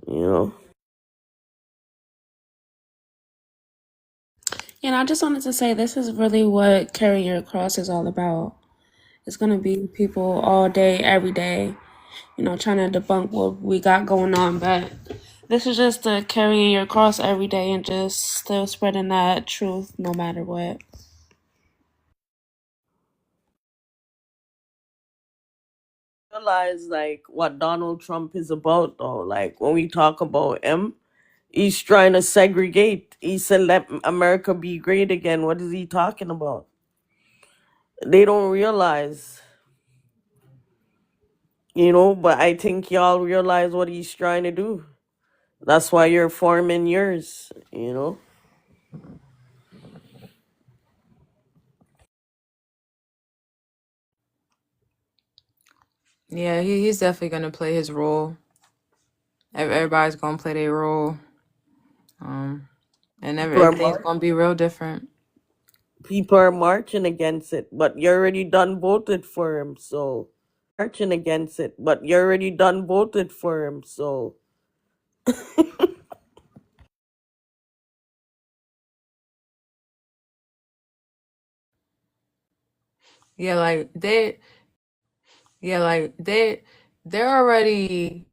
you know? And I just wanted to say this is really what carrying your cross is all about. It's going to be people all day, every day, trying to debunk what we got going on. But this is just the carrying your cross every day and just still spreading that truth no matter what. Realize, like, what Donald Trump is about, though. Like, when we talk about him, he's trying to segregate. He said, let America be great again. What is he talking about? They don't realize, but I think y'all realize what he's trying to do. That's why you're forming yours. Yeah, he's definitely gonna play his role. Everybody's gonna play their role. And everything's gonna be real different. People are marching against it, but you already done voted for him, so marching against it, but you already done voted for him, so Yeah, they're already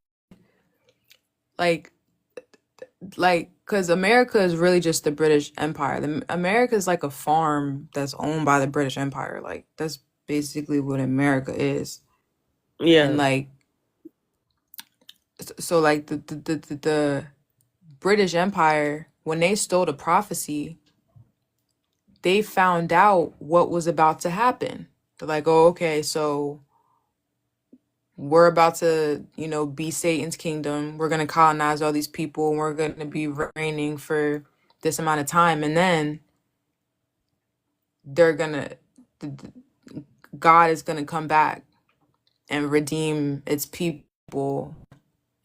like because America is really just the British Empire. America is like a farm that's owned by the British Empire. Like that's basically what America is. yeah. And like so like the British Empire, when they stole the prophecy, they found out what was about to happen. They're like, oh, okay, so we're about to, be Satan's kingdom. We're going to colonize all these people and we're going to be reigning for this amount of time. And then they're going to, God is going to come back and redeem its people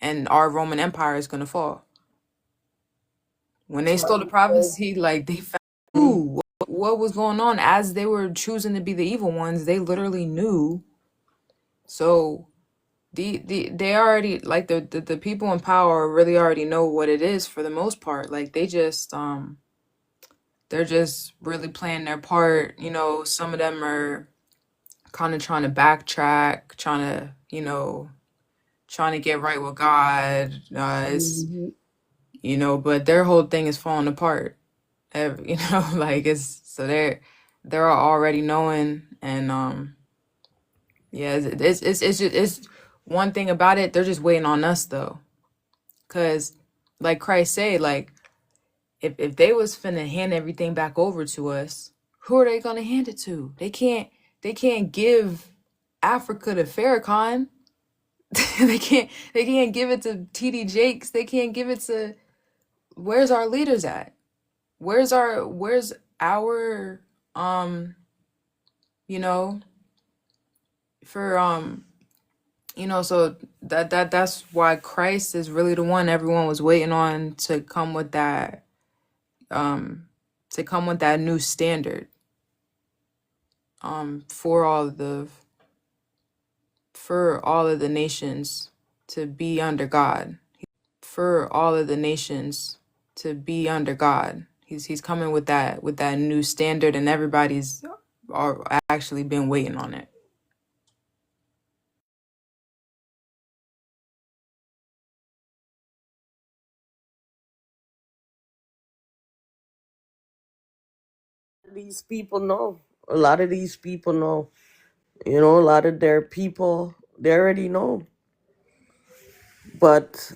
and our Roman Empire is going to fall. When they stole the prophecy, like they found what was going on as they were choosing to be the evil ones. They literally knew. So they already like the people in power really already know what it is for the most part. Like they just they're just really playing their part. Some of them are kind of trying to backtrack, trying to get right with God. It's but their whole thing is falling apart. Like it's so they're already knowing and yeah, it's one thing about it. They're just waiting on us though. Cause like Christ said, like if they was finna hand everything back over to us, who are they gonna hand it to? They can't give Africa to Farrakhan. They can't give it to TD Jakes. They can't give it to, where's our leaders at? Where's our you know, for so that's why Christ is really the one everyone was waiting on to come with that new standard for all of the nations to be under God. For all of the nations to be under God. He's coming with that new standard, and everybody's actually been waiting on it. These people know. A lot of these people know. You know, a lot of their people, they already know. But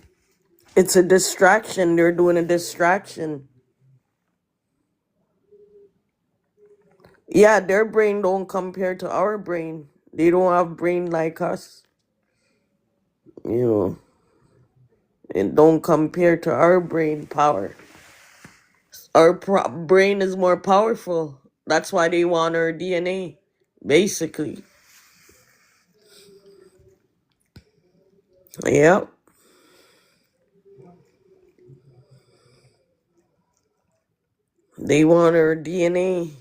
it's a distraction. They're doing a distraction. Yeah, their brain don't compare to our brain. They don't have brain like us. You know, it don't compare to our brain power. Our brain is more powerful. That's why they want our DNA, basically. Yep. They want our DNA.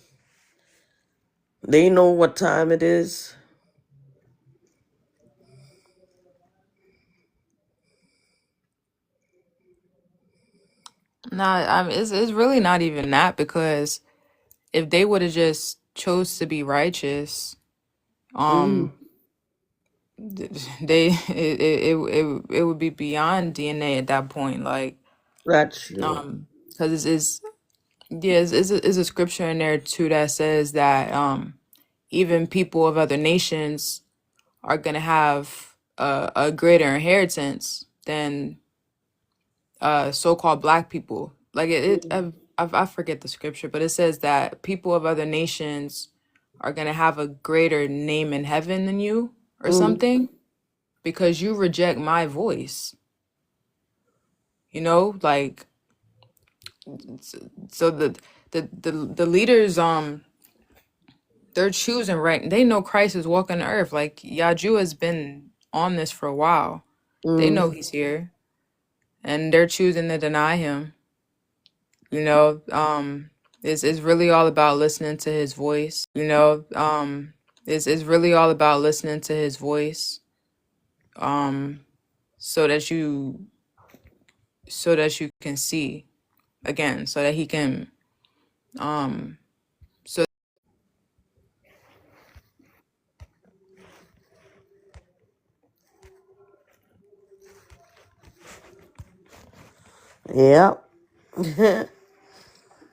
They know what time it is. Nah, I mean, it's really not even that, because if they would have just chose to be righteous, Mm, it would be beyond DNA at that point. Like, that's true. because it's a scripture in there too that says that even people of other nations are gonna have a greater inheritance than so-called black people. Like I forget the scripture, but it says that people of other nations are gonna have a greater name in heaven than you, or Mm, something, because you reject my voice. You know, like, so the leaders they're choosing right. They know Christ is walking the earth. Like, Yaju has been on this for a while. They know mm, he's here, and they're choosing to deny him. You know, it's really all about listening to his voice. You know, it's really all about listening to his voice. So that you can see again, so that he can so yep.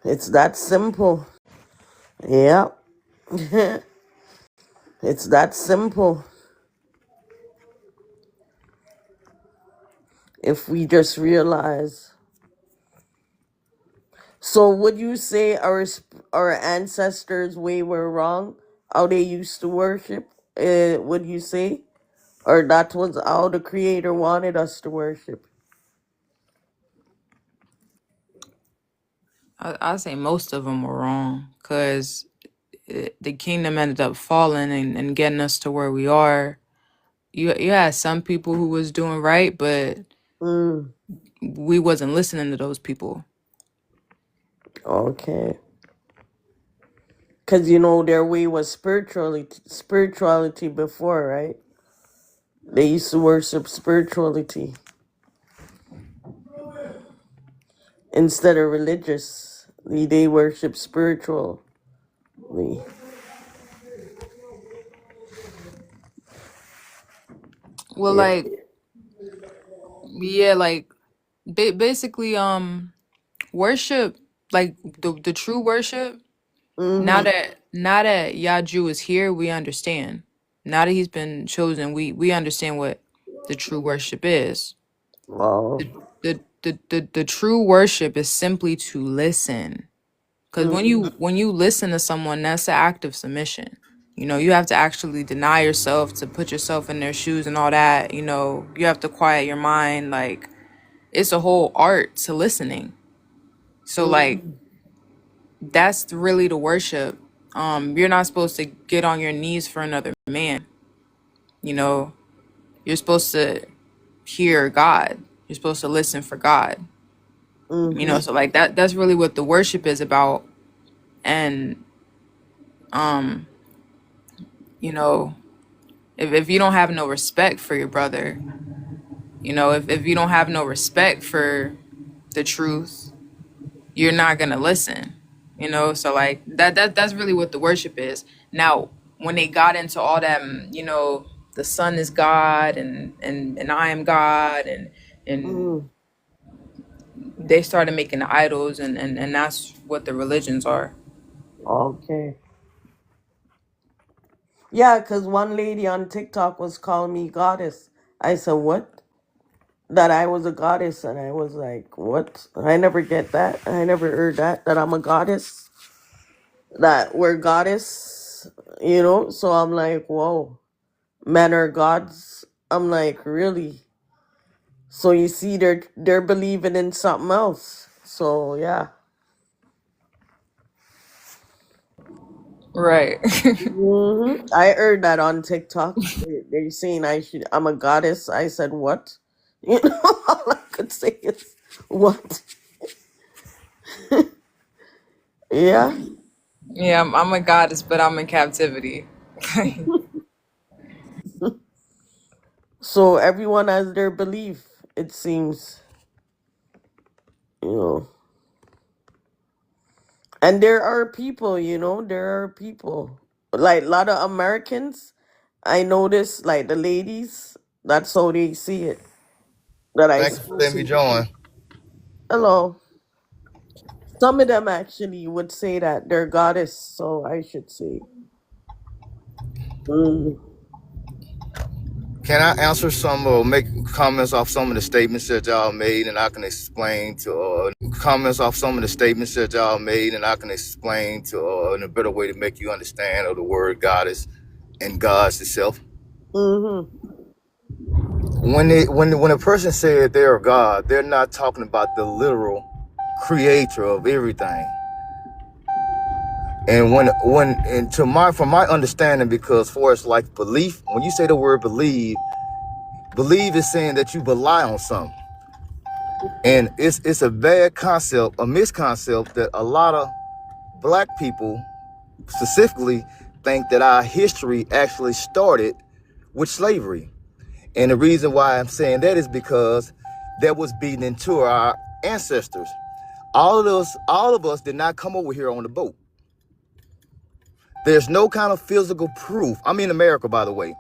It's that simple. Yep. It's that simple. If we just realize. So would you say our ancestors' way were wrong? How they used to worship? Would you say? Or that was how the Creator wanted us to worship? I say most of them were wrong, because the kingdom ended up falling and getting us to where we are. You had some people who was doing right, but Mm, we wasn't listening to those people. okay. Because, you know, their way was spirituality before, right? They used to worship spirituality instead of religious. They worship spiritually. Well, Yeah. like, yeah, like, basically, worship, like the true worship. Now Mm-hmm. that Yaju is here, we understand. Now that he's been chosen, we understand what the true worship is. Wow. The true worship is simply to listen. Because Mm, when you listen to someone, that's an act of submission. You know, you have to actually deny yourself to put yourself in their shoes and all that. You know, you have to quiet your mind. Like, it's a whole art to listening. So, like, Mhm. that's really the worship. You're not supposed to get on your knees for another man. You know, you're supposed to hear God. You're supposed to listen for God. You know, Mhm. so like that's really what the worship is about. And you know, if you don't have no respect for your brother, you know, if you don't have no respect for the truth, you're not gonna listen. You know, so like that's really what the worship is. Now, when they got into all that, you know, the son is God and I am God and Mm. they started making the idols and that's what the religions are. Okay. Yeah, because one lady on TikTok was calling me goddess. I said, what? That I was a goddess. And I was like, what? I never get that. I never heard that I'm a goddess. That we're goddess, you know? So I'm like, whoa, men are gods. I'm like, really? So you see, they're believing in something else. So yeah. Right. I heard that on TikTok. They're saying I'm a goddess. I said, what? You know, all I could say is, what? Yeah. Yeah, I'm a goddess, but I'm in captivity. So everyone has their belief, it seems, you know. And there are people, there are people. Like a lot of Americans, I notice, like the ladies, that's how they see it. That I Thank you for spoke letting me to. join. Hello. Some of them actually would say that they're goddess, so I should say. Mm. Can I answer some or make comments off some of the statements that y'all made, and I can explain to comments off some of the statements that y'all made, and I can explain to in a better way to make you understand of the word goddess and gods itself. Mm-hmm. When a person said they're God, they're not talking about the literal creator of everything. And from my understanding, because for us like belief, when you say the word believe is saying that you rely on something. And it's a bad concept, a misconcept that a lot of black people specifically think that our history actually started with slavery. And the reason why I'm saying that is because that was beaten into our ancestors. All of us did not come over here on the boat. There's no kind of physical proof. I'm in America, by the way.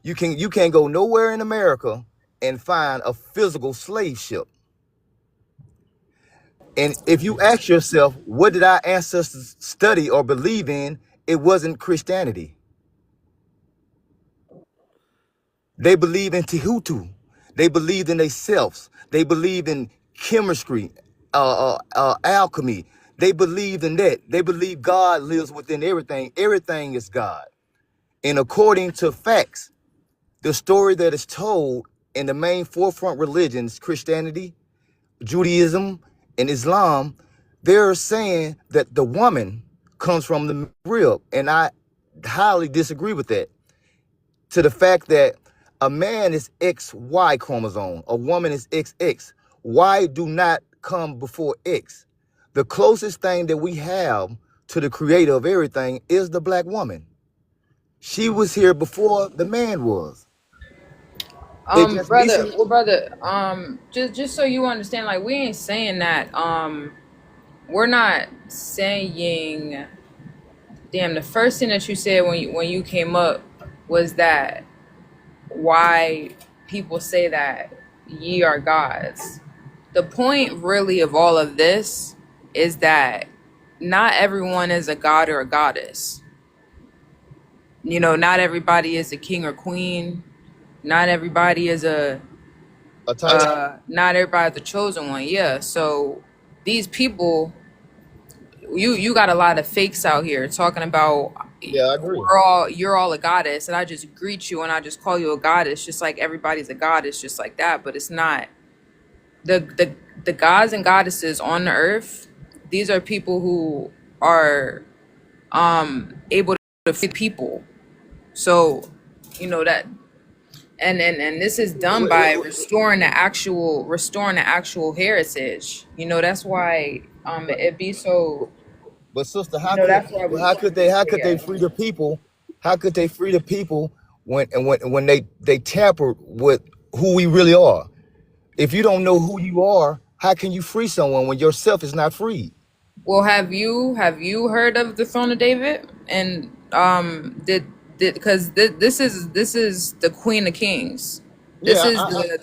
You can't go nowhere in America and find a physical slave ship. And if you ask yourself, what did our ancestors study or believe in? It wasn't Christianity. They believed in Tehutu. They believed in themselves. They believed in chemistry, alchemy. They believed in that. They believe God lives within everything. Everything is God. And according to facts, the story that is told in the main forefront religions, Christianity, Judaism, and Islam, they're saying that the woman comes from the rib. And I highly disagree with that. To the fact that a man is XY chromosome, a woman is XX. Y do not come before X. The closest thing that we have to the creator of everything is the black woman. She was here before the man was. It just recently. Brother, just so you understand, like we ain't saying that. We're not saying. Damn, the first thing that you said when you came up was that why people say that ye are gods. The point really of all of this is that not everyone is a god or a goddess. You know, not everybody is a king or queen. Not everybody is not everybody's the chosen one. Yeah. So these people, you got a lot of fakes out here talking about Yeah, I agree. you're all a goddess, and I just greet you and I just call you a goddess, just like everybody's a goddess, just like that. But it's not the gods and goddesses on the earth. These are people who are able to feed people. So, you know that, and this is done by restoring the actual heritage. You know, that's why it be so. But sister, You know, that's why how could they yeah. free the people? How could they free the people when they tamper with who we really are? If you don't know who you are, how can you free someone when yourself is not free? Well, have you heard of the throne of David? And did because this is the Queen of Kings. Yeah,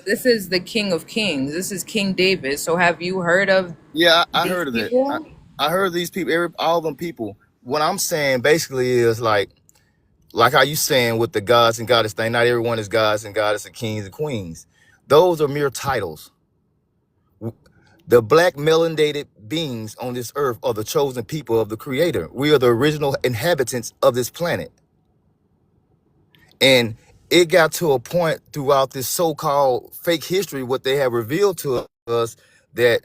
This is the King of Kings. This is King David. So have you heard of I these heard of it. people? I heard these people, all them people. What I'm saying basically is like how you saying with the gods and goddess thing. Not everyone is gods and goddess and kings and queens. Those are mere titles. The black melanated beings on this earth are the chosen people of the Creator. We are the original inhabitants of this planet. And it got to a point throughout this so-called fake history, what they have revealed to us, that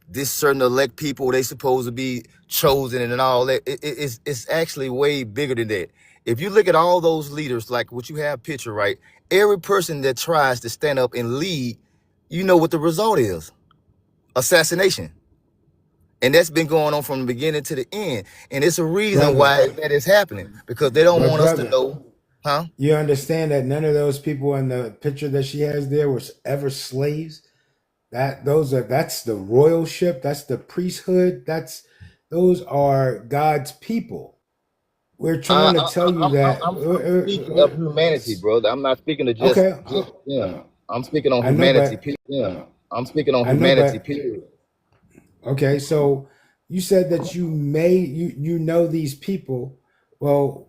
this certain elect people, they supposed to be chosen and all that. It's actually way bigger than that. If you look at all those leaders, like what you have picture, right? Every person that tries to stand up and lead, you know what the result is: assassination. And that's been going on from the beginning to the end. And it's a reason brother. why that is happening, because they don't But want us to brother, know, huh? you understand that none of those people in the picture that she has there was ever slaves. That's the royalship. That's the priesthood. Those are God's people. We're trying to tell you that. I'm speaking of humanity, brother. I'm not speaking of just Okay, yeah. I'm speaking on I know, humanity. but Yeah, I'm speaking on I know, humanity. but Period. okay. So you said that you know these people. Well,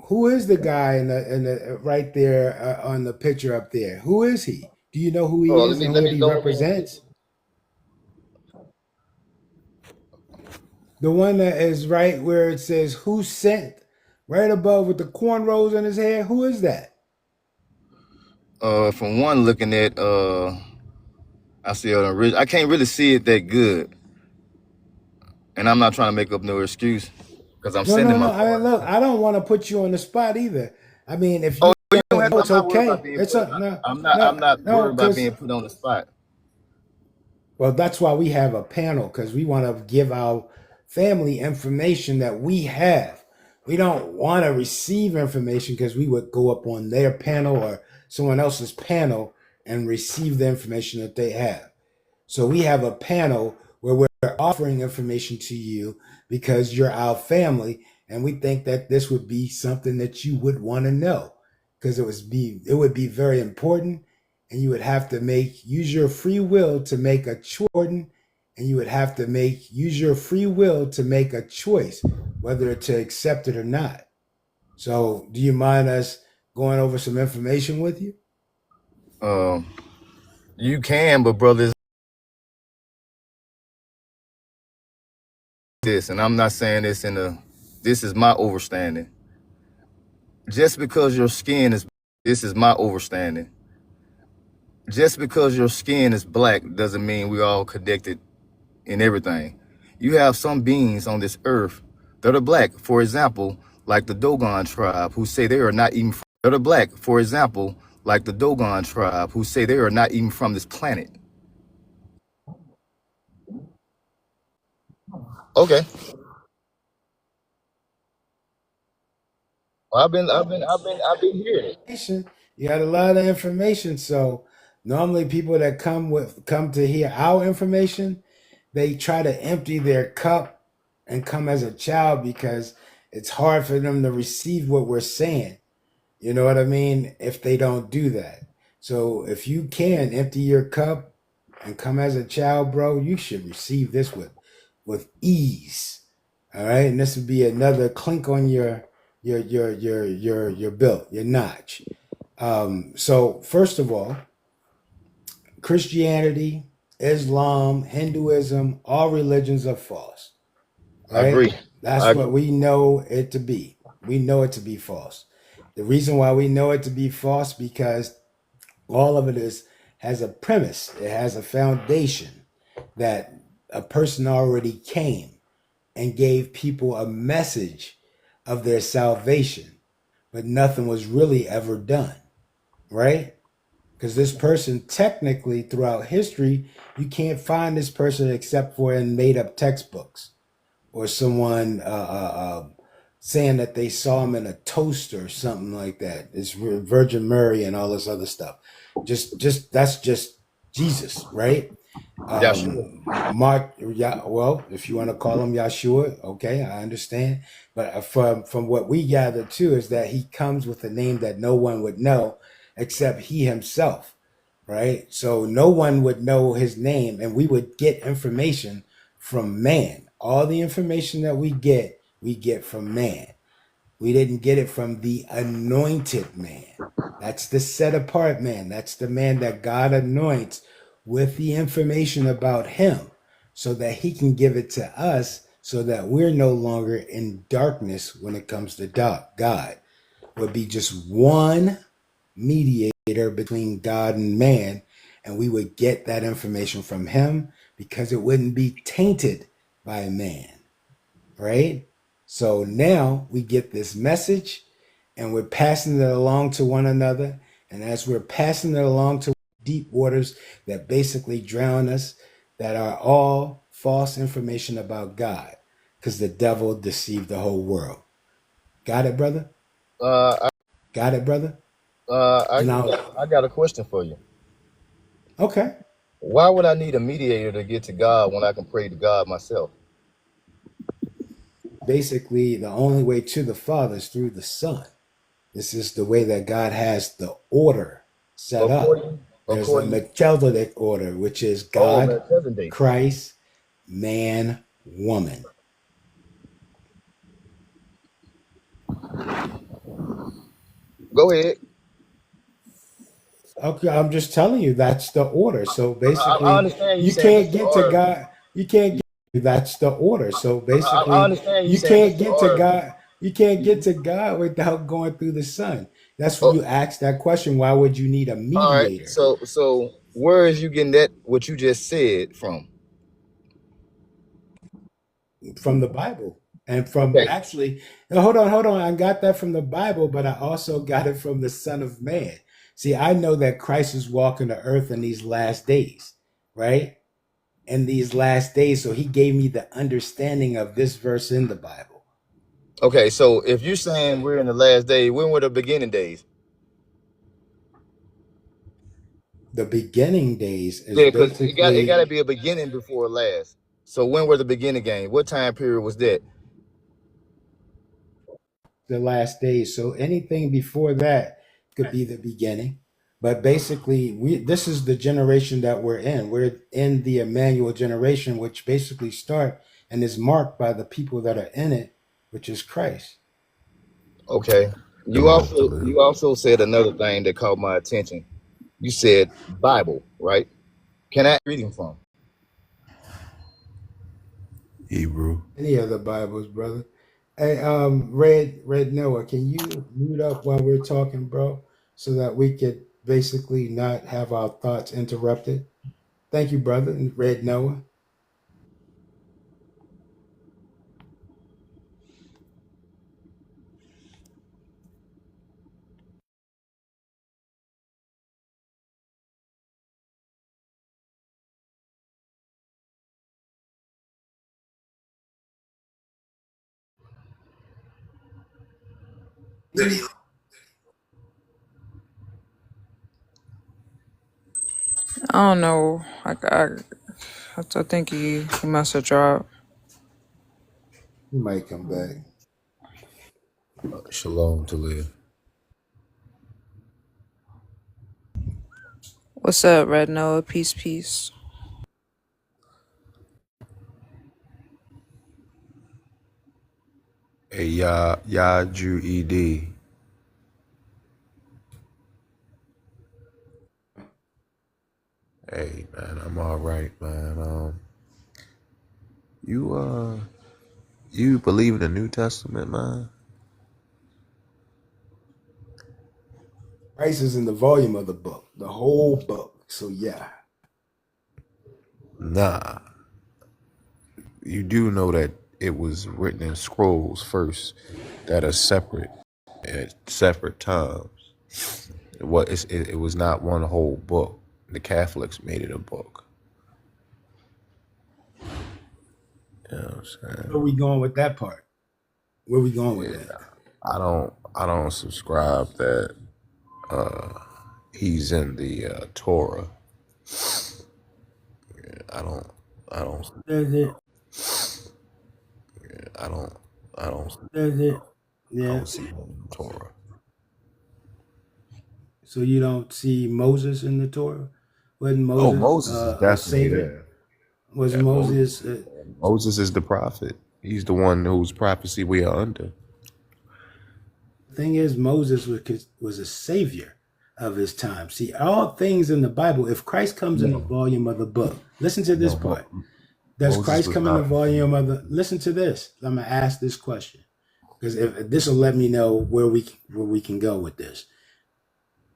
who is the guy in the right there on the picture up there? Who is he? Do you know who he Oh, is and let what me he go over here. represents? The one that is right where it says "Who sent?" right above with the cornrows in his hair. Who is that? From one looking at I see an original. I can't really see it that good, and I'm not trying to make up no excuse because I'm No, sending no, my no. I card. look. I don't want to put you on the spot either. I mean, if Oh, you you don't don't have. know, I'm it's not worried about okay. being It's put. a no, I'm not. no, I'm not no. worried about Because being put on the spot. well, that's why we have a panel because we want to give our family information that we have. We don't want to receive information because we would go up on their panel or someone else's panel and receive the information that they have. So we have a panel where we're offering information to you because you're our family, and we think that this would be something that you would want to know because it would be very important, and you would have to use your free will to make a choice, and you would have to use your free will to make a choice whether to accept it or not. So, do you mind us going over some information with you? You can, but brothers, this, and I'm not saying this this is my overstanding. Just because your skin is, this is my overstanding. Just because your skin is black doesn't mean we're all connected in everything. You have some beings on this earth that are black, for example, like the Dogon tribe, who say they are not even that are black, for example, like the Dogon tribe, who say they are not even from this planet. Okay. Well, I've been hearing it. You got a lot of information. So normally people that come to hear our information, they try to empty their cup and come as a child because it's hard for them to receive what we're saying. You know what I mean? If they don't do that. So if you can empty your cup and come as a child, bro, you should receive this with ease. All right. And this would be another clink on your belt, your notch. So first of all, Christianity, Islam, Hinduism, all religions are false. I Right? agree. That's I what we know it to be. We know it to be false. The reason why we know it to be false because all of it has a premise. It has a foundation that a person already came and gave people a message of their salvation, but nothing was really ever done, right? Because this person technically throughout history, you can't find this person except for in made up textbooks or someone saying that they saw him in a toaster or something like that. It's Virgin Mary and all this other stuff. Just that's just Jesus, right? Yahshua. Mark, yeah, well, if you want to call him Yahshua, okay, I understand. But from what we gather too is that he comes with a name that no one would know except he himself, right? So no one would know his name, and we would get information from man. All the information that we get from man. We didn't get it from the anointed man. That's the set apart man. That's the man that God anoints with the information about him so that he can give it to us so that we're no longer in darkness when it comes to God. Would be just one mediator between God and man, and we would get that information from him because it wouldn't be tainted by man, right? So now we get this message and we're passing it along to one another. And as we're passing it along to deep waters that basically drown us, that are all false information about God, because the devil deceived the whole world. Got it, brother? Uh, Got it, brother? I And I got a question for you. okay. Why would I need a mediator to get to God when I can pray to God myself? Basically, the only way to the Father is through the Son. This is the way that God has the order set up. There's a According, Melchizedek order, which is oh, God, Melchizedek. Christ, man, woman. Go ahead. Okay, I'm just telling you that's the order. So I basically, understand you you saying can't that's the get to order. God. You can't get. That's the order. So I basically, understand you you saying that's can't the get to order. God. You can't get to God without going through the Son. That's when Oh, you ask that question. Why would you need a all right. mediator? So where is you getting that what you just said from? From the Bible and from Okay. actually, no, hold on. I got that from the Bible, but I also got it from the Son of Man. See, I know that Christ is walking the earth in these last days, right? In these last days. So he gave me the understanding of this verse in the Bible. Okay. So if you're saying we're in the last day, when were the beginning days? The beginning days is Yeah, because it got to basically be a beginning before last. So when were the beginning game? What time period was that? the last days. So anything before that could be the beginning. But basically, this is the generation that we're in. We're in the Emmanuel generation, which basically start and is marked by the people that are in it, which is Christ. Okay. Shalom to live. You also said another thing that caught my attention. You said Bible, right? Can I reading from? Hebrew. Any other Bibles, brother? Hey, Red Noah, can you mute up while we're talking, bro, so that we could basically not have our thoughts interrupted? Thank you, brother, Red Noah. I don't know. I think he must have dropped. He might come back. Shalom to live. What's up, Red Noah? Peace, peace. Hey, Yaju ED. Hey, man, I'm all right, man. You You believe in the New Testament, man? Christ is in the volume of the book, the whole book. So yeah. Nah. You do know that it was written in scrolls first that are separate at separate times. It was not one whole book. The Catholics made it a book. You know what I'm saying? Where we going with that part? Where we going with that? I don't subscribe that he's in the Torah. I don't Does it? I don't Does it? I Yeah. don't see him in the Torah. So you don't see Moses in the Torah? Wasn't Oh, Moses Moses is a definitely savior? there. Was Yeah, Moses? Moses is the prophet. He's the one whose prophecy we are under. The thing is, Moses was a savior of his time. See, all things in the Bible, if Christ comes in the volume of the book, listen to this No, part. Does Moses Christ was come in the not. volume of the? Listen to this. I'm gonna ask this question because if this will let me know where we can go with this.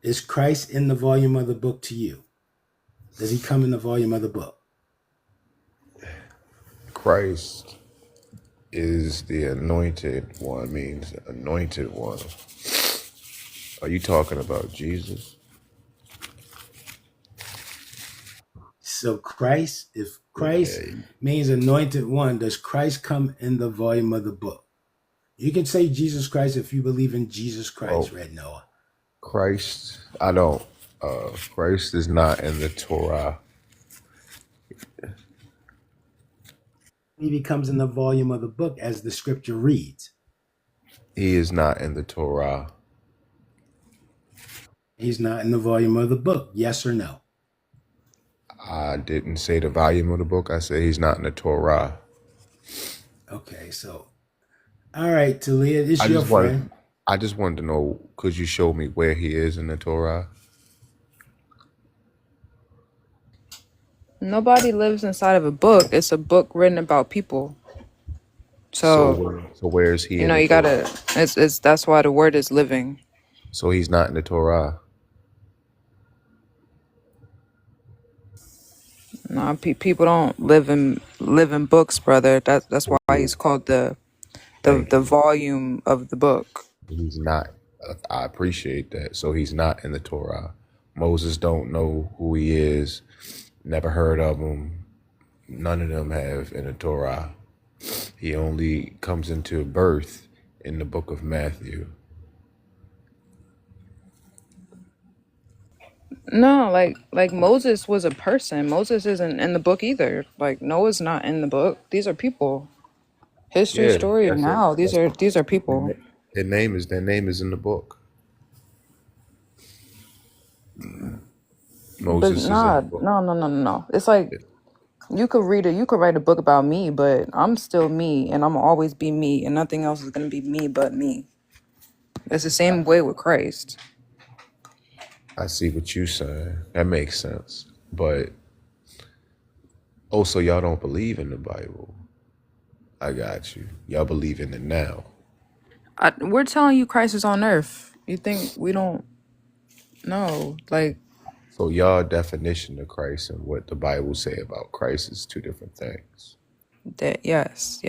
Is Christ in the volume of the book to you? Does he come in the volume of the book? Christ is the anointed one, means anointed one. Are you talking about Jesus? So Christ, if Christ Yeah. means anointed one, does Christ come in the volume of the book? You can say Jesus Christ if you believe in Jesus Christ, Oh, Red Noah. Christ, I don't. Christ is not in the Torah. He becomes in the volume of the book as the scripture reads. He is not in the Torah. He's not in the volume of the book. Yes or no? I didn't say the volume of the book. I said he's not in the Torah. Okay, so all right, Talia, it's your friend. I just wanted to know, could you show me where he is in the Torah? Nobody lives inside of a book. It's a book written about people. So So where is he you in know the you Torah? gotta. It's that's why the word is living. So he's not in the Torah. No, people don't live in books, brother. That's why he's called the volume of the book. He's not. I appreciate that. So he's not in the Torah. Moses don't know who he is. Never heard of him. None of them have in the Torah. He only comes into birth in the book of Matthew. No, like Moses was a person. Moses isn't in the book either. Like Noah's not in the book. These are people. History, Yeah, story of now. These are people. their name is in the book. But Moses is in nah, the book. no. It's like you could write a book about me, but I'm still me, and I'm always be me, and nothing else is gonna be me but me. It's the same way with Christ. I see what you're saying. That makes sense. But also, y'all don't believe in the Bible. I got you. Y'all believe in it now. We're telling you Christ is on earth. You think we don't know? Like So y'all definition of Christ and what the Bible say about Christ is two different things. that? Yes.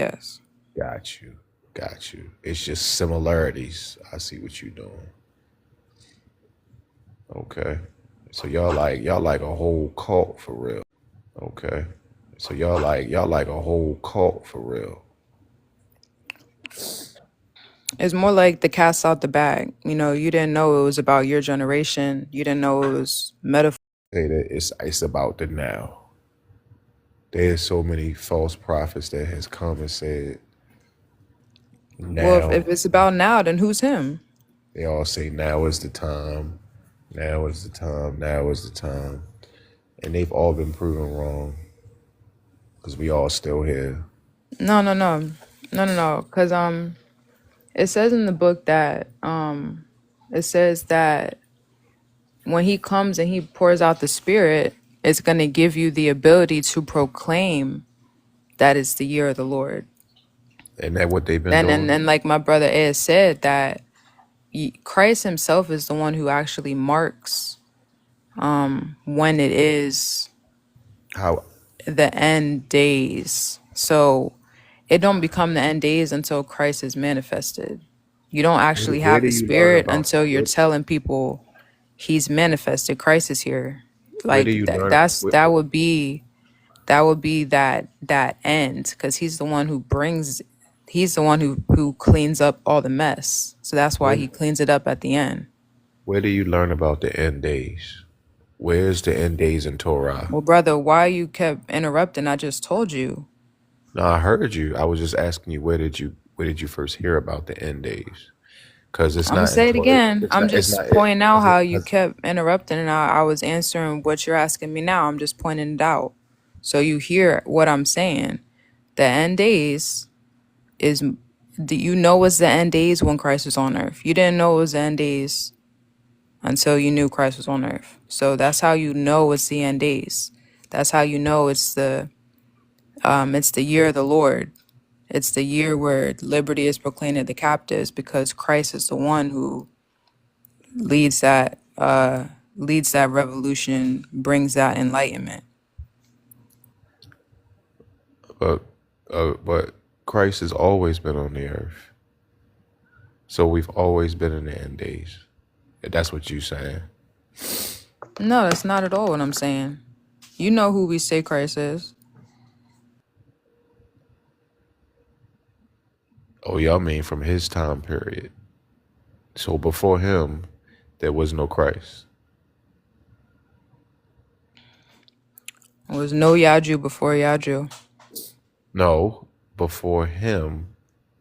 Got you. It's just similarities. I see what you're doing. Okay. So y'all like a whole cult for real. Okay. So y'all like a whole cult for real. It's more like the cat's out the bag. You know, you didn't know it was about your generation. You didn't know it was metaphor. Say that it's about the now. There's so many false prophets that has come and said now. Well, if it's about now, then who's him? They all say now is the time. Now is the time. Now is the time. And they've all been proven wrong. Because we all still here. No. Because it says in the book that it says that when he comes and he pours out the Spirit, it's going to give you the ability to proclaim that it's the year of the Lord. And that what they've been And doing? like my brother Ed said, that Christ himself is the one who actually marks when it is How? the end days. So it don't become the end days until Christ is manifested. You don't actually Where have do the you learn spirit about? until you're telling people he's manifested. Christ is here. Where do Like you that. learn? That would be that end, because he's the one who brings. He's the one who cleans up all the mess. So that's why Where, he cleans it up at the end. where do you learn about the end days? Where's the end days in Torah? Well, brother, why you kept interrupting? I just told you. No, I heard you. I was just asking you where did you first hear about the end days? Because it's I'm gonna not in say it Torah. again. It's I'm not. It's just not. pointing out Has it, how you has, kept interrupting, and I was answering what you're asking me now. I'm just pointing it out, so you hear what I'm saying. The end days is, do you know what's the end days when Christ was on earth? You didn't know it was the end days until you knew Christ was on earth. So that's how you know it's the end days. That's how you know it's the year of the Lord. It's the year where liberty is proclaimed to the captives, because Christ is the one who leads that revolution, brings that enlightenment. but but Christ has always been on the earth, so we've always been in the end days. That's what you saying? No, that's not at all what I'm saying. You know who we say Christ is. Oh, y'all mean from his time period? So before him, there was no Christ. There was no Yaju before Yaju. No, before him,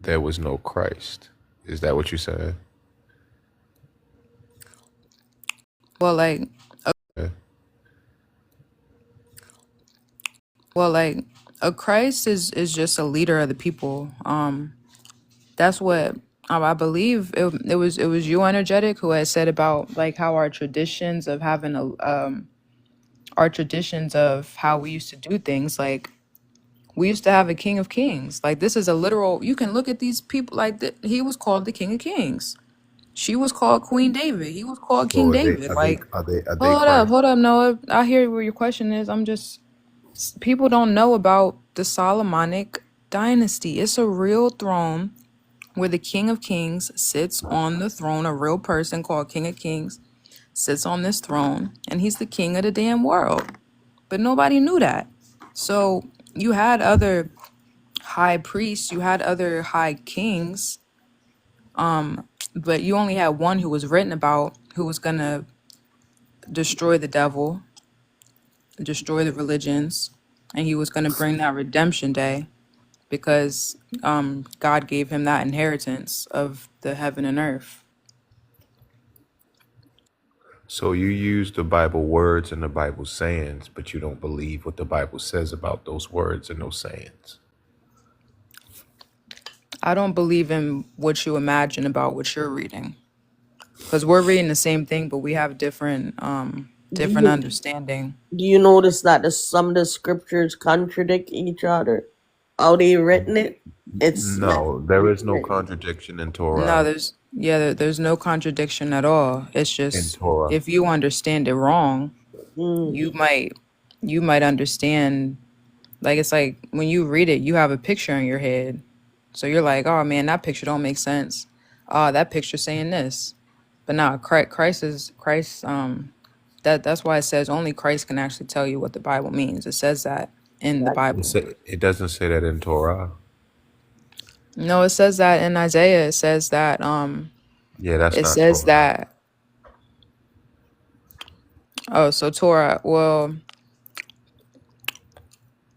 there was no Christ. Is that what you said? Well, like, Yeah. a Christ is just a leader of the people. That's what I believe. It was you, Energetic, who had said about like how our traditions of having our traditions of how we used to do things, like we used to have a King of Kings. Like this is a literal. You can look at these people like that. He was called the King of Kings. She was called Queen David. He was called So King David. Like, are they Christ? hold up, Noah. I hear where your question is. People don't know about the Solomonic dynasty. It's a real throne where the King of Kings sits on the throne. A real person called King of Kings sits on this throne, and he's the king of the damn world. But nobody knew that. So you had other high priests, you had other high kings, but you only had one who was written about, who was gonna destroy the devil, destroy the religions, and he was gonna bring that redemption day, because God gave him that inheritance of the heaven and earth. So you use the Bible words and the Bible sayings, but you don't believe what the Bible says about those words and those sayings. I don't believe in what you imagine about what you're reading, because we're reading the same thing, but we have different Do understanding. you notice that some of the scriptures contradict each other? How they written it? It's No, there is no written. contradiction in No, Torah. there's no contradiction at all. It's In just Torah. if you understand it wrong, Mm. you might understand, like it's like when you read it, you have a picture in your head. So you're like, oh man, that picture don't make sense. Oh, that picture saying this. But now Christ. That's why it says only Christ can actually tell you what the Bible means. It says that in the Bible. It doesn't say that in Torah. No, it says that in Isaiah. It says that Yeah, that's it not says Torah. that. Oh, so Torah. Well,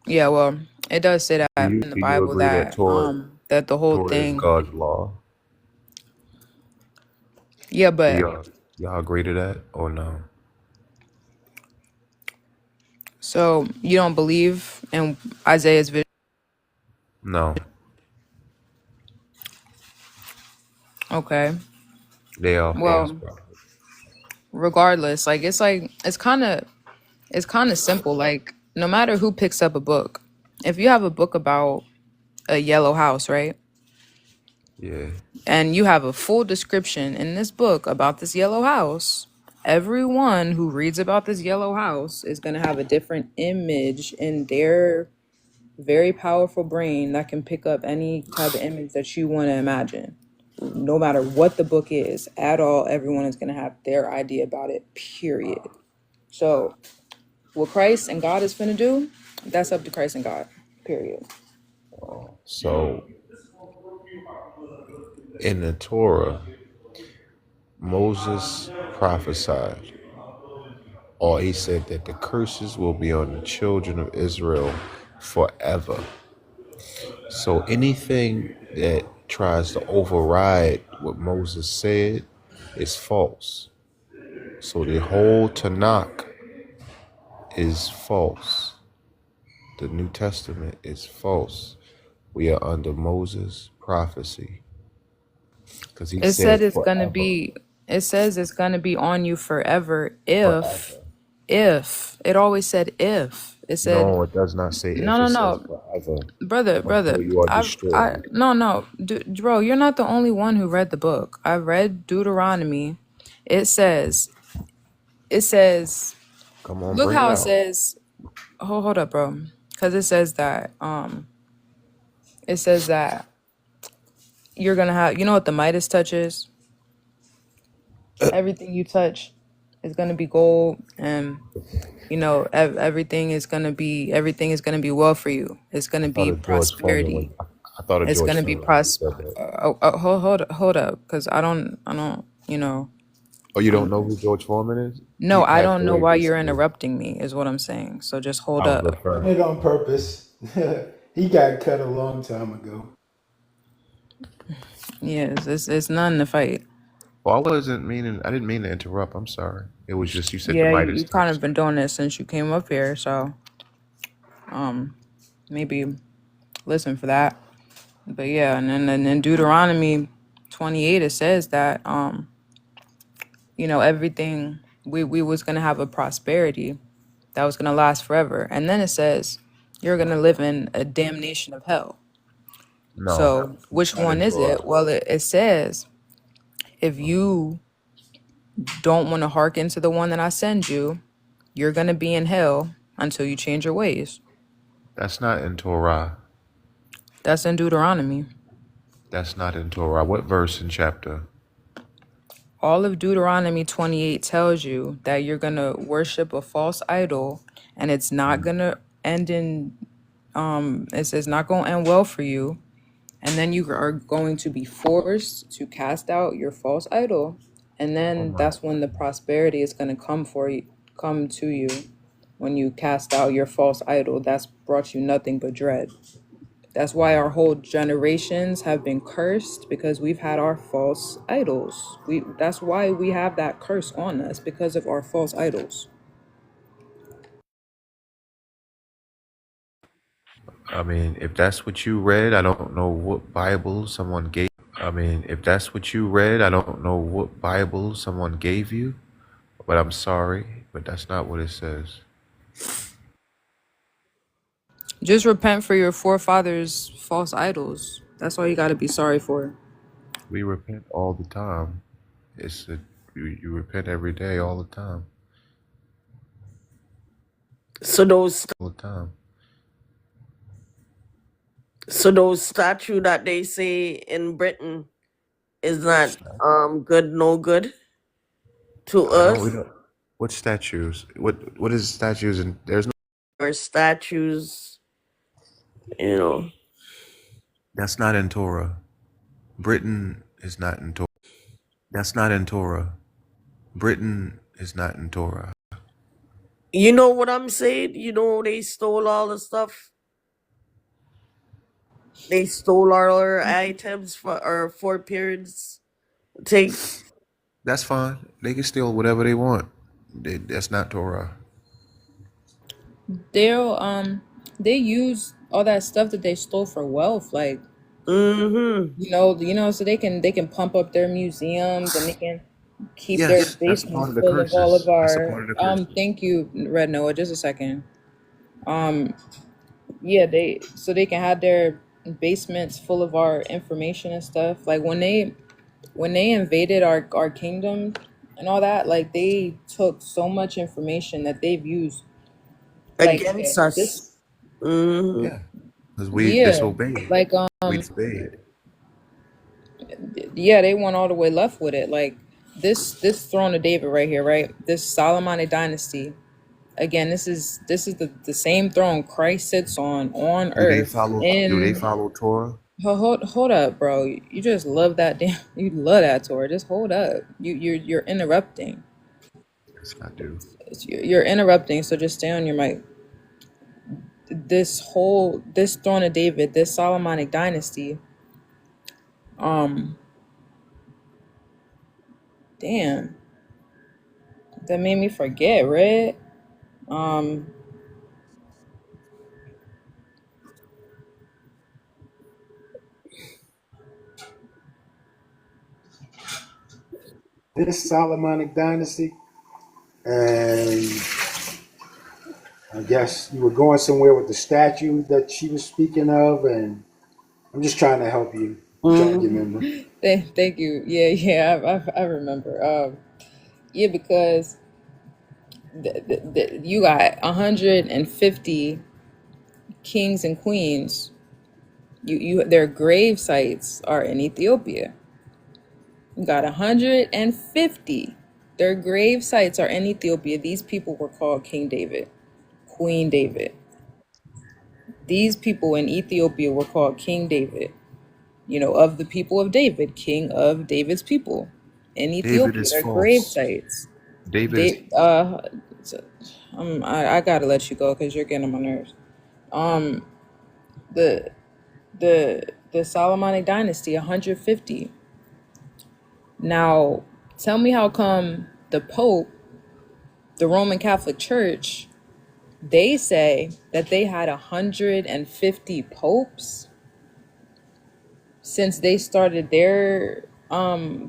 yeah, well, it does say that in the Do you Bible agree that that that the whole Torah is thing. God's law? Yeah, Do but y'all agree to that or no? so you don't believe in Isaiah's vision? No, Okay. they are false Well, prophets. regardless, it's kind of simple. Like no matter who picks up a book, if you have a book about a yellow house, right? Yeah. And you have a full description in this book about this yellow house. Everyone who reads about this yellow house is going to have a different image in their very powerful brain that can pick up any type of image that you want to imagine. No matter what the book is at all, everyone is going to have their idea about it, period. So what Christ and God is finna do, that's up to Christ and God, period. So in the Torah, Moses prophesied, or he said that the curses will be on the children of Israel forever. So anything that tries to override what Moses said is false. So the whole Tanakh is false. The New Testament is false. We are under Moses' prophecy. Because he It said said it's gonna forever. be. It says it's gonna be on you forever. Forever. If it always said if. It said No, it does not say if, no, it says no, forever. brother. Until you are I destroyed. no, bro. You're not the only one who read the book. I read Deuteronomy. It says. Come on, Look bring it how it out. says. Hold up, bro. Because it says that. It says that you're gonna have. You know what the Midas touch is? Everything you touch is gonna be gold, and you know everything is gonna be well for you. It's gonna I thought be of George Foreman prosperity. I thought of It's George gonna be Foreman when he said that. hold up, because I don't, you know, Oh, you don't I'm know who George Foreman is? no, He I passed don't know away why you're recently. interrupting me, is what I'm saying. So just hold I was up. Doing referring. it on purpose. He got cut a long time ago. Yes, it's none to fight. Well, I didn't mean to interrupt. I'm sorry. It was just, you said the Yeah, Midas you kind touch. of been doing this since you came up here, so maybe listen for that. But yeah, and then in Deuteronomy 28 it says that you know, everything we was gonna have a prosperity that was gonna last forever. And then it says you're gonna live in a damnation of hell. No, So which not one in is Torah. it? Well, it says if you don't want to hearken to the one that I send you, you're gonna be in hell until you change your ways. That's not in Torah. That's in Deuteronomy. That's not in Torah. What verse and chapter? All of Deuteronomy 28 tells you that you're going to worship a false idol and it's not going to end in it says not going to end well for you, and then you are going to be forced to cast out your false idol, and Oh then my. that's when the prosperity is going to come to you when you cast out your false idol that's brought you nothing but dread. That's why our whole generations have been cursed, because we've had our false idols. That's why we have that curse on us, because of our false idols. I mean, if that's what you read, I don't know what Bible someone gave. I mean, if that's what you read, I don't know what Bible someone gave you, but I'm sorry, but that's not what it says. Just repent for your forefathers' false idols. That's all you got to be sorry for. We repent all the time. You repent every day, all the time, So those all the time. so those statue that they say in Britain is not good, no good to I don't. We us, don't. What statues? What is statues? And there's no. or statues, you know. That's not in Torah. Britain is not in Torah. That's not in Torah. Britain is not in Torah. You know what I'm saying? You know they stole all the stuff. They stole all our items for our foreparents things. That's fine. They can steal whatever they want. That's not Torah. They use all that stuff that they stole for wealth, like Mm-hmm. so they can pump up their museums, and they can keep their Yes, that's basements part of the full of all of curses. That's a our part of the curses. thank you, Red Noah, just a second. Yeah, they can have their basements full of our information and stuff. Like when they invaded our kingdom and all that, like they took so much information that they've used like Against us. this. Hmm. Yeah, because we Yeah, disobeyed. like We disobeyed. yeah, they went all the way left with it. Like this throne of David right here, right? This Solomonic dynasty. Again, this is the same throne Christ sits on Do they earth. follow? Do they And follow Torah? hold up, bro. You just love that damn. You love that Torah. Just hold up. You're interrupting. Yes, I do. You're interrupting. So just stay on your mic. This throne of David, this Solomonic dynasty. Damn, that made me forget. Red. Um, This Solomonic dynasty, and I guess you were going somewhere with the statue that she was speaking of, and I'm just trying to help you jog your Hmm. memory. thank you. Yeah. I remember. Yeah, because you got 150 kings and queens. Their grave sites are in Ethiopia. You got 150. Their grave sites are in Ethiopia. These people were called King David, Queen David. These people in Ethiopia were called King David. You know, of the people of David, king of David's people in David Ethiopia. is Their grave false. sites. David is. They so- I gotta let you go because you're getting on my nerves. Um, the the Solomonic dynasty, 150. Now, tell me how come the Pope, the Roman Catholic Church, they say that they had 150 popes since they started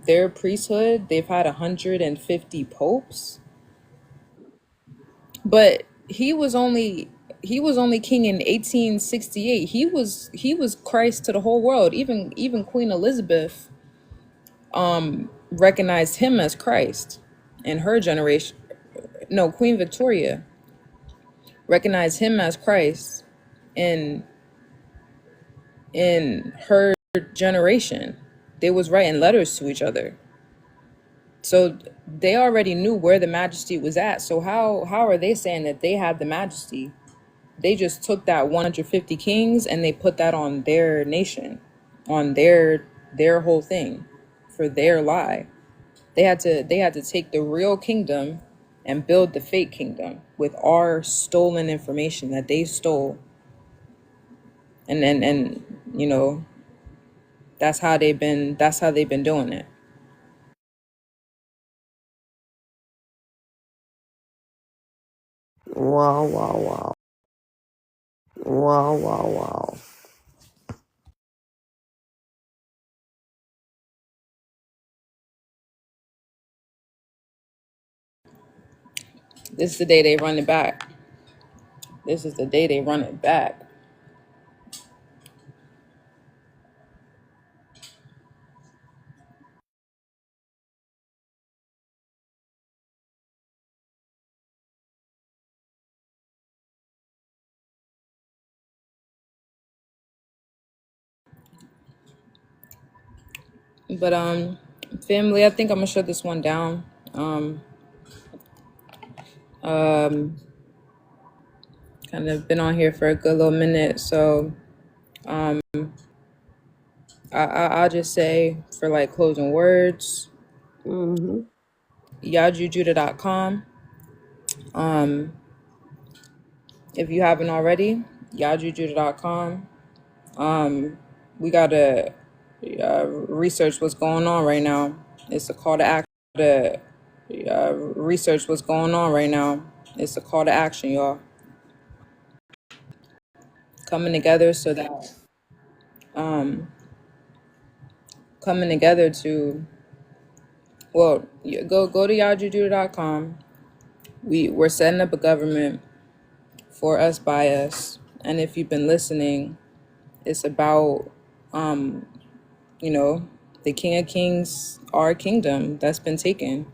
their priesthood. They've had 150 popes, but he was only king in 1868. He was Christ to the whole world. Even Queen Elizabeth recognized him as Christ in her generation. No, Queen Victoria recognized him as Christ in her generation. They was writing letters to each other. So they already knew where the majesty was at. So how are they saying that they had the majesty? They just took that 150 kings and they put that on their nation, on their whole thing for their lie. They had to take the real kingdom and build the fake kingdom with our stolen information that they stole. And you know, that's how they've been doing it. Wow, wow, wow. Wow, wow, wow. This is the day they run it back. This is the day they run it back. But family, I think I'm gonna shut this one down. Um Kind of been on here for a good little minute, so I'll just say for like closing words, Hmm. yajujudah.com. If you haven't already, yajujudah.com. We gotta research what's going on right now. It's a call to action. To research what's going on right now. It's a call to action, y'all. Coming together so that coming together to well, go to yajujudah.com. We're setting up a government for us by us, and if you've been listening It's about, um, you know, the King of Kings, our kingdom that's been taken.